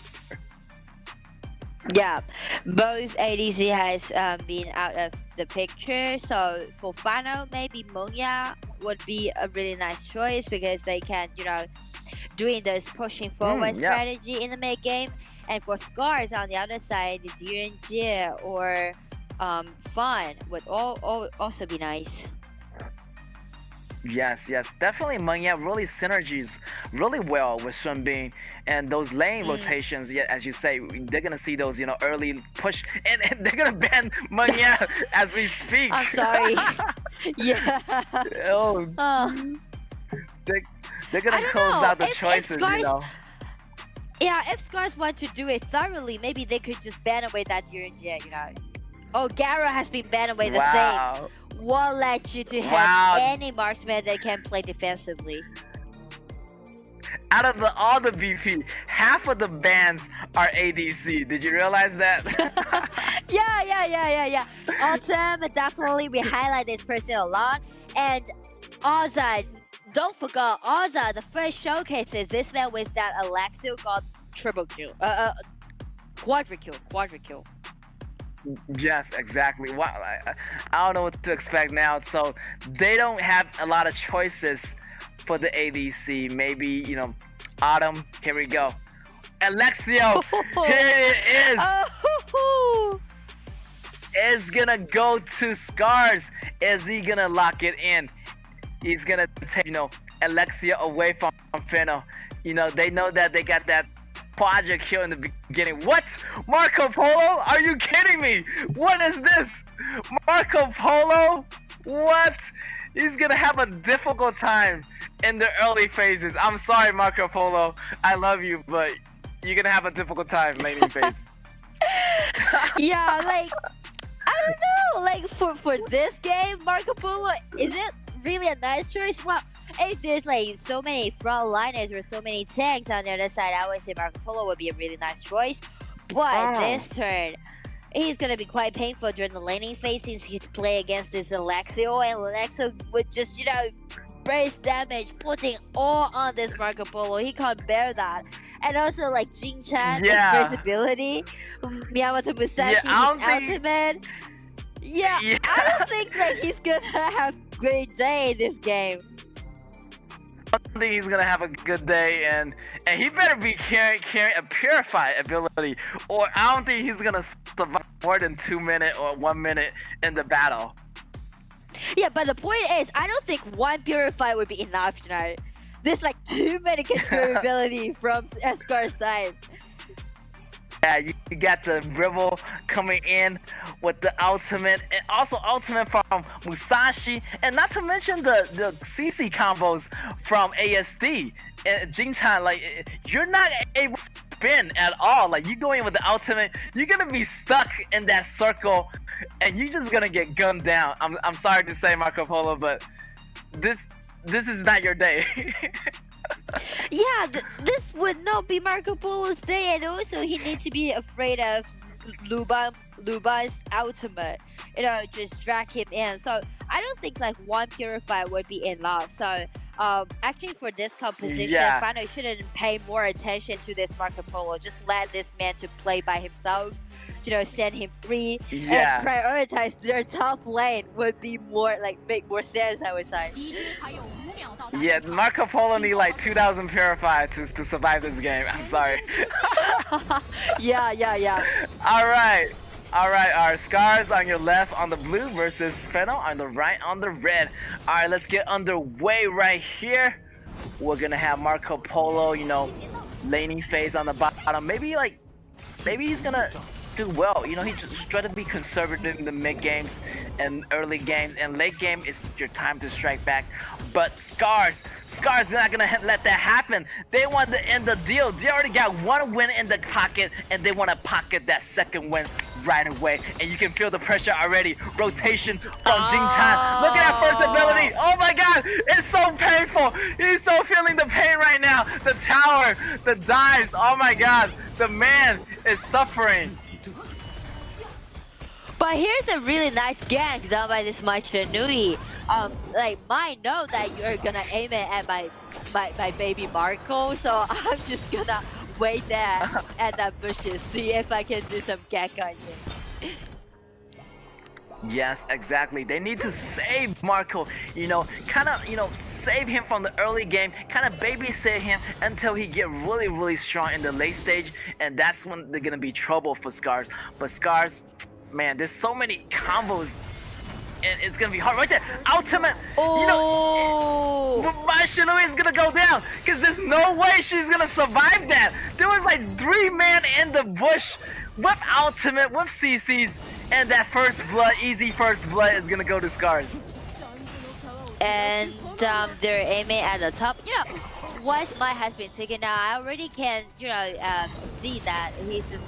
Yeah, both ADC has been out of the picture. So for Fano, maybe Monya would be a really nice choice because they can, doing this pushing forward strategy in the mid game. And for Scars on the other side, Direnjie or Fun would also be nice. Yes, definitely Manya really synergies really well with Shunbing, and those lane rotations, as you say, they're gonna see those, early push, and they're gonna ban Manya as we speak. I'm sorry. Yeah. They're gonna close out the choices, Yeah, if Scars want to do it thoroughly, maybe they could just ban away that Direnjie, Oh, Garo has been banned away the same. Won't let you to have any marksman that can play defensively. Out of all the BP, half of the bans are ADC. Did you realize that? Yeah. Autumn, definitely, we highlight this person a lot. And Ozza, don't forget, Ozza, the first showcases, this man with that Alexio got triple kill. Quadra kill. Yes, exactly. I don't know what to expect now. So they don't have a lot of choices for the ADC. Maybe, Autumn. Here we go. Alexio. Here it is. Is gonna go to Scars. Is he gonna lock it in? he's gonna take, Alexia away from Fino. They know that they got that project kill in the beginning. What? Marco Polo? Are you kidding me? What is this? Marco Polo? What? He's gonna have a difficult time in the early phases. I'm sorry, Marco Polo. I love you, but you're gonna have a difficult time laning phase. Yeah, like I don't know. Like for this game, Marco Polo, is it really a nice choice? Well, if there's like so many frontliners or so many tanks on the other side, I would say Marco Polo would be a really nice choice. But this turn, he's gonna be quite painful during the laning phase since he's playing against this Alexio, and Alexio would just, brace damage, putting all on this Marco Polo. He can't bear that. And also like Jin-chan, his versatility, Miyamoto Musashi, his ultimate. Yeah, I don't think that he's gonna have a great day in this game. I don't think he's gonna have a good day, and he better be carrying a purify ability, or I don't think he's gonna survive more than 2 minutes or 1 minute in the battle. Yeah, but the point is, I don't think one purify would be enough tonight. There's like too many ability from Escar's side. Yeah, you got the Rivel coming in with the ultimate, and also ultimate from Musashi, and not to mention the CC combos from ASD and Jin-chan. Like, you're not able to spin at all. Like, you go in with the ultimate, you're gonna be stuck in that circle, and you're just gonna get gunned down. I'm sorry to say, Marco Polo, but this is not your day. Yeah, this would not be Marco Polo's day, and also he needs to be afraid of Luban's ultimate, just drag him in. So I don't think like one purify would be enough. So actually for this composition, Fano shouldn't pay more attention to this Marco Polo. Just let this man to play by himself. Set him free and prioritize their top lane would be more like make more sense, I would say. Yeah, Marco Polo need like 2,000 purify to survive this game. I'm sorry. Yeah. Alright, our Scars on your left on the blue versus Fennel on the right on the red. Alright, let's get underway right here. We're gonna have Marco Polo, laning phase on the bottom. Maybe he's gonna do well. He just try to be conservative in the mid games and early games, and late game is your time to strike back. But Scars not gonna let that happen. They want to end the deal. They already got one win in the pocket, and they want to pocket that second win right away. And you can feel the pressure already. Rotation from Jin-chan. Look at that first ability. Oh my god, it's so painful. He's so feeling the pain right now. The tower, the dives. Oh my god, the man is suffering. But here's a really nice gank done by this my Shinui. Like, might know that you're gonna aim it at my baby Marco, so I'm just gonna wait there at that bushes, see if I can do some gank on you. Yes, exactly. They need to save Marco, save him from the early game, kind of babysit him until he get really, really strong in the late stage, and that's when they're gonna be trouble for Scars. But Scars, man, there's so many combos, and it's gonna be hard. Right there, ultimate. My Shinui is gonna go down because there's no way she's gonna survive that. There was like 3 men in the bush with ultimate, with CCs, and that first blood, easy first blood, is gonna go to Scars. And they're aiming at the top. Once my has been taken down, I already can, see that he's just,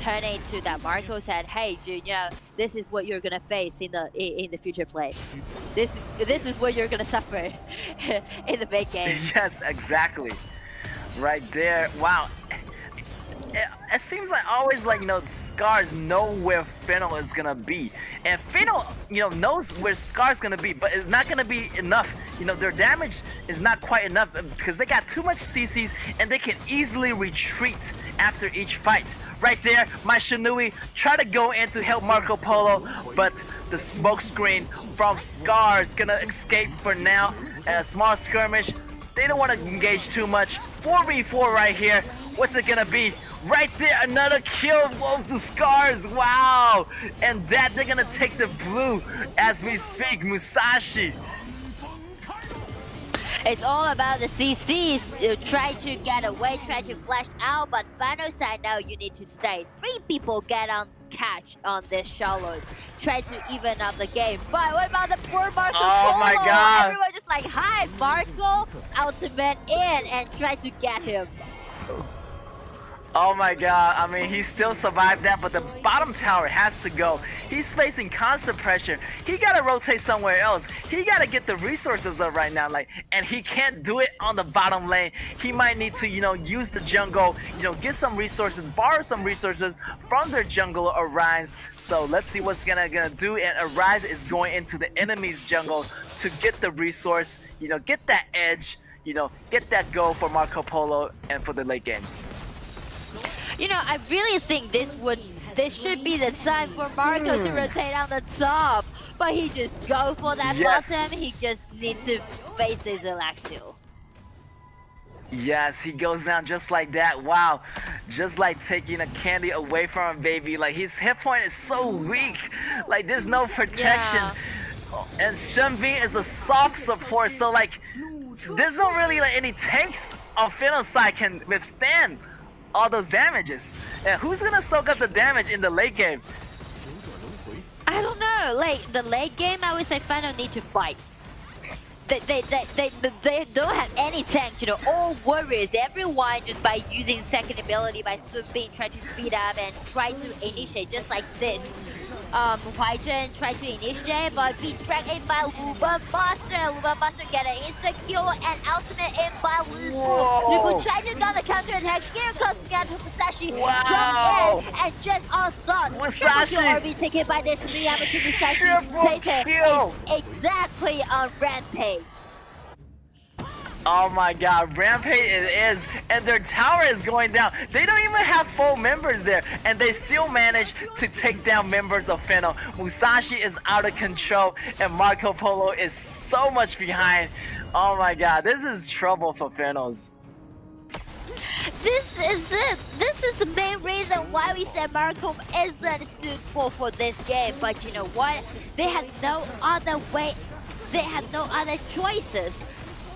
turning to that Marco said, hey, dude, this is what you're gonna face in the future play. This is what you're gonna suffer in the big game. Yes, exactly. Right there. Wow. It seems like always Scars know where Fennel is gonna be, and Fennel knows where Scars gonna be, but it's not gonna be enough. Their damage is not quite enough because they got too much CCs, and they can easily retreat after each fight. Right there, my Shinui try to go in to help Marco Polo, but the smoke screen from Scars gonna escape for now. A small skirmish. They don't want to engage too much. 4v4 right here. What's it gonna be? Right there, another kill of the Scars. Wow! And that they're gonna take the blue as we speak. Musashi. It's all about the CCs. You try to get away, try to flash out, but final side now you need to stay. 3 people get on catch on this Charlotte. Try to even up the game. But what about the poor Marco Oh Polo? my God. Everyone just like, hi Marco, ultimate in, and try to get him. Oh my god, I mean, he still survived that, but the bottom tower has to go. He's facing constant pressure. He gotta rotate somewhere else. He gotta get the resources up right now, like, and he can't do it on the bottom lane. He might need to, use the jungle, get some resources, borrow some resources from their jungle Arise. So let's see what's gonna do, and Arise is going into the enemy's jungle to get the resource, get that edge, get that goal for Marco Polo and for the late games. I really think this should be the time for Marco to rotate on the top. But he just go for that bottom. He just needs to face this Alexiel. Yes, he goes down just like that. Wow. Just like taking a candy away from him, baby. Like, his hit point is so weak. Like, there's no protection. Yeah. And Shunbin is a soft support, so like, there's no really any tanks on Fennel's side can withstand all those damages. And who's gonna soak up the damage in the late game? I don't know. Like the late game, I would say Final need to fight. They don't have any tank, all warriors, everyone just by using second ability, by swooping, try to speed up and try to initiate just like this. Huaizhen tried to initiate, but be dragged in by Luba Master. Luba Master get an insta kill and ultimate in by Lubu. Lubu tried to go the counter attack. Here comes Gato Musashi. Jump in and just on stun. Triple kill already taken by this Miyamoto Musashi. Taken exactly on Rampage. Oh my god, Rampage it is, and their tower is going down. They don't even have full members there, and they still manage to take down members of Fennel. Musashi is out of control, and Marco Polo is so much behind. Oh my god, this is trouble for Fennels. This is it. This is the main reason why we said Marco isn't suitable for this game. But you know what? They had no other way. They had no other choices.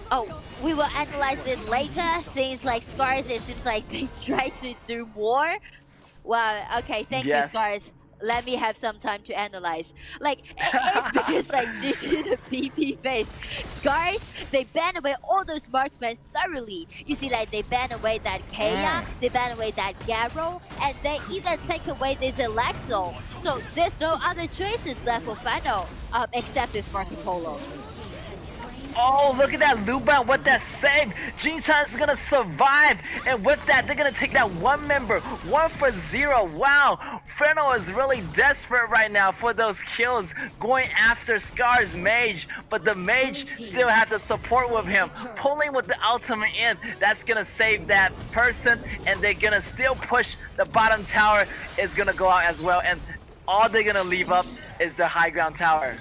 Oh, we will analyze it later. Seems like Scars, it seems like they try to do more. Wow, okay, thank you, Scars. Let me have some time to analyze. Like, it's because, like, due to the BP phase, Scars, they ban away all those marksmen thoroughly. You see, like, they ban away that KAW, they ban away that Garo, and they even take away this Alexiel. So there's no other choices left for Final, except this Marco Polo. Oh, look at that Luba, what that saved. Jin-chan is gonna survive, and with that, they're gonna take that one member, 1 for 0. Wow, Fennel is really desperate right now for those kills, going after Scar's mage, but the mage still had the support with him, pulling with the ultimate in. That's gonna save that person, and they're gonna still push the bottom tower is gonna go out as well, and all they're gonna leave up is the high ground tower.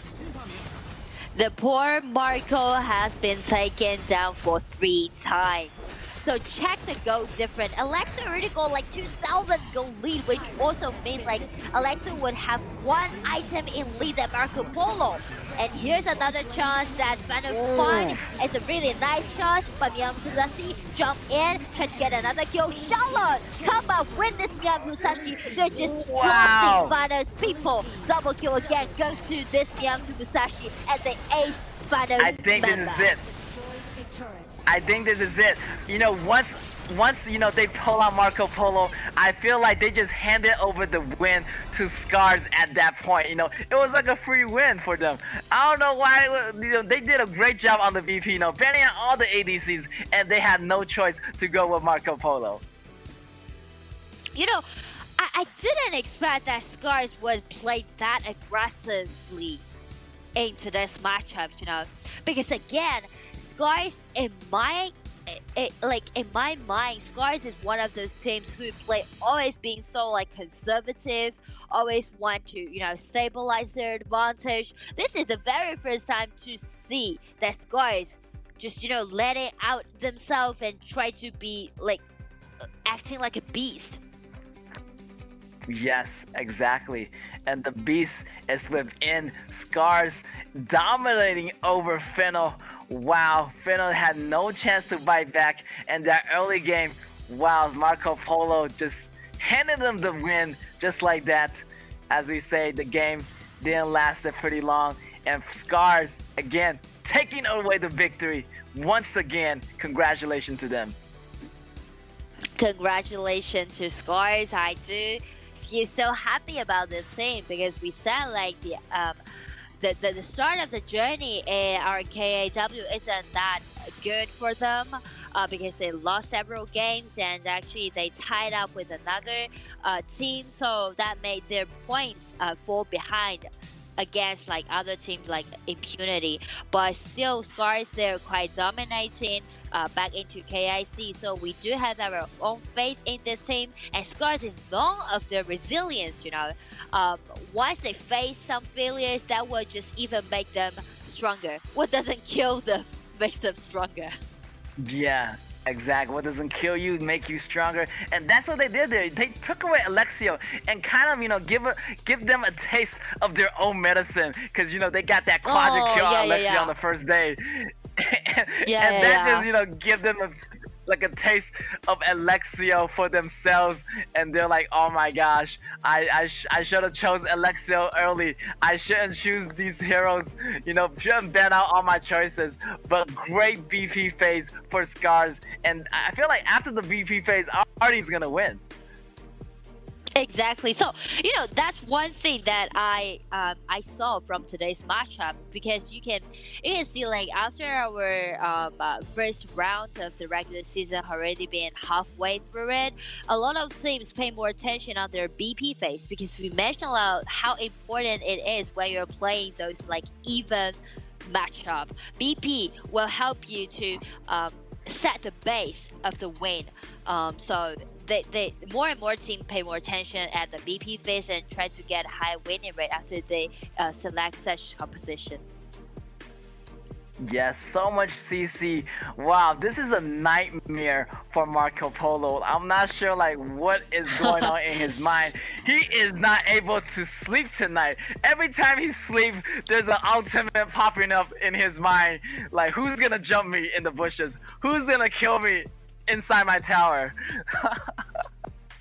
The poor Marco has been taken down for 3 times. So check the goal difference. Alexa already got like 2,000 goal lead, which also means like Alexa would have 1 item in lead at Marco Polo. And here's another chance that Final Fun. It's a really nice chance, but Miyamoto Musashi jump in, try to get another kill. Charlotte, come up, win this Miyamoto Musashi. They're just trusting Final's people. Double kill again goes to this Miyamoto Musashi as the 8th Final I think member. this is it. I think this is it. Once they pull out Marco Polo, I feel like they just handed over the win to Scars at that point. It was like a free win for them. I don't know why. They did a great job on the VP. Banning out all the ADCs, and they had no choice to go with Marco Polo. I didn't expect that Scars would play that aggressively into this matchup. Because again, Scars in my mind, Scars is one of those teams who play always being so conservative, always want to stabilize their advantage. This is the very first time to see that Scars just letting out themselves and try to be acting like a beast. Yes, exactly. And the beast is within Scars, dominating over Fennel. Wow, Finland had no chance to bite back, and that early game, wow, Marco Polo just handed them the win just like that. As we say, the game didn't last pretty long, and Scars again taking away the victory once again. Congratulations to them. Congratulations to Scars. I do feel so happy about this team because we said like the start of the journey in our KAW isn't that good for them because they lost several games and actually they tied up with another team, so that made their points fall behind against like other teams like Impunity. But still, Scars, they're quite dominating back into KIC, so we do have our own faith in this team, and Scars is known of their resilience, you know. Once they face some failures, that will just even make them stronger. What doesn't kill them makes them stronger. Yeah, exactly. What doesn't kill you make you stronger, and that's what they did there. They took away Alexio and kind of, you know, give them a taste of their own medicine, because you know they got that quadra kill on Alexio on the first day, and that just, you know, give them a taste of Alexio for themselves, and they're like, oh my gosh, I should have chose Alexio early. I shouldn't choose these heroes, you know, shouldn't ban out all my choices. But great BP phase for Scars, and I feel like after the BP phase, Artie's gonna win. Exactly. So, you know, that's one thing that I saw from today's matchup, because you can see like after our first round of the regular season already being halfway through it, a lot of teams pay more attention on their BP phase, because we mentioned about how important it is when you're playing those like even matchup. BP will help you to set the base of the win. So they more and more teams pay more attention at the BP phase and try to get a high winning rate after they select such composition. Yes, so much CC. Wow, this is a nightmare for Marco Polo. I'm not sure like what is going on in his mind. He is not able to sleep tonight. Every time he sleeps, there's an ultimate popping up in his mind. Like, who's gonna jump me in the bushes? Who's gonna kill me inside my tower?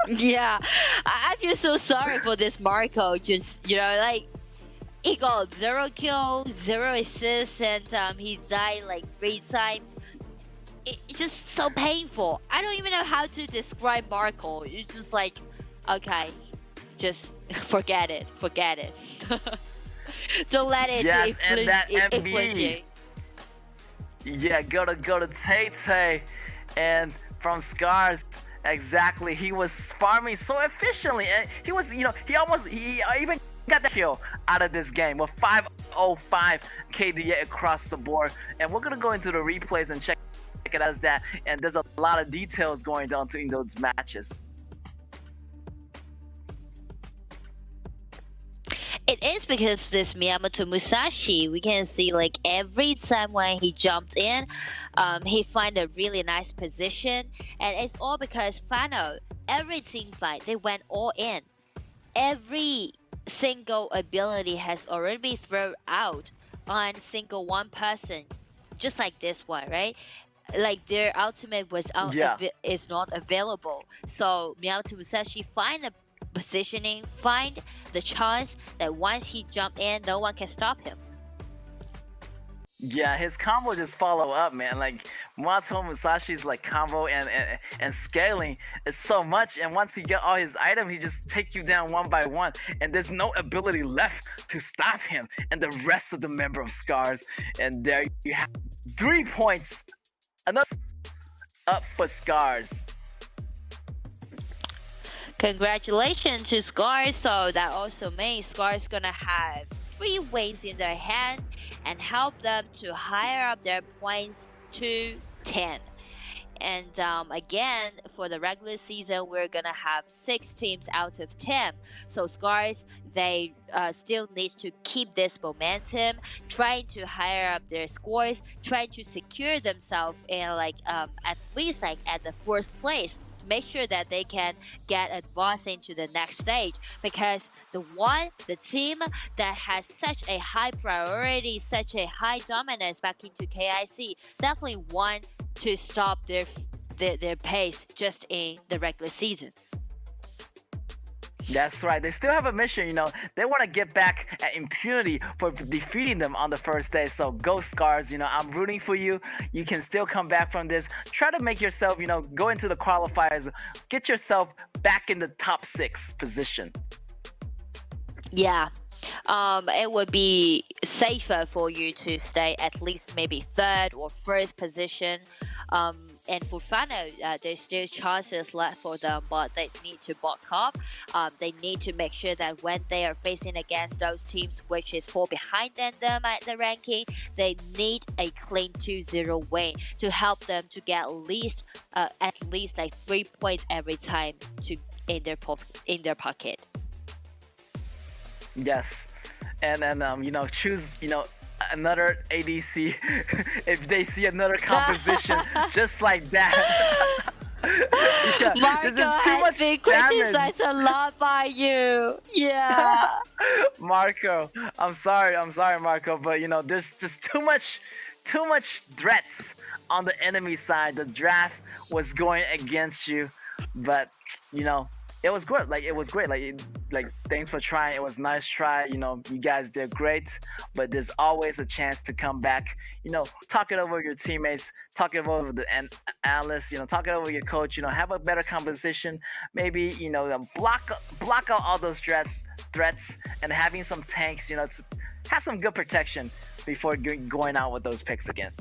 Yeah, I feel so sorry for this Marco. Just, you know, like, he got 0 kills, 0 assists, and he died like 3 times. It's just so painful. I don't even know how to describe Marco. It's just like, okay, just forget it. Don't let it yes, and that influence you. Yeah, go to Tay, and from Scars. Exactly, he was farming so efficiently, and he was, you know, he even got the kill out of this game with 505 KDA across the board. And we're gonna go into the replays and check it as that, and there's a lot of details going on in those matches. It is because this Miyamoto Musashi, we can see like every time when he jumped in, he find a really nice position, and it's all because Fano, every team fight, they went all in. Every single ability has already been thrown out on single one person, just like this one, right? Like their ultimate was is not available, so Miyamoto Musashi find a positioning, find the chance that once he jump in, no one can stop him. Yeah, his combo just follow up, man. Like Miyamoto Musashi's like combo and scaling is so much, and once he get all his items, he just take you down one by one, and there's no ability left to stop him and the rest of the member of Scars. And there you have 3 points, another up for Scars. Congratulations to Scars. So that also means Scars gonna have 3 wins in their hand and help them to higher up their points to 10. And again, for the regular season, we're gonna have 6 teams out of 10. So Scars, they still need to keep this momentum, trying to higher up their scores, trying to secure themselves in like at least like at the 4th place make sure that they can get advanced into the next stage, because the team that has such a high priority, such a high dominance back into KIC, definitely want to stop their pace just in the regular season. That's right. They still have a mission, They want to get back at Impunity for defeating them on the first day. So go Scars, I'm rooting for you. You can still come back from this. Try to make yourself, go into the qualifiers. Get yourself back in the top 6 position. Yeah. It would be safer for you to stay at least maybe 3rd or 1st position. And for Fano, there's still chances left for them, but they need to buck up. They need to make sure that when they are facing against those teams which is fall behind than them at the ranking, they need a clean 2-0 win to help them to get at least like 3 points every time in their pocket. Yes, and then choose another ADC if they see another composition just like that. Yeah, Marco has been criticized a lot by you. Yeah. Marco, I'm sorry, Marco, but there's just too much threats on the enemy side. The draft was going against you, but it was good. It was great. Thanks for trying. It was nice try. You guys did great. But there's always a chance to come back. Talk it over with your teammates. Talk it over with the analysts. Talk it over with your coach. Have a better composition. Maybe block out all those threats, and having some tanks. To have some good protection before going out with those picks again.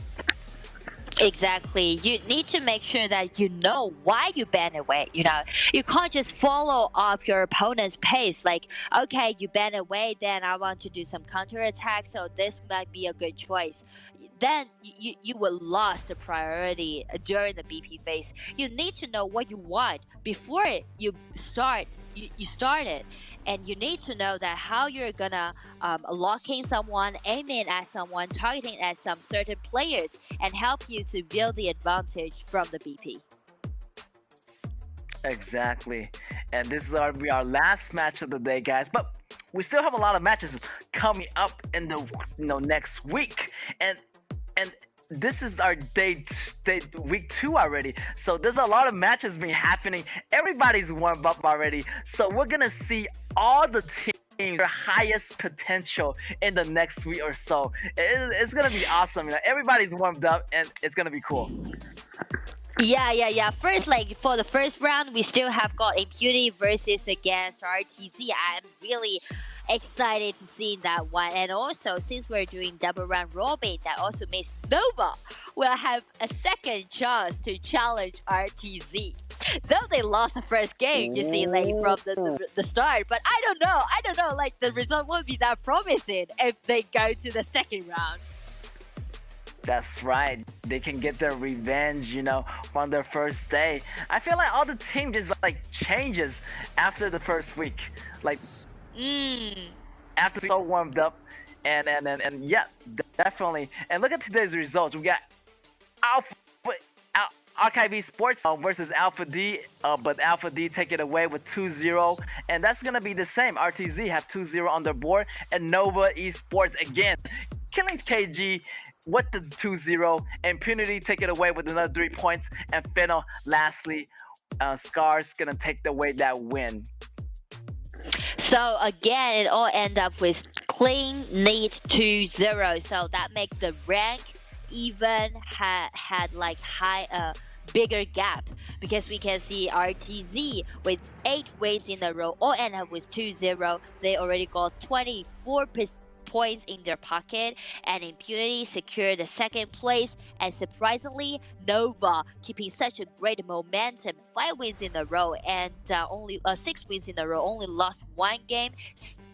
Exactly. You need to make sure that you know why you ban away. You can't just follow up your opponent's pace. Like, okay, you ban away, then I want to do some counterattack, so this might be a good choice. Then you will lose the priority during the BP phase. You need to know what you want before you start. You start it. And you need to know that how you're gonna lock in someone, aiming at someone, targeting at some certain players, and help you to build the advantage from the BP. Exactly. And this is our last match of the day, guys. But we still have a lot of matches coming up in the next week. And this is our week 2 already. So there's a lot of matches been happening. Everybody's warmed up already. So we're gonna see all the teams their highest potential in the next week or so. It's gonna be awesome. Everybody's warmed up and it's gonna be cool. Yeah. First, for the first round, we still have got Impunity versus against RTZ. I'm really excited to see that one. And also, since we're doing double round robin, that also means Nova will have a second chance to challenge RTZ. Though they lost the first game, from the start. But I don't know. The result won't be that promising if they go to the second round. That's right. They can get their revenge, from their first day. I feel like all the team just changes after the first week. After so warmed up, and yeah, definitely. And look at today's results. We got RKB Sports versus Alpha D, but Alpha D take it away with 2-0, and that's gonna be the same. RTZ have 2-0 on their board, and Nova Esports again killing KG with the 2-0. Impunity take it away with another 3 points, and Fennel lastly, Scars gonna take away that win. So again, it all end up with clean, neat 2-0. So that makes the rank even had bigger gap, because we can see RTZ with 8 wins in a row all end up with 2-0. They already got 24 points in their pocket, and Impunity secured the second place. And surprisingly, Nova keeping such a great momentum, 5 wins in a row and only 6 wins in a row, only lost 1 game,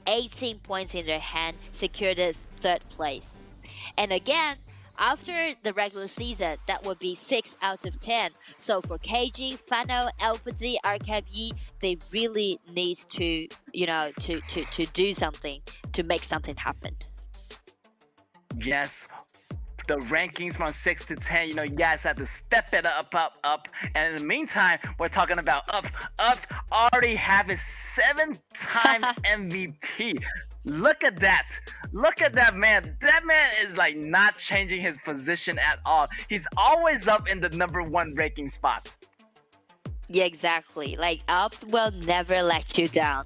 18 points in their hand, secured the third place. And again, after the regular season, that would be 6 out of 10. So for KG, Fano, LPZ, RKB, they really need to, to do something to make something happen. Yes, the rankings from 6 to 10. You guys have to step it up. And in the meantime, we're talking about up. Already have his 7-time MVP. Look at that. Look at that man. That man is like not changing his position at all. He's always up in the number 1 ranking spot. Yeah, exactly. Like Up will never let you down.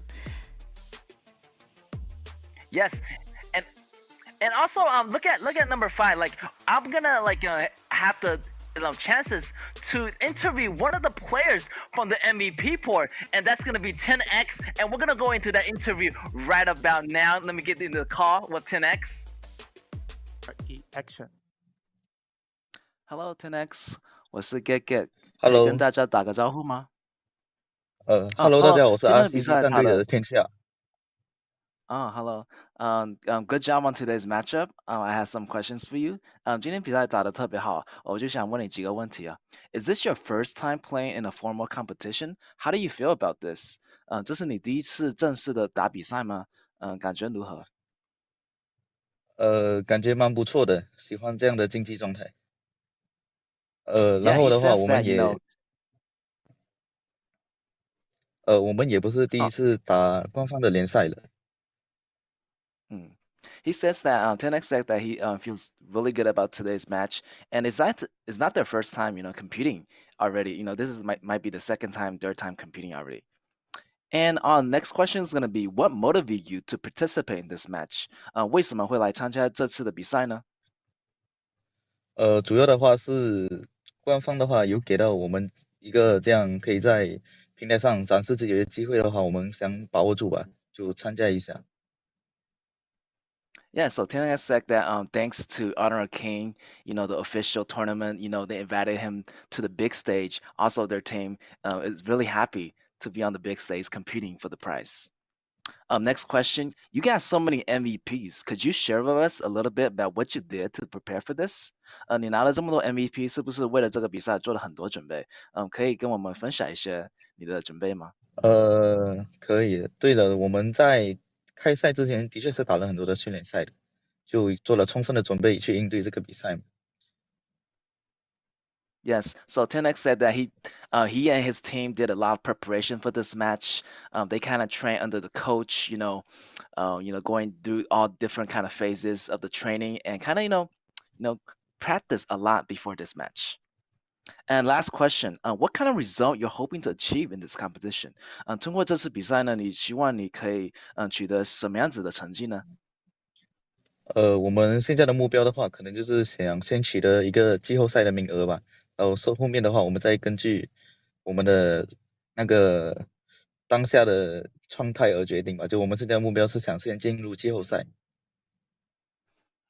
Yes. And also look at number 5. Like I'm gonna have the chances to interview one of the players from the MVP port, and that's gonna be 10x, and we're gonna go into that interview right about now. Let me get into the call with 10x. Action. Hello 10x， 我是 Get， 可以 Hello，跟大家打个招呼吗？ Hello，大家好，我是今天的比 RCC 赛打的战队的天下。Hello， good job on today's matchup. I have some questions for you. 今天比赛打得特别好，我就想问你几个问题啊。Is this your first time playing in a formal competition? How do you feel about this? 这是你第一次正式的打比赛吗？感觉如何？感觉蛮不错的，喜欢这样的竞技状态。然 Yeah, 后 he 的话， says 我 that 们 you 也 know. 我们也不是第一次打官方的联赛了。He says that 10x said that he feels really good about today's match, and it's not their first time, competing already. This is might be the second time, third time competing already. And our next question is gonna be, what motivated you to participate in this match? 为什么会来参加这次的比赛呢？主要的话是官方的话有给到我们一个这样可以在平台上展示自己的机会的话，我们想把握住吧，就参加一下。Yeah, so 10x said that thanks to Honor King, the official tournament, they invited him to the big stage. Also, their team is really happy to be on the big stage competing for the prize. Next question. You got so many MVPs. Could you share with us a little bit about what you did to prepare for this? 你拿了这么多 MVP， 是不是为了这个比赛做了很多准备？可以跟我们分享一些你的准备吗？可以。对了，我们在开赛之前的确是打了很多的训练赛的，就做了充分的准备去应对这个比赛。Yes, so 10x said that he and his team did a lot of preparation for this match. They kind of trained under the coach, going through all different kind of phases of the training and kind of, practice a lot before this match. And last question, what kind of result you're hoping to achieve in this competition? 通过这次比赛呢，你希望你可以取得什么样子的成绩呢？我们现在的目标的话，可能就是想先取得一个季后赛的名额吧，然后后面的话，我们再根据我们的那个当下的状态而决定吧。就我们现在的目标是想先进入季後賽。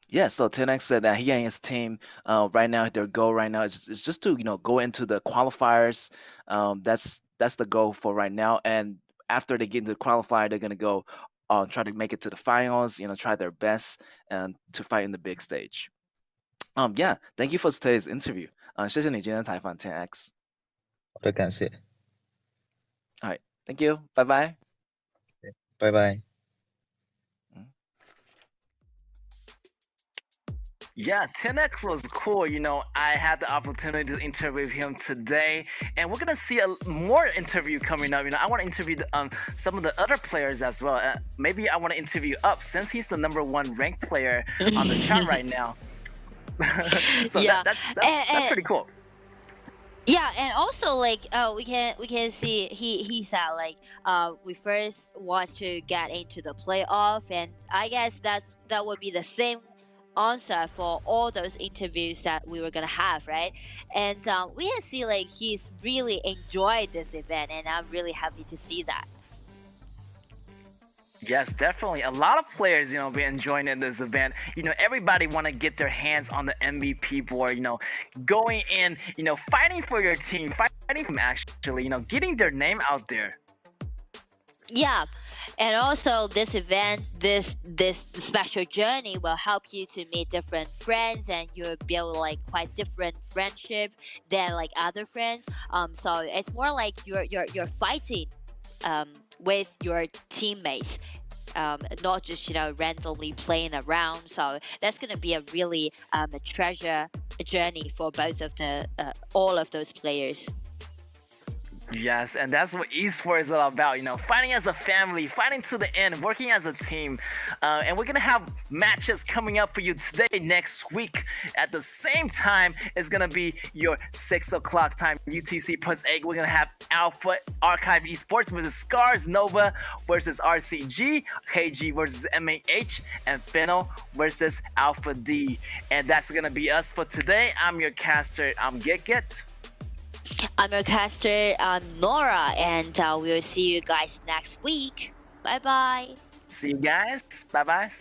Yeah, so 10x said that he and his team right now, their goal right now is just to go into the qualifiers. That's the goal for right now. And after they get into the qualifier, they're gonna go try to make it to the finals. Try their best and to fight in the big stage. Yeah, thank you for today's interview. 谢谢你今天采访 10x. 好的，感谢。All right, thank you. Bye bye. 拜拜。Yeah, 10x was cool. I had the opportunity to interview him today, and we're gonna see a more interview coming up. I want to interview some of the other players as well. Maybe I want to interview Up since he's the number 1 ranked player on the chart right now. So Yeah, that's pretty cool. Yeah, and also we can see he said we first want to get into the playoff, and I guess that would be the same answer for all those interviews that we were gonna have, right? And we can see he's really enjoyed this event, and I'm really happy to see that. Yes, definitely. A lot of players, be enjoying in this event. Everybody want to get their hands on the MVP board, going in, fighting for your team, fighting for them actually, getting their name out there. Yeah, and also this event, this special journey will help you to meet different friends, and you'll build quite different friendship than other friends. So it's more like you're fighting with your teammates, not just randomly playing around. So that's going to be a really a treasure journey for both of the all of those players. Yes, and that's what esports is all about, fighting as a family, fighting to the end, working as a team. And we're going to have matches coming up for you today, next week. At the same time, it's going to be your 6 o'clock time, UTC plus 8. We're going to have Alpha Archive Esports versus Scars, Nova versus RCG, KG versus MAH, and Fennel versus Alpha D. And that's going to be us for today. I'm your caster, I'm Git. I'm your caster, Nora, and we'll see you guys next week. Bye bye. See you guys. Bye bye.